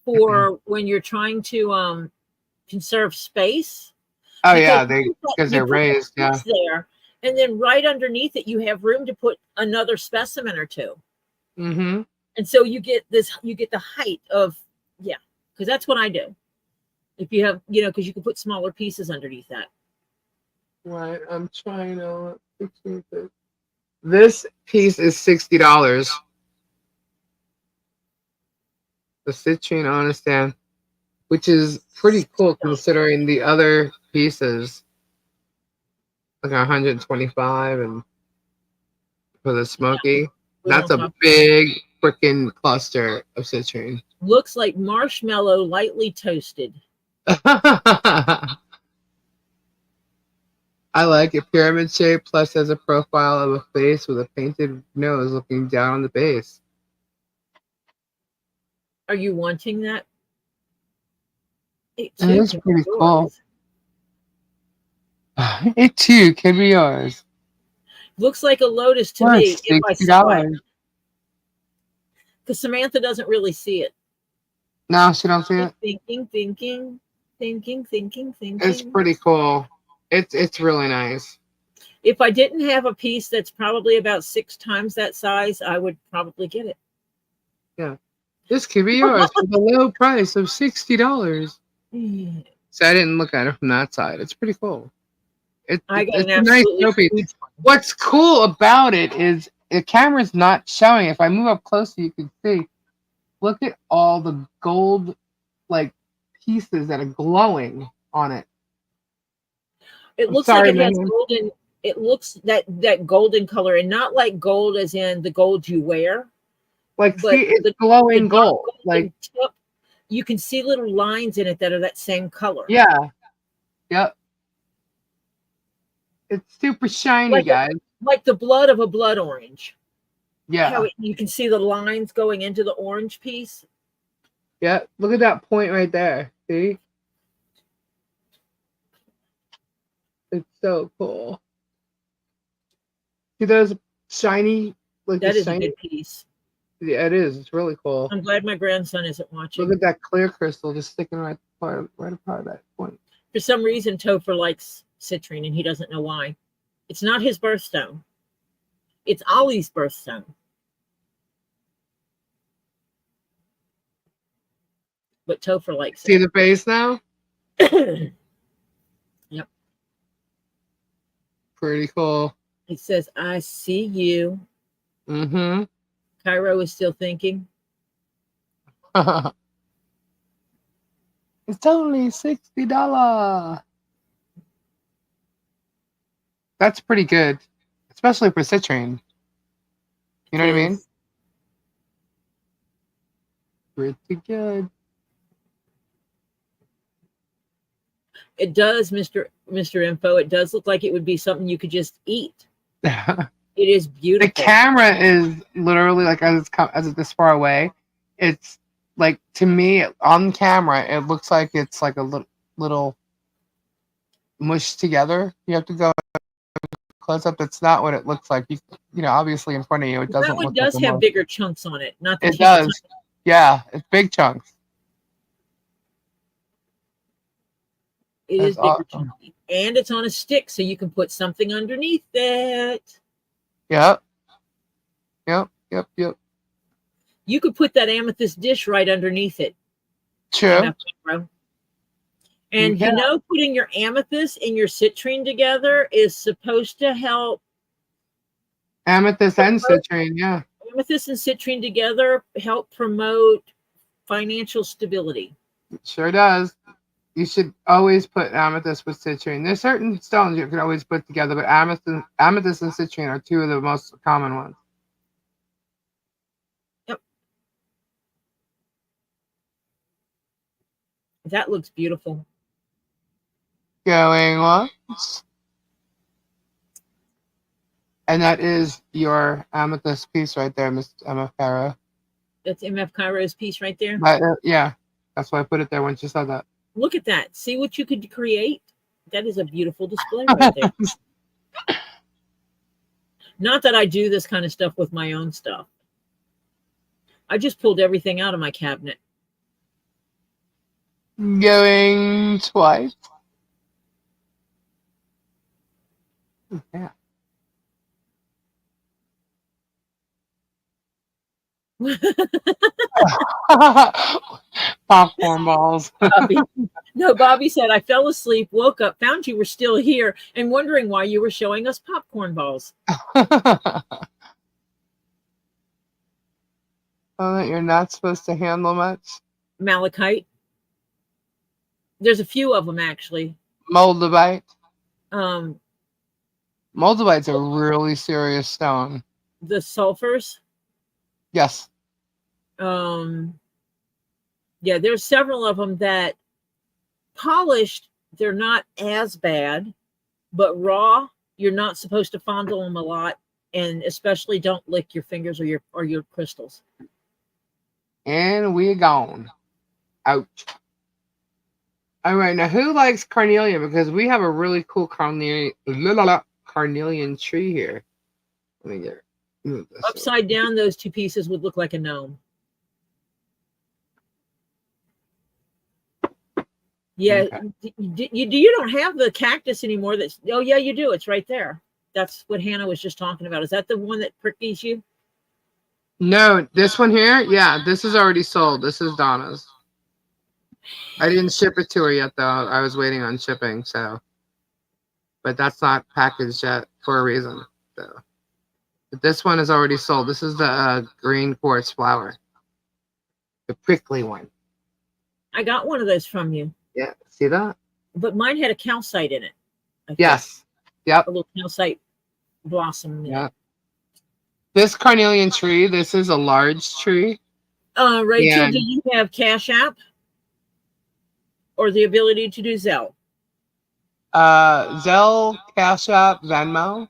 for when you're trying to conserve space. Oh yeah, because they're raised. Yeah. There, and then right underneath it, you have room to put another specimen or two. Mm-hmm. And so you get the height of because that's what I do. If you have, because you can put smaller pieces underneath that. Right. I'm trying to. This piece is $60. The citrine on a stand, which is pretty cool considering the other pieces, like 125, and for the smoky, that's a big freaking cluster of citrine. Looks like marshmallow lightly toasted. I like it. Pyramid shape, plus has a profile of a face with a painted nose looking down on the base. Are you wanting that? It is pretty cool. It too can be yours. Looks like a lotus to me. $60. Because Samantha doesn't really see it. No, she don't see it. Thinking. It's pretty cool. It's really nice. If I didn't have a piece that's probably about 6 times that size, I would probably get it. Yeah. This could be yours for the low price of $60. So I didn't look at it from that side. It's pretty cool. It's a nice showpiece. What's cool about it is the camera's not showing. If I move up closer, you can see. Look at all the gold, like, pieces that are glowing on it. It looks like it has golden. It looks that golden color, and not like gold as in the gold you wear. Like, see, it's glowing gold. Like, tip, you can see little lines in it that are that same color. Yeah. Yep. It's super shiny, guys. Like the blood of a blood orange. Yeah. How you can see the lines going into the orange piece. Yeah. Look at that point right there. See? It's so cool. See those shiny, like that is shiny... a good piece. Yeah, it is. It's really cool. I'm glad my grandson isn't watching. Look at that clear crystal just sticking right apart of that point. For some reason, Topher likes citrine, and he doesn't know why. It's not his birthstone. It's Ollie's birthstone. but Topher likes See the face now? it. Yep. Pretty cool. It says, I see you. Mm-hmm. Cairo is still thinking. It's only $60. That's pretty good, especially for citrine. You know what I mean? Is- Pretty good. It does, Mr. Info. It does look like it would be something you could just eat. The It is beautiful. camera is literally like as it's this far away. It's like, to me on camera, it looks like it's like a little mushed together. You have to go close up. That's not what it looks like. You know, obviously in front of you, it doesn't That one look does like a have mush. bigger chunks on it. Not the It teeny does. tiny- Yeah, it's big chunks. It That's is bigger awesome. chunky. And it's on a stick, so you can put something underneath it. Yep. Yep. Yep. Yep. You could put that amethyst dish right underneath it. True. And Yeah. you know, putting your amethyst and your citrine together is supposed to help. Amethyst and citrine, yeah. Amethyst and citrine together help promote financial stability. It sure does. You should always put amethyst with citrine. There's certain stones you can always put together, but amethyst and citrine are two of the most common ones. Yep. That looks beautiful. Going once. And that is your amethyst piece right there, Miss Emma Farrow. That's MF Cairo's piece right there. Yeah, that's why I put it there when she said that. Look at that. See what you could create? That is a beautiful display right there. Not that I do this kind of stuff with my own stuff. I just pulled everything out of my cabinet. Going twice. Yeah. Popcorn balls. Bobby said, I fell asleep, woke up, found you were still here, and wondering why you were showing us popcorn balls. Oh, that you're not supposed to handle much. Malachite. There's a few of them, actually. Moldavite. Um, Moldavite's a really serious stone. the sulfurs. Yes. Yeah, there's several of them that polished, they're not as bad, but raw, you're not supposed to fondle them a lot, and especially don't lick your fingers or your crystals. And we're gone. Ouch. All right, now who likes carnelian? Because we have a really cool carnelian tree here. Let me get it. Upside down, those two pieces would look like a gnome. Yeah, Okay. You don't have the cactus anymore. That's oh yeah, you do. It's right there. That's what Hannah was just talking about. Is that the one that prickles you? No, this one here, yeah, this is already sold. This is Donna's. I didn't ship it to her yet, though. I was waiting on shipping, so. But that's not packaged yet for a reason, so. But this one is already sold. This is the green quartz flower, the prickly one. I got one of those from you. Yeah, see that? But mine had a calcite in it. Yes. Yep. A little calcite blossom. Yeah. This carnelian tree, this is a large tree. Rachel, And do you have CashApp or the ability to do Zelle? Zelle, CashApp, Venmo.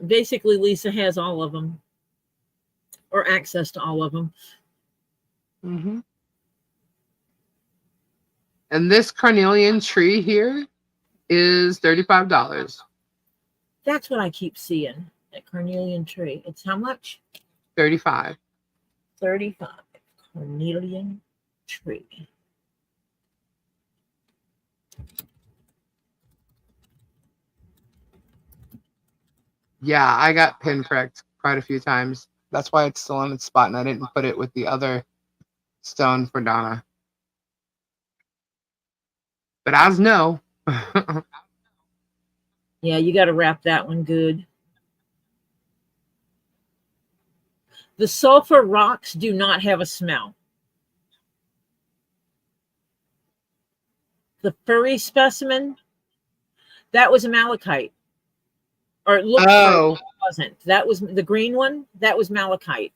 Basically, Lisa has all of them or access to all of them. Mm-hmm. And this carnelian tree here is $35. That's what I keep seeing. That carnelian tree. It's how much? 35. 35. Carnelian tree. Yeah, I got pinpricked quite a few times. That's why it's still on its spot, and I didn't put it with the other stone for Donna. But as no. Yeah, you got to wrap that one good. The sulfur rocks do not have a smell. The furry specimen, that was a malachite. Or it looked furry, it wasn't. That was the green one. That was malachite.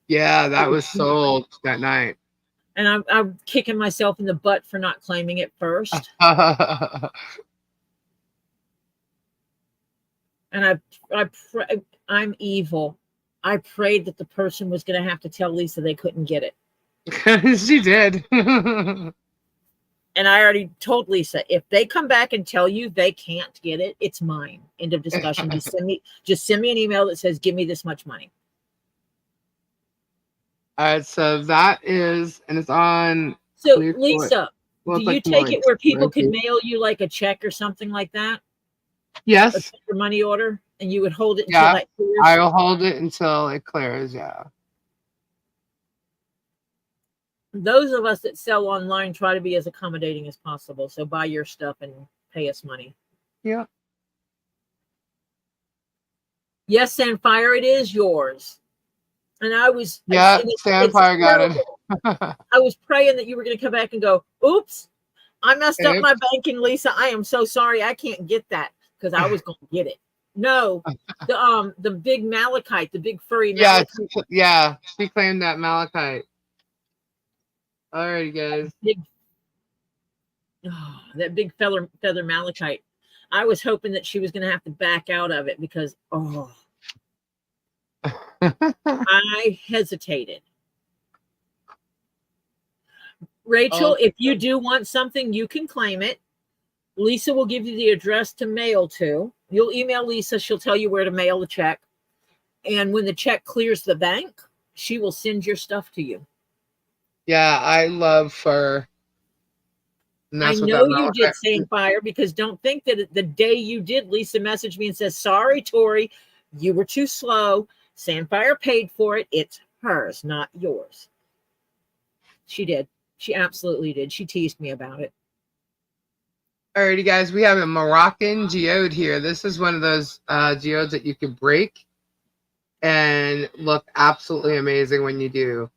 Yeah, that was sold that night. And I'm kicking myself in the butt for not claiming it first. And I'm evil. I prayed that the person was going to have to tell Lisa they couldn't get it. She did. And I already told Lisa, if they come back and tell you they can't get it, it's mine. End of discussion. Just send me an email that says, give me this much money. All right, so that is, and it's on. So Lisa, do you take it where people can March. mail you like a check or something like that? Yes. A money order, and you would hold it until that clears? I will hold it until it clears, yeah. Those of us that sell online try to be as accommodating as possible. So buy your stuff and pay us money. Yeah. Yes, Sandfire, it is yours. And I was... Yeah, Sandfire got it. I was praying that you were going to come back and go, oops, I messed up my banking, Lisa. I am so sorry. I can't get that because I was going to get it. No, the big malachite, the big furry malachite. Yeah, she claimed that malachite. Alrighty, guys. That big feather malachite. I was hoping that she was going to have to back out of it because, I hesitated. Rachel, if you do want something, you can claim it. Lisa will give you the address to mail to. You'll email Lisa. She'll tell you where to mail the check. And when the check clears the bank, she will send your stuff to you. Yeah, I love fur. I know you did, Sandfire, because don't think that the day you did, Lisa messaged me and says, sorry, Tori, you were too slow. Sandfire paid for it. It's hers, not yours. She did. She absolutely did. She teased me about it. Alrighty, guys, we have a Moroccan geode here. This is one of those geodes that you can break and look absolutely amazing when you do.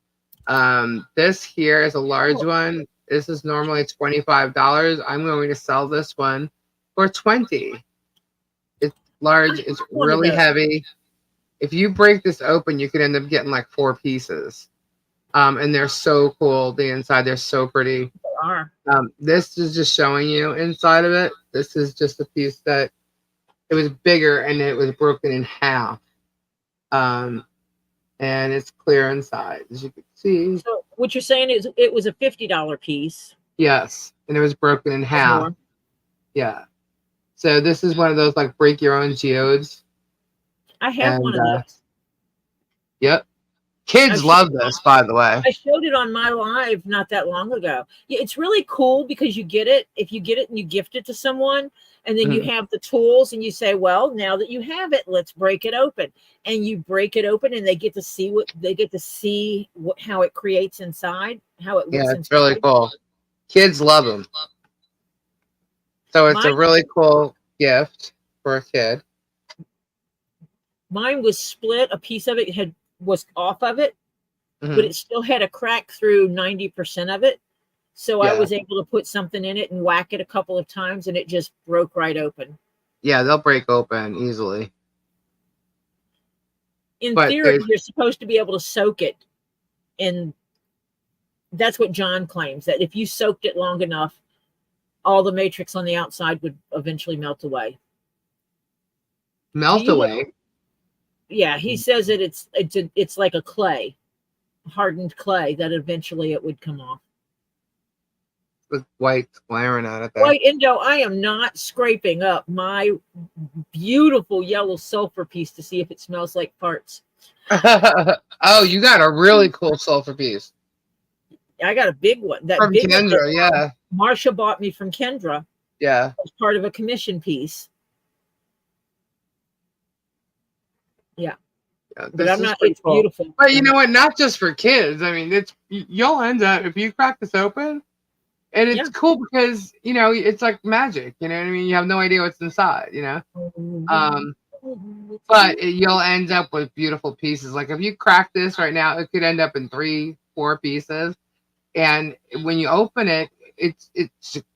This here is a large one. This is normally $25. I'm going to sell this one for $20. It's large. It's really heavy. If you break this open, you could end up getting like 4 pieces. And they're so cool. The inside, they're so pretty. They are. This is just showing you inside of it. This is just a piece that it was bigger and it was broken in half. And it's clear inside, as you can see. So what you're saying is it was a $50 piece. Yes, and it was broken in half. More. Yeah. So this is one of those like break your own geodes. I have one of those. Yep. Kids love this, by the way. I showed it on my live not that long ago. Yeah, it's really cool because you get it. If you get it and you gift it to someone, and then you have the tools, and you say, "Well, now that you have it, let's break it open." And you break it open, and they get to see how it creates inside, how it looks. Yeah, it's really cool. Kids love them. So it's a really cool gift for a kid. Mine was split. A piece of it was off of it, but it still had a crack through 90% of it. So I was able to put something in it and whack it a couple of times, and it just broke right open. Yeah, they'll break open easily. In theory, you're supposed to be able to soak it. And that's what John claims, that if you soaked it long enough, all the matrix on the outside would eventually melt away. Melt away? Yeah, he says that it's like a clay, hardened clay, that eventually it would come off. With white glaring at it there. White Indo, I am not scraping up my beautiful yellow sulfur piece to see if it smells like farts. Oh, you got a really cool sulfur piece. I got a big one. That from big Kendra, one yeah. Marsha bought me from Kendra. Yeah. As part of a commission piece. Yeah. Yeah, But this I'm is not. pretty It's cool. beautiful. But you know what? Not just for kids. I mean, you'll end up if you crack this open, and it's Yeah. cool because it's like magic. You know what I mean? You have no idea what's inside. But you'll end up with beautiful pieces. Like if you crack this right now, it could end up in 3, 4 pieces. And when you open it, it's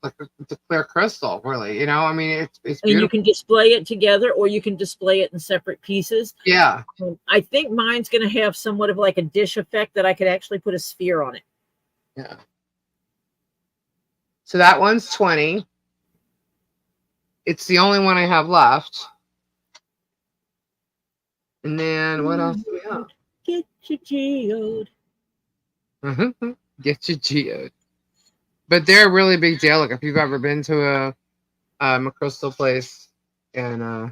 like it's a clear crystal, really. I mean, it's And you beautiful. can display it together, or you can display it in separate pieces. Yeah. I think mine's going to have somewhat of like a dish effect that I could actually put a sphere on it. Yeah. So that one's 20. It's the only one I have left. And then what else do we have? Get your geode. Get your geode. But they're a really big deal. Like if you've ever been to a crystal place, and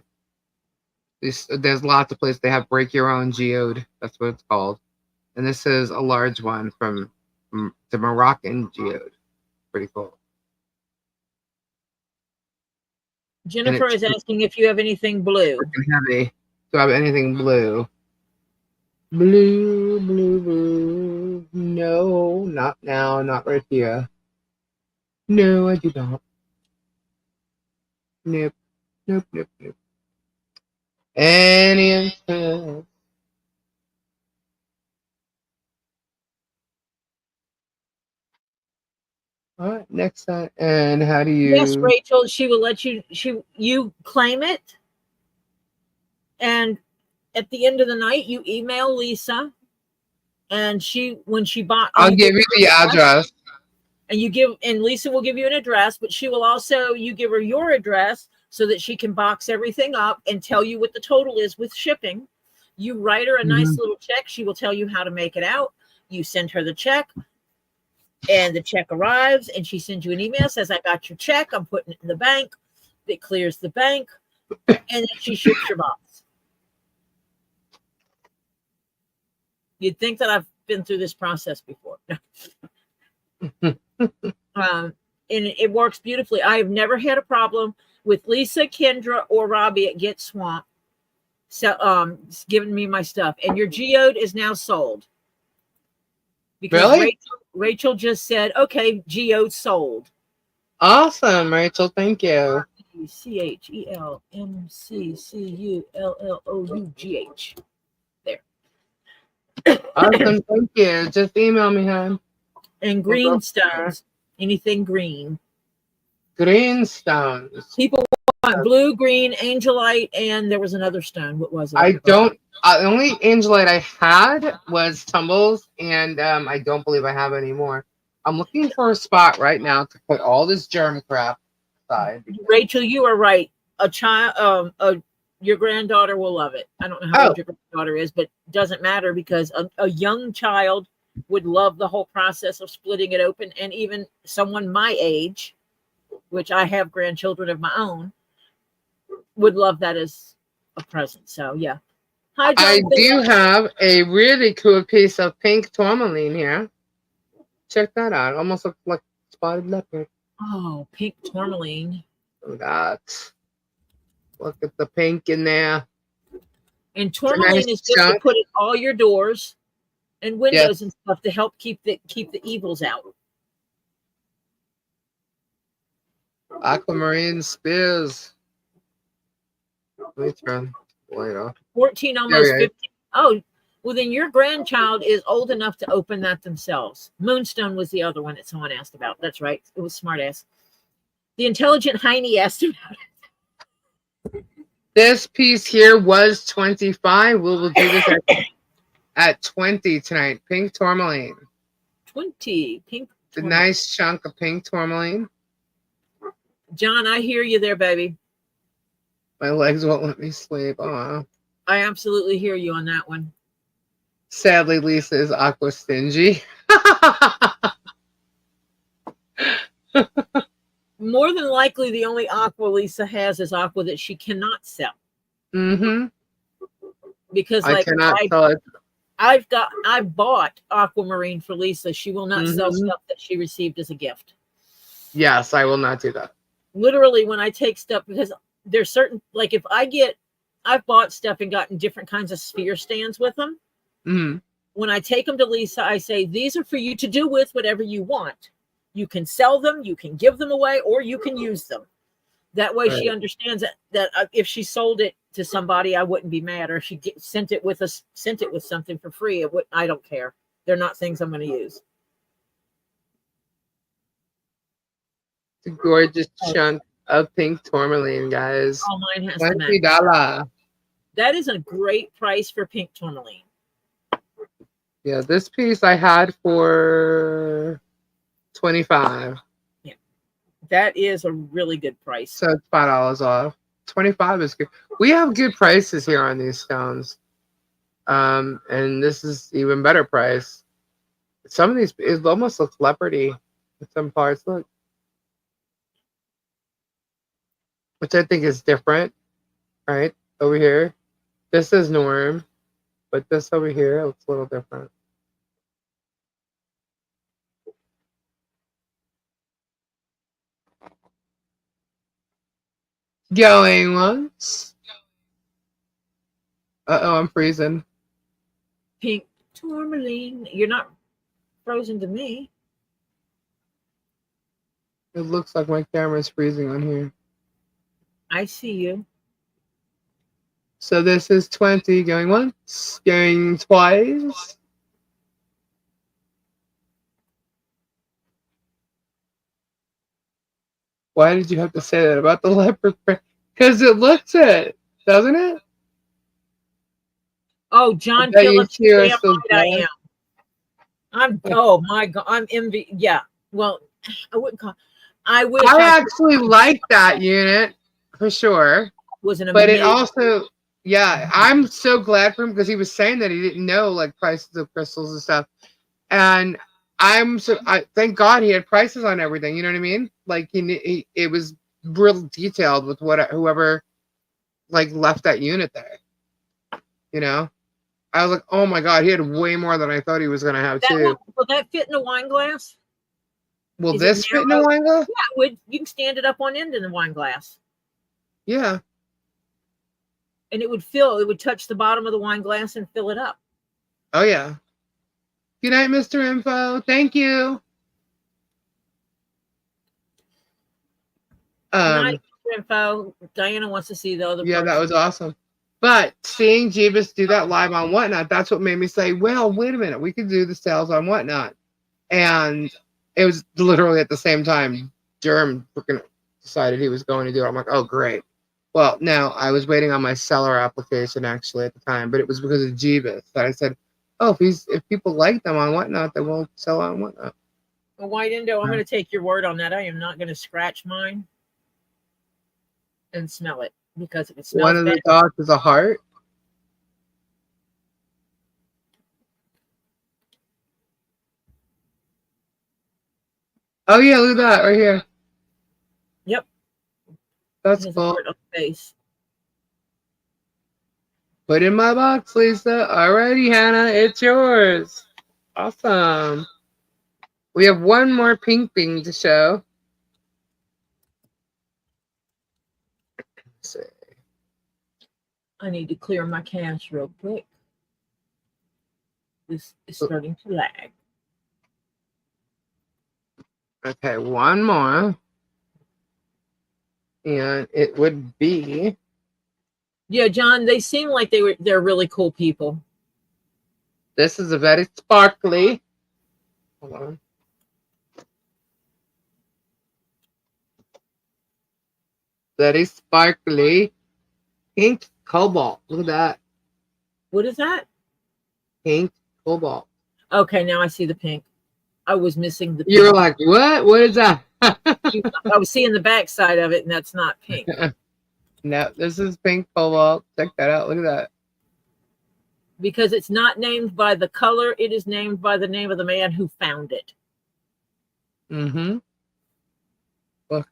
there's lots of places they have break your own geode. That's what it's called. And this is a large one from the Moroccan geode. Pretty cool. Jennifer is asking if you have anything blue. Heavy. Do I have anything blue? Blue, blue, blue. No, not now. Not right here. No, I do not. Nope. Nope, nope, nope. Any interest? All right, next time. And how do you? Yes, Rachel. She will let you. You claim it, and at the end of the night, you email Lisa, and when she bought. I'll give you the address. And Lisa will give you an address, but she will also, you give her your address so that she can box everything up and tell you what the total is with shipping. You write her a nice little check. She will tell you how to make it out. You send her the check, and the check arrives, and she sends you an email, says, I got your check. I'm putting it in the bank. It clears the bank, and then she ships your box. You'd think that I've been through this process before. And it works beautifully. I have never had a problem with Lisa, Kendra, or Robbie at Get Swamp. So, giving me my stuff, and your geode is now sold. Because really? Rachel just said, "Okay, geode sold." Awesome, Rachel. Thank you. CHELMCCULLOUGH. There. Awesome. Thank you. Just email me, hon. And green stones. Anything green. Green stones. People want blue, green, angelite, and there was another stone. What was it? I don't. The only angelite I had was tumbles, and I don't believe I have any more. I'm looking for a spot right now to put all this germ crap aside. Rachel, you are right. A child, your granddaughter will love it. I don't know how old your granddaughter is, but it doesn't matter because a young child would love the whole process of splitting it open, and even someone my age, which I have grandchildren of my own, would love that as a present. So yeah. Hi, John. I do have a really cool piece of pink tourmaline here. Check that out. Almost looks like spotted leopard. Oh, pink tourmaline. Look at that. Look at the pink in there. And tourmaline is just to put in all your doors and windows and stuff to help keep the evils out. Aquamarine spears. Let me turn the light off. 14, almost 15. Oh, well, then your grandchild is old enough to open that themselves. Moonstone was the other one that someone asked about. That's right. It was smart ass. The intelligent Heine asked about it. This piece here was 25. We will do this at 20 tonight. Pink tourmaline. 20. Pink tourmaline. A nice chunk of pink tourmaline. John, I hear you there, baby. My legs won't let me sleep. Oh. I absolutely hear you on that one. Sadly, Lisa is aqua stingy. More than likely, the only aqua Lisa has is aqua that she cannot sell. Mm-hmm. Because I cannot sell it. I bought aquamarine for Lisa. She will not sell stuff that she received as a gift. Yes, I will not do that. Literally, when I take stuff, because there's certain, like if I get I've bought stuff and gotten different kinds of sphere stands with them. Mm-hmm. When I take them to Lisa, I say, these are for you to do with whatever you want. You can sell them, you can give them away, or you can use them. That way she understands that if she sold it to somebody, I wouldn't be mad. Or if she sent it with something for free, I don't care. They're not things I'm going to use. It's a gorgeous chunk of pink tourmaline, guys. Oh, mine has the $20. That is a great price for pink tourmaline. Yeah, this piece I had for $25. Yeah, that is a really good price. So it's $5 off. $25 is good. We have good prices here on these stones. And this is even better price. Some of these, it almost looks leopardy in some parts. Look. Which I think is different, right? Over here. This is norm, but this over here looks a little different. Going once. Uh-oh, I'm freezing. Pink tourmaline. You're not frozen to me. It looks like my camera's freezing on here. I see you. So this is 20 going once, going twice. Why did you have to say that about the leopard print? Because it looks it, doesn't it? Oh, John Phillips, damn right I am. Oh my God, I'm envy. Yeah, well, I wouldn't call. I wish I actually like that unit for sure. Was an but amazing. It also, yeah, I'm so glad for him because he was saying that he didn't know like prices of crystals and stuff, and I thank God he had prices on everything. You know what I mean? Like it was real detailed with whoever like left that unit there. You know, I was like, oh my God, he had way more than I thought he was gonna have too. Will that fit in a wine glass? Will this fit in a wine glass? Yeah, it would. You can stand it up on end in the wine glass. Yeah. And it would touch the bottom of the wine glass and fill it up. Oh yeah. Good night, Mr. Info. Thank you. Good night, Mr. Info. Diana wants to see the other. Yeah, that was awesome. But seeing Jeebus do that live on Whatnot, that's what made me say, well, wait a minute, we could do the sales on Whatnot. And it was literally at the same time Durham decided he was going to do it. I'm like, oh, great. Well, now I was waiting on my seller application actually at the time, but it was because of Jeebus that I said, oh, if people like them on Whatnot, then we'll sell on Whatnot. Well, White Indo, I'm going to take your word on that. I am not going to scratch mine and smell it because if it smells one of the dots is a heart. Oh yeah, look at that right here. Yep. That's cool. Face. Put in my box, Lisa. Alrighty, Hannah, it's yours. Awesome. We have one more pink thing to show. Let's see. I need to clear my cache real quick. This is starting to lag. Okay, one more. And it would be. Yeah, John, they seem like they're really cool people. This is a very sparkly. Hold on. Very sparkly pink cobalt. Look at that. What is that? Pink cobalt. Okay, now I see the pink. I was missing the pink. You were like, what? What is that? I was seeing the back side of it, and that's not pink. No, this is pink cobalt. Check that out. Look at that. Because it's not named by the color. It is named by the name of the man who found it. Mm-hmm. Look.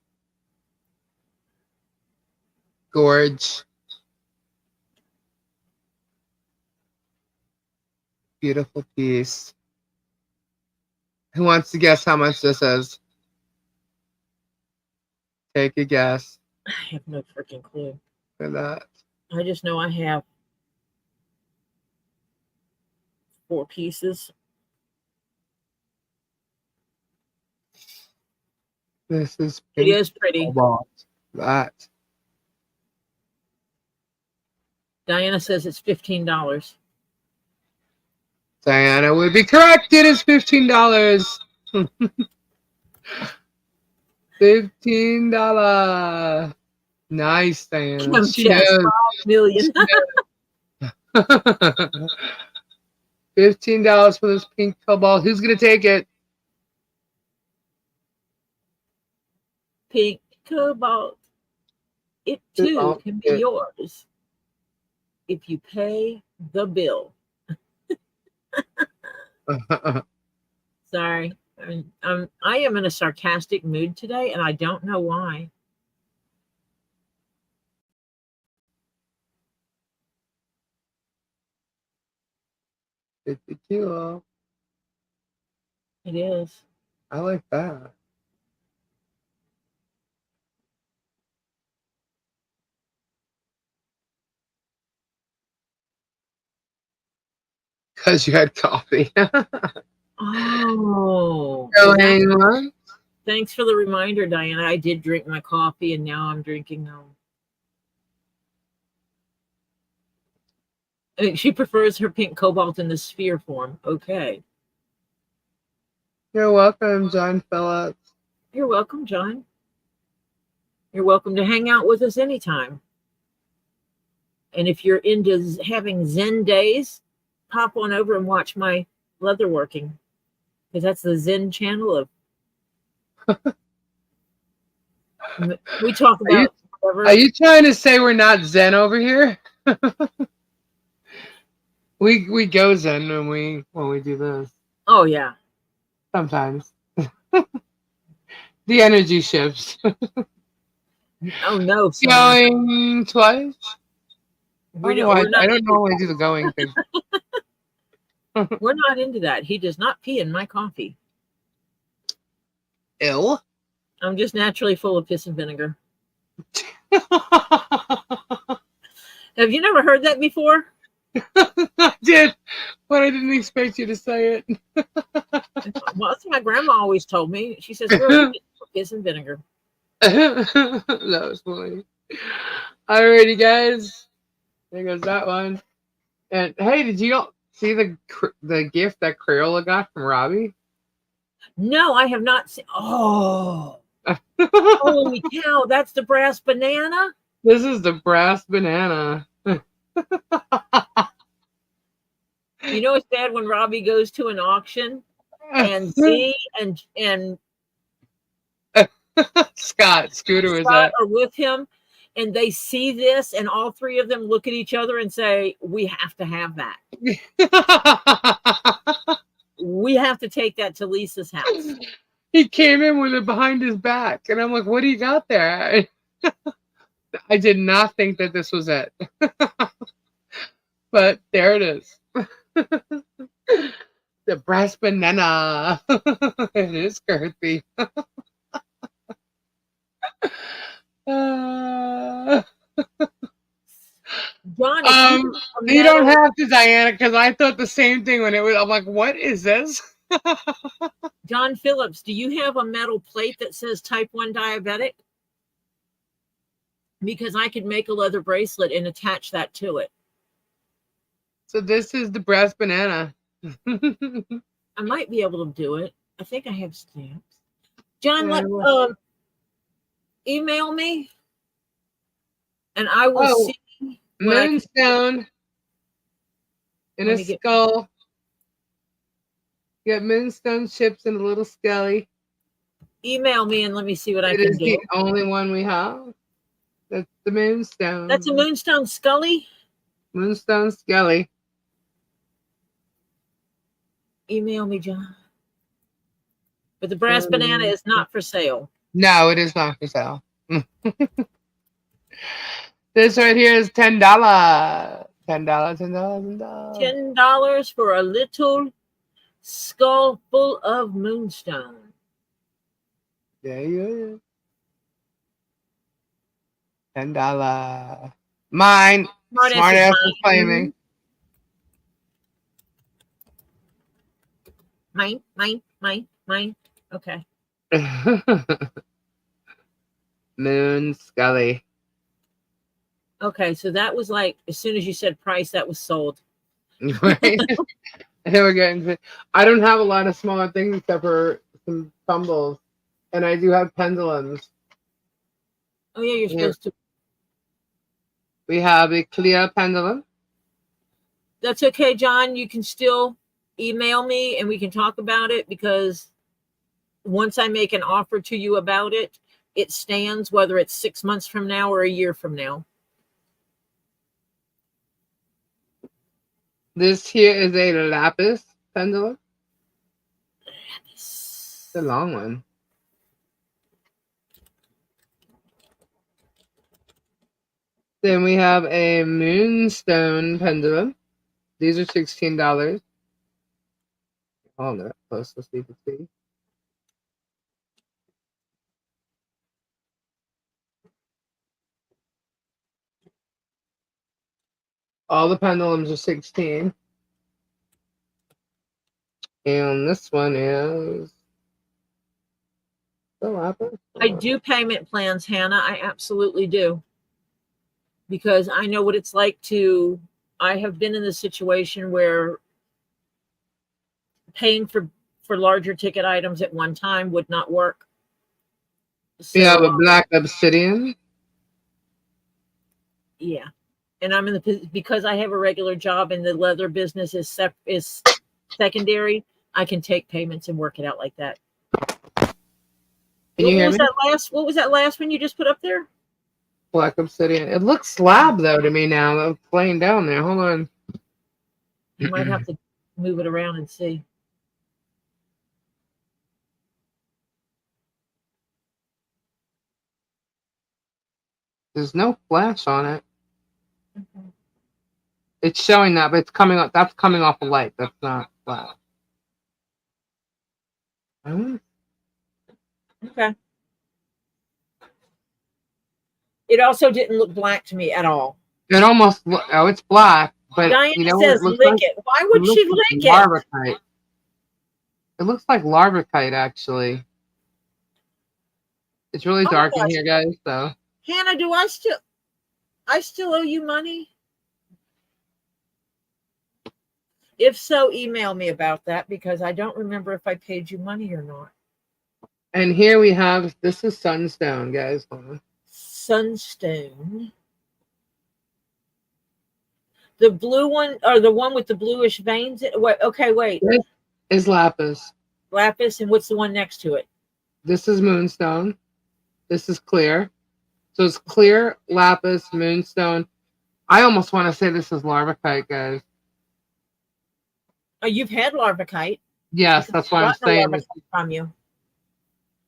Gorge. Beautiful piece. Who wants to guess how much this is? Take a guess. I have no freaking clue. Look at that. I just know I have 4 pieces. This is It pink is pretty. cobalt. That. Diana says it's $15. Diana would be correct. It is $15. $15. Nice, Diana. Kim She says knows. 5 million. $15 for this pink cobalt. Who's gonna take it? Pink cobalt. It too Oh, can be good. yours if you pay the bill. Sorry. I am in a sarcastic mood today, and I don't know why. $50. It is. I like that. Because you had coffee. Oh. Going on? Thanks for the reminder, Diana. I did drink my coffee, and now I'm drinking she prefers her pink cobalt in the sphere form. Okay. You're welcome, John Phillips. You're welcome, John. You're welcome to hang out with us anytime. And if you're into having Zen days, pop on over and watch my leatherworking, because that's the Zen channel of. We talk about whatever. Are you trying to say we're not Zen over here? we go Zen when we do this. Oh yeah. Sometimes. The energy shifts. Oh no. Going twice? I don't normally do the going thing. We're not into that. He does not pee in my coffee. Ew. I'm just naturally full of piss and vinegar. Have you never heard that before? I did, but I didn't expect you to say it. Well, that's what my grandma always told me. She says, "Girl, piss and vinegar." That was funny. Alrighty, guys. There goes that one. And hey, did you see the gift that Crayola got from Robbie? No, I have not seen. Oh, holy cow! That's the brass banana. This is the brass banana. You know, it's bad when Robbie goes to an auction and Z and Scooter was at. are with him, and they see this, and all 3 of them look at each other and say, "We have to have that. We have to take that to Lisa's house." He came in with it behind his back, and I'm like, "What do you got there?" I did not think that this was it, but there it is. The brass banana. It is girthy. John, you don't have to, Diana, because I thought the same thing when it was. I'm like, "What is this?" John Phillips, do you have a metal plate that says type 1 diabetic? Because I could make a leather bracelet and attach that to it. So this is the brass banana. I might be able to do it. I think I have stamps. John, email me, and I will see. Moonstone in a skull. You got moonstone chips and a little skelly. Email me and let me see what I can do. It is the only one we have. That's the moonstone. That's a moonstone scully? Moonstone skelly. Email me, John. But the brass banana is not for sale. No, it is not for sale. This right here is $10. $10 for a little skull full of moonstone. There you go. $10. Mine. Smart Smart ass is claiming. Mine. Okay. Moon Scully. Okay, so that was like, as soon as you said price, that was sold. Right? Here we're getting to, I don't have a lot of smaller things except for some tumbles. And I do have pendulums. Oh, yeah, you're supposed to. We have a clear pendulum. That's okay, John. You can still email me and we can talk about it, because once I make an offer to you about it, it stands whether it's 6 months from now or a year from now. This here is a lapis pendulum. It's a long one. Then we have a moonstone pendulum. These are $16. Hold on, close so you can see. All the pendulums are 16. And this one is the lapis. I do payment plans, Hannah. I absolutely do. Because I know what it's like to, I have been in the situation where paying for larger ticket items at one time would not work. So, We have a black obsidian. Yeah. And I'm in the, because I have a regular job and the leather business is secondary, I can take payments and work it out like that. Can you hear me? What was that last one you just put up there? Black obsidian. It looks slab though to me now. That's laying down there. Hold on. You might have to move it around and see. There's no flash on it. Okay. It's showing that, but it's coming up. That's coming off a light. That's not flash. Okay. It also didn't look black to me at all. It almost, oh, it's black, but Diana you know says what it looks lick like? it. Why would she lick it? It looks like larvacite, actually. It's really dark in here, guys. So, Hannah, do I still owe you money? If so, email me about that, because I don't remember if I paid you money or not. And here we have, this is sunstone, guys. Sunstone. The blue one, or the one with the bluish veins? What? Okay, wait. This is lapis. Lapis, and what's the one next to it? This is moonstone. This is clear. So it's clear, lapis, moonstone. I almost want to say this is larvacite, guys. Oh, you've had larvacite. Yes, that's what I'm saying. From you.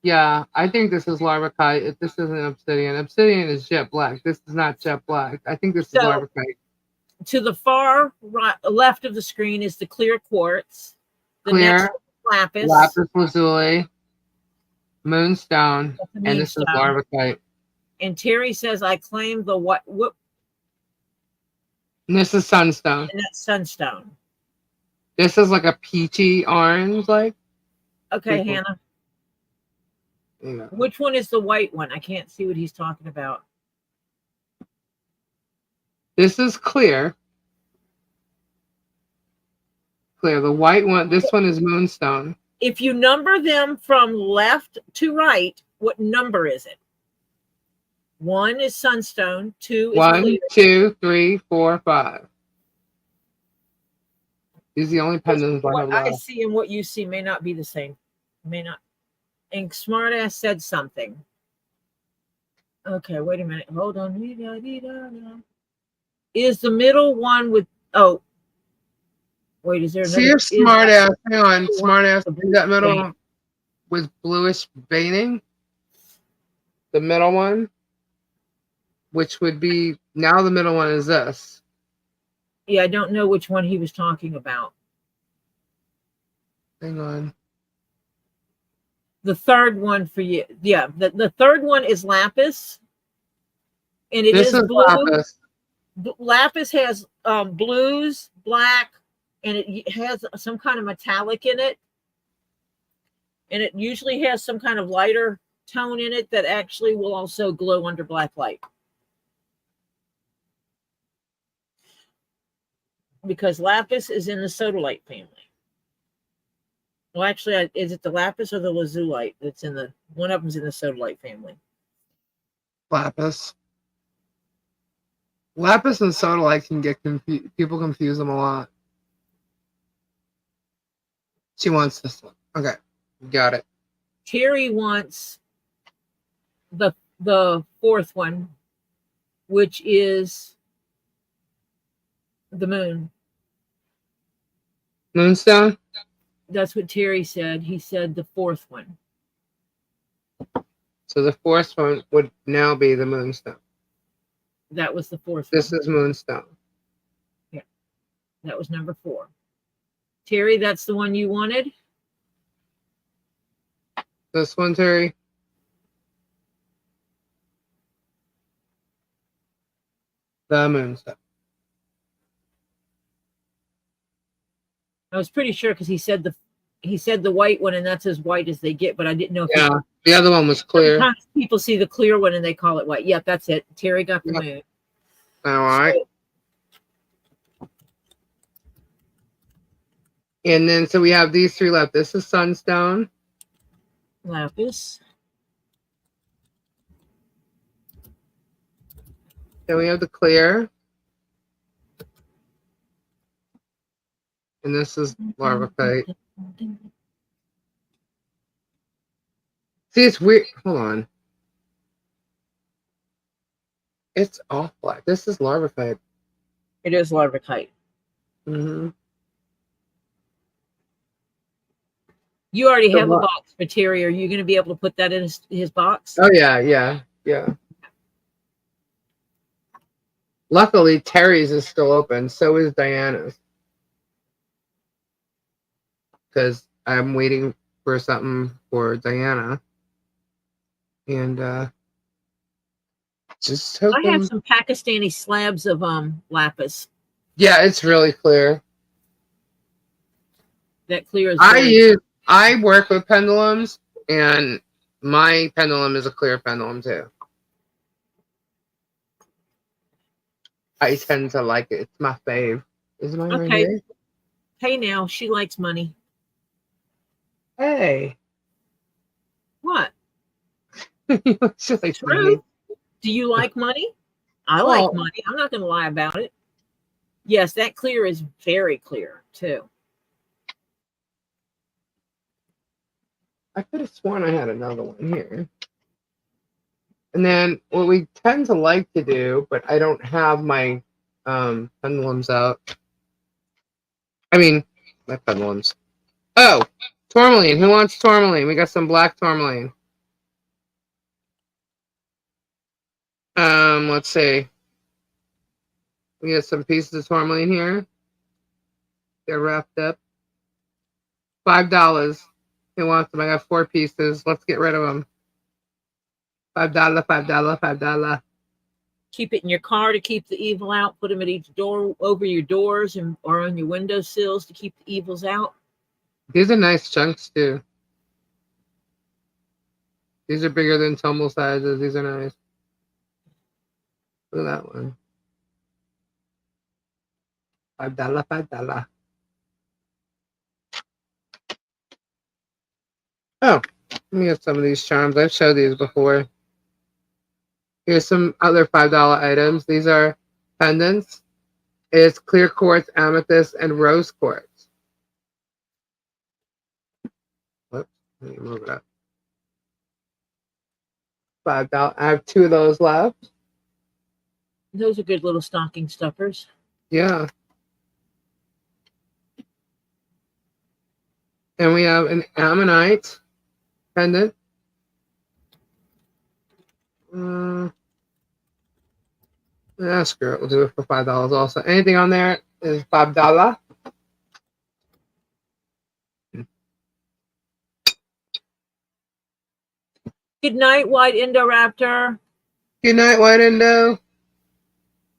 Yeah, I think this is larvacite. This isn't obsidian. Obsidian is jet black. This is not jet black. I think this is larvacite. To the far right, left of the screen is the clear quartz. The clear, next lapis. Lapis lazuli, moonstone, and this is larvacite. And Terry says, I claim the what? And this is sunstone. And that's sunstone. This is like a peachy orange, like. Okay, Hannah. Yeah. Which one is the white one? I can't see what he's talking about. This is clear. Clear. The white one, this one is moonstone. If you number them from left to right, what number is it? 1 is sunstone, 2 is 1, clear. 2, 3, 4, 5. These are the only pendulums I have left. What I see and what you see may not be the same. May not. And Smartass said something. Okay, wait a minute. Hold on. Is the middle one with, oh, wait, is there another? See your Smartass. Hang on, Smartass. Is that middle with bluish veining? The middle one, which would be, now the middle one is this. Yeah, I don't know which one he was talking about. Hang on. The third one for you. Yeah, the third one is lapis. And it is blue. Lapis. Lapis has blues, black, and it has some kind of metallic in it. And it usually has some kind of lighter tone in it that actually will also glow under black light. Because lapis is in the sodalite family. Well, actually, is it the lapis or the lazulite that's in the, one of them's in the sodalite family? Lapis. Lapis and sodalite can get confused. People confuse them a lot. She wants this one. Okay, got it. Terry wants the fourth one, which is the moon. Moonstone? That's what Terry said. He said the fourth one. So the fourth one would now be the moonstone. That was the fourth This one. is moonstone. Yeah, that was number 4. Terry, that's the one you wanted? This one, Terry? The moonstone. I was pretty sure because he said the white one, and that's as white as they get, but I didn't know if Yeah, the other one was clear. sometimes people see the clear one and they call it white. Yep, that's it. Terry got the moon. All right. And then, so we have these 3 left. This is sunstone. Lapis. Then we have the clear. And this is larvicite. See, it's weird. Hold on. It's off black. This is larvicite. It is larvicite. Mm-hmm. You already So have what? a box for Terry. Are you going to be able to put that in his box? Oh, yeah. Luckily, Terry's is still open. So is Diana's. Because I'm waiting for something for Diana. And just hoping. I have some Pakistani slabs of lapis. Yeah, it's really clear. That clear is I work with pendulums, and my pendulum is a clear pendulum too. I tend to like it. It's my fave. Is mine right okay. here? Hey, now she likes money. Hey. What? She likes True. money. Do you like money? I Well- like money. I'm not going to lie about it. Yes, that clear is very clear too. I could have sworn I had another one here. And then what we tend to like to do, but I don't have my pendulums out. I mean, my pendulums. Oh, tourmaline. Who wants tourmaline? We got some black tourmaline. Let's see. We got some pieces of tourmaline here. They're wrapped up. $5. Who wants them? I got 4 pieces. Let's get rid of them. $5, $5, $5. Keep it in your car to keep the evil out. Put them at each door, over your doors, and or on your windowsills to keep the evils out. These are nice chunks too. These are bigger than tumble sizes. These are nice. Look at that one. $5, $5. Oh, let me get some of these charms. I've showed these before. Here's some other $5 items. These are pendants. It's clear quartz, amethyst, and rose quartz. Whoops, let me move it up. $5. I have 2 of those left. Those are good little stocking stuffers. Yeah. And we have an ammonite pendant. Yeah, screw it. We'll do it for $5 also. Anything on there is $5. Good night, White Indoraptor. Good night, White Indo.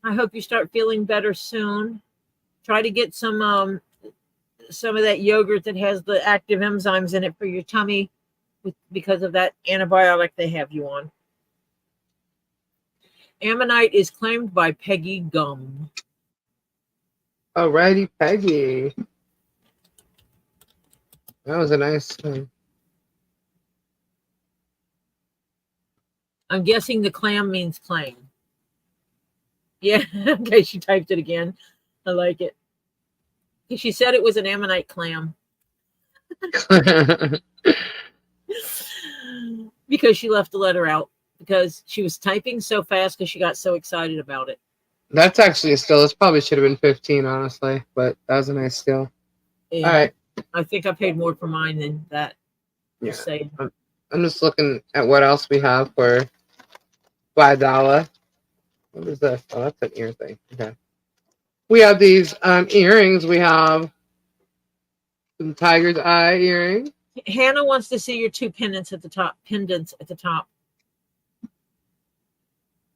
I hope you start feeling better soon. Try to get some of that yogurt that has the active enzymes in it for your tummy because of that antibiotic they have you on. Ammonite is claimed by Peggy Gum. Alrighty, Peggy. That was a nice one. I'm guessing the clam means claim. Yeah, okay, she typed it again. I like it. She said it was an ammonite clam. Because she left the letter out. Because she was typing so fast because she got so excited about it. That's actually a steal. This probably should have been 15, honestly. But that was a nice steal. Yeah, all right. I think I paid more for mine than that. Yeah. Say. I'm just looking at what else we have for $5. What is this? Oh, that's an ear thing. Okay. We have these earrings. We have some tiger's eye earrings. Hannah wants to see your two pendants at the top.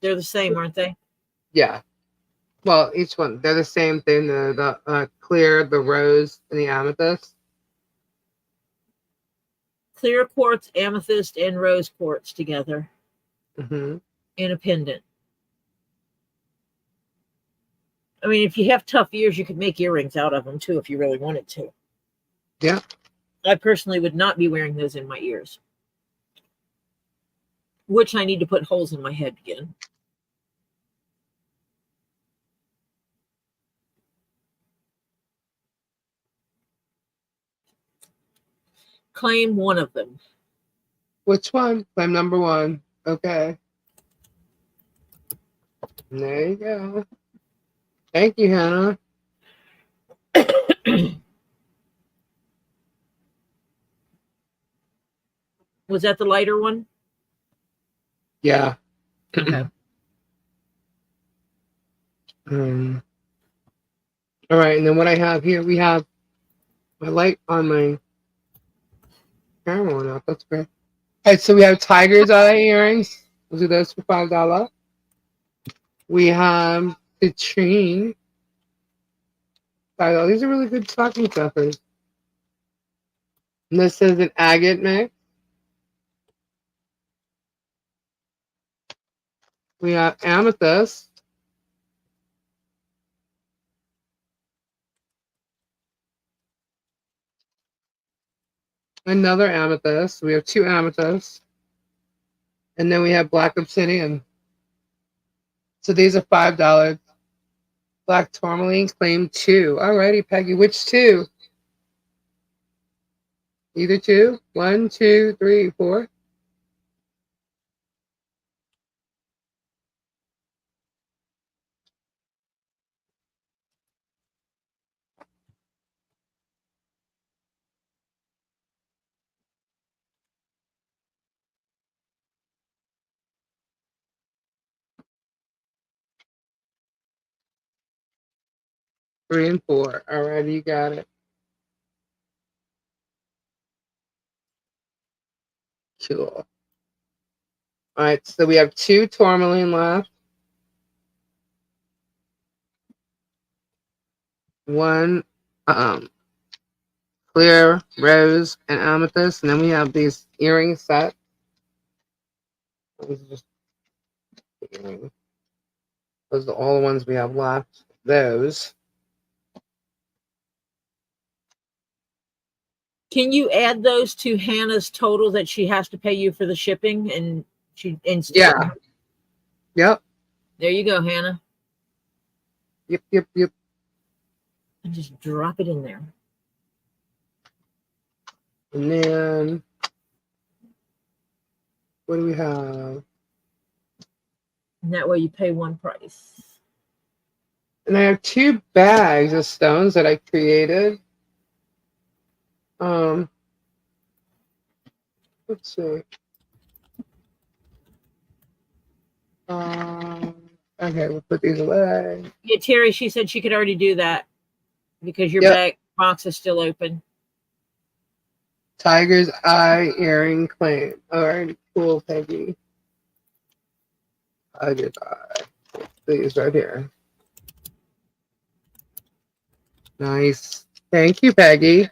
They're the same, aren't they? Yeah. Well, each one, they're the same thing. The clear, the rose, and the amethyst. Clear quartz, amethyst, and rose quartz together Mm-hmm. in a pendant. I mean, if you have tough ears, you could make earrings out of them too if you really wanted to. Yeah. I personally would not be wearing those in my ears, which I need to put holes in my head again. Claim one of them. Which one? Claim number 1. Okay. There you go. Thank you, Hannah. Was that the lighter one? Yeah. Okay. All right, and then what I have here, we have my light on my camera went off. That's great. All right, so we have tiger's eye earrings. We'll do those for $5. We have the chain. $5. These are really good stocking stuffers. And this is an agate mix. We have amethyst. Another amethyst. We have 2 amethysts. And then we have black obsidian. So these are $5. Black tourmaline, claim 2. Alrighty, Peggy. Which 2? Either 2? 1, 2, 3, 4. Three and 4. Alrighty, you got it. Cool. Alright, so we have 2 tourmaline left. 1 clear rose and amethyst, and then we have these earring sets. These are just earrings. Those are all the ones we have left. Those. Can you add those to Hannah's total that she has to pay you for the shipping? And Yeah. Yep. There you go, Hannah. Yep. And just drop it in there. And then what do we have? And that way you pay one price. And I have 2 bags of stones that I created. Let's see. Okay, we'll put these away. Yeah, Terry, she said she could already do that because your bag box is still open. Tiger's eye earring claim. Alright, cool, Peggy. Tiger's eye. These right here. Nice. Thank you, Peggy.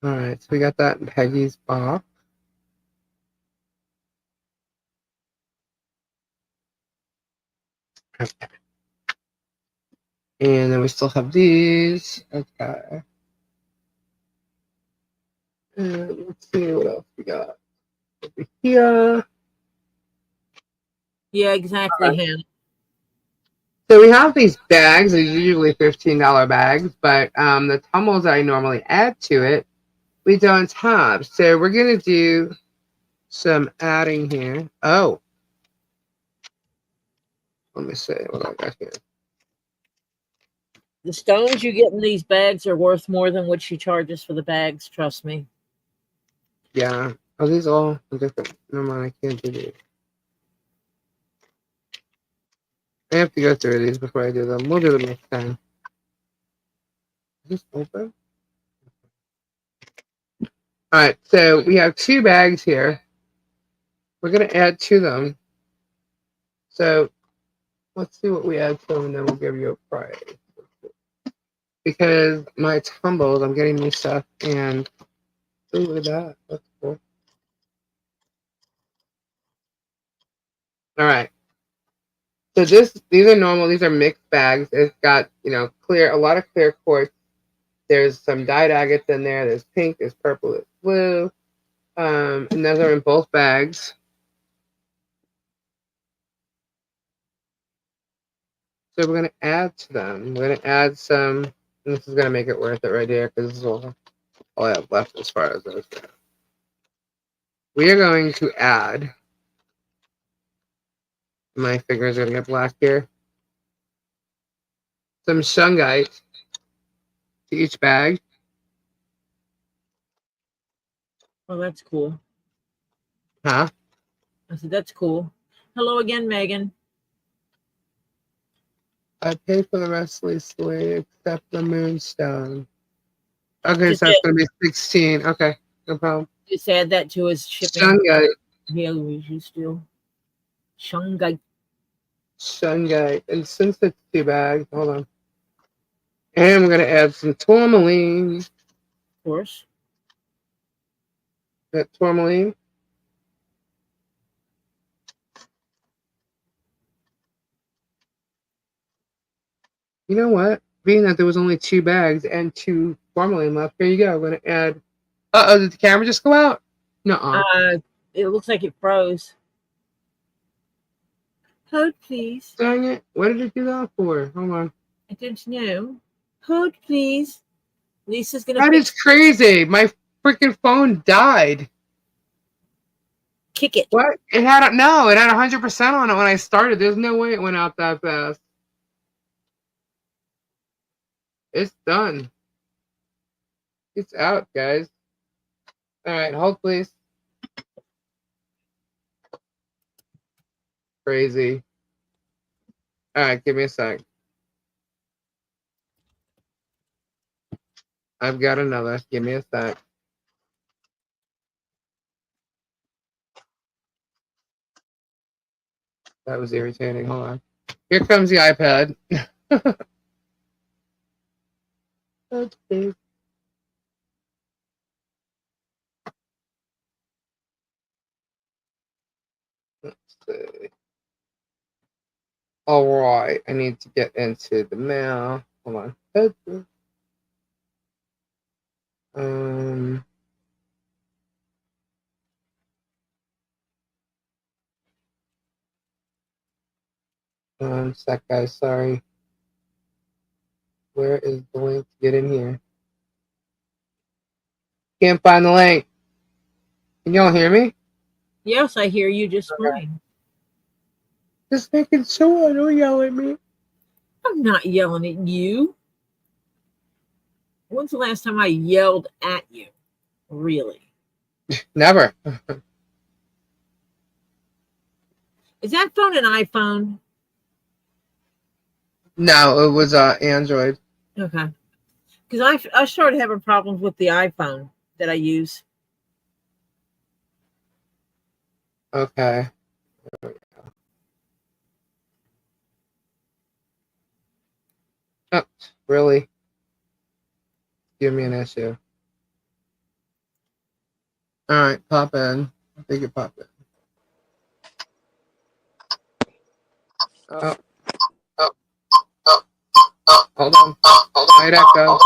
All right, so we got that in Peggy's box. Okay. And then we still have these. Okay. And let's see what else we got over here. Yeah, exactly, All right. Hannah. So we have these bags. They're usually $15 bags, but the tumbles that I normally add to it, we don't have. So we're going to do some adding here. Oh, let me see what I got here. The stones you get in these bags are worth more than what she charges for the bags, trust me. Yeah. Are these all different? Never mind, I can't do these. I have to go through these before I do them. We'll do them next time. Is this open? All right, so we have 2 bags here. We're going to add to them. So let's see what we add to them, and then we'll give you a price. Because my tumbles, I'm getting new stuff, and ooh, look at that. That's cool. All right. So these are normal. These are mixed bags. It's got, a lot of clear quartz. There's some dyed agates in there. There's pink. There's purple. There's blue. And those are in both bags. So we're going to add to them. We're going to add some. And this is going to make it worth it right here because this is all I have left as far as those go. We are going to add. My fingers are going to get black here. Some shungite to each bag. Oh, that's cool. Huh? I said, that's cool. Hello again, Megan. I paid for the rest of the way except the moonstone. Okay, Just so it's going to be 16. Okay, no problem. Just add that to his shipping. Shungite. Yeah, you still. Shungite. Shungite. And since it's 2 bags, hold on. And we're going to add some tourmaline. Of course. That tourmaline. You know what? Being that there was only 2 bags and 2 tourmaline left, here you go. I'm going to add. Uh-oh, did the camera just go out? Nuh-uh. It looks like it froze. Hold, please. Dang it. What did it do that for? Hold on. I don't know. Hold, please. Lisa's going That to is crazy. My freaking phone died. kick it. What? It had 100% on it when I started. There's no way it went out that fast. It's done. It's out, guys. All right, hold please. Crazy. All right, give me a sec. I've got another. Give me a sec. That was irritating. Hold on. Here comes the iPad. Okay. Let's see. All right. I need to get into the mail. Hold on. One sec, guys. Sorry. Where is the link to get in here? Can't find the link. Can y'all hear me? Yes, I hear you just fine. Just making sure. Don't yell at me. I'm not yelling at you. When's the last time I yelled at you? Really? Never. Is that phone an iPhone? No, it was Android. Okay. Because I started having problems with the iPhone that I use. Okay. Really? Give me an issue. All right, pop in. I think it popped in. Oh, oh, oh, oh. Hold on. Might echo.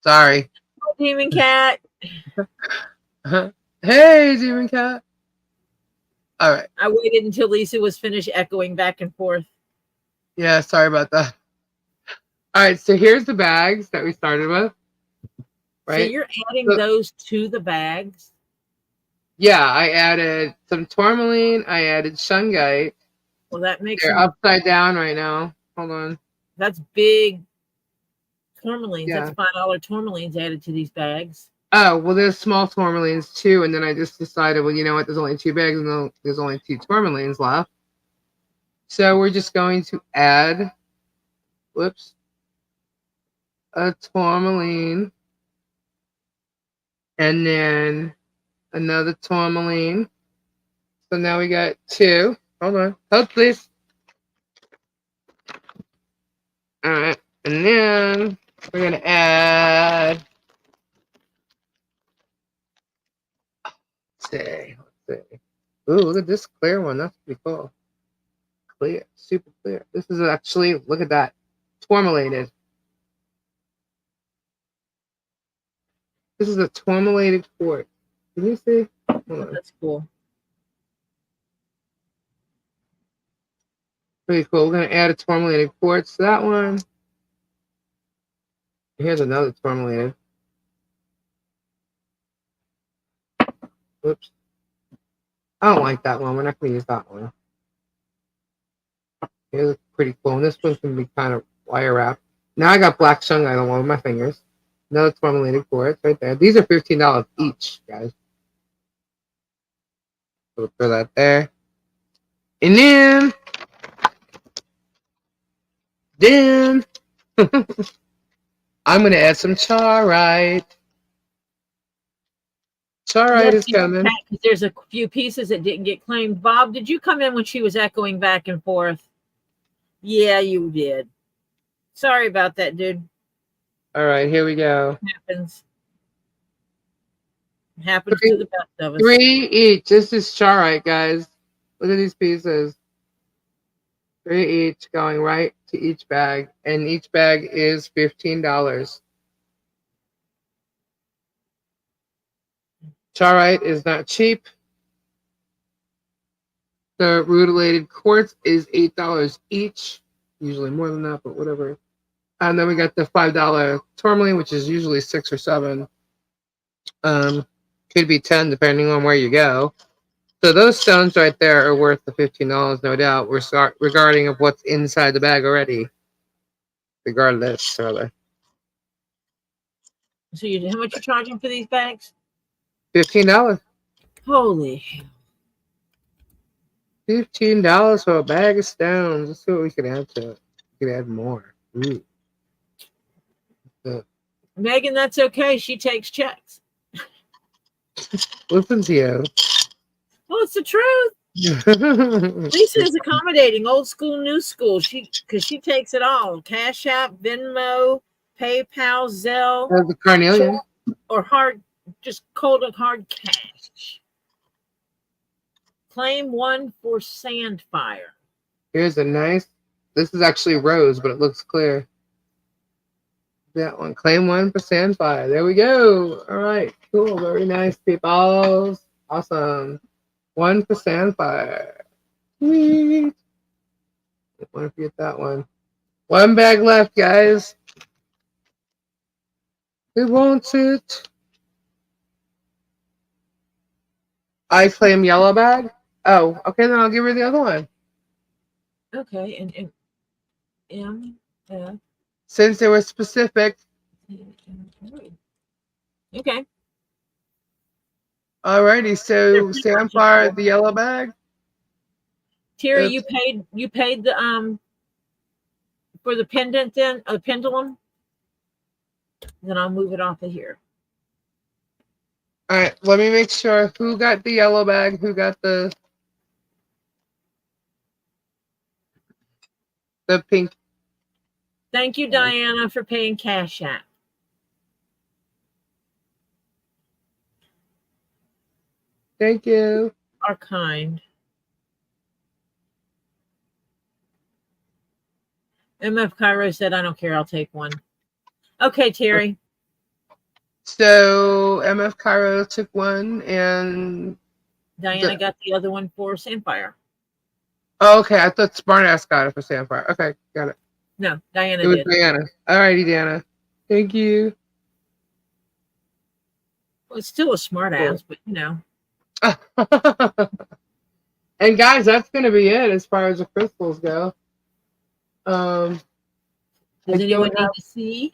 Sorry. Demon cat. Hey, Demon Cat. All right. I waited until Lisa was finished echoing back and forth. Yeah, sorry about that. All right, so here's the bags that we started with. Right? So you're adding So, those to the bags? yeah, I added some tourmaline. I added shungite. Well, that makes They're them, upside down right now. Hold on. that's big tourmalines. Yeah. That's $5 tourmalines added to these bags. Oh, well, there's small tourmalines too. And then I just decided, well, you know what? There's only 2 bags and there's only 2 tourmalines left. So we're just going to add, whoops, a tourmaline. And then another tourmaline. So now we got 2. Hold on. Hold, please. All right. And then we're going to add, let's see. Ooh, look at this clear one. That's pretty cool. Clear. Super clear. This is actually, look at that. Tourmalated. This is a tourmalated quartz. Can you see? Hold on. That's cool. Pretty cool. We're going to add a tourmalated quartz to that one. Here's another tourmalated. Whoops. I don't like that one. We're not going to use that one. Here's pretty cool. And this one can be kind of wire wrapped. Now I got black shungite on one of my fingers. Another tourmalated quartz right there. These are $15 each, guys. So we'll throw that there. And then I'm going to add some charite. Charite is coming. There's a few pieces that didn't get claimed. Bob, did you come in when she was echoing back and forth? Yeah, you did. Sorry about that, dude. All right, here we go. Happens. Happens to the best of us. 3 each. This is charite, guys. Look at these pieces. 3 each going right to each bag. And each bag is $15. Charite is not cheap. The rutilated quartz is $8 each. Usually more than that, but whatever. And then we got the $5 tourmaline, which is usually 6 or 7. Could be 10 depending on where you go. So those stones right there are worth the $15, no doubt. Regarding of what's inside the bag already. Regardless, rather. So how much you charging for these bags? $15. Holy hell. $15 for a bag of stones. Let's see what we can add to it. We can add more. Ooh. Megan, that's okay. She takes checks. Listen to you. Well, it's the truth. Lisa is accommodating, old school, new school. Because she takes it all. CashApp, Venmo, PayPal, Zelle. The carnelian. Or just cold and hard cash. Claim 1 for Sandfire. Here's a nice. This is actually rose, but it looks clear. That one. Claim 1 for Sandfire. There we go. All right. Cool. Very nice, people. Awesome. 1 for Sandfire. Sweet. I want to forget that one. 1 bag left, guys. Who wants it? I claim yellow bag. Oh, okay. Then I'll give her the other one. Okay. And M. Since they were specific. Okay. Alrighty, so Sandfire, the yellow bag. Terry, you paid the for the pendant then, a pendulum. Then I'll move it off of here. All right, let me make sure who got the yellow bag, who got the. The pink. Thank you, Diana, for paying CashApp. Thank you. Are kind. MF Cairo said, I don't care. I'll take one. Okay, Terry. So MF Cairo took one, and Diana got the other one for Sandfire. oh, okay. I thought Smartass got it for Sandfire. Okay, got it. No, Diana It was did. Diana. Alrighty, Diana. Thank you. Well, it's still a smart ass, but you know. And guys, that's gonna be it as far as the crystals go. Does anyone need to see?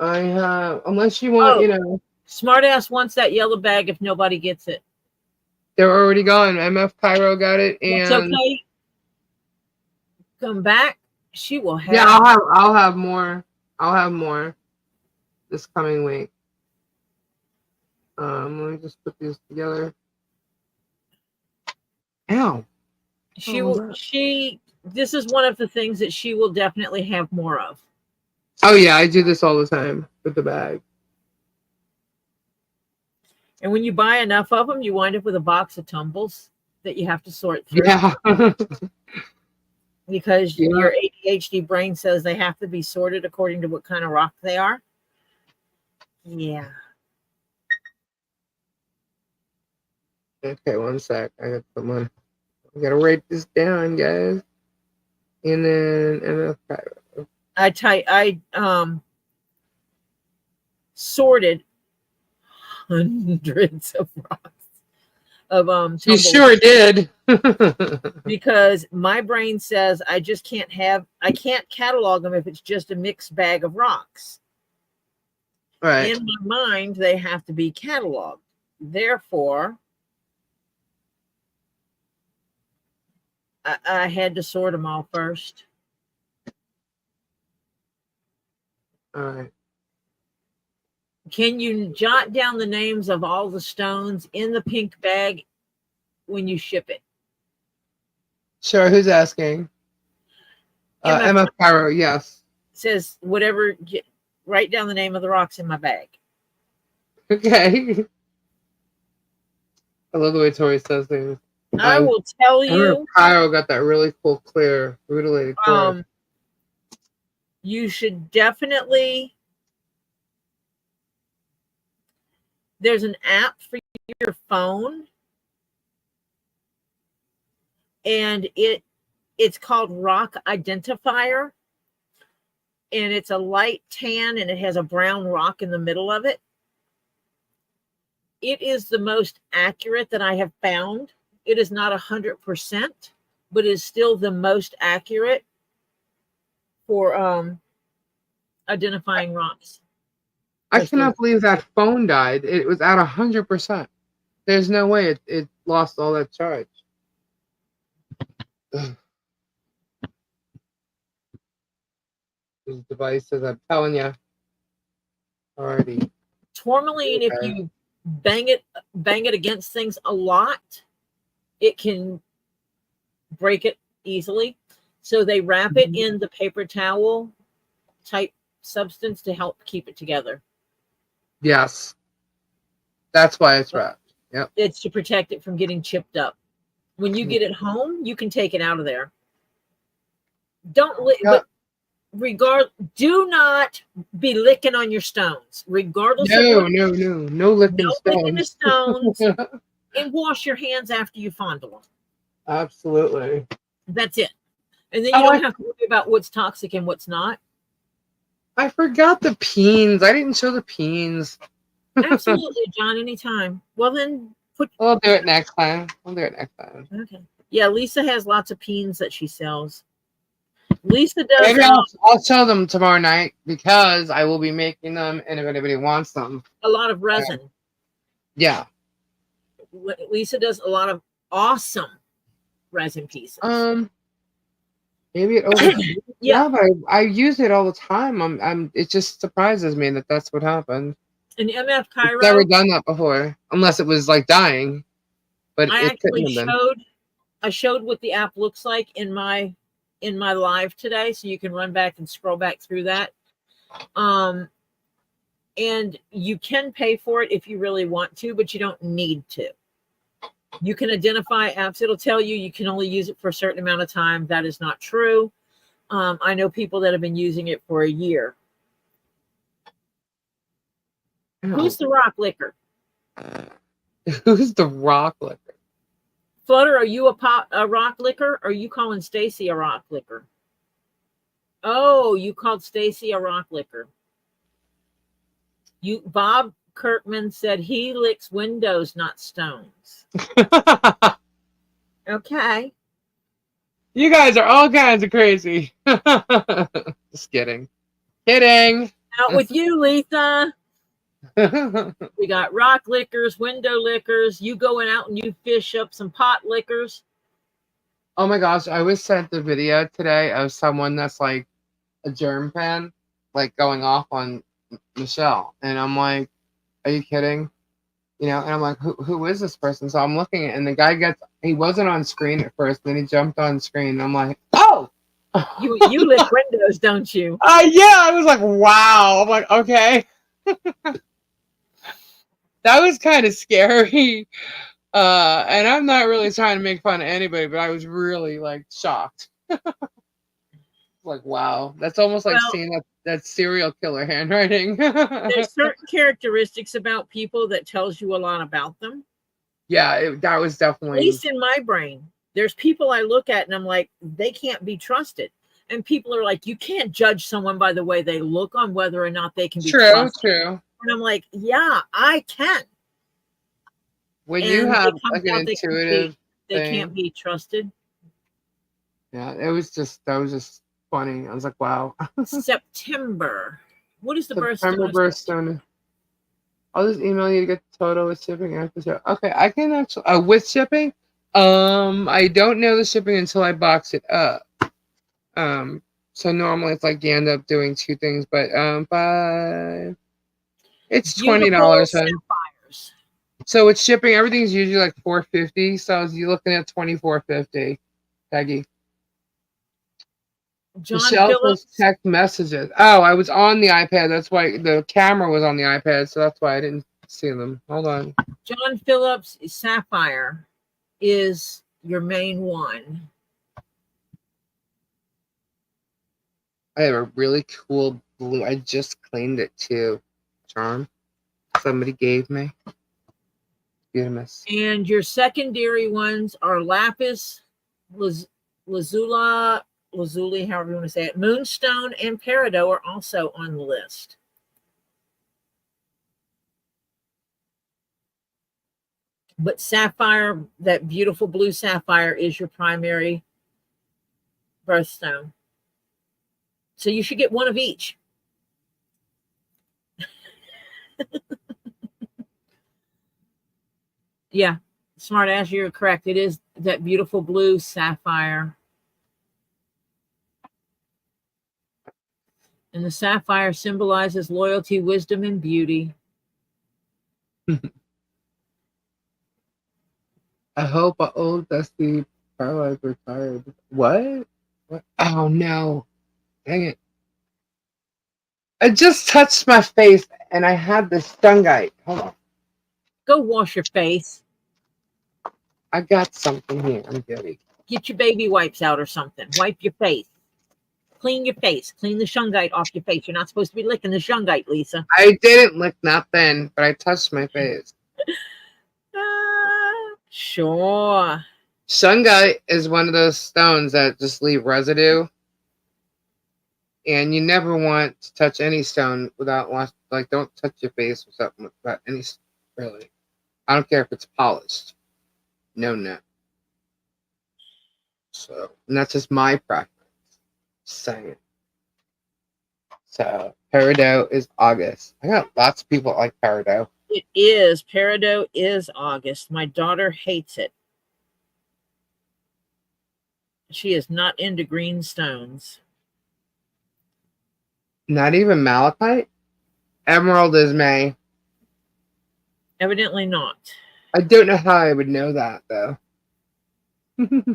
I have, unless you want, you know. Smartass wants that yellow bag if nobody gets it. They're already gone. MF Cairo got it, and it's okay. Come back. She will have. Yeah, I'll have more. I'll have more this coming week. Let me just put these together. Ow. She will. This is one of the things that she will definitely have more of. Oh yeah, I do this all the time with the bag. And when you buy enough of them, you wind up with a box of tumbles that you have to sort through. Yeah. Because your ADHD brain says they have to be sorted according to what kind of rock they are. Yeah. Okay, one sec. I got someone. I gotta write this down, guys. And then I sorted hundreds of rocks of you sure did. Because my brain says I can't catalog them if it's just a mixed bag of rocks. Right. In my mind, they have to be cataloged. Therefore, I had to sort them all first. All right. Can you jot down the names of all the stones in the pink bag when you ship it? Sure. Who's asking? MF Cairo. Yes. Says whatever. Write down the name of the rocks in my bag. Okay. I love the way Tori says things. I will tell you. Cairo got that really cool, clear, rutilated core. You should definitely. There's an app for your phone, and it's called Rock Identifier, and it's a light tan, and it has a brown rock in the middle of it. It is the most accurate that I have found. It is not 100%, but is still the most accurate for identifying rocks. I cannot believe that phone died. It was at 100%. There's no way it lost all that charge. Ugh. These devices, I'm telling you. Already. Tourmaline, if you bang it against things a lot, it can break it easily. So they wrap it in the paper towel type substance to help keep it together. Yes. That's why it's wrapped. Yep. It's to protect it from getting chipped up. When you get it home, you can take it out of there. Do not be licking on your stones, regardless of no licking licking the stones. And wash your hands after you fondle them. Absolutely. That's it. And then you don't have to worry about what's toxic and what's not. I forgot the peens. I didn't show the peens. Absolutely, John, anytime. Well, then we'll do it next time. Okay. Yeah, Lisa has lots of peens that she sells. Lisa does. Maybe I'll show them tomorrow night because I will be making them, and if anybody wants them. A lot of resin. Yeah. Lisa does a lot of awesome resin pieces. Maybe it yeah, but I use it all the time. It just surprises me that that's what happened. And MF Cairo, I've never done that before, unless it was like dying. But I actually showed I showed what the app looks like in my live today, so you can run back and scroll back through that. And you can pay for it if you really want to, but you don't need to. You can identify apps. It'll tell you you can only use it for a certain amount of time. That is not true. I know people that have been using it for a year. Who's the rock licker? Who's the rock licker? Flutter, are you a rock licker? Or are you calling Stacy a rock licker? Oh, you called Stacy a rock licker. Bob Kirkman said he licks windows, not stones. Okay. You guys are all kinds of crazy. Just kidding. Kidding. Out with you, Lisa. We got rock lickers, window lickers. You going out and you fish up some pot lickers. Oh my gosh, I was sent the video today of someone that's like a germ fan, like going off on Michelle. And I'm like, are you kidding? You know, and I'm like, who is this person? So I'm looking at it, and the guy he wasn't on screen at first, then he jumped on screen. And I'm like, oh! You lick windows, don't you? Yeah, I was like, wow. I'm like, okay. That was kind of scary. And I'm not really trying to make fun of anybody, but I was really like shocked. Like, wow, that's almost like seeing that serial killer handwriting. There's certain characteristics about people that tells you a lot about them. Yeah, that was definitely. At least in my brain, there's people I look at and I'm like, they can't be trusted. And people are like, you can't judge someone by the way they look on whether or not they can be trusted. True. And I'm like, yeah, I can. When you have like an intuitive they can't be trusted. Yeah, that was just funny. I was like, wow. September. What is the September birthstone? I'll just email you to get the total with shipping after show. Okay, I can actually with shipping. I don't know the shipping until I box it up. So normally it's like you end up doing two things, but it's $20. So it's shipping. Everything's usually like $4.50. So you're looking at $24.50. Peggy. John Michelle Phillips. Text messages. Oh, I was on the iPad. That's why the camera was on the iPad. So that's why I didn't see them. Hold on. John Phillips Sapphire is your main one. I have a really cool blue. I just cleaned it too. Charm. Somebody gave me. Goodness. And your secondary ones are Lapis, Lazuli, however you want to say it, Moonstone, and Peridot are also on the list. But Sapphire, that beautiful blue sapphire, is your primary birthstone. So you should get one of each. Yeah, smart ass, you're correct. It is that beautiful blue sapphire. And the sapphire symbolizes loyalty, wisdom, and beauty. I hope an old dusty paralyzed retired. What? Oh no. Dang it. I just touched my face and I had this stungite. Hold on. Go wash your face. I got something here. I'm good. Get your baby wipes out or something. Wipe your face. Clean your face. Clean the shungite off your face. You're not supposed to be licking the shungite, Lisa. I didn't lick nothing, but I touched my face. Sure. Shungite is one of those stones that just leave residue. And you never want to touch any stone without, like, don't touch your face or something without any, really. I don't care if it's polished. No. So, and that's just my preference. Saying. So, Peridot is August. I got lots of people that like Peridot. It is. Peridot is August. My daughter hates it. She is not into green stones. Not even malachite? Emerald is May. Evidently not. I don't know how I would know that, though. Hmm.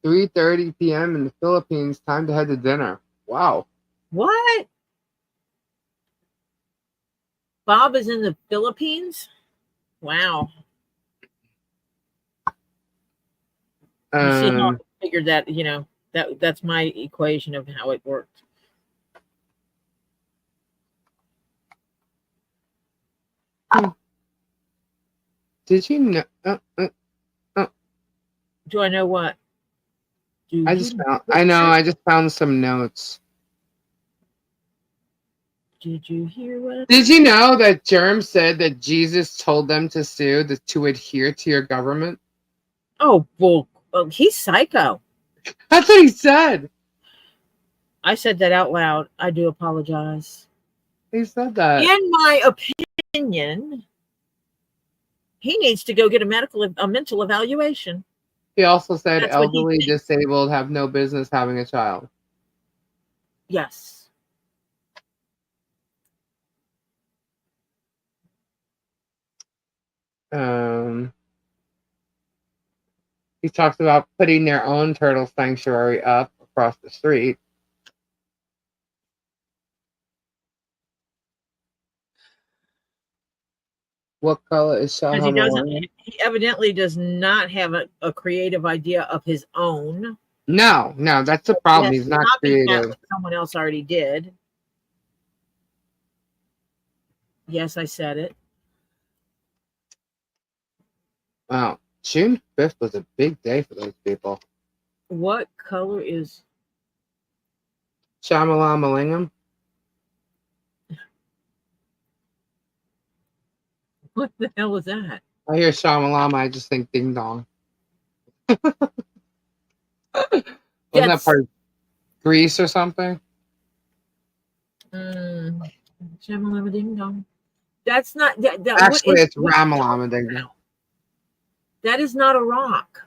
3:30 p.m. in the Philippines. Time to head to dinner. Wow. What? Bob is in the Philippines? Wow. You see how I figured that, that's my equation of how it worked. Did you know? Do I know what? I just found some notes. Did you hear what? Did you know that Germ said that Jesus told them to sue to adhere to your government? Oh, well, he's psycho. That's what he said. I said that out loud. I do apologize. He said that. In my opinion, he needs to go get a mental evaluation. He also said That's what he elderly, thinks. disabled have no business having a child. Yes. He talks about putting their own turtle sanctuary up across the street. What color is Because Shadowrunner? he evidently does not have a creative idea of his own. No, that's the problem. Yes, He's not copying that creative. what someone else already did. Yes, I said it. Wow. June 5th was a big day for those people. What color is Shamalama-lingam. what the hell is that? I hear Shamalama, I just think ding dong. Wasn't that part of Greece or something? Shamalama ding dong. That's not that. Actually, it's Ramalama ding dong. That is not a rock.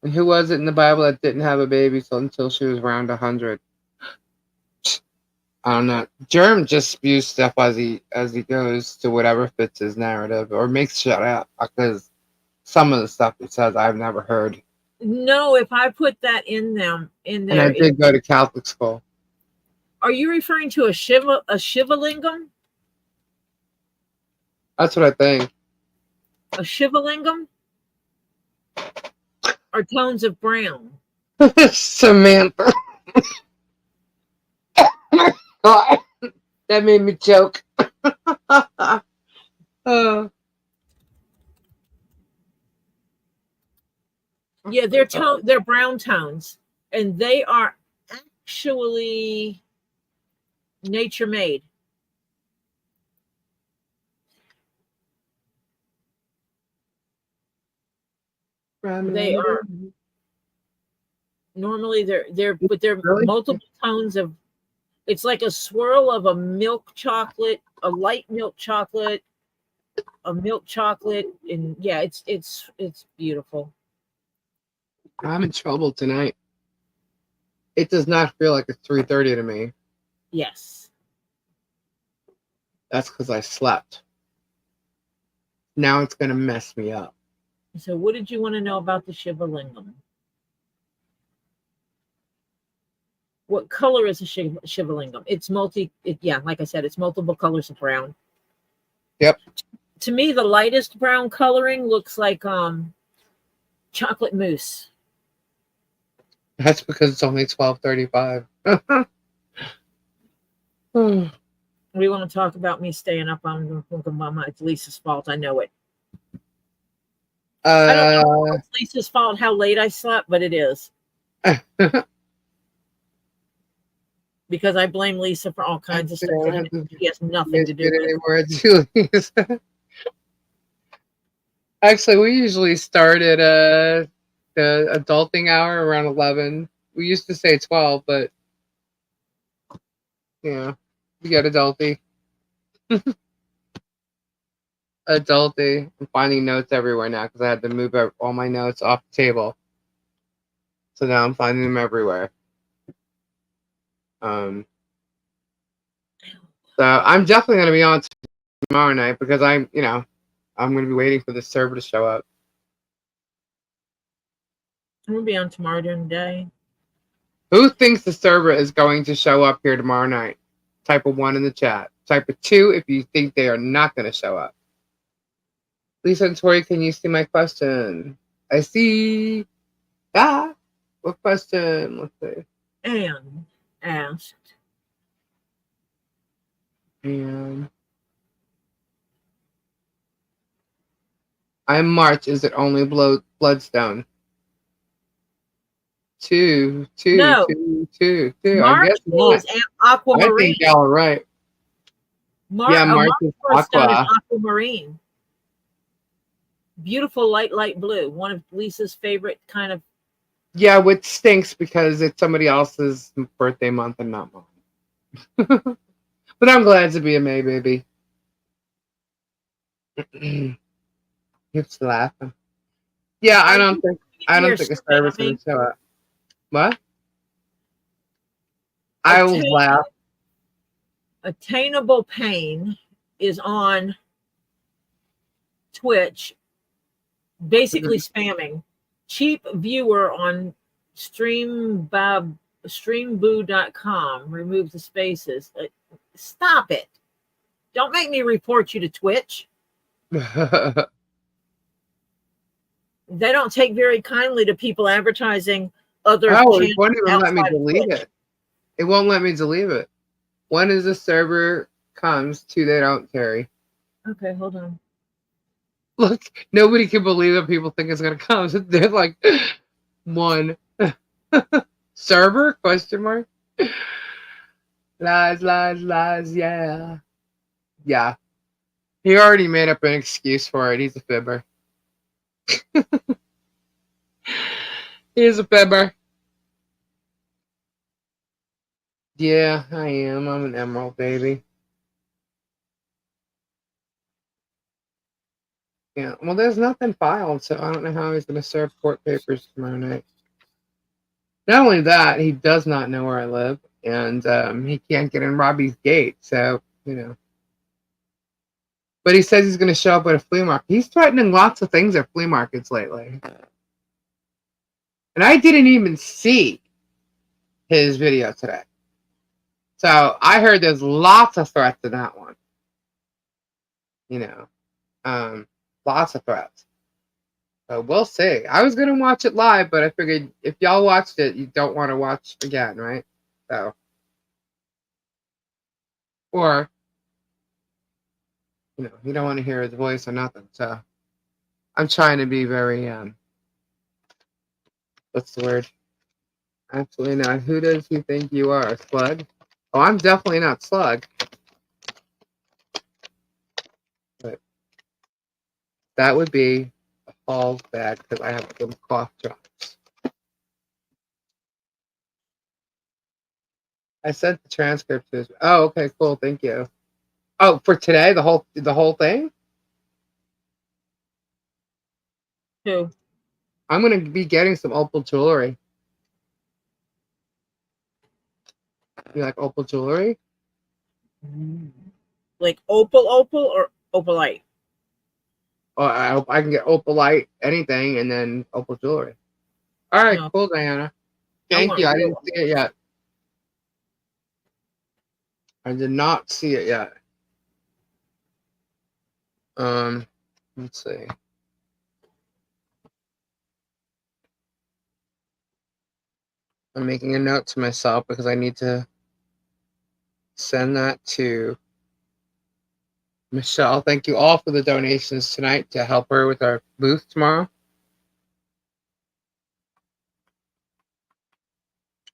And who was it in the Bible that didn't have a baby until she was around 100? I don't know. Germ just spews stuff as he goes to whatever fits his narrative, or makes shit up, because some of the stuff he says I've never heard. No, if I put that in there, And I did go to Catholic school. Are you referring to a Shiva lingam? That's what I think. A Shiva lingam? Or tones of brown? Samantha. God, that made me choke. Yeah, they're brown tones, and they are actually nature made. They are normally they're really? multiple tones of. It's like a swirl of a milk chocolate, a light milk chocolate, a milk chocolate, and yeah, it's beautiful. I'm in trouble tonight. It does not feel like it's 3:30 to me. Yes. That's because I slept. Now it's gonna mess me up. So, what did you want to know about the Shiva lingam? What color is a Shiva lingam? It's like I said, it's multiple colors of brown. Yep. To me, the lightest brown coloring looks like chocolate mousse. That's because it's only 12:35. We want to talk about me staying up on Mama. It's Lisa's fault. I know it. I don't know if it's Lisa's fault how late I slept, but it is. Because I blame Lisa for all kinds of stuff. She has nothing to do with it. Actually, we usually start at the adulting hour around 11. We used to say 12, but yeah, we got adulty. Adulty. I'm finding notes everywhere now because I had to move all my notes off the table. So now I'm finding them everywhere. So I'm definitely going to be on tomorrow night because I'm, I'm going to be waiting for the server to show up. I'm gonna be on tomorrow during the day. Who thinks the server is going to show up here tomorrow night? Type a 1 in the chat. Type a 2 if you think they are not going to show up. Lisa and Tori, can you see my question? I see. Ah, what question? Let's see. Anne asked, And I'm March. Is it only Bloodstone? Two. No. I March guess not. is aquamarine. I think y'all are right. Yeah, March is Bloodstone is aqua. aquamarine. Beautiful light blue. One of Lisa's favorite kind of. Yeah, which stinks because it's somebody else's birthday month and not mine. But I'm glad to be a May baby. It's laughing. Yeah, I don't think a service is gonna show up. What? I will laugh. Attainable Pain is on Twitch, basically spamming. Cheap viewer on streamboo.com. Remove the spaces. Stop it. Don't make me report you to Twitch. They don't take very kindly to people advertising other channels. It won't even let me delete it. It won't let me delete it. When is the server comes, 2 they don't carry. Okay, hold on. Look, nobody can believe that people think it's gonna come. So they're like 1 server question mark. Lies, yeah. Yeah. He already made up an excuse for it. He's a fibber. He's a fibber. Yeah, I am. I'm an emerald baby. Yeah, well, there's nothing filed, so I don't know how he's going to serve court papers tomorrow night. Not only that, he does not know where I live, and he can't get in Robbie's gate, so, you know. But he says he's going to show up at a flea market. He's threatening lots of things at flea markets lately. And I didn't even see his video today. So I heard there's lots of threats in that one. You know, lots of threats. So we'll see. I was going to watch it live, but I figured if y'all watched it, you don't want to watch again, right? So. Or, you know, you don't want to hear his voice or nothing. So I'm trying to be very, what's the word? Absolutely not. Who does he think you are? A slug? Oh, I'm definitely not slug. But that would be a fall bag because I have some cough drops. I sent the transcript to his. Oh, okay, cool. Thank you. Oh, for today, the whole thing? Who? I'm gonna be getting some opal jewelry. You like opal jewelry? Like opal or opalite? Oh, I can get opalite, anything, and then opal jewelry. All right, cool, Diana. Thank you. I didn't see it yet. I did not see it yet. Let's see. I'm making a note to myself because I need to send that to Michelle. Thank you all for the donations tonight to help her with our booth tomorrow.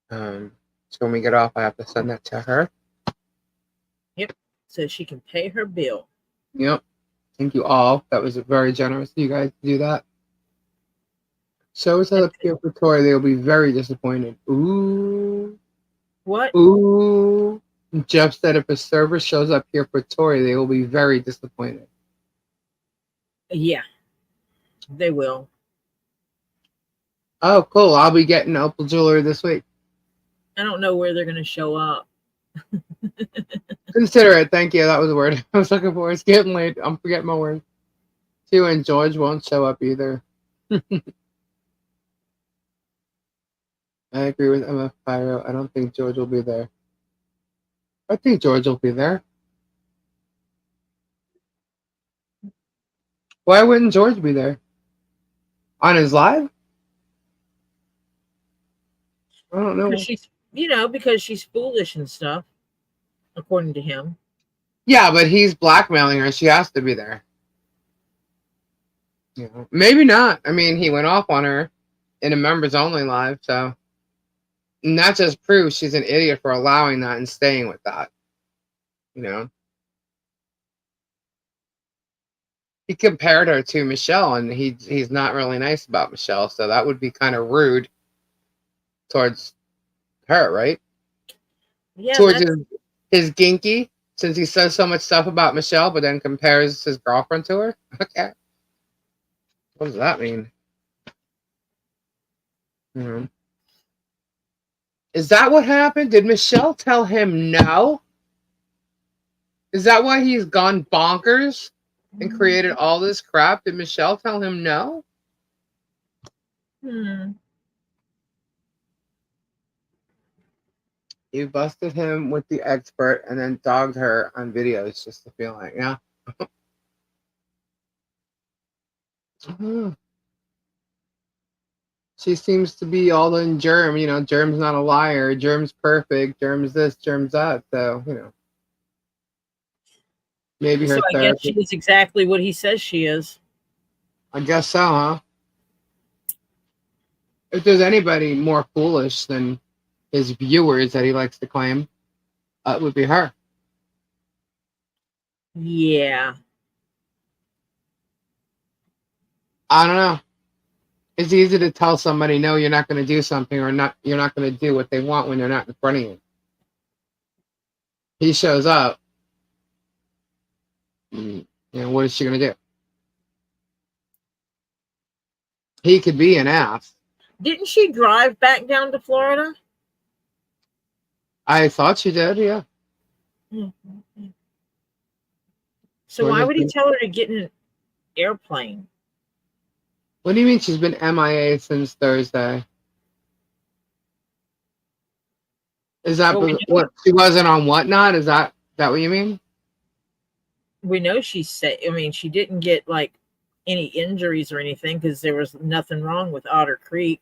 So when we get off, I have to send that to her. Yep. So she can pay her bill. Yep. Thank you all. That was very generous of you guys to do that. Show us up here for Tori. They will be very disappointed. Ooh. What? Ooh. Jeff said if a server shows up here for Tori, they will be very disappointed. Yeah. They will. Oh, cool. I'll be getting opal jewelry this week. I don't know where they're going to show up. Consider it. Thank you. That was the word I was looking for. It's getting late. I'm forgetting my word. See, when George won't show up either. I agree with Emma Pyro. I don't think George will be there. I think George will be there. Why wouldn't George be there? On his live? I don't know. Because she's, because she's foolish and stuff, according to him. Yeah, but he's blackmailing her. She has to be there. Maybe not. I mean, he went off on her in a members only live, so. And that just proves she's an idiot for allowing that and staying with that. He compared her to Michelle, and he's not really nice about Michelle, so that would be kind of rude towards her, right? Yeah. Towards his ginky, since he says so much stuff about Michelle, but then compares his girlfriend to her. Okay. What does that mean? Is that what happened? Did Michelle tell him no? Is that why he's gone bonkers and created all this crap? Did Michelle tell him no? You busted him with the expert and then dogged her on videos just to feel like, yeah. She seems to be all in Germ. Germ's not a liar. Germ's perfect. Germ's this, Germ's that. So, maybe her So I guess she is exactly what he says she is. I guess so, huh? If there's anybody more foolish than his viewers that he likes to claim, it would be her. Yeah. I don't know. It's easy to tell somebody, no, you're not going to do something, or you're not going to do what they want when they're not in front of you. He shows up. What is she going to do? He could be an ass. Didn't she drive back down to Florida? I thought she did, yeah. So why would he tell her to get in an airplane? What do you mean she's been MIA since Thursday? Is that what she wasn't on Whatnot? Is that what you mean? We know she's said. I mean, she didn't get like any injuries or anything because there was nothing wrong with Otter Creek.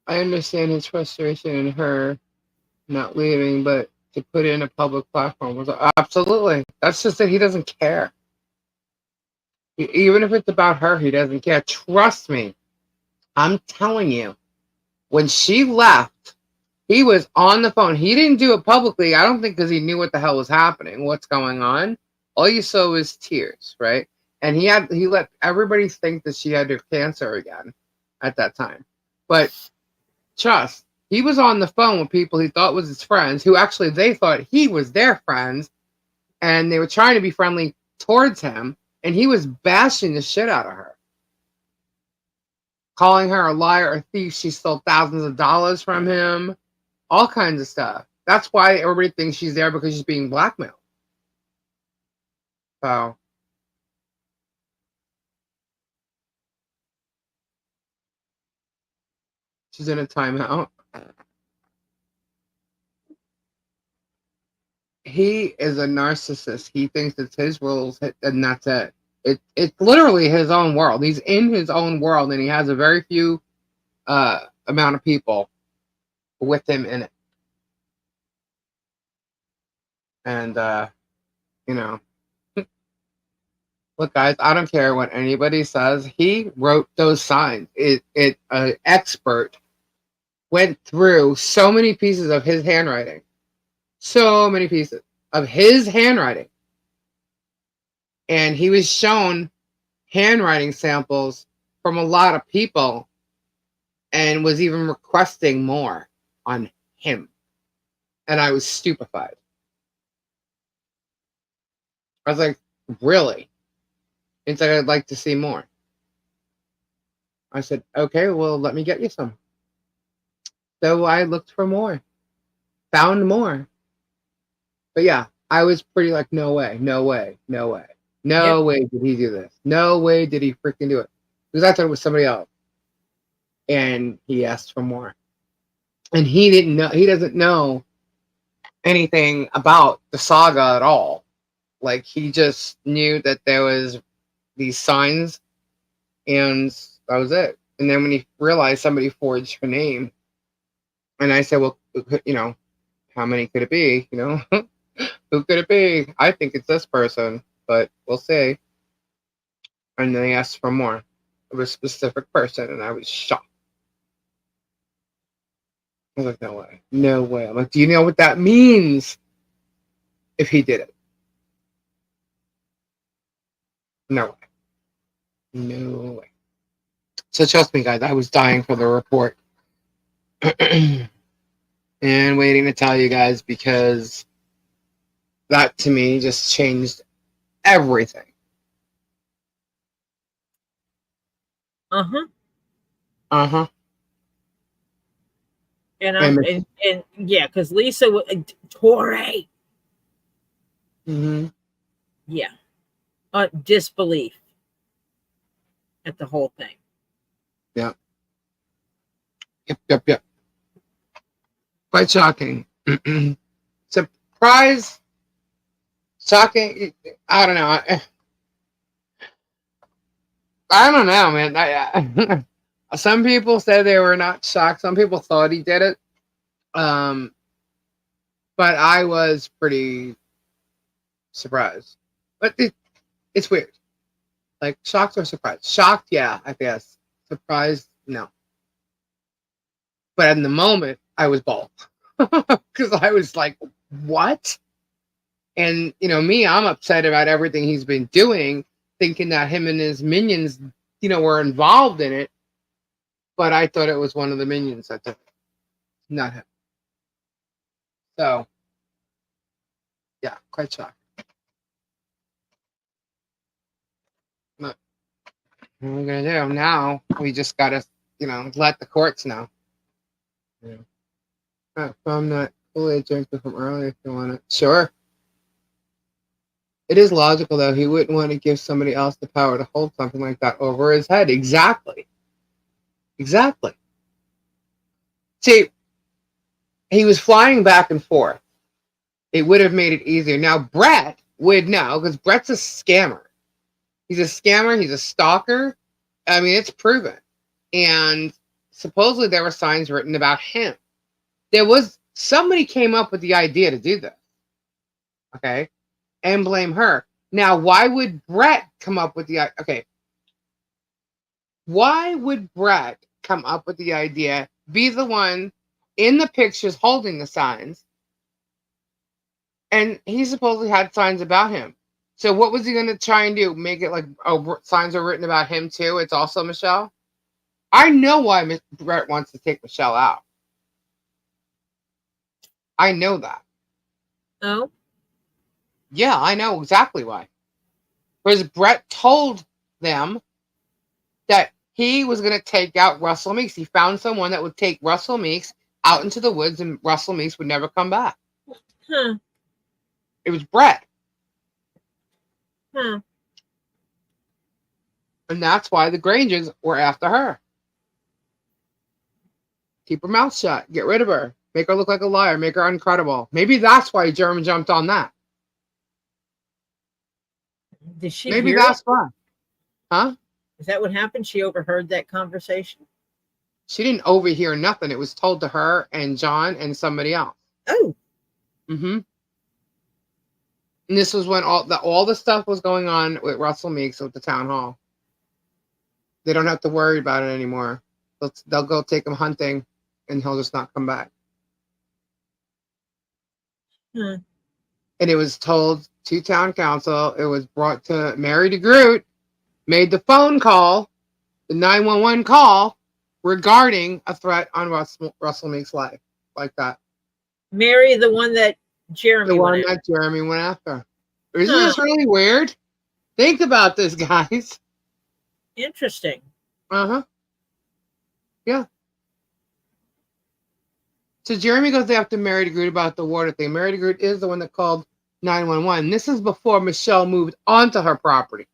I understand his frustration and her not leaving, but to put it in a public platform was absolutely. That's just that he doesn't care. Even if it's about her, he doesn't care. Trust me. I'm telling you. When she left, he was on the phone. He didn't do it publicly, I don't think, because he knew what the hell was happening, what's going on. All you saw was tears, right? And he let everybody think that she had her cancer again at that time. But trust, he was on the phone with people he thought was his friends, who actually they thought he was their friends, and they were trying to be friendly towards him. And he was bashing the shit out of her. Calling her a liar, a thief. She stole thousands of dollars from him. All kinds of stuff. That's why everybody thinks she's there, because she's being blackmailed. So. She's in a timeout. He is a narcissist. He thinks it's his rules and that's it. It's literally his own world. He's in his own world, and he has a very few amount of people with him in it. And look, guys, I don't care what anybody says. He wrote those signs. An expert went through so many pieces of his handwriting. So many pieces of his handwriting. And he was shown handwriting samples from a lot of people and was even requesting more on him. And I was stupefied. I was like, really? It's like, I'd like to see more. I said, okay, well, let me get you some. So I looked for more. Found more. But yeah, I was pretty like, no way, no way, no way. No Yep. way did he do this. No way did he freaking do it. Because I thought it was somebody else. And he asked for more. And he didn't know, he doesn't know anything about the saga at all. Like, he just knew that there was these signs, and that was it. And then when he realized somebody forged her name, and I said, well, you know, how many could it be? You know, who could it be? I think it's this person, but we'll see. And then they asked for more of a specific person, and I was shocked. I was like, no way. No way. I'm like, do you know what that means if he did it? No way. No way. So trust me, guys, I was dying for the report. And waiting to tell you guys, because that to me just changed everything. Uh-huh. Uh-huh. And yeah, because Lisa Tori. Mm-hmm. Yeah. Disbelief at the whole thing. Yeah. Yep. Quite shocking. Surprise. Shocking. I don't know. I don't know, man. Some people said they were not shocked. Some people thought he did it. But I was pretty surprised. But it's weird. Like, shocked or surprised? Shocked, yeah, I guess. Surprised, no. But in the moment, I was bald. Because I was like, what? And, you know, me, I'm upset about everything he's been doing, thinking that him and his minions, you know, were involved in it. But I thought it was one of the minions that did it, not him. So, yeah, quite shocked. But what are we going to do? Now, we just got to, you know, let the courts know. Yeah. If I'm not fully drinking from earlier, if you want it. Sure. It is logical, though. He wouldn't want to give somebody else the power to hold something like that over his head. Exactly. See, he was flying back and forth. It would have made it easier. Now, Brett would know, because Brett's a scammer. He's a scammer. He's a stalker. I mean, it's proven. And supposedly there were signs written about him. Somebody came up with the idea to do this. Okay? And blame her. Now, why would Brett come up with the... Okay. Why would Brett come up with the idea, be the one in the pictures holding the signs, and he supposedly had signs about him? So what was he going to try and do? Make it like, oh, signs are written about him too? It's also Michelle? I know why Brett wants to take Michelle out. I know that. Oh? Yeah, I know exactly why. Because Brett told them that he was going to take out Russell Meeks. He found someone that would take Russell Meeks out into the woods, and Russell Meeks would never come back. It was Brett. And that's why the Grangers were after her. Keep her mouth shut. Get rid of her. Make her look like a liar. Make her uncredible. Maybe that's why Jeremy jumped on that. Did she Maybe hear that's it? why. Huh? Is that what happened? She overheard that conversation? She didn't overhear nothing. It was told to her and John and somebody else. Oh. Mm-hmm. And this was when all the stuff was going on with Russell Meeks at the town hall. They don't have to worry about it anymore. They'll go take him hunting, and he'll just not come back. And it was told to town council. It was brought to Mary DeGroot, made the phone call, the 911 call, regarding a threat on Russell Meeks' life, like that. Mary, the one that Jeremy Jeremy went after. Isn't this really weird? Think about this, guys. Interesting. Uh-huh. Yeah. So Jeremy goes after Mary DeGroot about the water thing. Mary DeGroot is the one that called 911. This is before Michelle moved onto her property.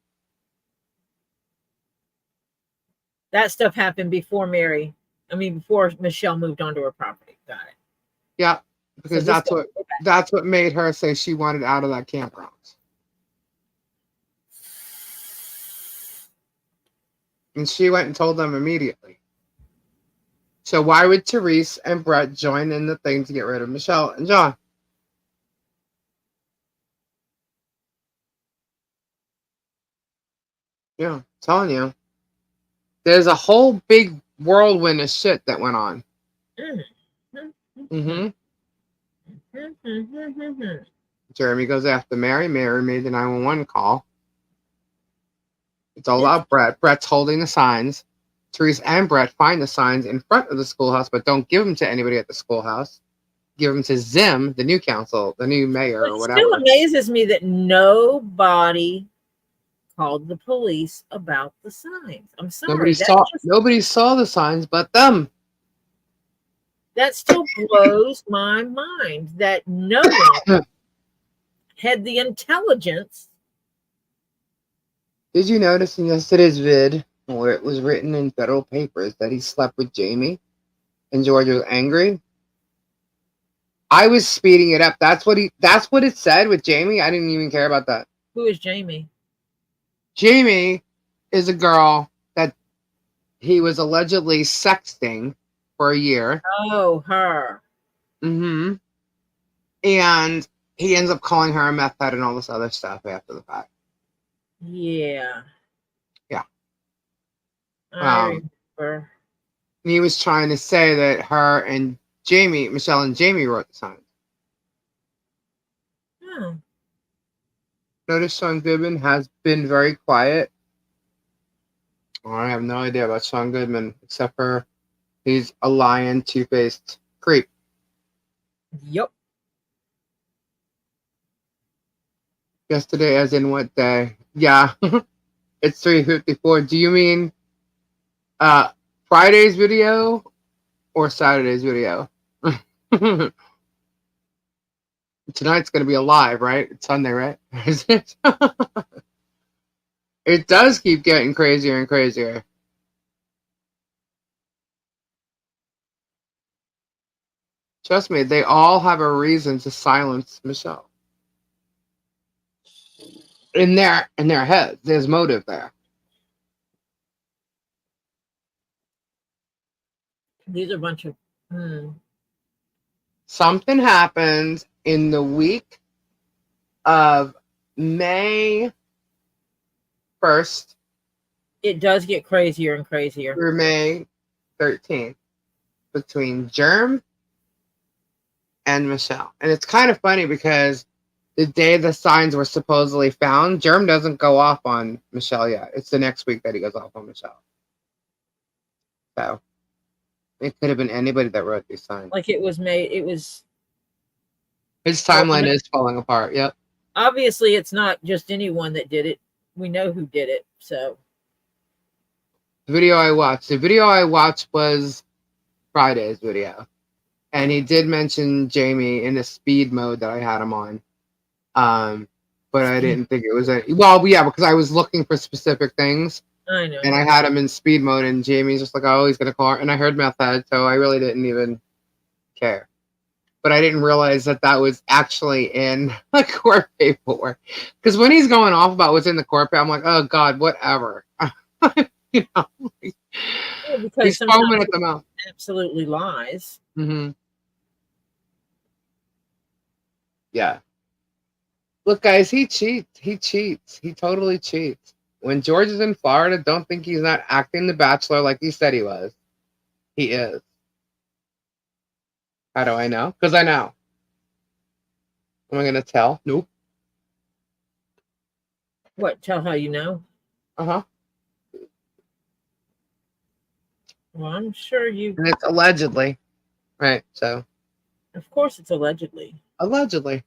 That stuff happened before before Michelle moved onto her property. Got it. Yeah, because So that's what made her say she wanted out of that campground. And she went and told them immediately. So why would Therese and Brett join in the thing to get rid of Michelle and John? Yeah, I'm telling you. There's a whole big whirlwind of shit that went on. Mm-hmm. Jeremy goes after Mary. Mary made the 911 call. It's all about Brett. Brett's holding the signs. Therese and Brett find the signs in front of the schoolhouse, but don't give them to anybody at the schoolhouse. Give them to Zim, the new council, the new mayor, or whatever. It still amazes me that nobody called the police about the signs. I'm sorry. Nobody saw the signs but them. That still blows my mind that no one had the intelligence. Did you notice in yesterday's vid where it was written in federal papers that he slept with Jamie and George was angry? I was speeding it up. That's what it said with Jamie. I didn't even care about that. Who is Jamie? Jamie is a girl that he was allegedly sexting for a year. Oh, her. Mm-hmm. And he ends up calling her a meth head and all this other stuff after the fact. Yeah. Yeah. I remember. He was trying to say that Michelle and Jamie wrote the signs. Oh. Notice Sean Goodman has been very quiet. Oh, I have no idea about Sean Goodman, except for he's a lying, two-faced creep. Yep. Yesterday, as in what day? Yeah, it's 3:54. Do you mean Friday's video or Saturday's video? Tonight's going to be a live, right? It's Sunday, right? It does keep getting crazier and crazier. Trust me, they all have a reason to silence Michelle. In their head, there's motive there. These are a bunch of Something happened in the week of May 1st. It does get crazier and crazier. Through May 13th between Germ and Michelle. And it's kind of funny because the day the signs were supposedly found, Germ doesn't go off on Michelle yet. It's the next week that he goes off on Michelle. So it could have been anybody that wrote these signs. Like his timeline is falling apart. Yep. Obviously, it's not just anyone that did it. We know who did it. So the video I watched was Friday's video. And he did mention Jamie in the speed mode that I had him on. But I didn't think it was because I was looking for specific things. I know. And I had him in speed mode, and Jamie's just like, oh, he's gonna call her. And I heard meth head, so I really didn't even care. But I didn't realize that was actually in the court paperwork. Because when he's going off about what's in the court paper, I'm like, oh God, whatever. You know, because he's foaming at the mouth. Absolutely lies. Mm-hmm. Yeah. Look, guys, he cheats. He cheats. He totally cheats. When George is in Florida, don't think he's not acting the Bachelor like he said he was. He is. How do I know? Because I know. Am I going to tell? Nope. What? Tell how you know? Uh-huh. Well, I'm sure you... And it's allegedly. Right, so. Of course it's allegedly. Allegedly.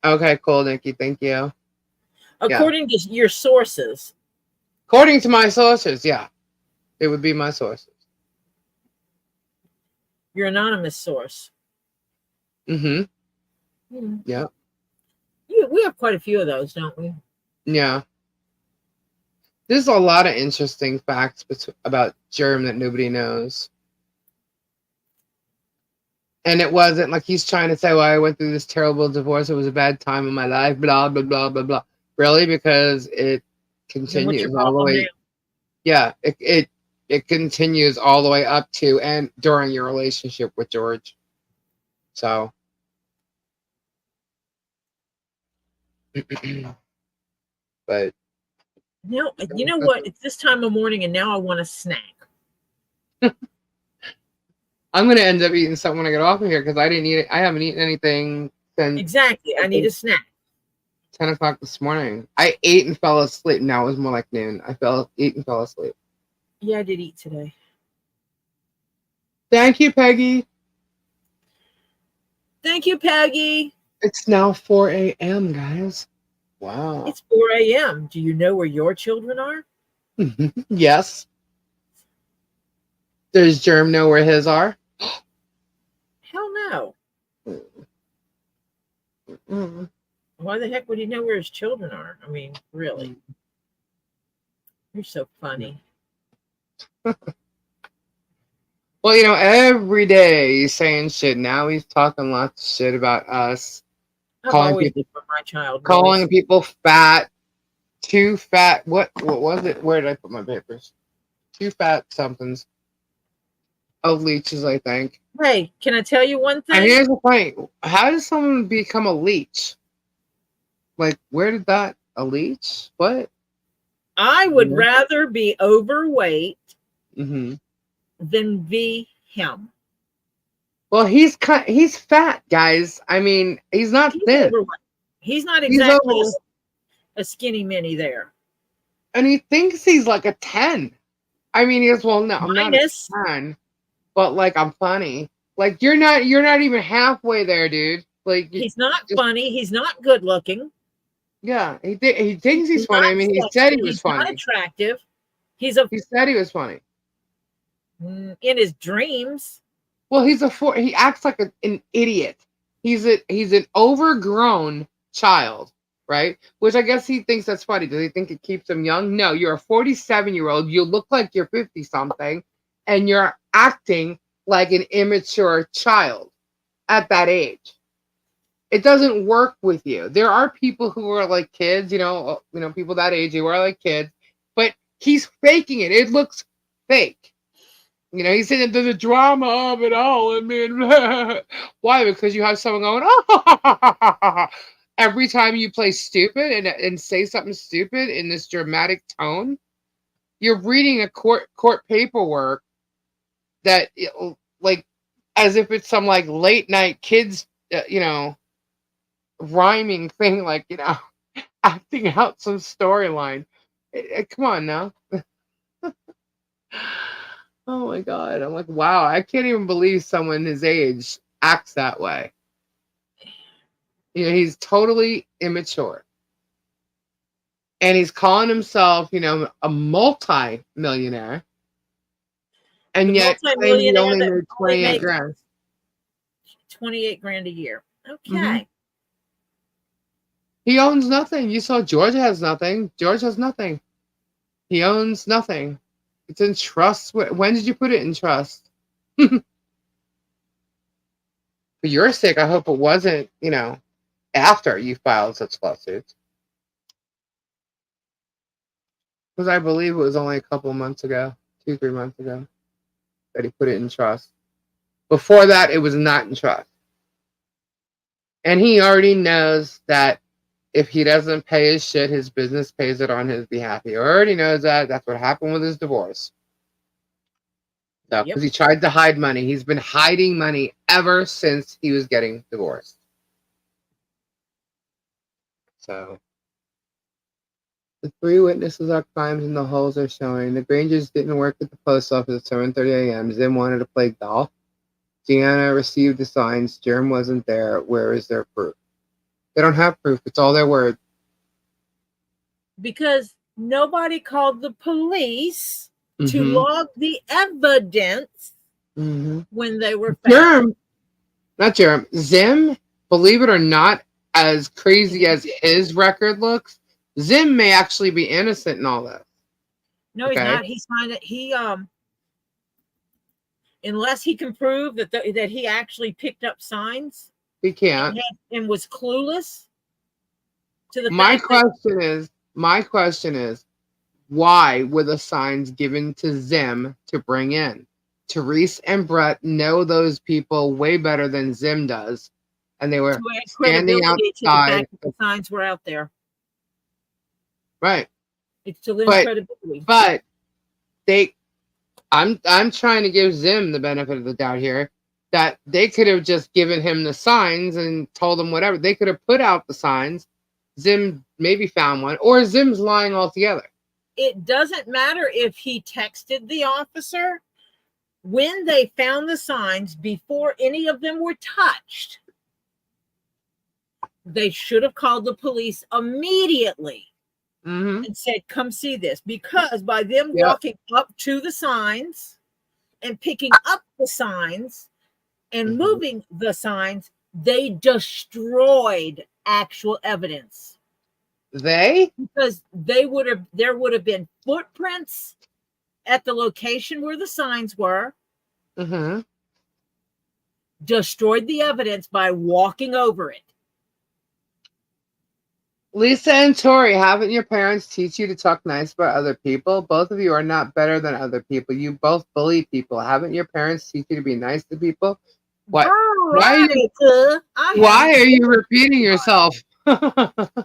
Okay, cool, Nikki. Thank you. According to your sources. According to my sources, yeah. It would be my sources. Your anonymous source. Mm-hmm. Yeah. We have quite a few of those, don't we? Yeah. There's a lot of interesting facts about Germ that nobody knows. And it wasn't like he's trying to say, well, I went through this terrible divorce. It was a bad time in my life, blah, blah, blah, blah, blah. Really? Because it Then what's continues your all the problem way. now? Yeah, it continues all the way up to and during your relationship with George. So. But. No, you know what? It's this time of morning, and now I want a snack. I'm gonna end up eating something when I get off of here because I didn't eat it. I haven't eaten anything since Exactly. I need a snack. 10 o'clock this morning. I ate and fell asleep. Now it was more like noon. Ate and fell asleep. Yeah, I did eat today. Thank you, Peggy. Thank you, Peggy. It's now 4 a.m., guys. Wow. It's 4 a.m. Do you know where your children are? Yes. Does Germ know where his are? Hell no. Mm. Why the heck would he know where his children are? I mean, really. You're so funny. Well, you know, every day he's saying shit. Now he's talking lots of shit about us. I've Calling always people, did what my child calling knows. people fat. Too fat. What was it? Where did I put my papers? Too fat somethings. Oh, leeches, I think. Hey, can I tell you one thing? And here's the thing. How does someone become a leech? Like, where did that... A leech? What? I would rather be overweight Mm-hmm. than be him. Well, he's fat, guys. I mean, he's not thin. Overweight. He's not He's exactly over, a skinny mini there. and he thinks he's like a 10. I mean, he goes, well, no, I'm not a Minus. 10, but like I'm funny. Like you're not even halfway there, dude. Like He's not funny. He's not good looking. Yeah, he thinks he's funny. I mean, he sexy. said he was He's funny. not attractive. He said he was funny. in his dreams. Well, he acts like an idiot. He's an overgrown child, right? Which I guess he thinks that's funny. Does he think it keeps him young? No, you're a 47-year-old. You look like you're 50-something, and you're acting like an immature child at that age. It doesn't work with you. There are people who are like kids, people that age who are like kids, but he's faking it. It looks fake. He's saying that there's a drama of it all. I mean, why? Because you have someone going, oh, every time you play stupid and say something stupid in this dramatic tone. You're reading a court paperwork that, like, as if it's some like late night kids, rhyming thing, like, acting out some storyline. Come on now. Oh my God. I'm like, wow, I can't even believe someone his age acts that way. He's totally immature. And he's calling himself, a multi-millionaire. And yet claims he only made 28 grand. 28 grand a year. Okay. Mm-hmm. He owns nothing. You saw George has nothing. George has nothing. He owns nothing. It's in trust. When did you put it in trust? For your sake, I hope it wasn't, after you filed such lawsuits. Because I believe it was only a couple months ago, 2-3 months ago, that he put it in trust. Before that, it was not in trust. And he already knows that if he doesn't pay his shit, his business pays it on his behalf. He already knows that. That's what happened with his divorce. So, because he tried to hide money. He's been hiding money ever since he was getting divorced. So, the 3 witnesses are crimes and the holes are showing. The Grangers didn't work at the post office at 7:30 a.m. Zim wanted to play golf. Deanna received the signs. Jerm wasn't there. Where is their proof? They don't have proof. It's all their word. Because nobody called the police to log the evidence when they were found. Not Jerm. Zim believe it or not, as crazy as his record looks, Zim may actually be innocent in all this. No, he's not. He's fine. He unless he can prove that that he actually picked up signs, he can't, and was clueless to the my fact question is, why were the signs given to Zim to bring in? Therese and Brett know those people way better than Zim does, and they were to add standing credibility to the outside. fact that the signs were out there. Right. It's to lend credibility. But I'm trying to give Zim the benefit of the doubt here, that they could have just given him the signs and told him whatever. They could have put out the signs. Zim maybe found one, or Zim's lying altogether. It doesn't matter if he texted the officer. When they found the signs, before any of them were touched, they should have called the police immediately and said, come see this. Because by them walking up to the signs and picking up the signs and moving the signs, they destroyed actual evidence. Because there would have been footprints at the location where the signs were. Destroyed the evidence by walking over it. Lisa and Tori, haven't your parents teach you to talk nice about other people? Both of you are not better than other people. You both bully people. Haven't your parents teach you to be nice to people? What? Why are you repeating yourself? Veronica,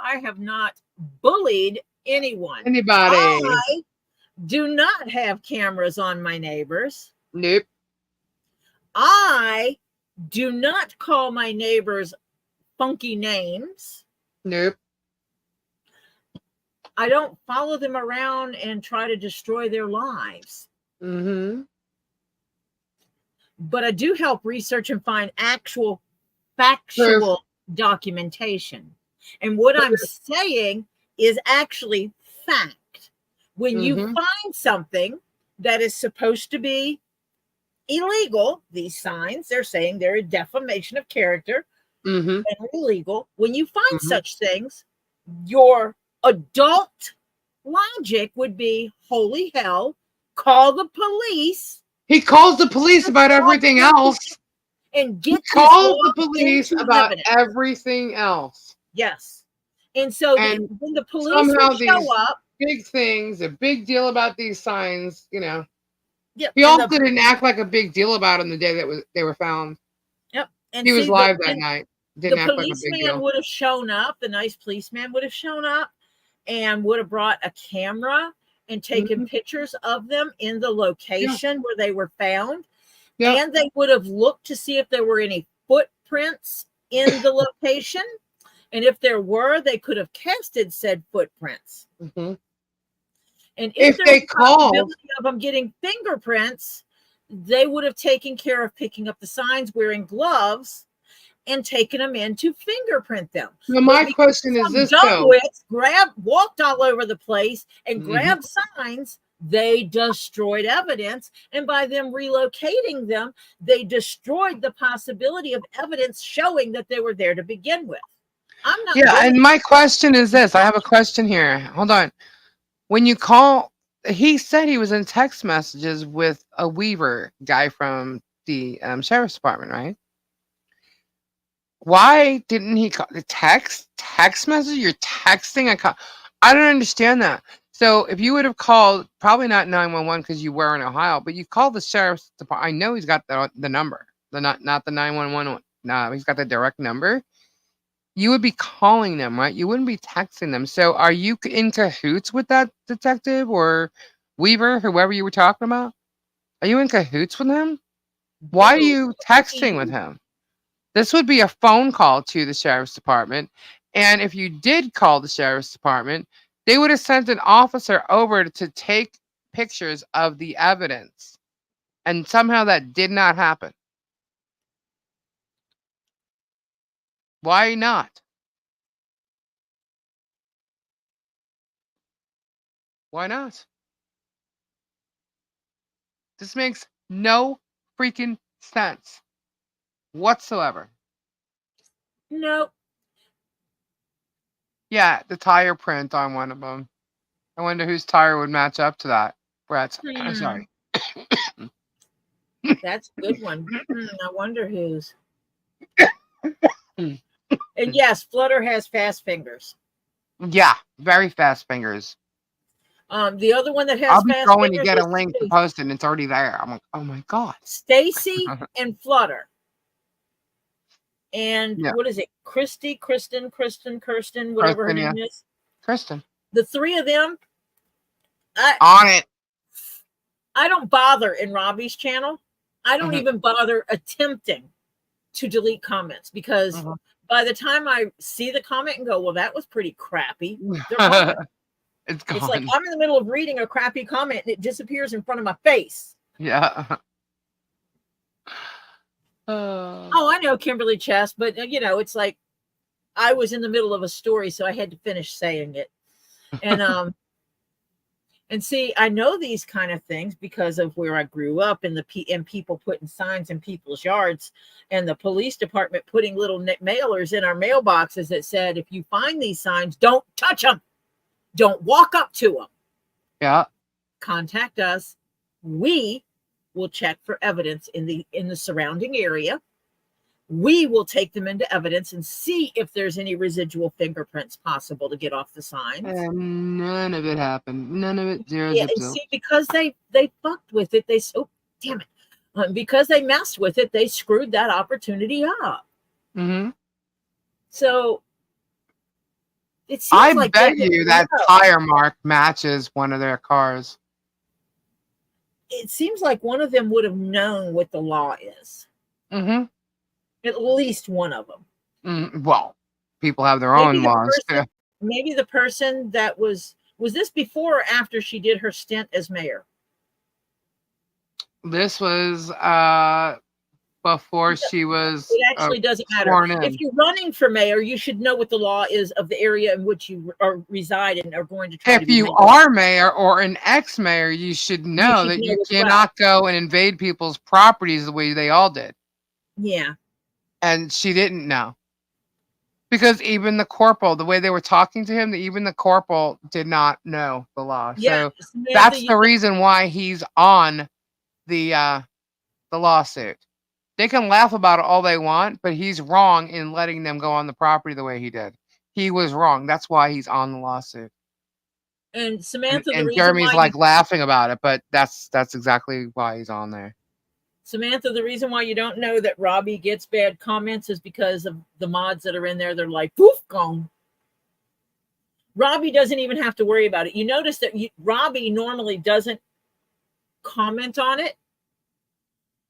I have not bullied anyone. Anybody. I do not have cameras on my neighbors. Nope. I do not call my neighbors funky names. Nope. I don't follow them around and try to destroy their lives. But I do help research and find actual factual documentation. And what I'm saying is actually fact. When you find something that is supposed to be illegal, these signs, they're saying they're a defamation of character, and illegal. When you find such things, your adult logic would be, holy hell, call the police. He calls the police about everything else. And get calls the police about everything else. Yes. And so when the police would show up, big things, a big deal about these signs, you know. Yep. He also didn't act like a big deal about them the day that they were found. Yep. And he was live that night. Didn't act like a big deal. The policeman would have shown up, the nice policeman would have shown up and would have brought a camera and taken pictures of them in the location where they were found. And they would have looked to see if there were any footprints in the location. And if there were, they could have casted said footprints. And if there was a possibility of them getting fingerprints, they would have taken care of picking up the signs, wearing gloves, and taken them in to fingerprint them. Well, my question is this, though. Walked all over the place and grabbed signs. They destroyed evidence, and by them relocating them, they destroyed the possibility of evidence showing that they were there to begin with. I'm not. And my question is this. I have a question here. Hold on. When you call, he said he was in text messages with a Weaver guy from the sheriff's department, right? Why didn't he call the text message? You're texting a call. I don't understand that. So if you would have called, probably not 911 because you were in Ohio, but you called the sheriff's department. I know he's got the number, not the 911. No, he's got the direct number. You would be calling them, right? You wouldn't be texting them. So are you in cahoots with that detective or Weaver, whoever you were talking about? Are you in cahoots with him? Why are you texting with him? This would be a phone call to the sheriff's department. And if you did call the sheriff's department, they would have sent an officer over to take pictures of the evidence. And somehow that did not happen. Why not? Why not? This makes no freaking sense. whatsoever. Nope. Yeah, the tire print on one of them. I wonder whose tire would match up to that. Brett's. Sorry. That's a good one. I wonder whose. And yes, Flutter has fast fingers. Yeah, very fast fingers. The other one that has I'll be fast going to fingers get a is link to post it, and it's already there. I'm like, oh my god. Stacy and Flutter. And Yeah. what is it? Kristen, whatever her Kristen, name is. Kristen. The three of them. On it. I don't bother in Robbie's channel. I don't even bother attempting to delete comments because by the time I see the comment and go, well, that was pretty crappy. They're gone. It's gone. It's like I'm in the middle of reading a crappy comment and it disappears in front of my face. Yeah. Oh, I know Kimberly Chess, but it's like I was in the middle of a story, so I had to finish saying it. And and see, I know these kind of things because of where I grew up and and people putting signs in people's yards and the police department putting little mailers in our mailboxes that said, if you find these signs, don't touch them. Don't walk up to them. Yeah. Contact us. We will check for evidence in the surrounding area. We will take them into evidence and see if there's any residual fingerprints possible to get off the signs. And none of it happened. None of it. Zero. Yeah, and see, because they fucked with it, damn it. Because they messed with it, they screwed that opportunity up. So it seems I like bet you that tire mark matches one of their cars. It seems like one of them would have known what the law is. At least one of them. Well, people have their own laws. Maybe the person that was this before or after she did her stint as mayor? This was before she was. It actually doesn't matter. If you're running for mayor, you should know what the law is of the area in which you reside and are going to try if you are mayor or an ex-mayor, you should know that you cannot go and invade people's properties the way they all did. Yeah. And she didn't know. Because even the corporal, the way they were talking to him, even the corporal did not know the law. Yeah, so that's the reason why he's on the lawsuit. They can laugh about it all they want, but he's wrong in letting them go on the property the way he did. He was wrong. That's why he's on the lawsuit. And Samantha, and Jeremy's like laughing about it, but that's exactly why he's on there. Samantha, the reason why you don't know that Robbie gets bad comments is because of the mods that are in there. They're like, poof, gone. Robbie doesn't even have to worry about it. You notice that Robbie normally doesn't comment on it.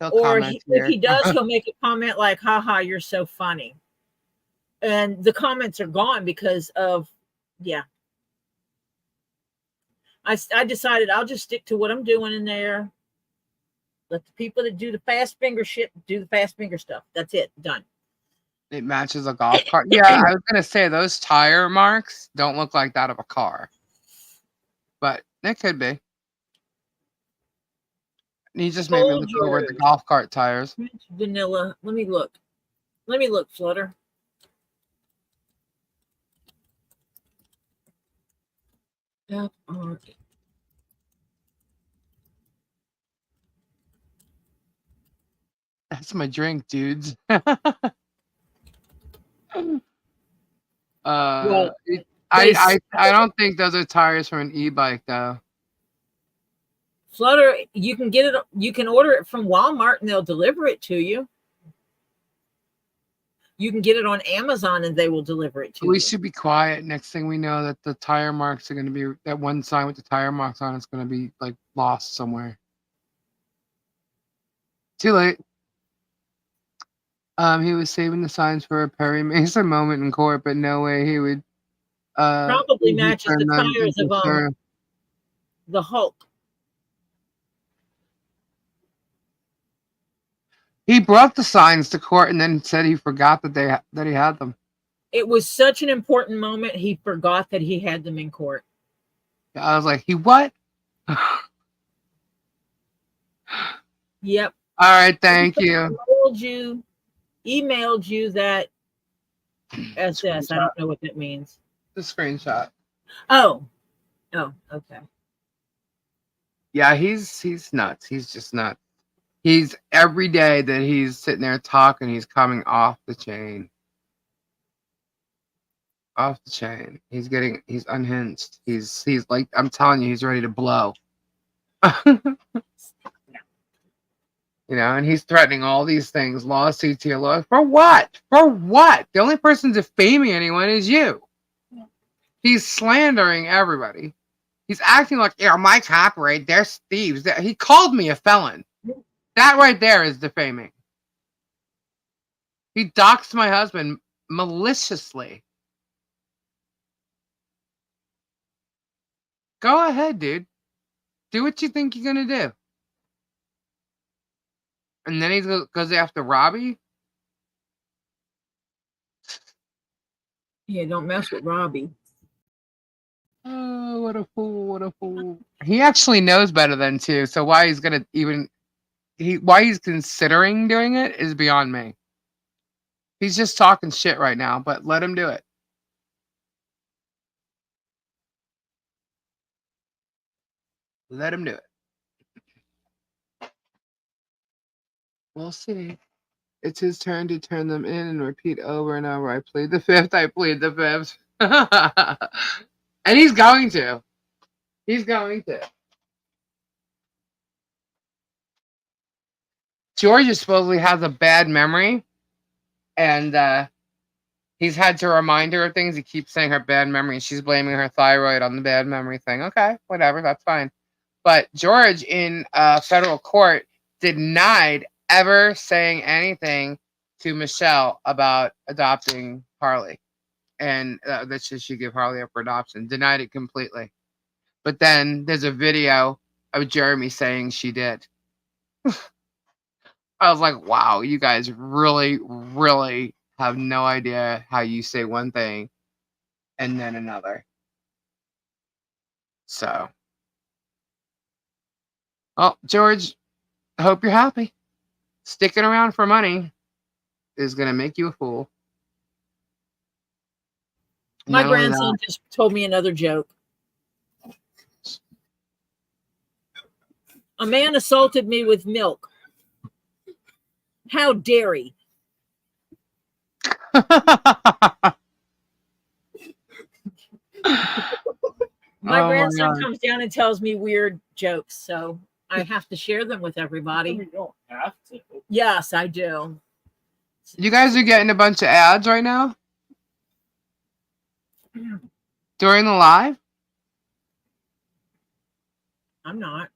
Or if he does, he'll make a comment like, haha, you're so funny. And the comments are gone because of, I decided I'll just stick to what I'm doing in there. Let the people that do the fast finger shit do the fast finger stuff. That's it. Done. It matches a golf cart. Yeah, I was going to say those tire marks don't look like that of a car. But it could be. You just made me look over at the golf cart tires. Vanilla. Let me look. Let me look, Flutter. That's my drink, dudes. I don't think those are tires from an e-bike though. Flutter, you can get it. You can order it from Walmart and they'll deliver it to you. You can get it on Amazon and they will deliver it to you. We should be quiet. Next thing we know, that the tire marks are going to be, that one sign with the tire marks on it's going to be like lost somewhere. Too late. He was saving the signs for a Perry Mason moment in court, but no way he would. Probably matches the tires of the Hulk. He brought the signs to court and then said he forgot that he had them. It was such an important moment. He forgot that he had them in court. I was like, he what? Yep. All right, thank you. I told you. emailed you that SS. I don't know what that means. The screenshot. Oh, okay. Yeah, he's nuts. He's just nuts. He's every day that he's sitting there talking, he's coming off the chain. Off the chain. He's unhinged. He's like, I'm telling you, he's ready to blow. You know, and he's threatening all these things, lawsuits here, for what? For what? The only person defaming anyone is you. Yeah. He's slandering everybody. He's acting like, my copyright, they're thieves. He called me a felon. That right there is defaming. He doxed my husband maliciously. Go ahead, dude. Do what you think you're going to do. And then he goes after Robbie? Yeah, don't mess with Robbie. Oh, what a fool, what a fool. He actually knows better than to, so why he's gonna why he's considering doing it is beyond me. He's just talking shit right now, but let him do it. Let him do it. We'll see. It's his turn to turn them in and repeat over and over. I plead the fifth, I plead the fifth. And he's going to. He's going to. George supposedly has a bad memory, and he's had to remind her of things. He keeps saying her bad memory. She's blaming her thyroid on the bad memory thing. Okay, whatever, that's fine. But George in federal court denied ever saying anything to Michelle about adopting Harley, and that she should give Harley up for adoption. Denied it completely. But then there's a video of Jeremy saying she did. I was like, wow, you guys really, really have no idea how you say one thing and then another. So, well, George, I hope you're happy. Sticking around for money is going to make you a fool. My grandson just told me another joke. A man assaulted me with milk. How dare he? My grandson comes down and tells me weird jokes, so I have to share them with everybody. You don't have to. Yes, I do. You guys are getting a bunch of ads right now? During the live? I'm not.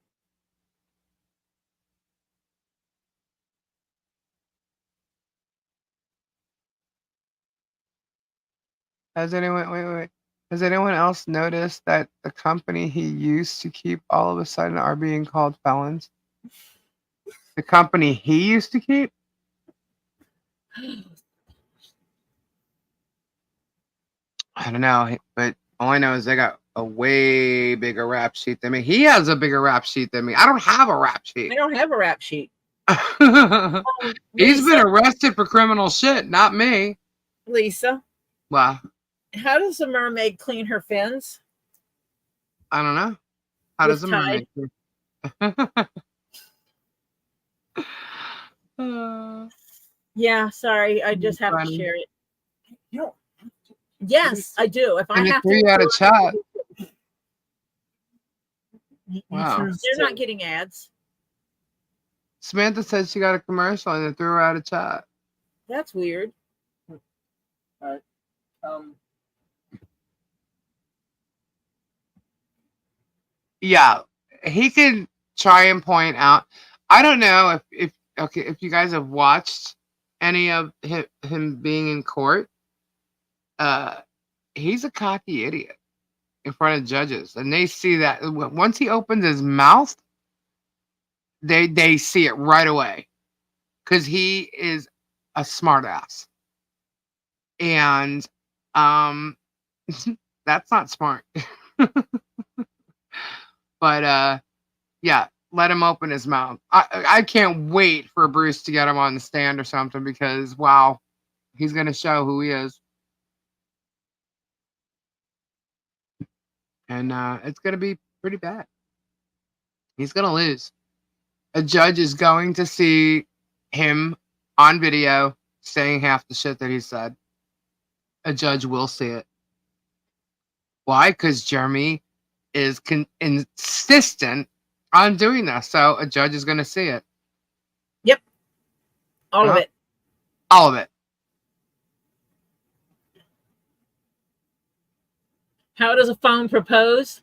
Has anyone Has anyone else noticed that the company he used to keep all of a sudden are being called felons? The company he used to keep? I don't know, but all I know is they got a way bigger rap sheet than me. He has a bigger rap sheet than me. I don't have a rap sheet. I don't have a rap sheet. He's been arrested for criminal shit, not me. Lisa. Wow. How does a mermaid clean her fins? I don't know. How does a mermaid? Yeah, sorry. I just have to share it. Yes, I do. If I have to. You out of chat. Wow. They're not getting ads. Samantha said she got a commercial and they threw her out of chat. That's weird. All right. Yeah, he can try and point out. I don't know if you guys have watched any of him being in court. He's a cocky idiot in front of judges, and they see that once he opens his mouth, they see it right away because he is a smartass, and that's not smart. But yeah, let him open his mouth. I can't wait for Bruce to get him on the stand or something because, wow, he's going to show who he is. And it's going to be pretty bad. He's going to lose. A judge is going to see him on video saying half the shit that he said. A judge will see it. Why? Because Jeremy is insistent on doing this. So a judge is going to see it. Yep. All of it. All of it. How does a phone propose?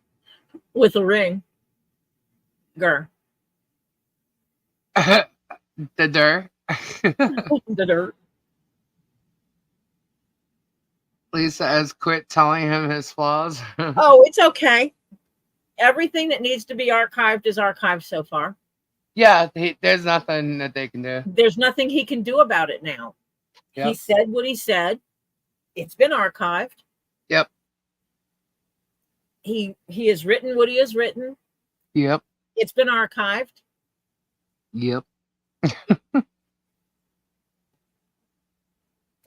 With a ring. Grr. The dirt. The dirt. Lisa has quit telling him his flaws. Oh, it's okay. Everything that needs to be archived is archived so far. Yeah, there's nothing that they can do. There's nothing he can do about it now. Yep. He said what he said. It's been archived. Yep. He has written what he has written. Yep. It's been archived. Yep.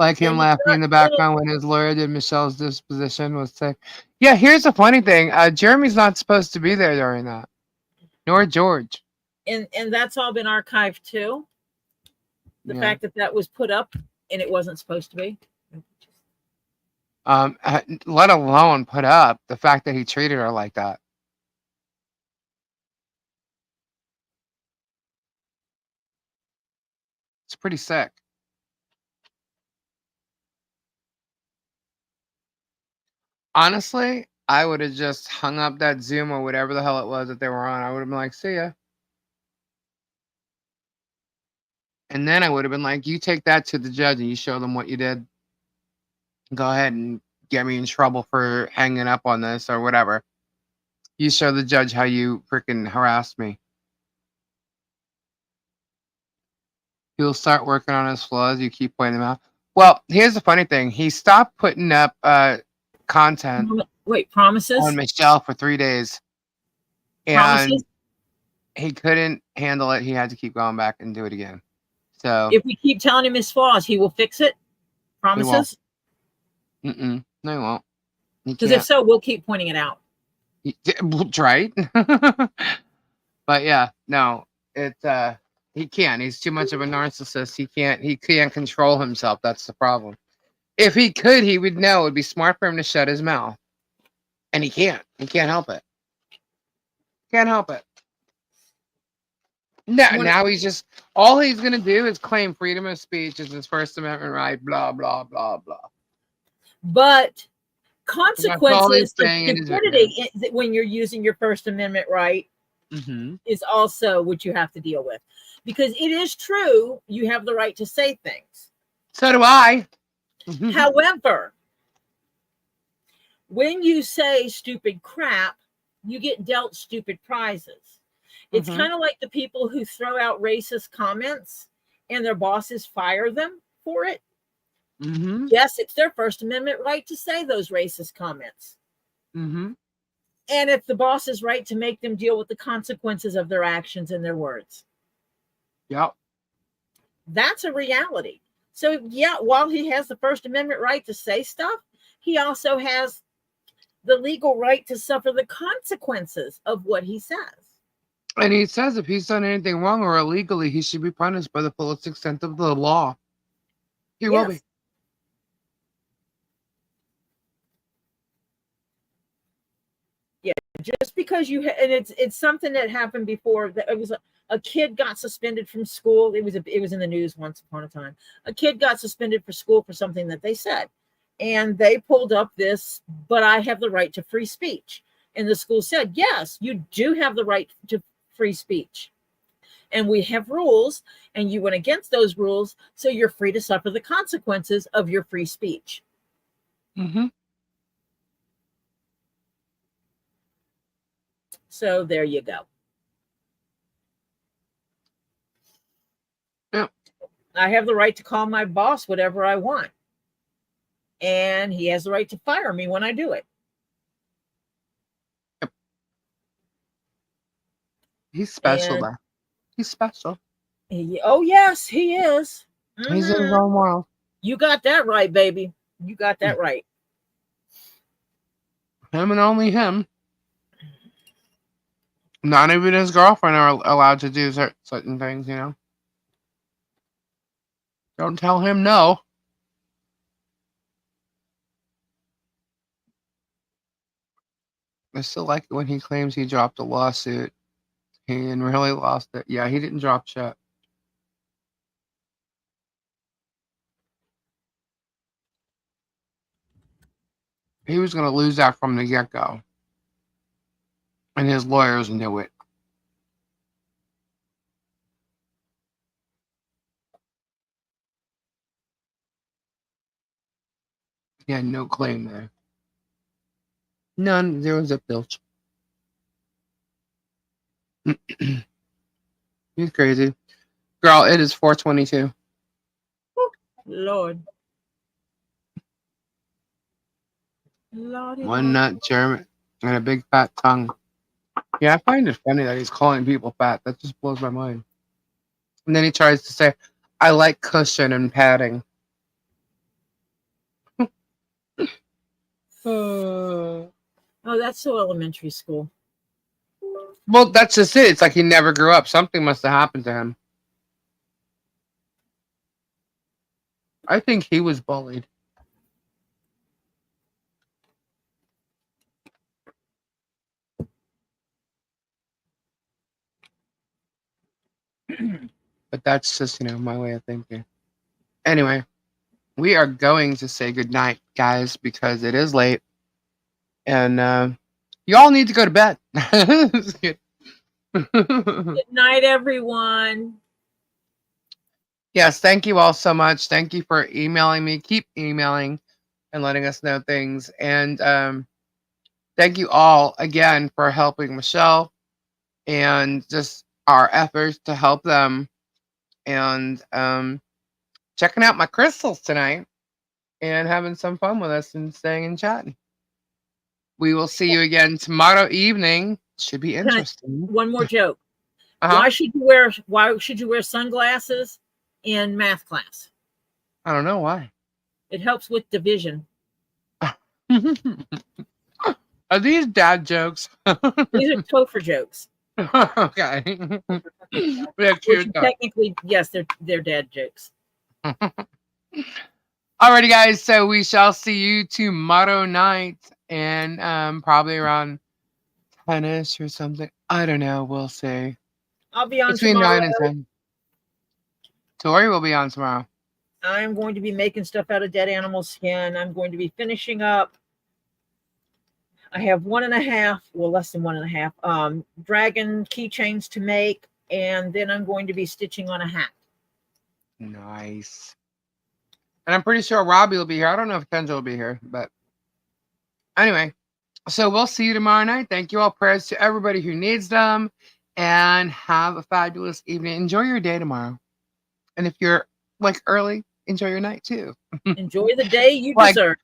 Like him laughing in the background when his lawyer did Michelle's disposition was sick. Yeah, here's the funny thing. Jeremy's not supposed to be there during that. Nor George. And that's all been archived too. The fact that was put up and it wasn't supposed to be. Let alone put up the fact that he treated her like that. It's pretty sick. Honestly, I would have just hung up that Zoom or whatever the hell it was that they were on. I would have been like, see ya. And then I would have been like, you take that to the judge and you show them what you did. Go ahead and get me in trouble for hanging up on this or whatever. You show the judge how you freaking harassed me. He'll start working on his flaws. You keep pointing them out. Well, here's the funny thing. He stopped putting up content. Wait, promises? On Michelle for 3 days. And promises? He couldn't handle it. He had to keep going back and do it again. So if we keep telling him his flaws, he will fix it. Promises? No, he won't. Because if so, we'll keep pointing it out. Right? But yeah, no, it's he can't. He's too much of a narcissist. He can't control himself. That's the problem. If he could, he would know. It would be smart for him to shut his mouth. And he can't. He can't help it. Can't help it. No, now he's just, all he's going to do is claim freedom of speech is his First Amendment right, blah, blah, blah, blah. But consequences to stupidity when you're using your First Amendment right is also what you have to deal with. Because it is true, you have the right to say things. So do I. However, when you say stupid crap, you get dealt stupid prizes. It's kind of like the people who throw out racist comments and their bosses fire them for it. Yes, it's their First Amendment right to say those racist comments. And it's the boss's right to make them deal with the consequences of their actions and their words. Yep. That's a reality. So, yeah, while he has the First Amendment right to say stuff, he also has the legal right to suffer the consequences of what he says. And he says if he's done anything wrong or illegally, he should be punished by the fullest extent of the law. He will be. Yeah, just because you and it's something that happened before. That it was a kid got suspended from school. It was in the news once upon a time. A kid got suspended for school for something that they said, and they pulled up this. But I have the right to free speech, and the school said, yes, you do have the right to free speech, and we have rules, and you went against those rules, so you're free to suffer the consequences of your free speech. So there you go. Yep. I have the right to call my boss whatever I want, and he has the right to fire me when I do it. He's special, And though. He's special. oh yes, he is. He's in his Mhm. own world. You got that right, baby. You got that right. Him and only him. Not even his girlfriend are allowed to do certain things, you know? Don't tell him no. I still like it when he claims he dropped a lawsuit. He really lost it. Yeah, he didn't drop shit. He was going to lose that from the get-go. And his lawyers knew it. He had no claim there. None. There was a bilch. He's crazy. Girl, it is 4:22. Lord. Lordy, One Lord. nut German and a big fat tongue. Yeah, I find it funny that he's calling people fat. That just blows my mind. And then he tries to say, I like cushion and padding. Oh, that's so elementary school. Well, that's just it. It's like he never grew up. Something must have happened to him. I think he was bullied. But that's just, my way of thinking. Anyway, we are going to say goodnight, guys, because it is late. And you all need to go to bed. Good night, everyone. Yes, thank you all so much. Thank you for emailing me. Keep emailing and letting us know things. And thank you all again for helping Michelle and just our efforts to help them. And checking out my crystals tonight and having some fun with us and staying and chatting. We will see you again tomorrow evening. Should be interesting. One more joke. Uh-huh. Why should you wear sunglasses in math class? I don't know why. It helps with division. Are these dad jokes? These are Topher jokes. Okay. They're cute, though. Technically, yes, they're dad jokes. Alrighty, guys. So we shall see you tomorrow night, and probably around 10ish or something. I don't know. We'll see. I'll be on Between tomorrow. 9 and 10. Tori will be on tomorrow. I'm going to be making stuff out of dead animal skin. I'm going to be finishing up. I have 1.5, well, less than 1.5, dragon keychains to make, and then I'm going to be stitching on a hat. Nice. And I'm pretty sure Robbie will be here. I don't know if Kendra will be here, but anyway. So we'll see you tomorrow night. Thank you all. Prayers to everybody who needs them. And have a fabulous evening. Enjoy your day tomorrow. And if you're early, enjoy your night too. Enjoy the day you deserve.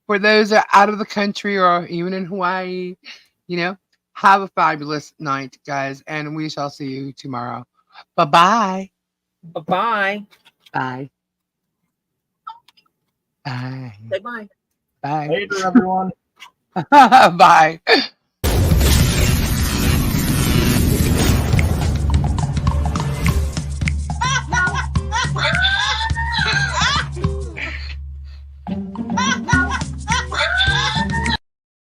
For those that are out of the country or even in Hawaii, have a fabulous night, guys. And we shall see you tomorrow. Bye-bye. Bye-bye. Bye. Bye. Say bye. Bye. Later, everyone. Bye.